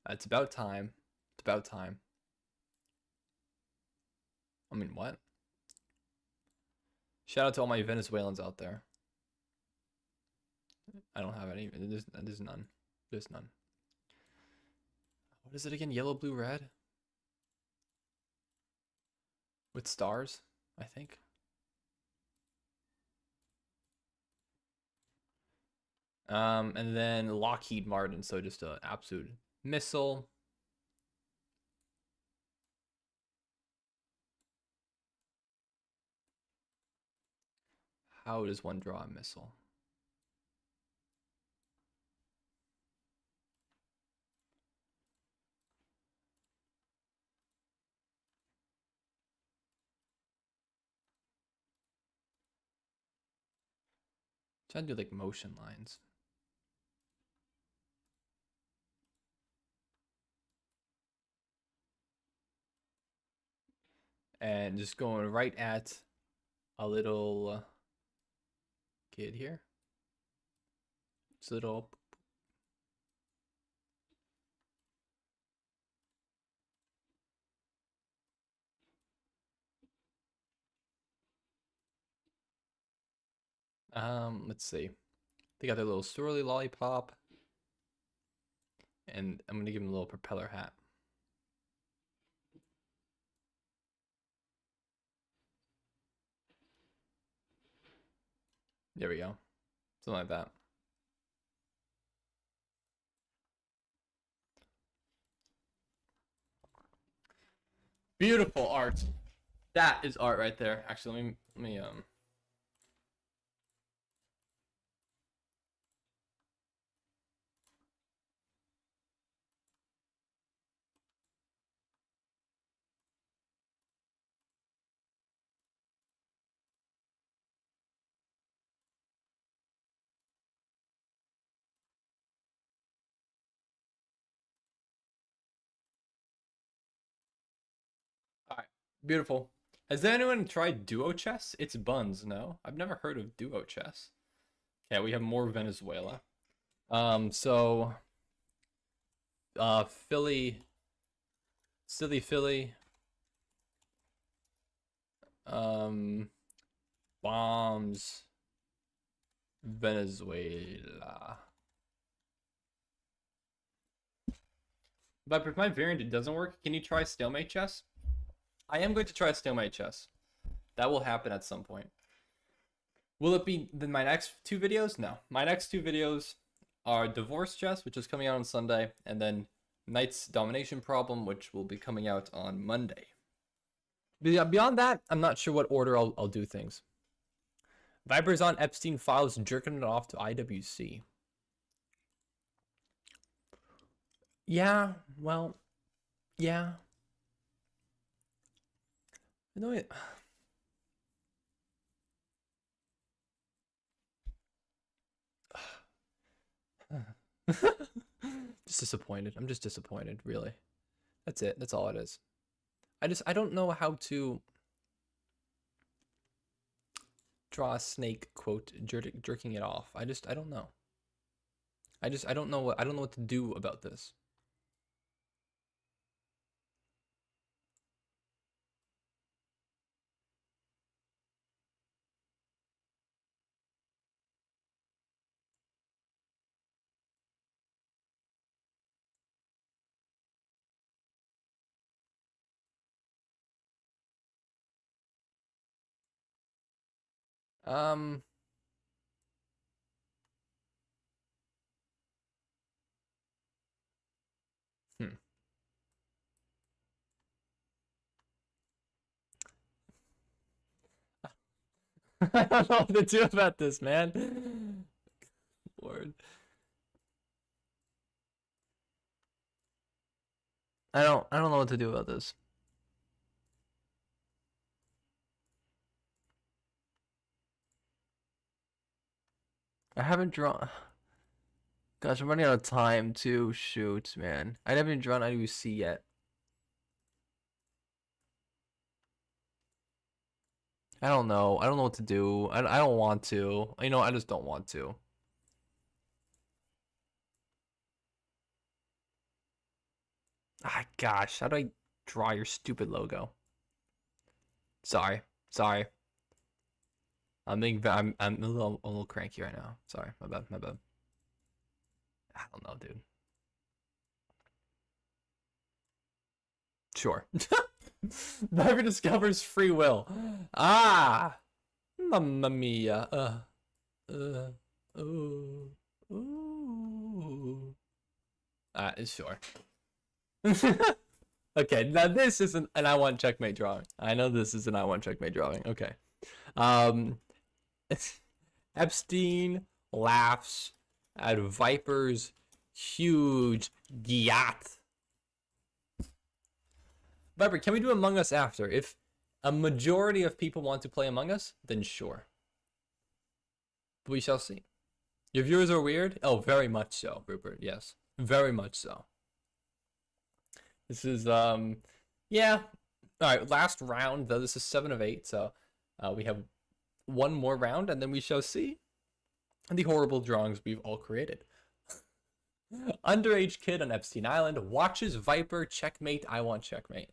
A: It's about time. It's about time. I mean, what? Shout out to all my Venezuelans out there. I don't have any. There's none. There's none. What is it again? Yellow, blue, red? With stars, I think. And then Lockheed Martin, so just an absolute missile. How does one draw a missile? Trying to do like motion lines. And just going right at a little kid here. This little. Let's see. They got their little swirly lollipop. And I'm gonna give him a little propeller hat. There we go. Something like that. Beautiful art. That is art right there. Actually, let me all right. Beautiful. Has anyone tried duo chess? It's buns, no? I've never heard of duo chess. Okay, we have more Venezuela. So Philly, silly Philly, bombs Venezuela. But if my variant doesn't work, can you try stalemate chess? I am going to try stalemate chess. That will happen at some point. Will it be in my next two videos? No. My next two videos are divorce chess, which is coming out on Sunday, and then Knight's domination problem, which will be coming out on Monday. Beyond that, I'm not sure what order I'll do things. Viper's on Epstein files jerking it off to IWC. Yeah, well, yeah. I know it. Just disappointed. I'm just disappointed, really. That's it. That's all it is. I don't know how to draw a snake quote jerking it off. I don't know. I don't know what to do about this. Um hmm. I don't know what to do about this, man. Lord. I don't know what to do about this. I haven't drawn. Gosh, I'm running out of time too. Shoot, man. I haven't drawn IWC yet. I don't know. I don't know what to do. I don't want to. You know, I just don't want to. Ah, gosh. How do I draw your stupid logo? Sorry. Sorry. I'm a little cranky right now. Sorry. My bad. My bad. I don't know, dude. Sure. Never discovers free will. Ah, mamma mia. Ooh, ooh. Sure. Okay, now this isn't an I want checkmate drawing. I know this is an I want checkmate drawing. Okay. Epstein laughs at Viper's huge gyat. Viper, can we do Among Us after? If a majority of people want to play Among Us, then sure. But we shall see. Your viewers are weird? Oh, very much so, Rupert. Yes, very much so. This is, yeah. All right, last round, though. This is 7 of 8, so we have one more round, and then we shall see the horrible drawings we've all created. Underage kid on Epstein Island watches Viper checkmate. I want checkmate.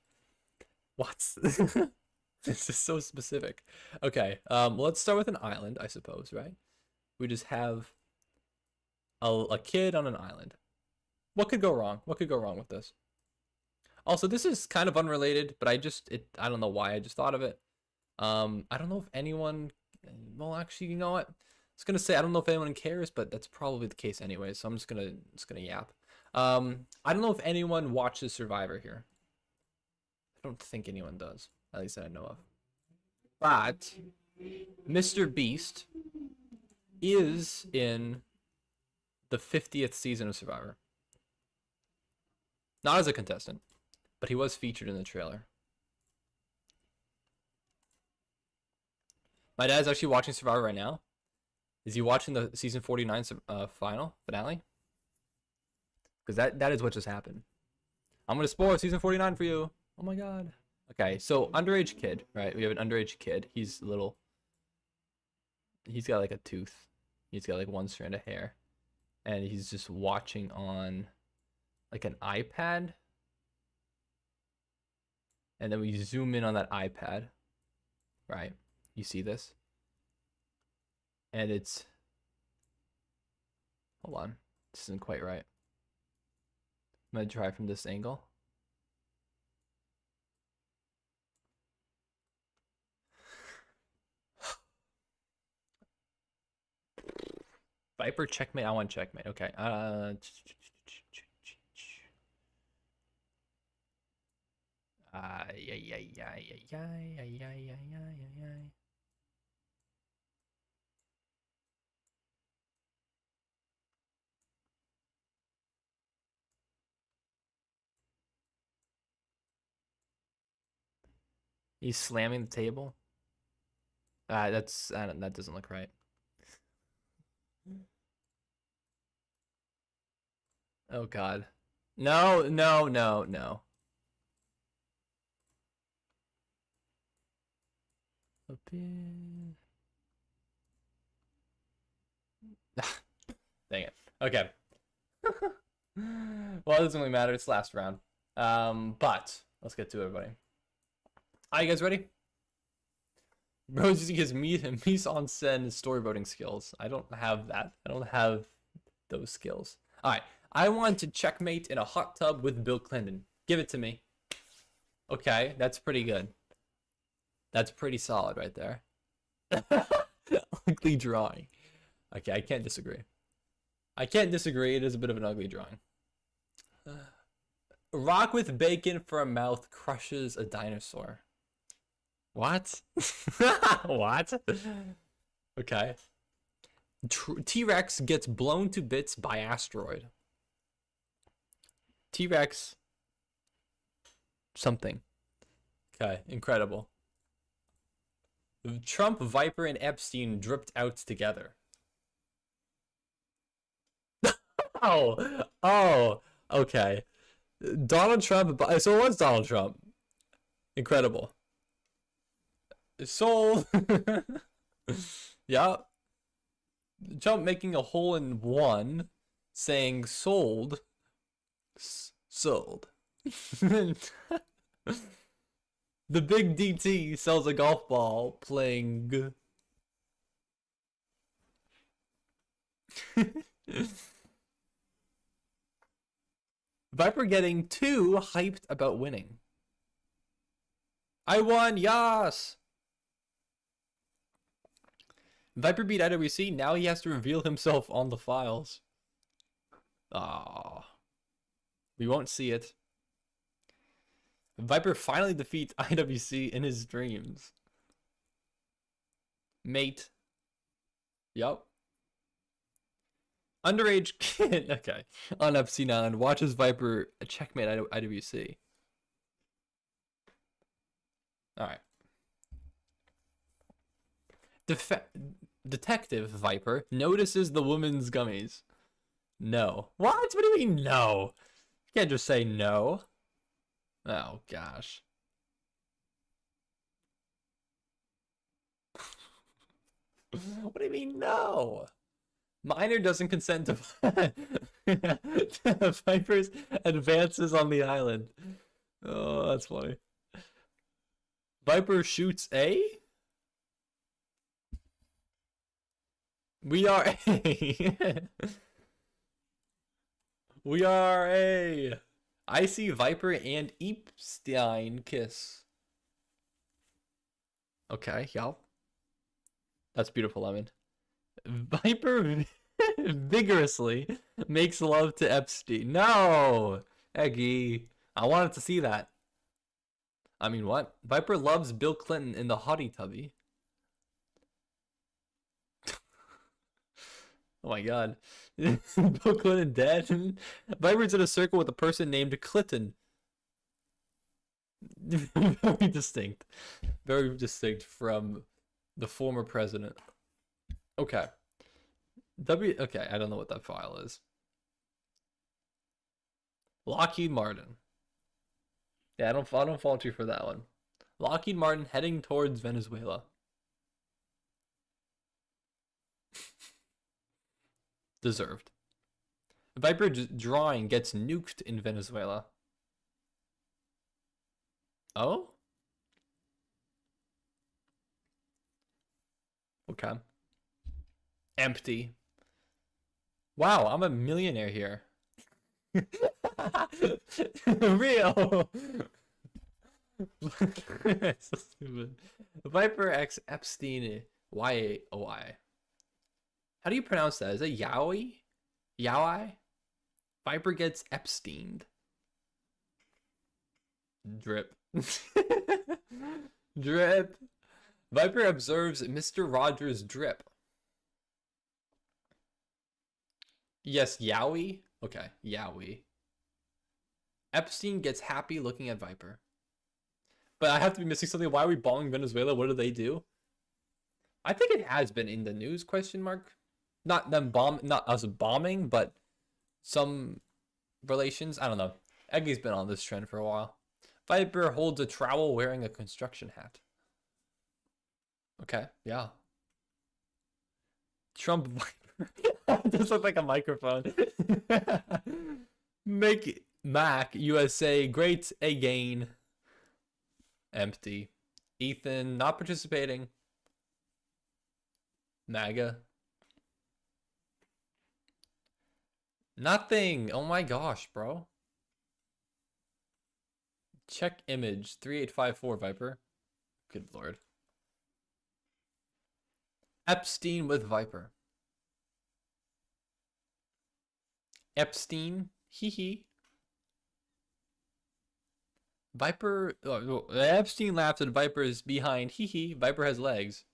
A: What? This is so specific. Okay, let's start with an island, I suppose, right? We just have a kid on an island. What could go wrong? What could go wrong with this? Also, this is kind of unrelated, but I don't know why I just thought of it. I don't know if anyone, well, actually, you know what? I was gonna say I don't know if anyone cares, but that's probably the case anyway. So I'm just gonna yap. I don't know if anyone watches Survivor here. I don't think anyone does, at least that I know of. But Mr. Beast is in the 50th season of Survivor. Not as a contestant, but he was featured in the trailer. My dad's actually watching Survivor right now. Is he watching the season 49 finale? Because that is what just happened. I'm gonna spoil season 49 for you. Oh my god. Okay, so underage kid, right? We have an underage kid. He's little. He's got like a tooth. He's got like one strand of hair, and he's just watching on like an iPad. And then we zoom in on that iPad, right? You see this? And it's, hold on, this isn't quite right. I'm gonna try from this angle. Viper checkmate. I want checkmate. Okay. He's slamming the table. That doesn't look right. Oh god. No, no, no, no. Dang it. Okay. Well, it doesn't really matter. It's last round. But let's get to it, everybody. Are you guys ready? Bro's using his mise en scène storyboarding skills. I don't have that. I don't have those skills. All right. I want to checkmate in a hot tub with Bill Clinton. Give it to me. Okay, that's pretty good. That's pretty solid right there. Ugly drawing. Okay, I can't disagree. I can't disagree. It is a bit of an ugly drawing. Rock with bacon for a mouth crushes a dinosaur. What? What? Okay. T-Rex gets blown to bits by asteroid. T-Rex something. Okay, incredible. Trump, Viper, and Epstein dripped out together. Oh, okay. Donald Trump, so what's Donald Trump? Incredible. Sold. Yeah. Trump making a hole in one, saying sold. Sold. The big DT sells a golf ball playing. Viper getting too hyped about winning. I won, yas! Viper beat IWC, now he has to reveal himself on the files. Ah, we won't see it. Viper finally defeats IWC in his dreams. Mate. Yup. Underage kid, okay, on Epstein Island watches Viper checkmate IWC. Alright. Detective Viper notices the woman's gummies. No. What? What do you mean no? You can't just say no. Oh gosh. What do you mean no? Minor doesn't consent to Viper's advances on the island. Oh, that's funny. Viper shoots A? We are A. We are A. I see Viper and Epstein kiss. Okay, yup. That's beautiful, Lemon. Viper vigorously makes love to Epstein. No! Eggy. I wanted to see that. I mean, what? Viper loves Bill Clinton in the Hottie Tubby. Oh my god. Bill Clinton dead? Viper's in a circle with a person named Clinton. Very distinct. Very distinct from the former president. Okay. Okay, I don't know what that file is. Lockheed Martin. Yeah, I don't fault you for that one. Lockheed Martin heading towards Venezuela. Deserved. Viper drawing gets nuked in Venezuela. Oh? Okay. Empty. Wow, I'm a millionaire here. Real. So stupid. Viper X Epstein Y-A-O-I. How do you pronounce that? Is it Yowie? Yowie? Viper gets Epsteined. Drip. Drip. Viper observes Mr. Rogers' drip. Yes, Yowie? Okay, Yowie. Epstein gets happy looking at Viper. But I have to be missing something. Why are we bombing Venezuela? What do they do? I think it has been in the news, question mark. Not them not us bombing, but some relations. I don't know. Eggy's been on this trend for a while. Viper holds a trowel wearing a construction hat. Okay, yeah. Trump Viper. This looks like a microphone. Make Mac USA great again. Empty. Ethan not participating. MAGA. Nothing. Oh my gosh, bro. Check image 3854 Viper. Good lord. Epstein with Viper. Epstein. Hee hee. Viper. Epstein laughs at Viper's behind. Hee hee. Viper has legs.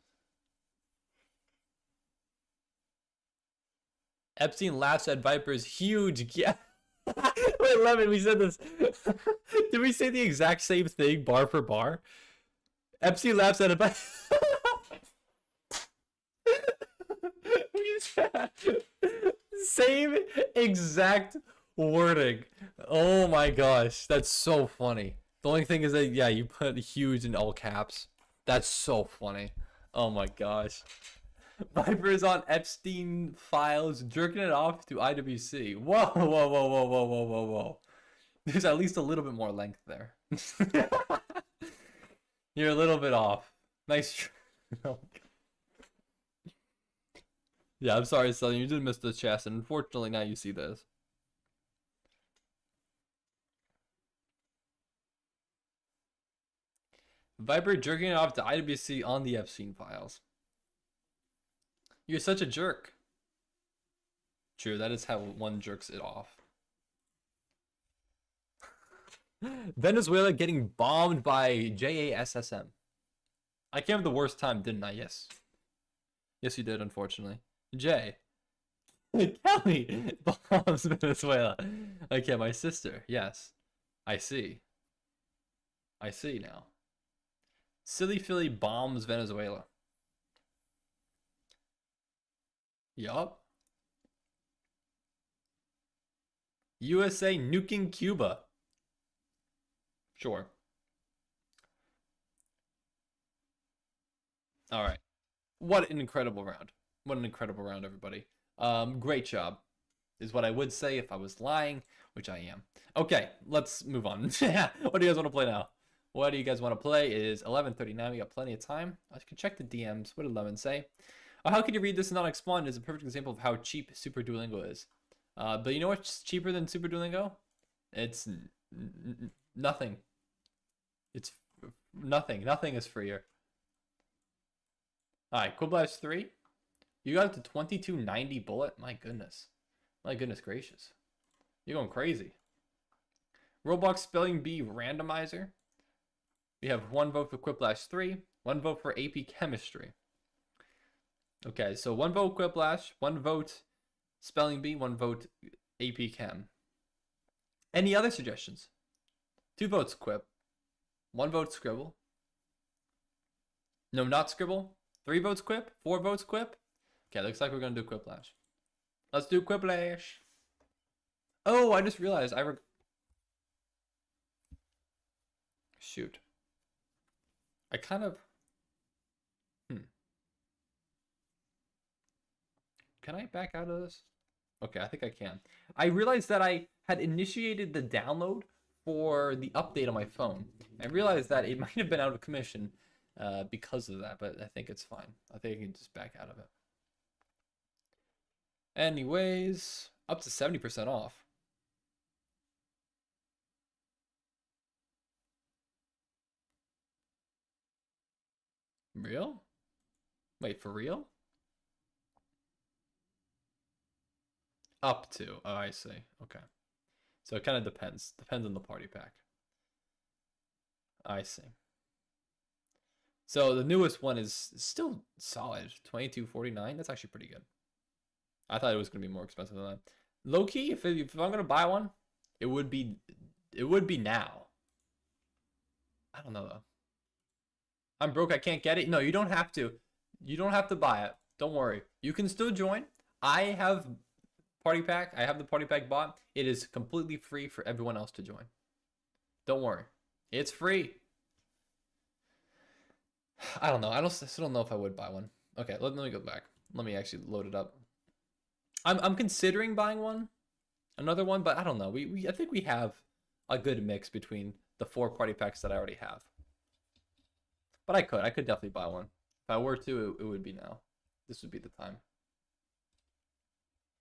A: Epstein laughs at Viper's huge. Yeah. Wait, Lemon, we said this. Did we say the exact same thing, bar for bar? Epstein laughs at a. Same exact wording. Oh my gosh, that's so funny. The only thing is that, yeah, you put huge in all caps. That's so funny. Oh my gosh. Viper is on Epstein files, jerking it off to IWC. Whoa, whoa, whoa, whoa, whoa, whoa, whoa, whoa. There's at least a little bit more length there. You're a little bit off. Nice. Oh, yeah, I'm sorry, Sully. You did miss the chest, and unfortunately now you see this. Viper jerking it off to IWC on the Epstein files. You're such a jerk. True, that is how one jerks it off. Venezuela getting bombed by JASSM. I came up the worst time, didn't I? Yes. Yes, you did, unfortunately. Jay. Kelly bombs Venezuela. Okay, my sister. Yes. I see. I see now. Silly Philly bombs Venezuela. Yup. USA nuking Cuba. Sure. All right. What an incredible round. What an incredible round, everybody. Great job, is what I would say if I was lying, which I am. Okay, let's move on. What do you guys want to play now? What do you guys want to play? It is 11:39. We got plenty of time. I can check the DMs. What did Lemon say? How can you read this and not explain? Is a perfect example of how cheap Super Duolingo is. But you know what's cheaper than Super Duolingo? It's nothing. It's nothing. Nothing is freer. Alright, Quiplash 3. You got it to 2290 bullet? My goodness. My goodness gracious. You're going crazy. Roblox Spelling Bee Randomizer. We have 1 vote for Quiplash 3, 1 vote for AP Chemistry. Okay, so 1 vote Quiplash, 1 vote Spelling Bee, 1 vote AP Chem. Any other suggestions? 2 votes Quip, 1 vote Scribble. No, not Scribble. 3 votes Quip, 4 votes Quip. Okay, looks like we're gonna do Quiplash. Let's do Quiplash. Oh, I just realized shoot. I kind of Can I back out of this? Okay, I think I can. I realized that I had initiated the download for the update on my phone. I realized that it might have been out of commission because of that, but I think it's fine. I think I can just back out of it. Anyways, up to 70% off. Real? Wait, for real? Up to. Oh, I see. Okay. So it kind of depends. Depends on the party pack. I see. So the newest one is still solid. 2249. That's actually pretty good. I thought it was going to be more expensive than that. Low key, if I'm going to buy one, it would be now. I don't know though. I'm broke, I can't get it. No, you don't have to. You don't have to buy it. Don't worry. You can still join. I have party pack. I have the party pack bought. It is completely free for everyone else to join. Don't worry. It's free. I don't know. I still don't know if I would buy one. Okay, let me go back. Let me actually load it up. I'm considering buying one, another one, but I don't know. I think we have a good mix between the 4 party packs that I already have. But I could definitely buy one. If I were to, it would be now. This would be the time.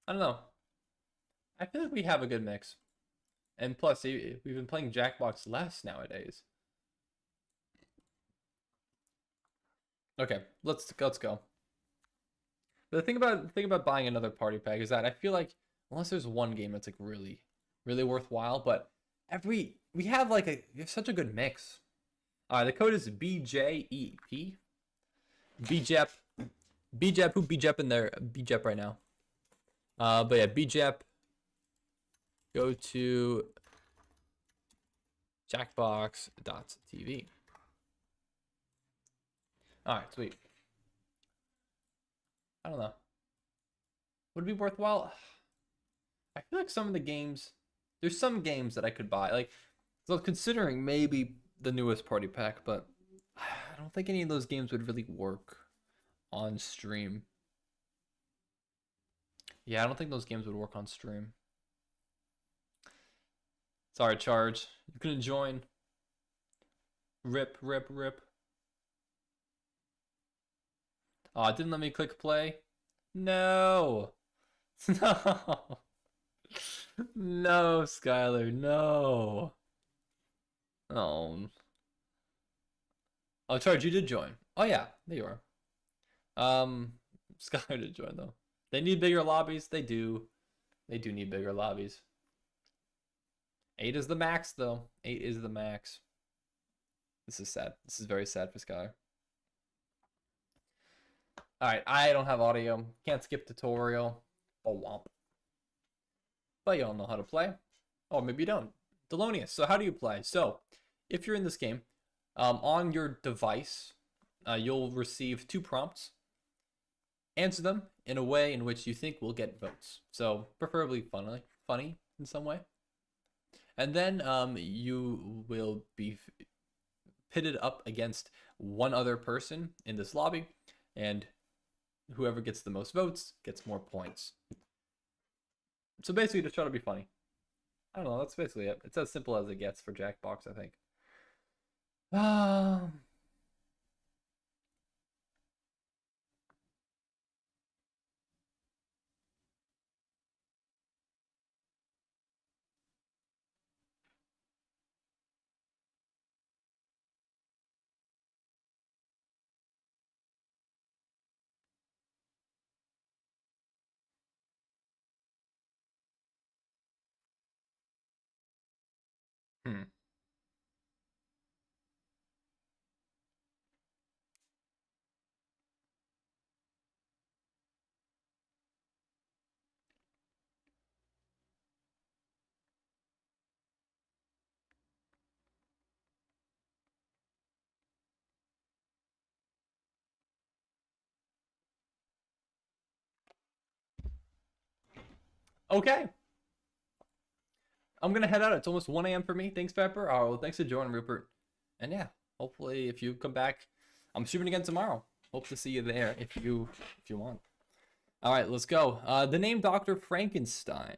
A: I don't know. I feel like we have a good mix. And plus, we've been playing Jackbox less nowadays. Okay, let's go. But the thing about buying another party pack is that I feel like unless there's one game that's like really worthwhile, but we have such a good mix. The code is BJEP. BJEP. BJEP, who BJEP in there? BJEP right now. But yeah, BJEP. Go to jackbox.tv. Alright, sweet. I don't know. Would it be worthwhile? I feel like some of the games, there's some games that I could buy. Like, so considering maybe the newest party pack, but I don't think any of those games would really work on stream. Yeah, I don't think those games would work on stream. Sorry, Charge. You couldn't join. Rip. Oh, it didn't let me click play. No. No. No, Skylar, no. Oh. Oh, Charge, you did join. Oh yeah, there you are. Skylar did join though. They need bigger lobbies. They do. They do need bigger lobbies. 8 is the max though. 8 is the max. This is sad. This is very sad for Skylar. Alright, I don't have audio. Can't skip tutorial. Oh, womp. But you all know how to play. Oh, maybe you don't. Delonius, so how do you play? So, if you're in this game, on your device, you'll receive 2 prompts. Answer them in a way in which you think will get votes. So, preferably funny in some way. And then you will be pitted up against one other person in this lobby. And whoever gets the most votes gets more points. So basically, just try to be funny. I don't know. That's basically it. It's as simple as it gets for Jackbox, I think. Um. Hmm. Okay. I'm gonna head out. It's almost 1 a.m. for me. Thanks, Pepper. Oh, well, thanks for joining, Rupert. And yeah, hopefully if you come back, I'm streaming again tomorrow. Hope to see you there if you want. All right, let's go. The name Dr. Frankenstein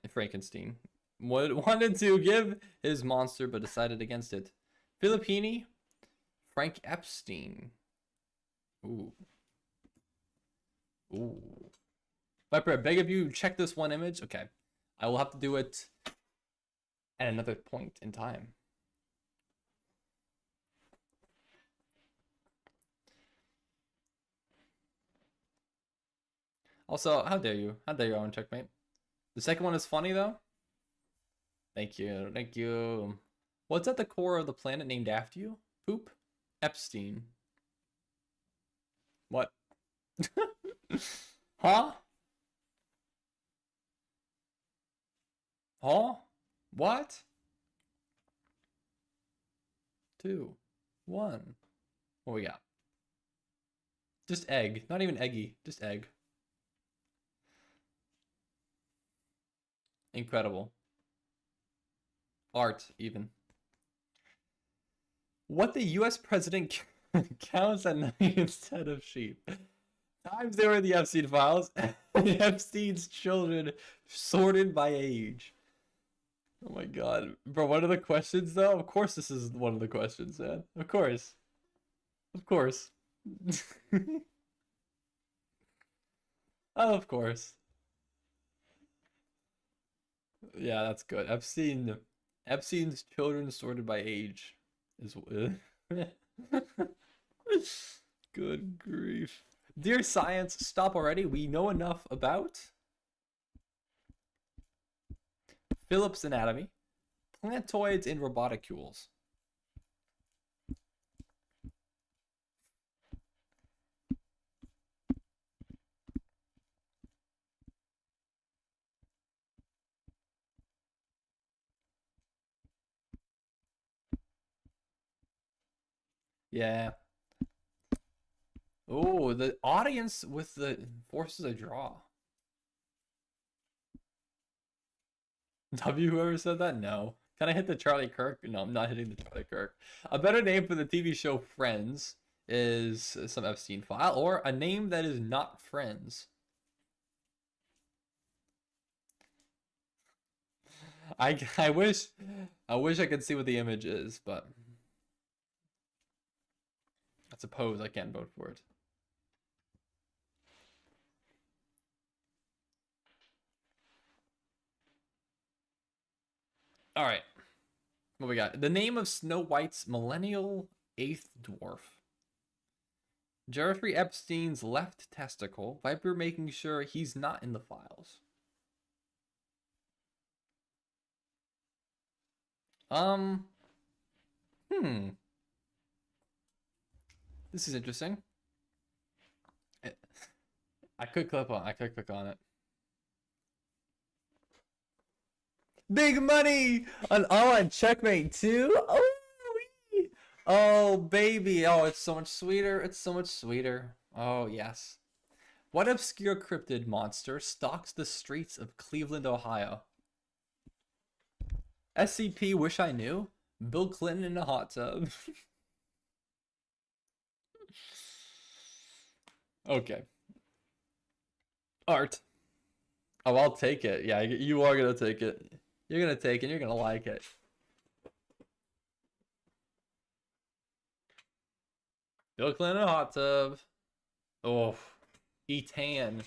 A: wanted to give his monster, but decided against it. Filippini, Frank Epstein. Ooh. Ooh. Viper, I beg of you, check this one image. Okay. I will have to do it at another point in time. Also, how dare you? How dare you, Owen Checkmate? The second one is funny, though. Thank you. Thank you. What's at the core of the planet named after you? Poop? Epstein. What? Huh? Huh? What? 2, 1. What we got? Just egg. Not even eggy. Just egg. Incredible. Art, even. What the US president counts at night instead of sheep. Times they were in the Epstein files. Epstein's children sorted by age. Oh my god. Bro, what are the questions, though? Of course this is one of the questions, man. Of course. Of course. Oh, of course. Yeah, that's good. Epstein's children sorted by age is good grief. Dear science, stop already. We know enough about Phillips anatomy, plantoids, and roboticules. Yeah. Oh, the audience with the forces a draw. W, whoever said that? No. Can I hit the Charlie Kirk? No, I'm not hitting the Charlie Kirk. A better name for the TV show Friends is some Epstein file, or a name that is not Friends. I wish I could see what the image is, but I suppose I can't vote for it. All right. What we got? The name of Snow White's millennial 8th dwarf. Jeffrey Epstein's left testicle. Viper making sure he's not in the files. This is interesting. I could click on it. Big money on checkmate too. Oh baby. Oh, it's so much sweeter. It's so much sweeter. Oh yes. What obscure cryptid monster stalks the streets of Cleveland, Ohio? SCP wish I knew. Bill Clinton in a hot tub. Okay. Art. Oh, I'll take it. Yeah, you are gonna take it. You're gonna take it. You're gonna like it. Bill Clinton hot tub. Oh, Etan.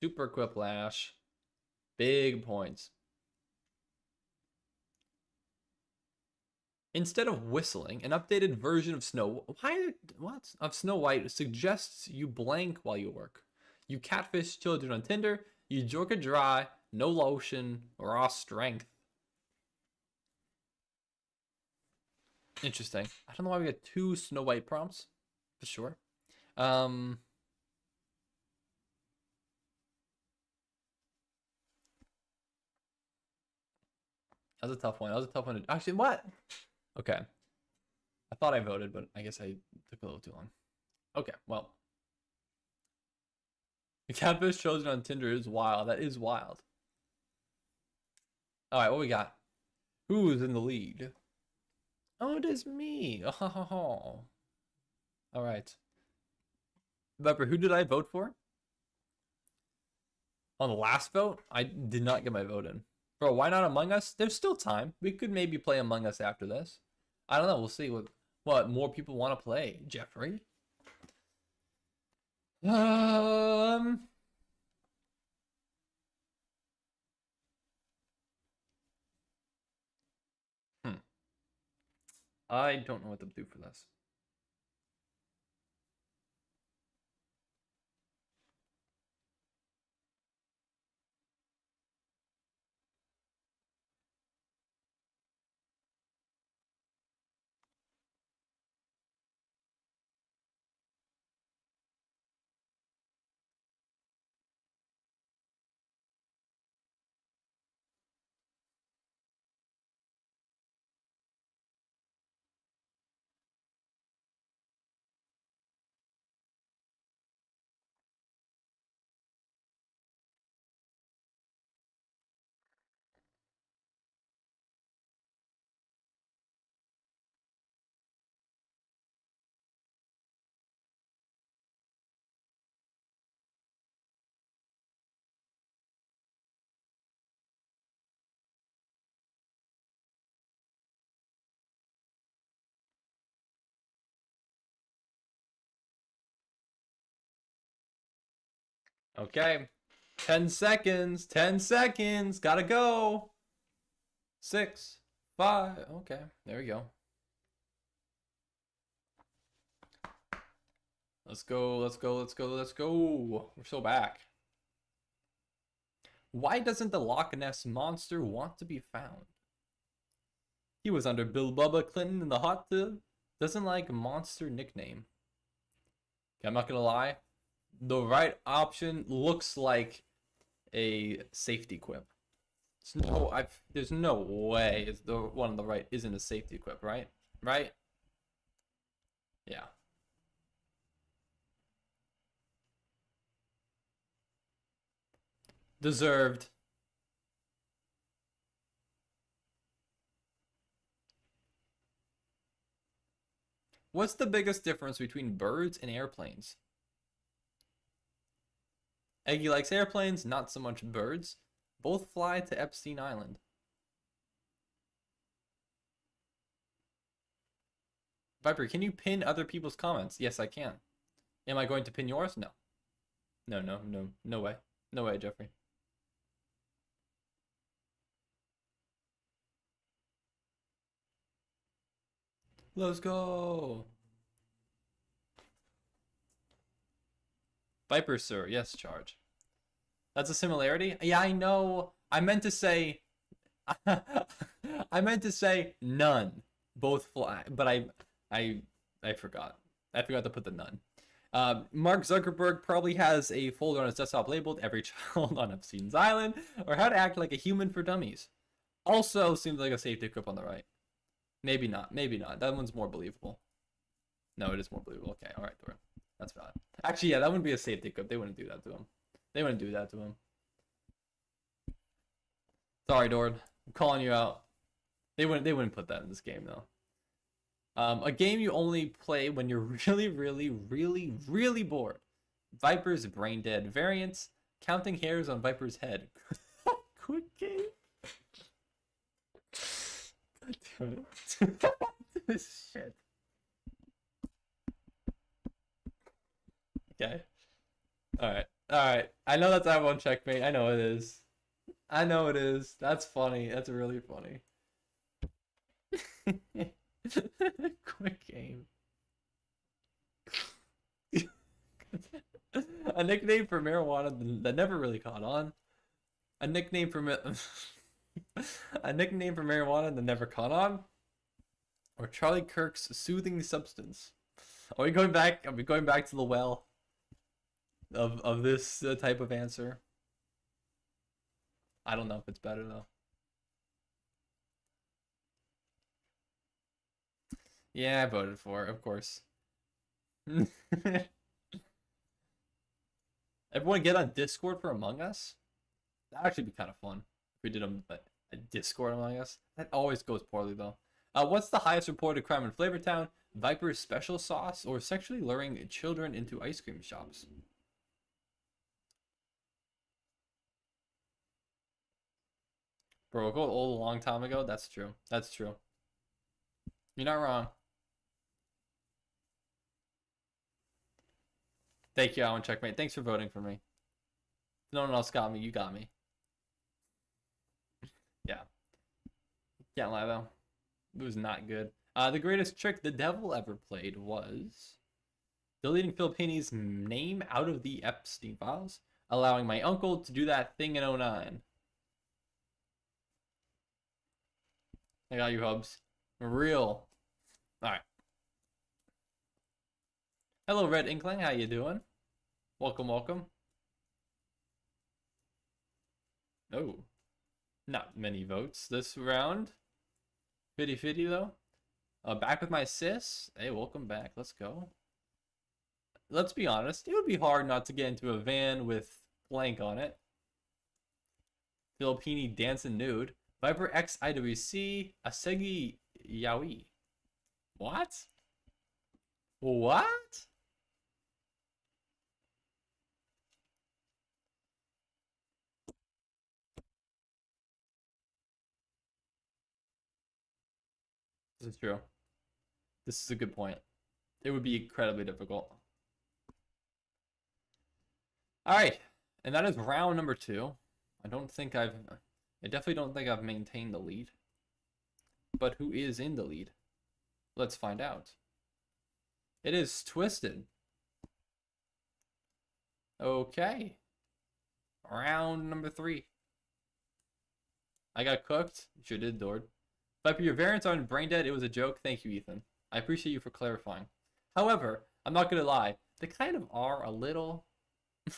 A: Super Quiplash. Big points. Instead of whistling, an updated version of Snow White suggests you blank while you work. You catfish children on Tinder. You jerk it dry. No lotion. Raw strength. Interesting. I don't know why we got 2 Snow White prompts. For sure. That was a tough one. That was a tough one. Actually, what? Okay. I thought I voted, but I guess I took a little too long. Okay, well. The catfish chosen on Tinder is wild. That is wild. Alright, what we got? Who's in the lead? Oh, it is me. Oh. Alright. Viper, who did I vote for? On the last vote, I did not get my vote in. Bro, why not Among Us? There's still time. We could maybe play Among Us after this. I don't know. We'll see what more people want to play. Jeffrey? I don't know what to do for this. Okay. 10 seconds. 10 seconds. Gotta go. 6, 5. Okay. There we go. Let's go. Let's go. Let's go. Let's go. We're so back. Why doesn't the Loch Ness Monster want to be found? He was under Bill Bubba Clinton in the hot tub. Doesn't like monster nickname. Okay, I'm not gonna lie. The right option looks like a safety quip. There's no way the one on the right isn't a safety quip, right? Right? Yeah. Deserved. What's the biggest difference between birds and airplanes? Eggy likes airplanes, not so much birds. Both fly to Epstein Island. Viper, can you pin other people's comments? Yes, I can. Am I going to pin yours? No. No way. No way, Jeffrey. Let's go. Viper, sir. Yes, charge. That's a similarity? Yeah, I know. I meant to say I meant to say none. Both fly, but I forgot. I forgot to put the none. Mark Zuckerberg probably has a folder on his desktop labeled "Every Child on Epstein's Island" or "How to Act Like a Human for Dummies." Also seems like a safety quip on the right. Maybe not. Maybe not. That one's more believable. No, it is more believable. Okay, all right, Doran. That's valid. Actually, yeah, that wouldn't be a safety quip. They wouldn't do that to him. They wouldn't do that to him. Sorry, Doran. I'm calling you out. They wouldn't put that in this game though. A game you only play when you're really bored. Viper's Brain Dead variants. Counting hairs on Viper's head. Quick game. God damn it. This shit. Okay. Alright. Alright. I know that's I1 checkmate. I know it is. I know it is. That's funny. That's really funny. Quick game. A nickname for marijuana that never really caught on. A nickname for a nickname for marijuana that never caught on. Or Charlie Kirk's soothing substance. Are we going back? Are we going back to the well of this type of answer? I don't know if it's better though. Yeah, I voted for it, of course. Everyone get on Discord for Among Us? That'd actually be kind of fun if we did a Discord Among Us. That always goes poorly though. What's the highest reported crime in Flavortown? Viper's special sauce or sexually luring children into ice cream shops? Bro, go old a long time ago. That's true. That's true. You're not wrong. Thank you, Alan Checkmate. Thanks for voting for me. No one else got me. You got me. Yeah. Can't lie, though. It was not good. The greatest trick the devil ever played was deleting Filippini's name out of the Epstein files, allowing my uncle to do that thing in 09. I got you, Hubs. Real. Alright. Hello, Red Inkling. How you doing? Welcome, welcome. Oh. Not many votes this round. 50-50 though. Back with my sis. Hey, welcome back. Let's go. Let's be honest. It would be hard not to get into a van with blank on it. Filippini dancing nude. Viper X IWC. Asegi Yaoi. What? What? This is true. This is a good point. It would be incredibly difficult. Alright. And that is round number 2. I definitely don't think I've maintained the lead. But who is in the lead? Let's find out. It is Twisted. Okay. Round number 3. I got cooked. You sure did, Dord. Viper, your variants aren't brain dead. It was a joke. Thank you, Ethan. I appreciate you for clarifying. However, I'm not gonna lie. They kind of are a little, a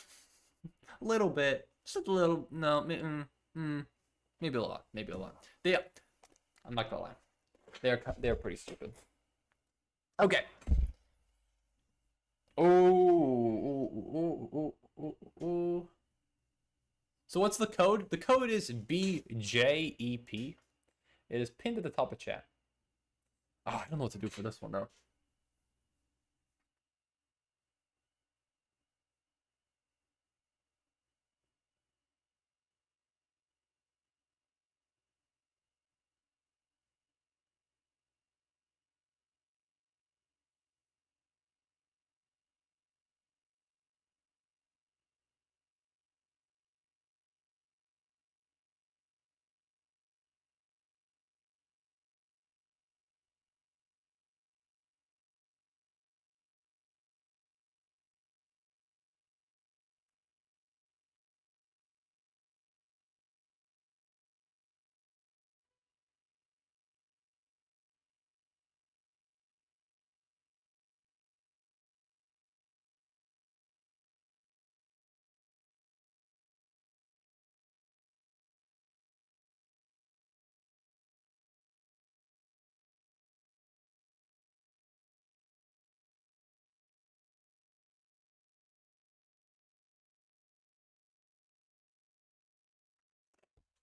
A: little bit, just a little. No, maybe a lot. Maybe a lot. I'm not gonna lie. They're pretty stupid. Okay. Oh. So what's the code? The code is BJEP. It is pinned at the top of chat. Oh, I don't know what to do for this one, though.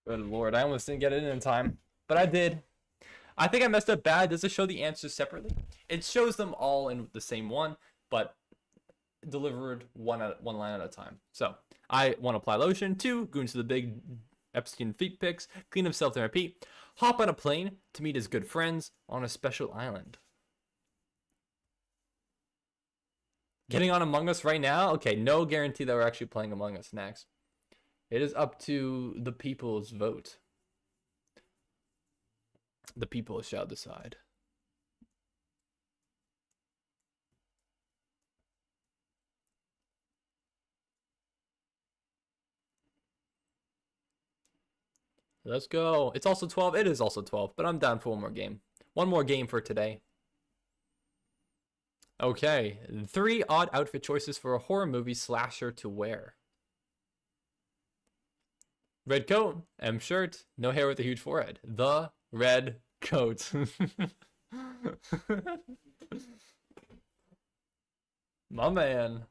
A: Good lord, I almost didn't get it in time, but I did. I think I messed up bad. Does it show the answers separately? It shows them all in the same one, but delivered one line at a time. So I want to apply lotion. 2, go into the big Epstein feet pics, clean himself, then repeat. Hop on a plane to meet his good friends on a special island. Getting on Among Us right now? Okay, no guarantee that we're actually playing Among Us next. It is up to the people's vote. The people shall decide. Let's go. It's also 12. It is also 12, but I'm down for one more game. One more game for today. Okay. 3 odd outfit choices for a horror movie slasher to wear. Red coat, M shirt, no hair with a huge forehead. The red coat. My man.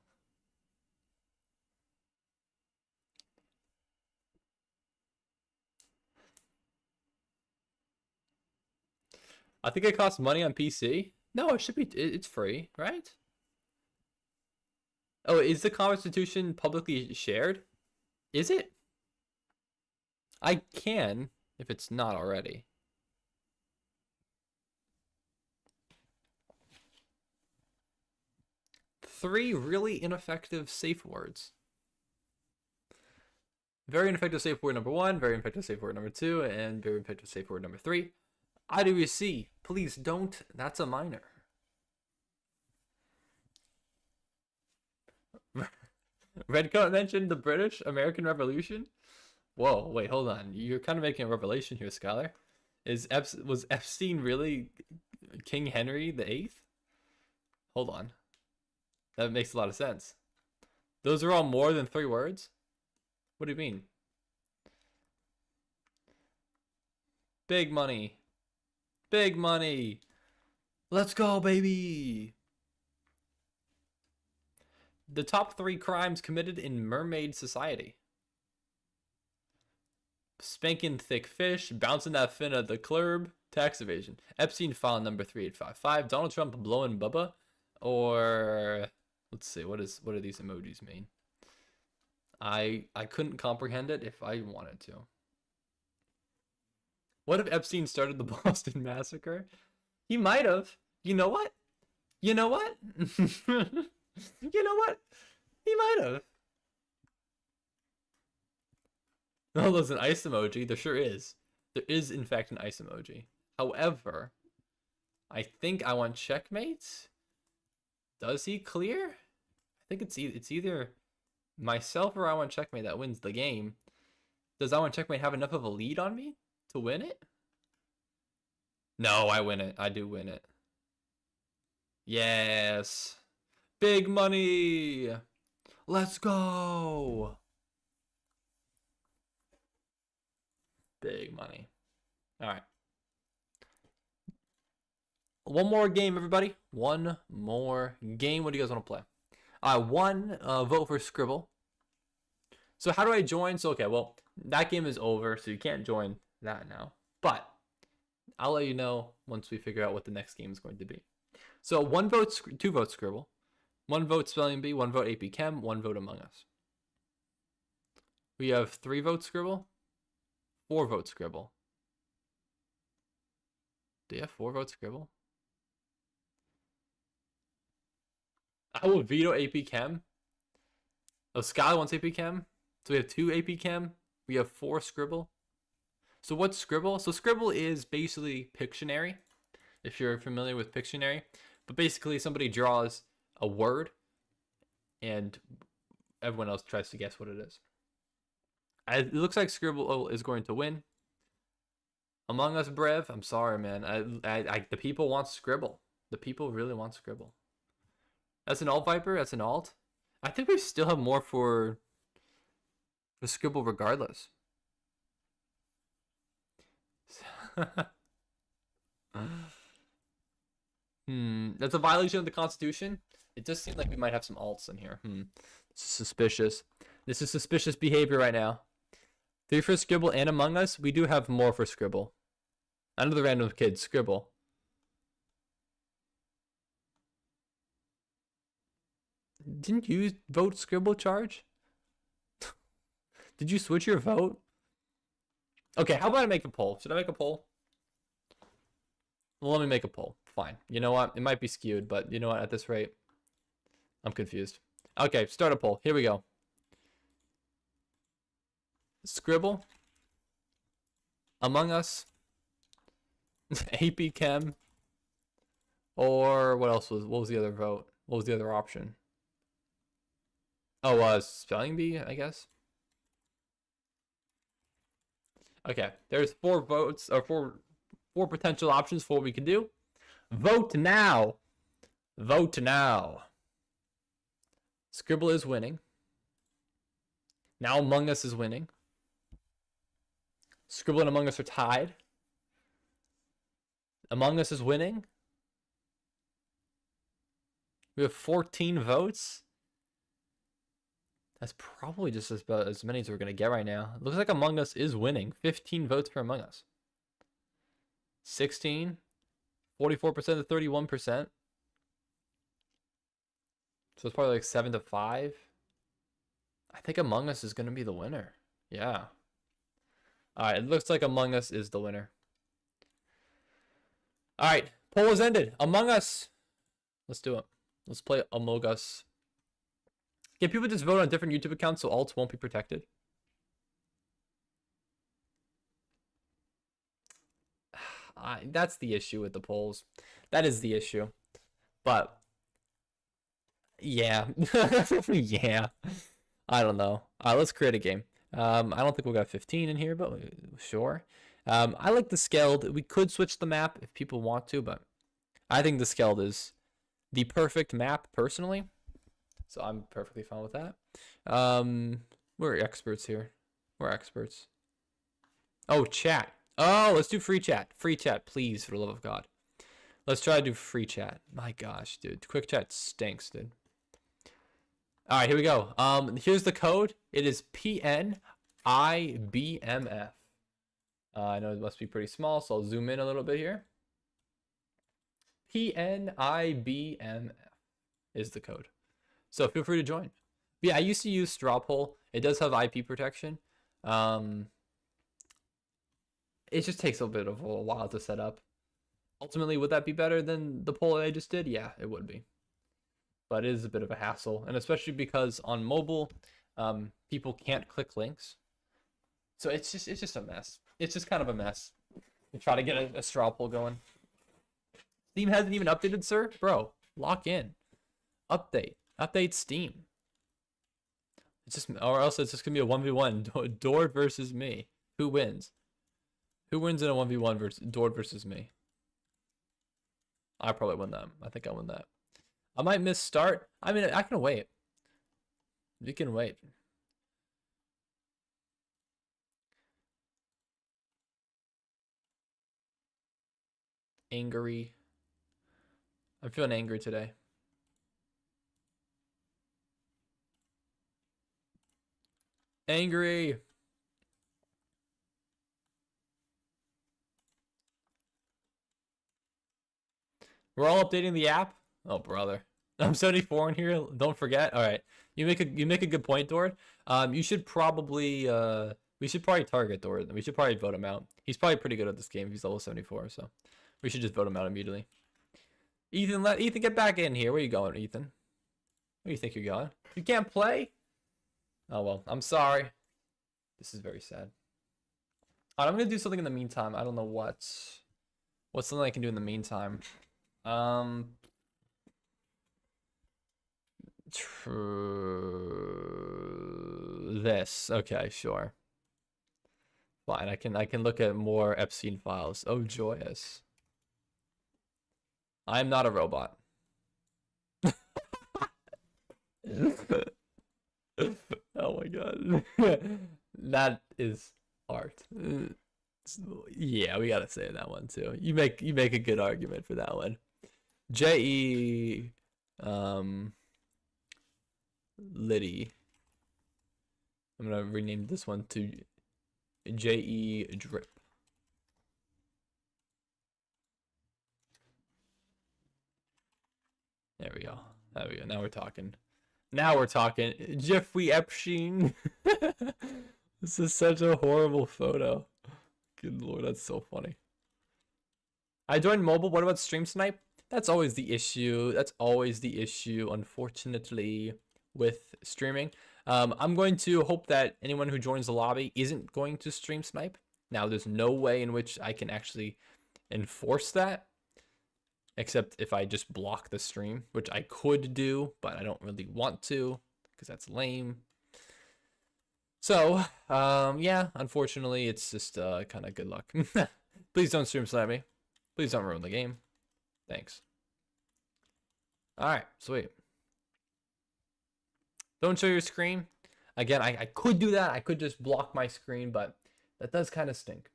A: I think it costs money on PC. No, it should be. It's free, right? Oh, is the Constitution publicly shared? Is it? I can, if it's not already. Three really ineffective safe words. Very ineffective safe word number 1, very ineffective safe word number 2, and very ineffective safe word number 3. IWC, please don't. That's a minor. Redcoat mentioned the British American Revolution. Whoa, wait, hold on. You're kind of making a revelation here, Scholar. Was Epstein really King Henry VIII? Hold on. That makes a lot of sense. Those are all more than 3 words? What do you mean? Big money. Big money. Let's go, baby. The top 3 crimes committed in mermaid society. Spanking thick fish, bouncing that fin at the club, tax evasion. Epstein file number 3855. Donald Trump blowing Bubba, or let's see, what do these emojis mean? I couldn't comprehend it if I wanted to. What if Epstein started the Boston Massacre? He might have. You know what? You know what? You know what? He might have. Oh, there's an ice emoji. There sure is. There is, in fact, an ice emoji. However, I think I want checkmate. Does he clear? I think it's either myself or I want checkmate that wins the game. Does I want checkmate have enough of a lead on me to win it? No, I win it. I do win it. Yes. Big money. Let's go. Big money. All right. One more game, everybody. One more game. What do you guys want to play? One, vote for Scribble. So how do I join? So, okay, well, that game is over, so you can't join that now. But I'll let you know once we figure out what the next game is going to be. So 1 vote, 2 vote Scribble. 1 vote Spelling Bee, 1 vote AP Chem, 1 vote Among Us. We have 3 votes Scribble, 4 votes Scribble. Do you have 4 votes Scribble? I will veto AP Chem. Oh, Sky wants AP Chem. So we have 2 AP Chem. We have 4 Scribble. So what's Scribble? So Scribble is basically Pictionary, if you're familiar with Pictionary. But basically somebody draws a word and everyone else tries to guess what it is. It looks like Scribble is going to win. Among Us, Brev, I'm sorry, man. The people want Scribble. The people really want Scribble. That's an alt, Viper. That's an alt. I think we still have more for Scribble regardless. That's a violation of the Constitution. It does seem like we might have some alts in here. This is suspicious. This is suspicious behavior right now. 3 for Scribble and Among Us. We do have more for Scribble. Another random kid, Scribble. Didn't you vote Scribble charge? Did you switch your vote? Okay, how about I make a poll? Should I make a poll? Well, let me make a poll. Fine. You know what? It might be skewed, but you know what? At this rate, I'm confused. Okay, start a poll. Here we go. Scribble, Among Us, AP Chem, or what else was? What was the other vote? What was the other option? Oh, spelling bee, I guess. Okay, there's 4 votes or four potential options for what we can do. Vote now. Vote now. Scribble is winning. Now Among Us is winning. Scribble and Among Us are tied. Among Us is winning. We have 14 votes. That's probably just about as many as we're going to get right now. It looks like Among Us is winning. 15 votes for Among Us. 16. 44% to 31%. So it's probably like 7-5. I think Among Us is going to be the winner. Yeah. Alright, it looks like Among Us is the winner. Alright, poll is ended. Among Us. Let's do it. Let's play Among Us. Can people just vote on different YouTube accounts so alts won't be protected? That's the issue with the polls. That is the issue. But, yeah. Yeah. I don't know. Let's create a game. I don't think we'll got 15 in here, but sure. I like the Skeld. We could switch the map if people want to, but I think the Skeld is the perfect map personally. So I'm perfectly fine with that. We're experts here. We're experts. Oh, chat. Oh, let's do free chat. Free chat, please, for the love of God. Let's try to do free chat. My gosh, dude. Quick chat stinks, dude. All right, here we go. Here's the code. It is PNIBMF. I know it must be pretty small, so I'll zoom in a little bit here. PNIBMF is the code. So feel free to join. But yeah, I used to use straw poll. It does have IP protection. It just takes a bit of a while to set up. Ultimately, would that be better than the poll that I just did? Yeah, it would be. But it is a bit of a hassle, and especially because on mobile, people can't click links. So it's just a mess. It's just kind of a mess. You try to get a straw poll going. Steam hasn't even updated, sir? Bro, lock in. Update Steam. It's just, or else it's just gonna be a 1v1. Dord versus me. Who wins? Who wins in a 1v1 versus Dord versus me? I probably win that. I think I win that. I might miss start. I mean, I can wait. You can wait. Angry. I'm feeling angry today. Angry. We're all updating the app. Oh, brother. I'm 74 in here. Don't forget. All right. You make a good point, Dord. You should probably we should probably target Dord. We should probably vote him out. He's probably pretty good at this game. He's level 74, so we should just vote him out immediately. Ethan, let Ethan get back in here. Where you going, Ethan? Where do you think you're going? You can't play? Oh well, I'm sorry. This is very sad. Alright, I'm gonna do something in the meantime. I don't know what's something I can do in the meantime. This. Okay, sure. Fine, I can look at more Epstein files. Oh, joyous. I'm not a robot. Oh my god. That is art. Yeah, we gotta say that one too. You make a good argument for that one. J.E. Liddy. I'm gonna rename this one to J.E. Drip. There we go. Now we're talking. Now we're talking. Jeffrey Epstein. This is such a horrible photo. Good lord, that's so funny. I joined mobile. What about stream snipe? That's always the issue. That's always the issue, unfortunately, with streaming. I'm going to hope that anyone who joins the lobby isn't going to stream snipe. Now, there's no way in which I can actually enforce that, except if I just block the stream, which I could do, but I don't really want to because that's lame. So, yeah, unfortunately, it's just kind of good luck. Please don't stream snipe me. Please don't ruin the game. Thanks. All right, sweet. Don't show your screen. Again, I could do that. I could just block my screen, but that does kind of stink.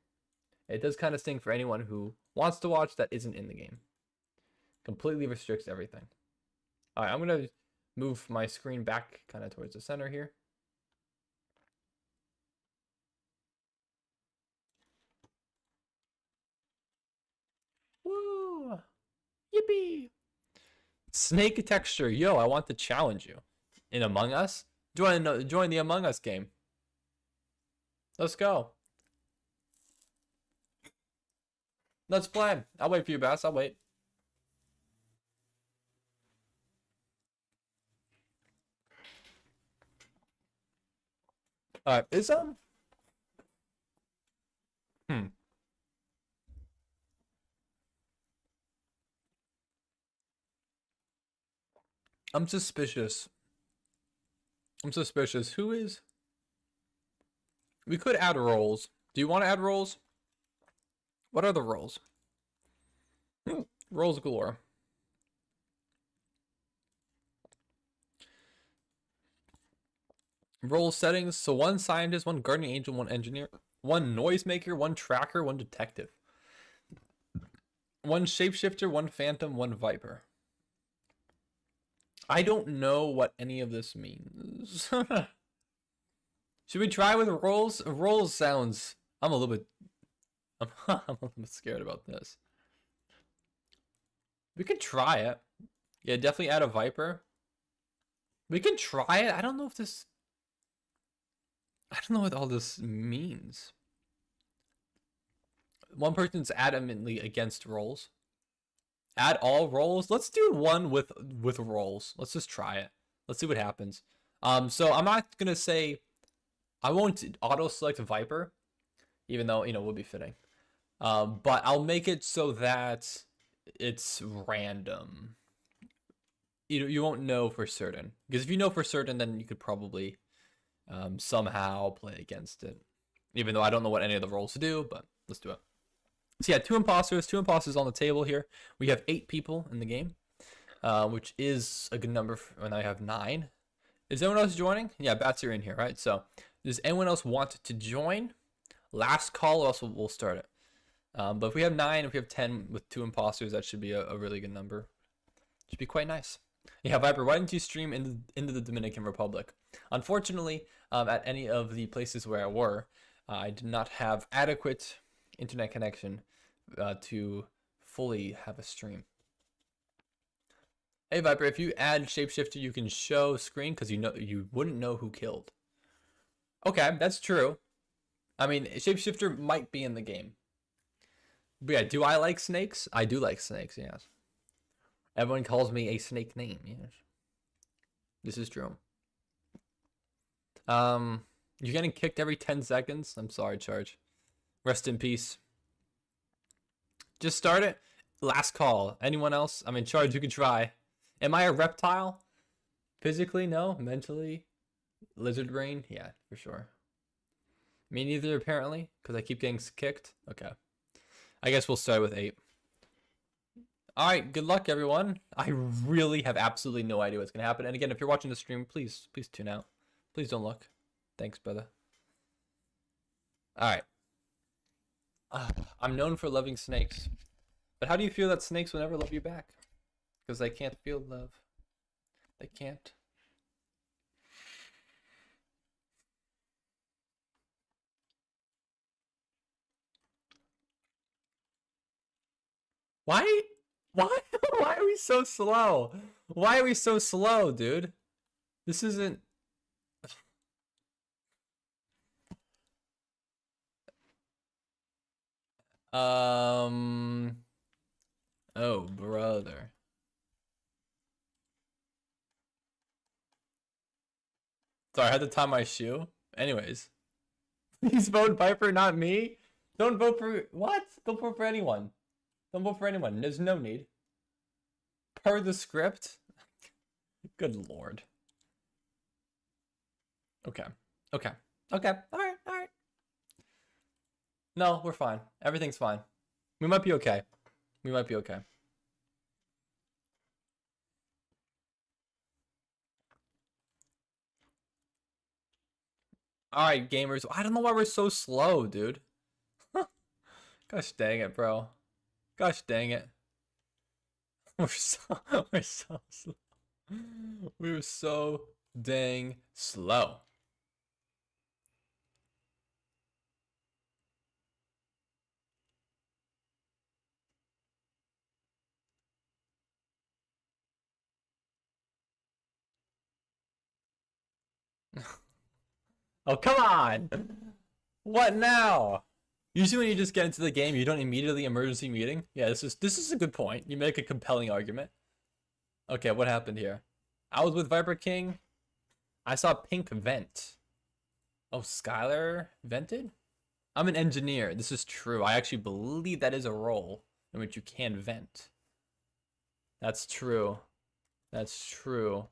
A: It does kind of stink for anyone who wants to watch that isn't in the game. Completely restricts everything. All right, I'm going to move my screen back kind of towards the center here. Woo! Yippee! Snake texture. Yo, I want to challenge you. In Among Us? Join the Among Us game. Let's go. Let's play. I'll wait for you, Bass. I'll wait. Alright, I'm suspicious. Who is? We could add roles. Do you want to add roles? What are the roles? Roles galore. Role settings. So one scientist, one guardian angel, one engineer, one noisemaker, one tracker, one detective. One shapeshifter, one phantom, one viper. I don't know what any of this means. Should we try with roles? Roles sounds... I'm a little bit scared about this. We could try it. Yeah, definitely add a viper. We can try it. I don't know what all this means. One person's adamantly against roles. Add all roles. Let's do one with roles. Let's just try it. Let's see what happens. So I'm not gonna say I won't auto select Viper, even though would be fitting. But I'll make it so that it's random. You won't know for certain, because if you know for certain, then you could probably somehow play against it. Even though I don't know what any of the roles do, but let's do it. So yeah, two imposters on the table here. We have 8 people in the game, which is a good number when I have 9. Is anyone else joining? Yeah, Bats are in here, right? So does anyone else want to join? Last call, or else we'll start it. But if we have 9, if we have 10 with 2 imposters, that should be a really good number. Should be quite nice. Yeah, Viper, why didn't you stream into the Dominican Republic? Unfortunately, at any of the places where I were, I did not have adequate internet connection to fully have a stream. Hey Viper, if you add shapeshifter, you can show screen because you wouldn't know who killed. Okay, that's true. I mean, shapeshifter might be in the game. But yeah, do I like snakes? I do like snakes, yes. Everyone calls me a snake name, yes. This is true. You're getting kicked every 10 seconds? I'm sorry, Charge. Rest in peace. Just start it. Last call. Anyone else? I mean, Charge, you can try. Am I a reptile? Physically, no. Mentally? Lizard brain? Yeah, for sure. Me neither, apparently, because I keep getting kicked. Okay. I guess we'll start with 8. Alright, good luck, everyone. I really have absolutely no idea what's going to happen. And again, if you're watching the stream, please tune out. Please don't look. Thanks, brother. Alright. I'm known for loving snakes. But how do you feel that snakes will never love you back? Because they can't feel love. They can't. Why? Why are we so slow? Why are we so slow, dude? This isn't. Oh, brother. Sorry, I had to tie my shoe. Anyways, please vote Viper, not me. Don't vote for what? Don't vote for anyone. Don't vote for anyone. There's no need. Per the script. Good lord. Okay. Okay. Okay. All right. All right. No, we're fine. Everything's fine. We might be okay. We might be okay. All right, gamers. I don't know why we're so slow, dude. Gosh dang it, bro. Gosh dang it. We're so slow. We were so dang slow. Oh, come on. What now? Usually when you just get into the game, you don't immediately emergency meeting. Yeah, this is a good point. You make a compelling argument. Okay, what happened here? I was with Viper King. I saw pink vent. Oh, Skylar vented? I'm an engineer. This is true. I actually believe that is a role in which you can vent. That's true. That's true.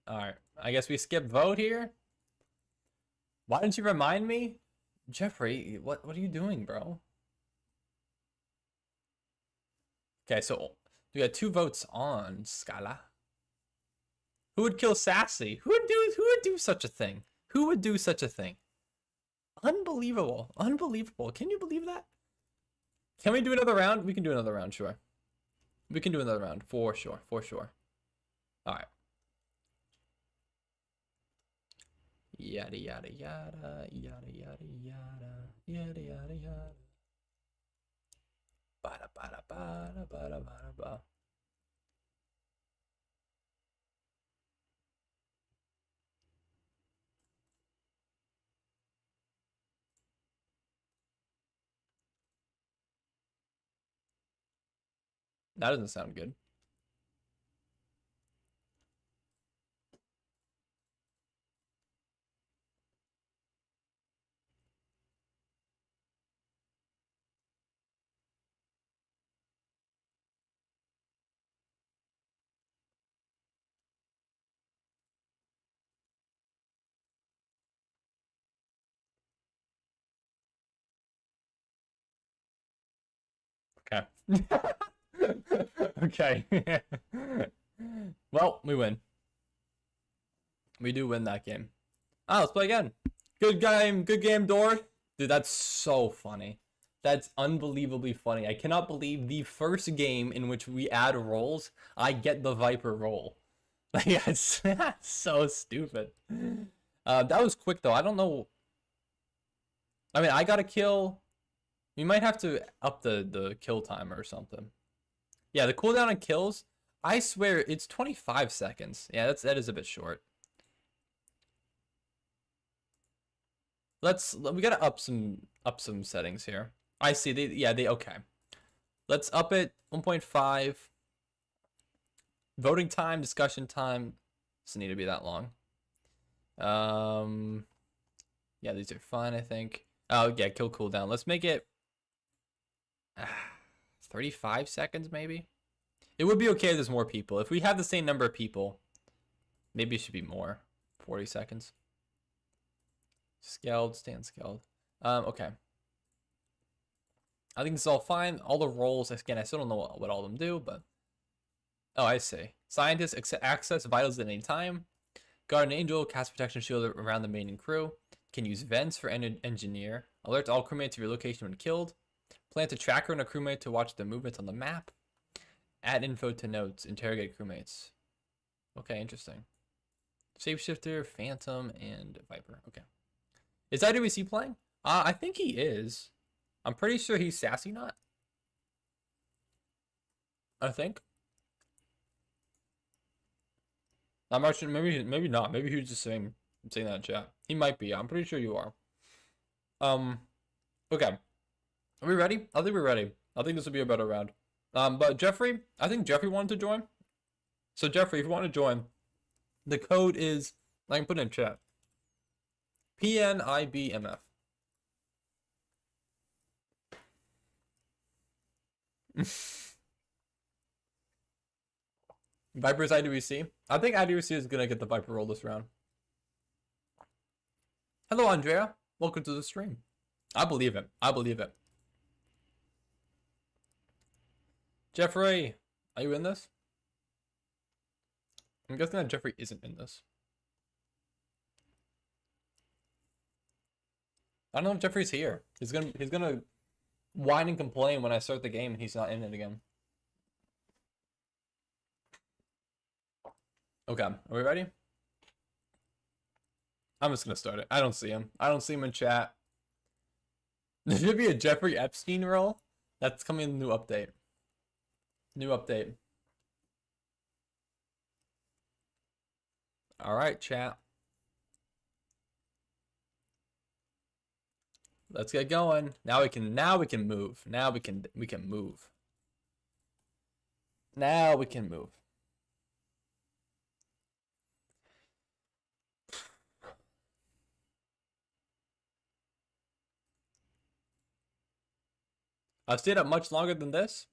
A: Alright. I guess we skip vote here. Why didn't you remind me? Jeffrey, what are you doing, bro? Okay, so we got 2 votes on Scala. Who would kill Sassy? Who would do such a thing? Who would do such a thing? Unbelievable. Unbelievable. Can you believe that? Can we do another round? We can do another round, sure. We can do another round, for sure, for sure. Alright. Yada yada yada yada yada yada yada yada yada. Bada bada bada bada bada bada. That doesn't sound good. Okay. Okay. Well, we win. We do win that game. Ah, let's play again. Good game, Door. Dude, that's so funny. That's unbelievably funny. I cannot believe the first game in which we add roles, I get the Viper role. Like, that's so stupid. That was quick, though. I don't know. I mean, I got a kill. We might have to up the kill timer or something. Yeah, the cooldown on kills, I swear it's 25 seconds. Yeah, that is a bit short. We gotta up some settings here. I see they okay. Let's up it 1.5. Voting time, discussion time doesn't need to be that long. Yeah, these are fine, I think. Oh yeah, kill cooldown. Let's make it 35 seconds maybe. It would be okay if there's more people. If we have the same number of people, maybe it should be more. 40 seconds. Scaled, stand scaled. Okay. I think this is all fine. All the roles, again, I still don't know what all of them do, but... Oh, I see. Scientists access vitals at any time. Guardian Angel, cast protection shield around the main and crew. Can use vents for engineer. Alert all crewmates of your location when killed. Plant a tracker on a crewmate to watch the movements on the map. Add info to notes. Interrogate crewmates. Okay, interesting. Shapeshifter, Phantom, and Viper. Okay. Is IWC playing? I think he is. I'm pretty sure he's Sassy Not. I think. I'm actually maybe not. Maybe he was just saying that in chat. He might be. I'm pretty sure you are. Okay. Are we ready? I think we're ready. I think this will be a better round. But Jeffrey, I think Jeffrey wanted to join. So Jeffrey, if you want to join, the code is, I can put it in chat. PNIBMF. Viper's IWC. I think IWC is gonna get the Viper roll this round. Hello, Andrea. Welcome to the stream. I believe it. I believe it. Jeffrey, are you in this? I'm guessing that Jeffrey isn't in this. I don't know if Jeffrey's here. He's gonna whine and complain when I start the game and he's not in it again. Okay, are we ready? I'm just gonna start it. I don't see him. I don't see him in chat. There should be a Jeffrey Epstein roll. That's coming in the new update. New update. All right, chat. Let's get going. Now we can move. Now we can move. Now we can move. I've stayed up much longer than this.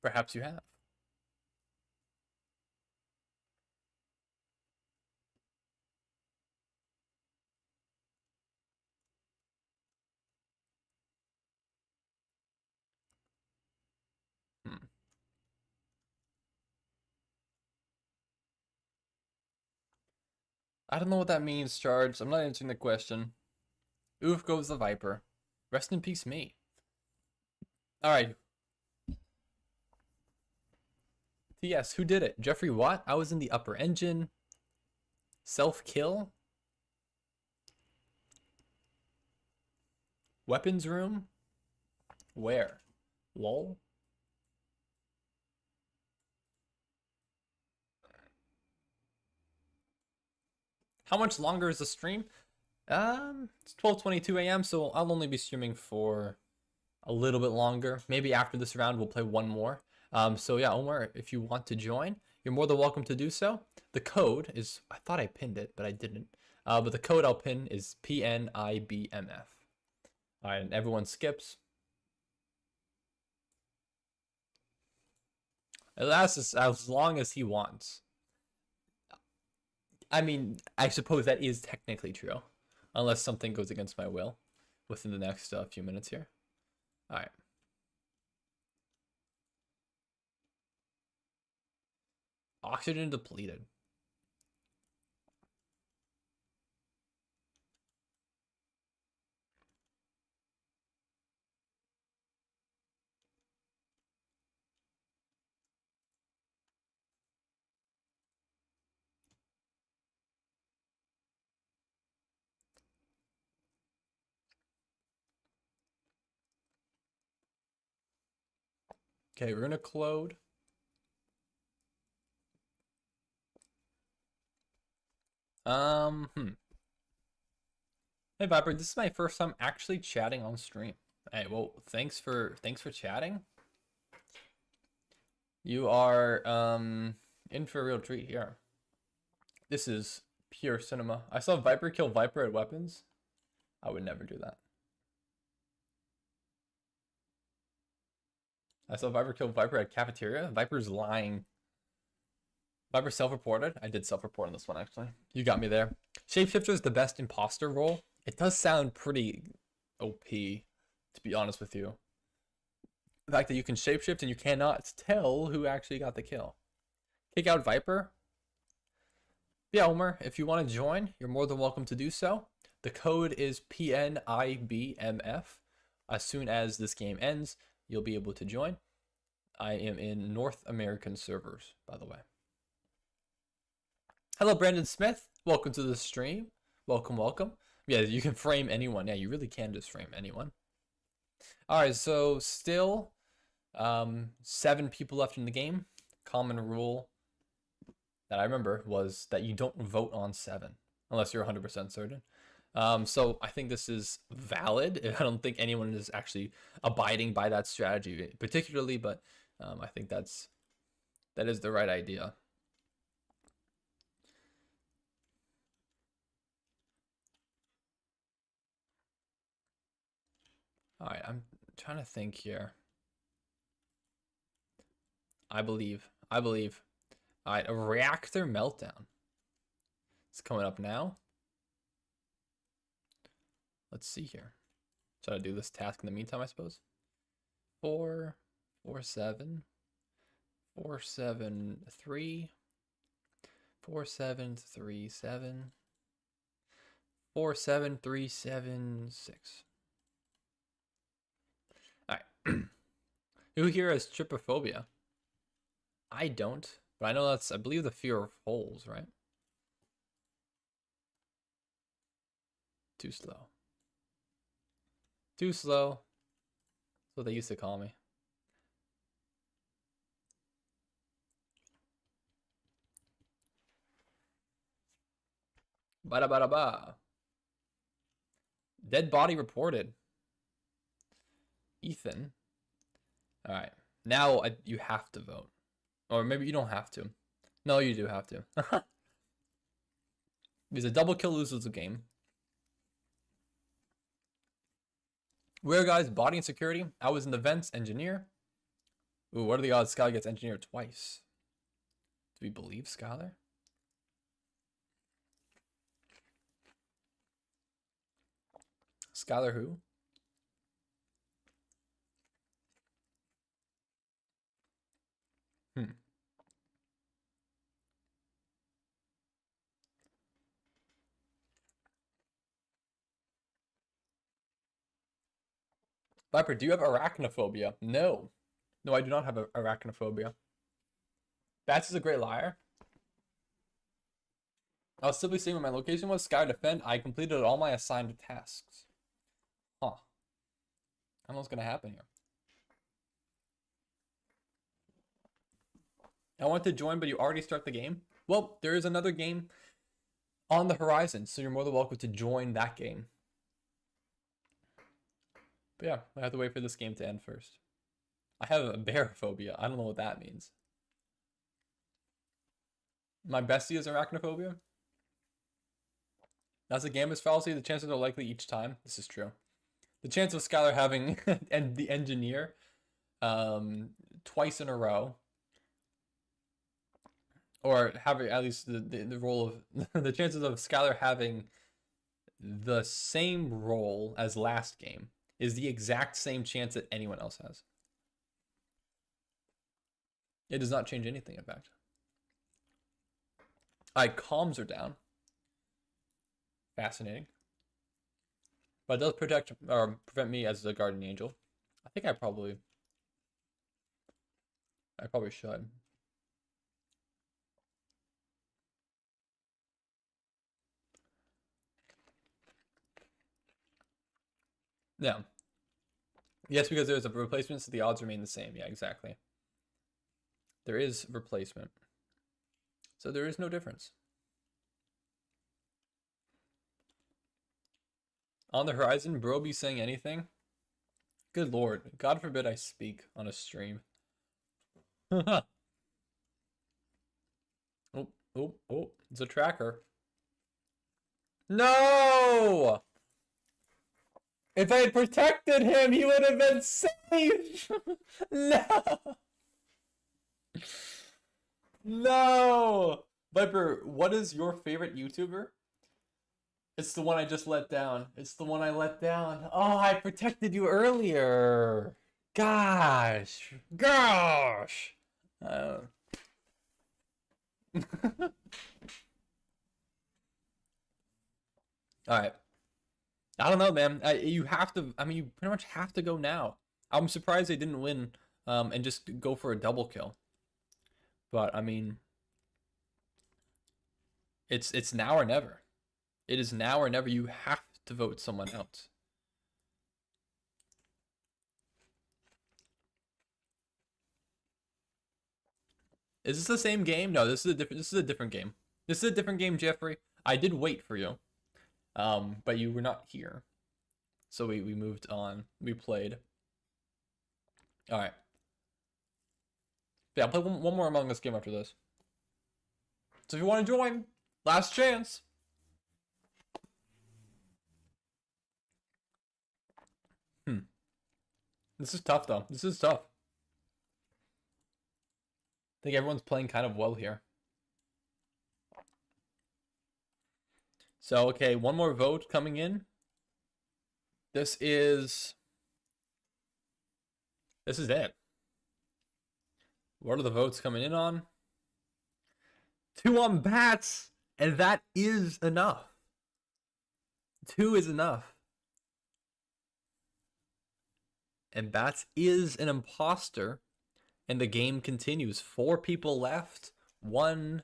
A: Perhaps you have. I don't know what that means, Charge. I'm not answering the question. Oof goes the Viper. Rest in peace, me. Alright. TS, who did it? Jeffrey Watt? I was in the upper engine. Self-kill? Weapons room? Where? Lol? How much longer is the stream? It's 12:22 a.m., so I'll only be streaming for a little bit longer. Maybe after this round, we'll play one more. So yeah, Omar, if you want to join, you're more than welcome to do so. The code is, I thought I pinned it, but I didn't. But the code I'll pin is PNIBMF. All right, and everyone skips. It lasts as long as he wants. I mean, I suppose that is technically true. Unless something goes against my will within the next few minutes here. All right. Oxygen depleted. Okay, we're gonna clone. Hey Viper, this is my first time actually chatting on stream. Hey, well, thanks for chatting. You are in for a real treat here. This is pure cinema. I saw Viper kill Viper at weapons. I would never do that. I saw Viper kill Viper at cafeteria. Viper's lying. Viper self-reported. I did self-report on this one, actually. You got me there. Shapeshifter is the best imposter role. It does sound pretty OP, to be honest with you. The fact that you can shapeshift and you cannot tell who actually got the kill. Kick out Viper. Yeah, Omer, if you want to join, you're more than welcome to do so. The code is PNIBMF. As soon as this game ends, you'll be able to join. I am in North American servers, by the way. Hello, Brandon Smith. Welcome to the stream. Welcome, welcome. Yeah, you can frame anyone. Yeah, you really can just frame anyone. All right, so still 7 people left in the game. Common rule that I remember was that you don't vote on 7 unless you're 100% certain. So I think this is valid. I don't think anyone is actually abiding by that strategy particularly, but I think that is the right idea. All right, I'm trying to think here. I believe. All right, a reactor meltdown. It's coming up now. Let's see here. Should I do this task in the meantime, I suppose? 4, 4, 7, 4, 7, 3, 4, 7, 3, 7, 4, 7, 3, 7, 6. All right. Who here has trypophobia? I don't, but I know that's, I believe, the fear of holes, right? Too slow. Too slow. That's what they used to call me. Bada bada ba. Dead body reported. Ethan. All right. Now you have to vote. Or maybe you don't have to. No, you do have to. Because a double kill loses the game. Where, guys? Body and security. I was in the vents, engineer. Ooh, what are the odds Skylar gets engineer twice? Do we believe Skylar? Skylar who? Viper, do you have arachnophobia? No. No, I do not have arachnophobia. Bats is a great liar. I was simply saying when my location was Sky Defend, I completed all my assigned tasks. Huh. I don't know what's gonna happen here. I want to join, but you already start the game. Well, there is another game on the horizon, so you're more than welcome to join that game. But yeah, I have to wait for this game to end first. I have a bear phobia. I don't know what that means. My bestie is arachnophobia. That's a Gambus fallacy. The chances are likely each time. This is true. The chance of Skylar having and the engineer twice in a row, or having at least the role of the chances of Skylar having the same role as last game is the exact same chance that anyone else has. It does not change anything, in fact. Comms are down. Fascinating. But it does protect or prevent me as the guardian angel. I think I probably should. Yeah. Yes, because there's a replacement, so the odds remain the same. Yeah, exactly. There is replacement. So there is no difference. On the horizon, bro be saying anything? Good lord. God forbid I speak on a stream. Oh, it's a tracker. No! If I had protected him, he would have been safe! No! No! Viper, what is your favorite YouTuber? It's the one I just let down. It's the one I let down. Oh, I protected you earlier. Gosh. Gosh. Alright. I don't know, man. You have to, I mean, you pretty much have to go now. I'm surprised they didn't win and just go for a double kill. But, I mean, it's now or never. It is now or never. You have to vote someone else. Is this the same game? No, this is a different game. This is a different game, Jeffrey. I did wait for you. But you were not here. So we moved on. We played. Alright. Yeah, I'll play one more Among Us game after this. So if you want to join, last chance. This is tough, though. This is tough. I think everyone's playing kind of well here. So, okay, one more vote coming in. This is it. What are the votes coming in on? 2 on bats, and that is enough. 2 is enough. And Bats is an imposter, and the game continues. 4 people left, 1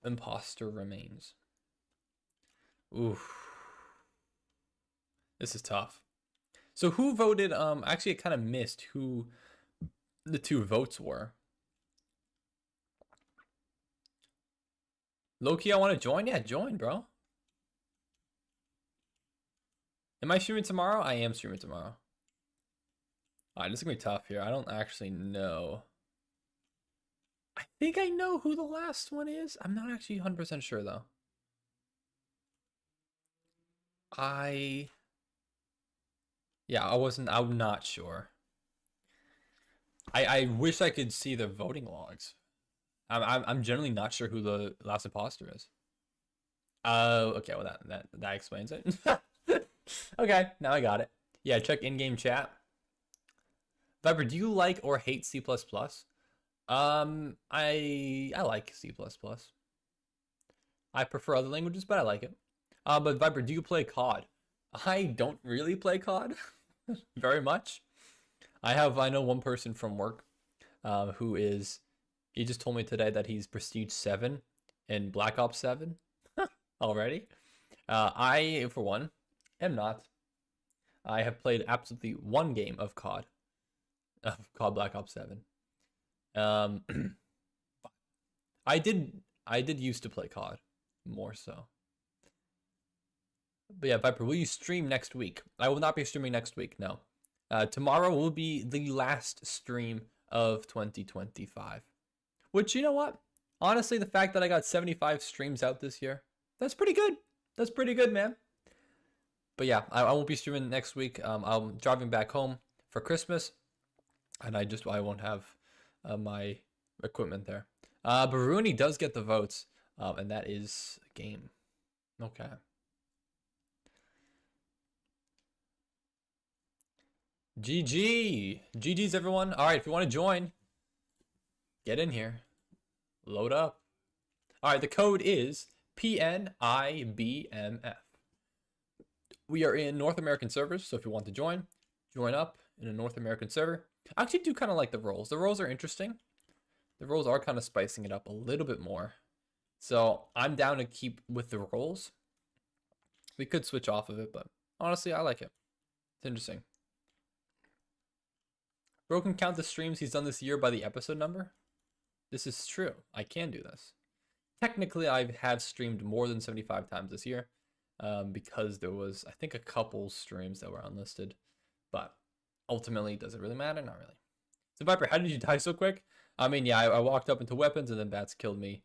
A: imposter remains. Oof. This is tough. So who voted? Actually, I kind of missed who the 2 votes were. Loki, I want to join? Yeah, join, bro. Am I streaming tomorrow? I am streaming tomorrow. Alright, this is gonna be tough here. I don't actually know. I think I know who the last one is. I'm not actually 100% sure, though. I'm not sure. I wish I could see the voting logs. I'm generally not sure who the last imposter is. Okay, well that explains it. Okay, now I got it. Yeah, check in-game chat. Viper, do you like or hate C++? I like C++. I prefer other languages, but I like it. But Viper, do you play COD? I don't really play COD very much. I know one person from work who is, he just told me today that he's Prestige 7 in Black Ops 7 already. I, for one, am not. I have played absolutely 1 game of COD Black Ops 7. I did used to play COD more so. But yeah, Viper, will you stream next week? I will not be streaming next week, no. Tomorrow will be the last stream of 2025. Which, you know what? Honestly, the fact that I got 75 streams out this year, that's pretty good. That's pretty good, man. But yeah, I won't be streaming next week. I'm driving back home for Christmas, and I won't have my equipment there. Baruni does get the votes, and that is game. Okay. GG's everyone. All right, if you want to join, get in here. Load up. All right, the code is PNIBMF. We are in North American servers, so if you want to join up in a North American server. I actually do kind of like the roles. The roles are interesting. The roles are kind of spicing it up a little bit more. So I'm down to keep with the roles. We could switch off of it, but honestly, I like it. It's interesting. Bro can count the streams he's done this year by the episode number. This is true. I can do this. Technically, I have streamed more than 75 times this year because there was, I think, a couple streams that were unlisted. But ultimately, does it really matter? Not really. So, Viper, how did you die so quick? I mean, yeah, I walked up into weapons and then bats killed me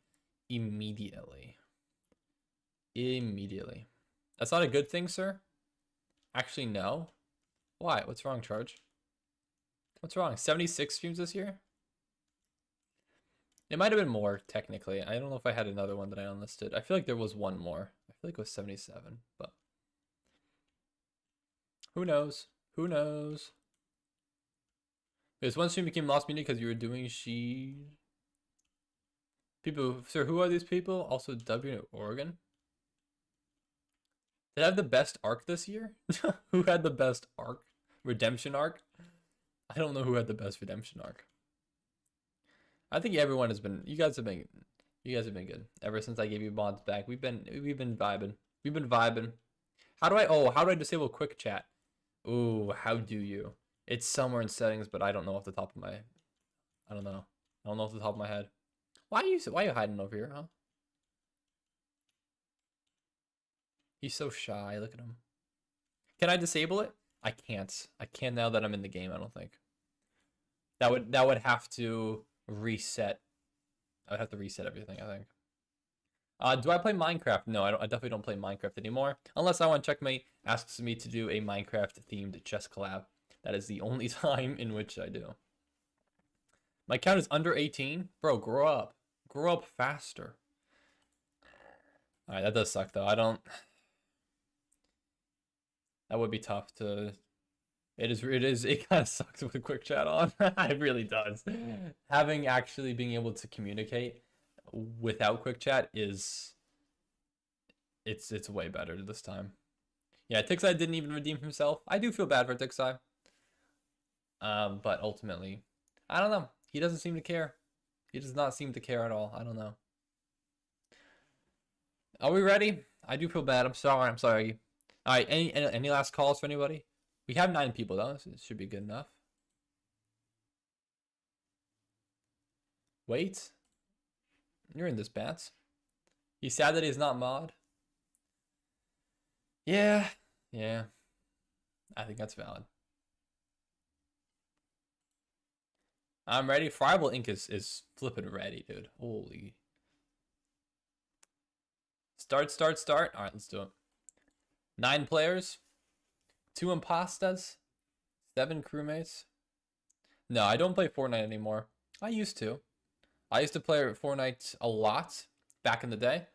A: immediately. Immediately. That's not a good thing, sir? Actually, no. Why? What's wrong, Charge? What's wrong? 76 streams this year? It might have been more, technically. I don't know if I had another one that I unlisted. I feel like there was one more. I feel like it was 77, but who knows? Who knows? There's one stream became lost media because you were doing people. Sir, who are these people? Also, W in Oregon. Did I have the best arc this year? Who had the best arc? Redemption arc? I don't know who had the best redemption arc. I think everyone has been. You guys have been good ever since I gave you mods back. We've been vibing. We've been vibing. How do I disable quick chat? Ooh, how do you? It's somewhere in settings, but I don't know off the top of my. I don't know. I don't know off the top of my head. Why are you hiding over here, huh? He's so shy. Look at him. Can I disable it? I can't. I can't now that I'm in the game, I don't think. That would have to reset. I would have to reset everything, I think. Do I play Minecraft? No, I definitely don't play Minecraft anymore. Unless I want Checkmate asks me to do a Minecraft-themed chess collab. That is the only time in which I do. My count is under 18. Bro, grow up. Grow up faster. Alright, that does suck, though. That would be tough to... It kind of sucks with a quick chat on. It really does. Having actually being able to communicate without quick chat is... It's way better this time. Yeah, Tixai didn't even redeem himself. I do feel bad for Tixai. But ultimately, I don't know. He doesn't seem to care. He does not seem to care at all. I don't know. Are we ready? I do feel bad. I'm sorry. I'm sorry. All right. Any last calls for anybody? We have 9 people though, so it should be good enough. Wait. You're in this, Bats. He's sad that he's not mod. Yeah. Yeah. I think that's valid. I'm ready. Friable Ink is flipping ready, dude. Holy. Start. All right, let's do it. 9 players. 2 impastas. 7 crewmates. No, I don't play Fortnite anymore. I used to. I used to play Fortnite a lot back in the day.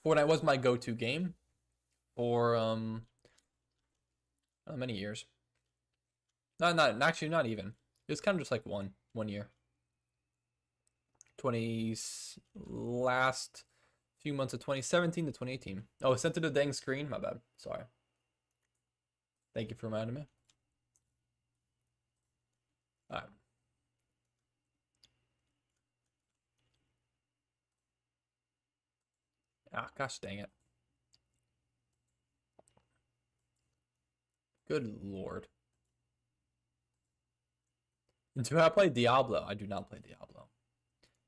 A: Fortnite was my go-to game for many years. Actually not even. It was kind of just like one year. Last few months of 2017 to 2018. Oh, sent to the dang screen. My bad. Sorry. Thank you for reminding me. All right. Ah, gosh dang it. Good lord. Do I play Diablo? I do not play Diablo.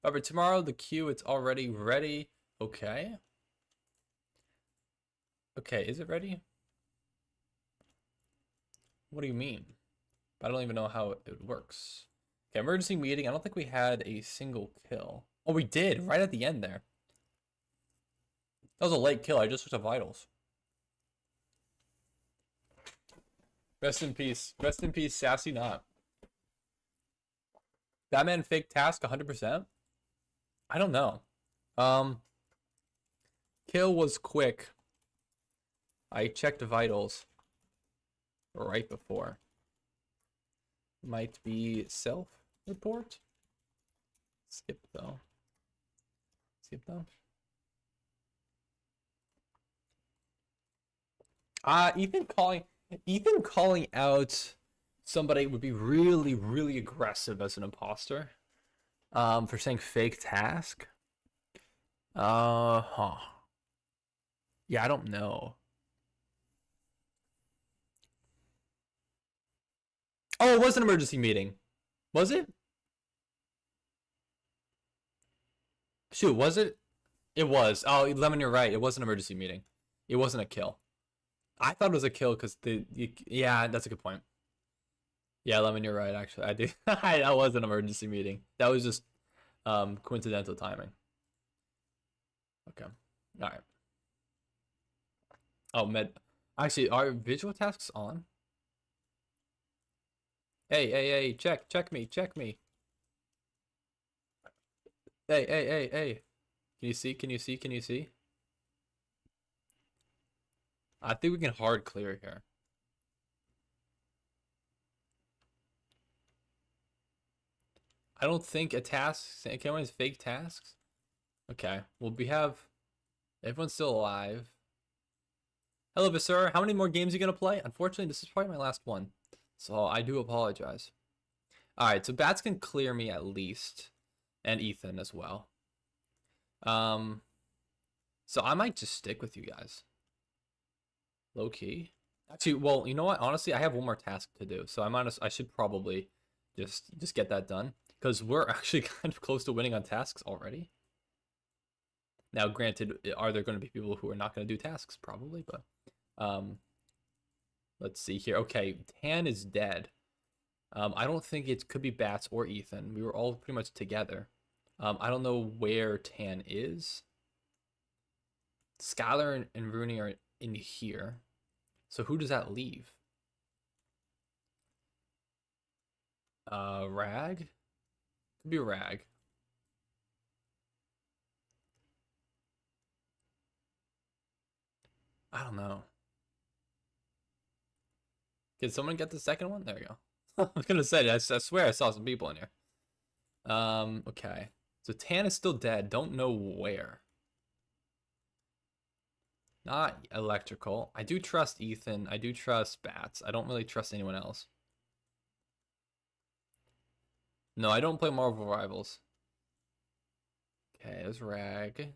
A: However, tomorrow the queue, it's already ready. Okay. Okay, is it ready? What do you mean? I don't even know how it works. Okay, emergency meeting. I don't think we had a single kill. Oh, we did, right at the end there. That was a late kill. I just took the vitals. Rest in peace. Rest in peace, Sassy Not. Batman fake task 100%? I don't know. Kill was quick. I checked vitals right before. Might be self-report. Skip though. Ethan calling out somebody would be really aggressive as an imposter. For saying fake task. Yeah, I don't know. Oh, it was an emergency meeting. Was it? Shoot, was it? It was. Oh, Lemon, you're right. It was an emergency meeting. It wasn't a kill. I thought it was a kill because yeah, that's a good point. Yeah, Lemon, you're right. Actually, I do. That was an emergency meeting. That was just coincidental timing. Okay. All right. Oh, Actually, are visual tasks on? Hey, check me. Hey. Can you see? I think we can hard clear here. I don't think a task can always fake tasks. Okay. Well, we have everyone's still alive. Hello, Visser. How many more games are you gonna play? Unfortunately, this is probably my last one, so I do apologize. All right, so Bats can clear me at least, and Ethan as well. So I might just stick with you guys. Low key. Actually, well, you know what? Honestly, I have one more task to do, so I should probably just get that done. because we're actually kind of close to winning on tasks already. Now, granted, are there going to be people who are not going to do tasks? Probably, but let's see here. Okay, Tan is dead. I don't think it could be Bats or Ethan. We were all pretty much together. I don't know where Tan is. Skylar and Rooney are in here. So who does that leave? Rag? Could be Rag. I don't know. Can someone get the second one? There we go. I was gonna say, I swear I saw some people in here. Okay. So Tan is still dead. Don't know where. Not electrical. I do trust Ethan. I do trust Bats. I don't really trust anyone else. No, I don't play Marvel Rivals. Okay, there's Rag.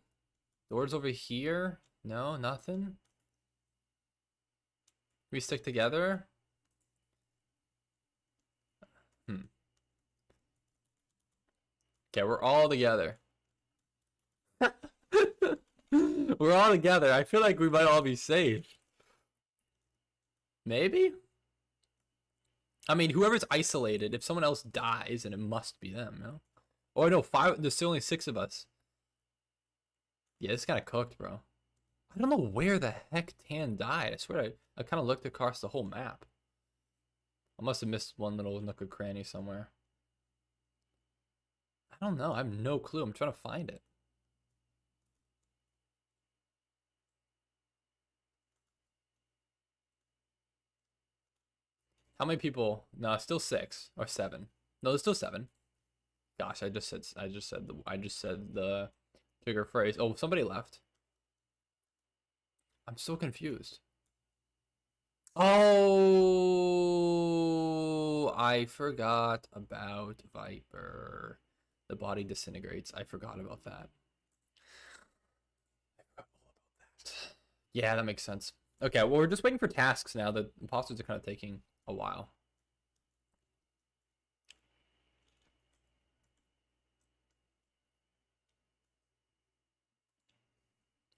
A: Doors over here? No, nothing. We stick together? Okay, we're all together. We're all together. I feel like we might all be safe. Maybe? I mean, whoever's isolated, if someone else dies, then it must be them, no? Oh, no, there's still only 6 of us. Yeah, it's kind of cooked, bro. I don't know where the heck Tan died. I swear I kind of looked across the whole map. I must have missed one little nook or cranny somewhere. I don't know. I have no clue. I'm trying to find it. How many people? No, still 6 or 7. No, there's still 7. Gosh, I just said the bigger phrase. Oh, somebody left. I'm so confused. Oh, I forgot about Viper. The body disintegrates. I forgot about that. Yeah, that makes sense. Okay, well, we're just waiting for tasks now. The imposters are kind of taking a while.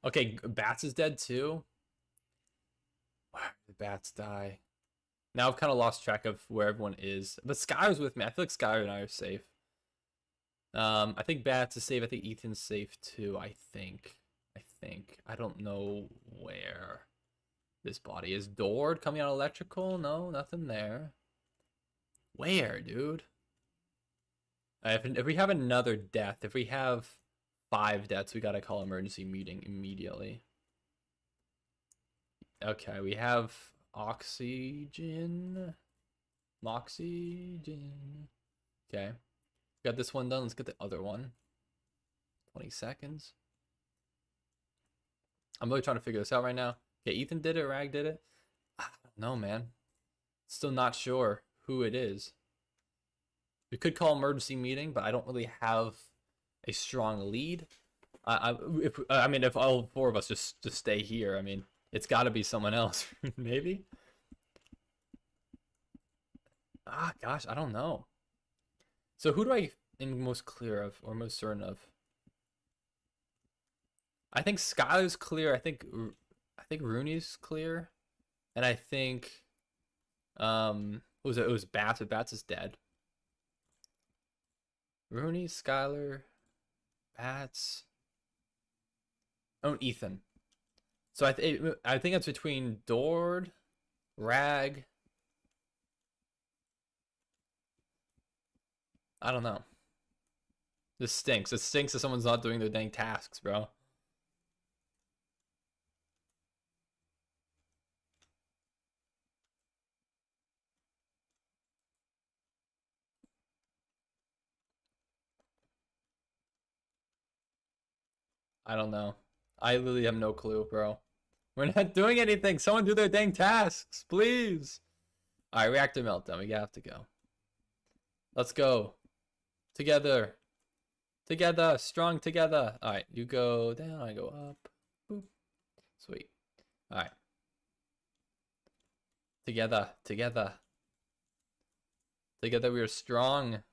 A: Okay, Bats is dead too. Why did Bats die? Now I've kind of lost track of where everyone is. But Skylar's with me. I feel like Skylar and I are safe. I think Bats is safe. I think Ethan's safe too. I think. I don't know where this body is. Dord coming out electrical? No, nothing there. Where, dude? If we have another death, if we have 5 deaths, we gotta call emergency meeting immediately. Okay, we have oxygen. Moxygen. Okay. Got this one done. Let's get the other one. 20 seconds. I'm really trying to figure this out right now. Okay, Ethan did it. Rag did it. I don't know, man. Still not sure who it is. We could call emergency meeting, but I don't really have a strong lead. I mean, if all 4 of us just stay here, I mean, it's got to be someone else, maybe. Ah, gosh, I don't know. So who do I am most clear of, or most certain of? I think Skylar's clear. I think Rooney's clear, and I think what was it? It was Bats. But Bats is dead. Rooney, Skylar, Bats. Oh, Ethan. So I think it's between Dord, Rag. I don't know. This stinks. It stinks that someone's not doing their dang tasks, bro. I don't know. I literally have no clue, bro. We're not doing anything. Someone do their dang tasks, please. All right, reactor meltdown. We have to go. Let's go. Together. Together. Strong together. All right, you go down. I go up. Boop. Sweet. All right. Together. Together. Together we are strong.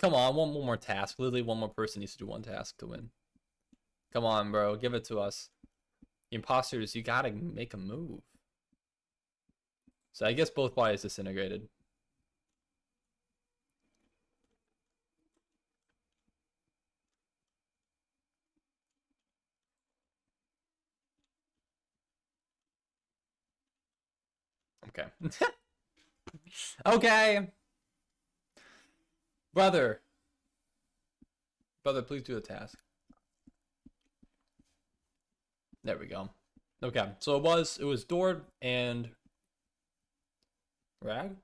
A: Come on, one more task. Literally, one more person needs to do one task to win. Come on, bro. Give it to us. Imposters, you gotta make a move. So I guess both bodies disintegrated. Okay. Okay. Brother, please do the task. There we go. Okay, so it was Dord and Rag.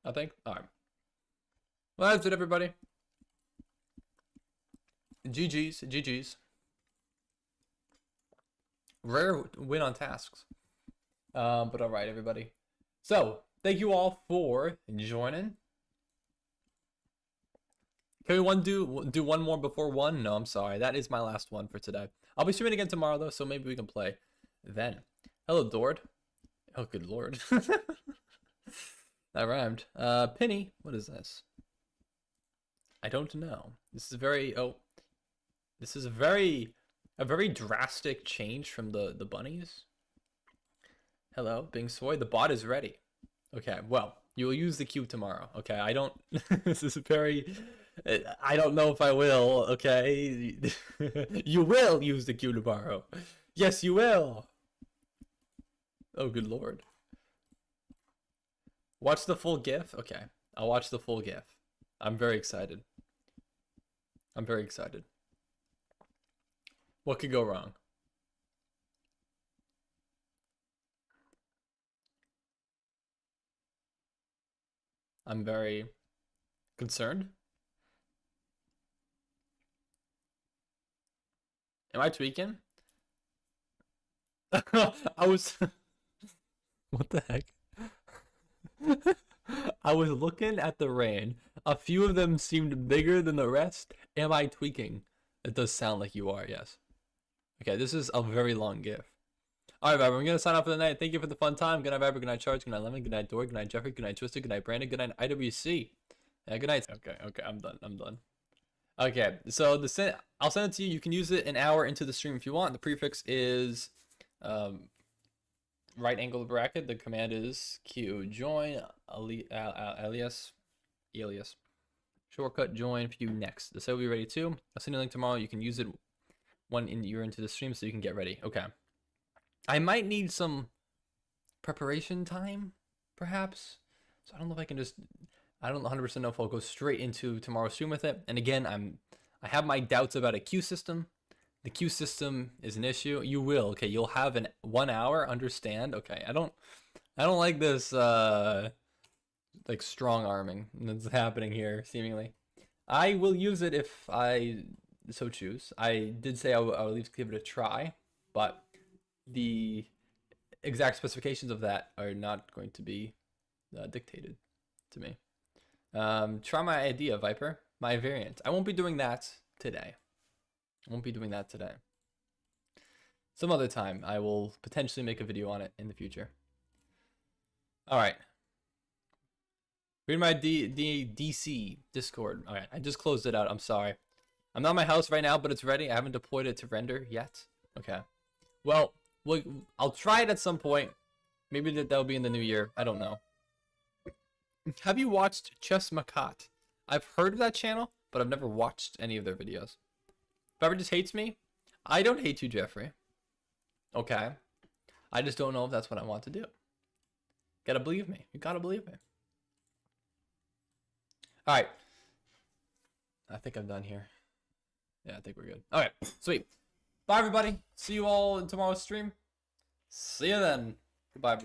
A: I think. All right. Well, that's it, everybody. GG's. Rare win on tasks. But all right, everybody. So thank you all for joining. Can we do one more before 1? No, I'm sorry. That is my last one for today. I'll be streaming again tomorrow though, so maybe we can play then. Hello, Dord. Oh, good lord. That rhymed. Penny, what is this? I don't know. This is this is a very drastic change from the bunnies. Hello, Bing Soy. The bot is ready. Okay, well, you will use the queue tomorrow. Okay, I don't. This is very. I don't know if I will. Okay, you will use the queue tomorrow. Yes, you will. Oh, good lord. Watch the full GIF. Okay, I'll watch the full GIF. I'm very excited. What could go wrong? I'm very concerned. Am I tweaking? I was. What the heck? I was looking at the rain. A few of them seemed bigger than the rest. Am I tweaking? It does sound like you are, yes. Okay, this is a very long GIF. Alright, Viber, I'm gonna sign off for the night. Thank you for the fun time. Good night, Viber. Good night, Charge. Good night, Lemon. Good night, Dor. Good night, Jeffrey. Good night, Twisted. Good night, Brandon. Good night, IWC. Yeah, good night. Okay, I'm done. Okay, so I'll send it to you. You can use it an hour into the stream if you want. The prefix is right angle bracket. The command is Q join alias shortcut join view next. The site will be ready too. I'll send you a link tomorrow. You can use it when you're into the stream so you can get ready. Okay. I might need some preparation time, perhaps. So I don't know if I can I don't 100% know if I'll go straight into tomorrow's stream with it. And again, I have my doubts about a queue system. The queue system is an issue. You will. Okay, you'll have 1 hour. Understand? Okay, I don't like this like strong arming that's happening here seemingly. I will use it if I so choose. I did say I'll at least give it a try, but the exact specifications of that are not going to be dictated to me. Try my idea, Viper. My variant. I won't be doing that today. Some other time, I will potentially make a video on it in the future. All right. Read my DC Discord. All right, I just closed it out. I'm sorry. I'm not in my house right now, but it's ready. I haven't deployed it to render yet. Okay. Well, I'll try it at some point. Maybe that'll be in the new year. I don't know. Have you watched Chess Makat? I've heard of that channel, but I've never watched any of their videos. Whoever just hates me, I don't hate you, Jeffrey. Okay. I just don't know if that's what I want to do. Gotta believe me. You gotta believe me. Alright. I think I'm done here. Yeah, I think we're good. Alright, sweet. Bye, everybody. See you all in tomorrow's stream. See you then. Goodbye, everybody.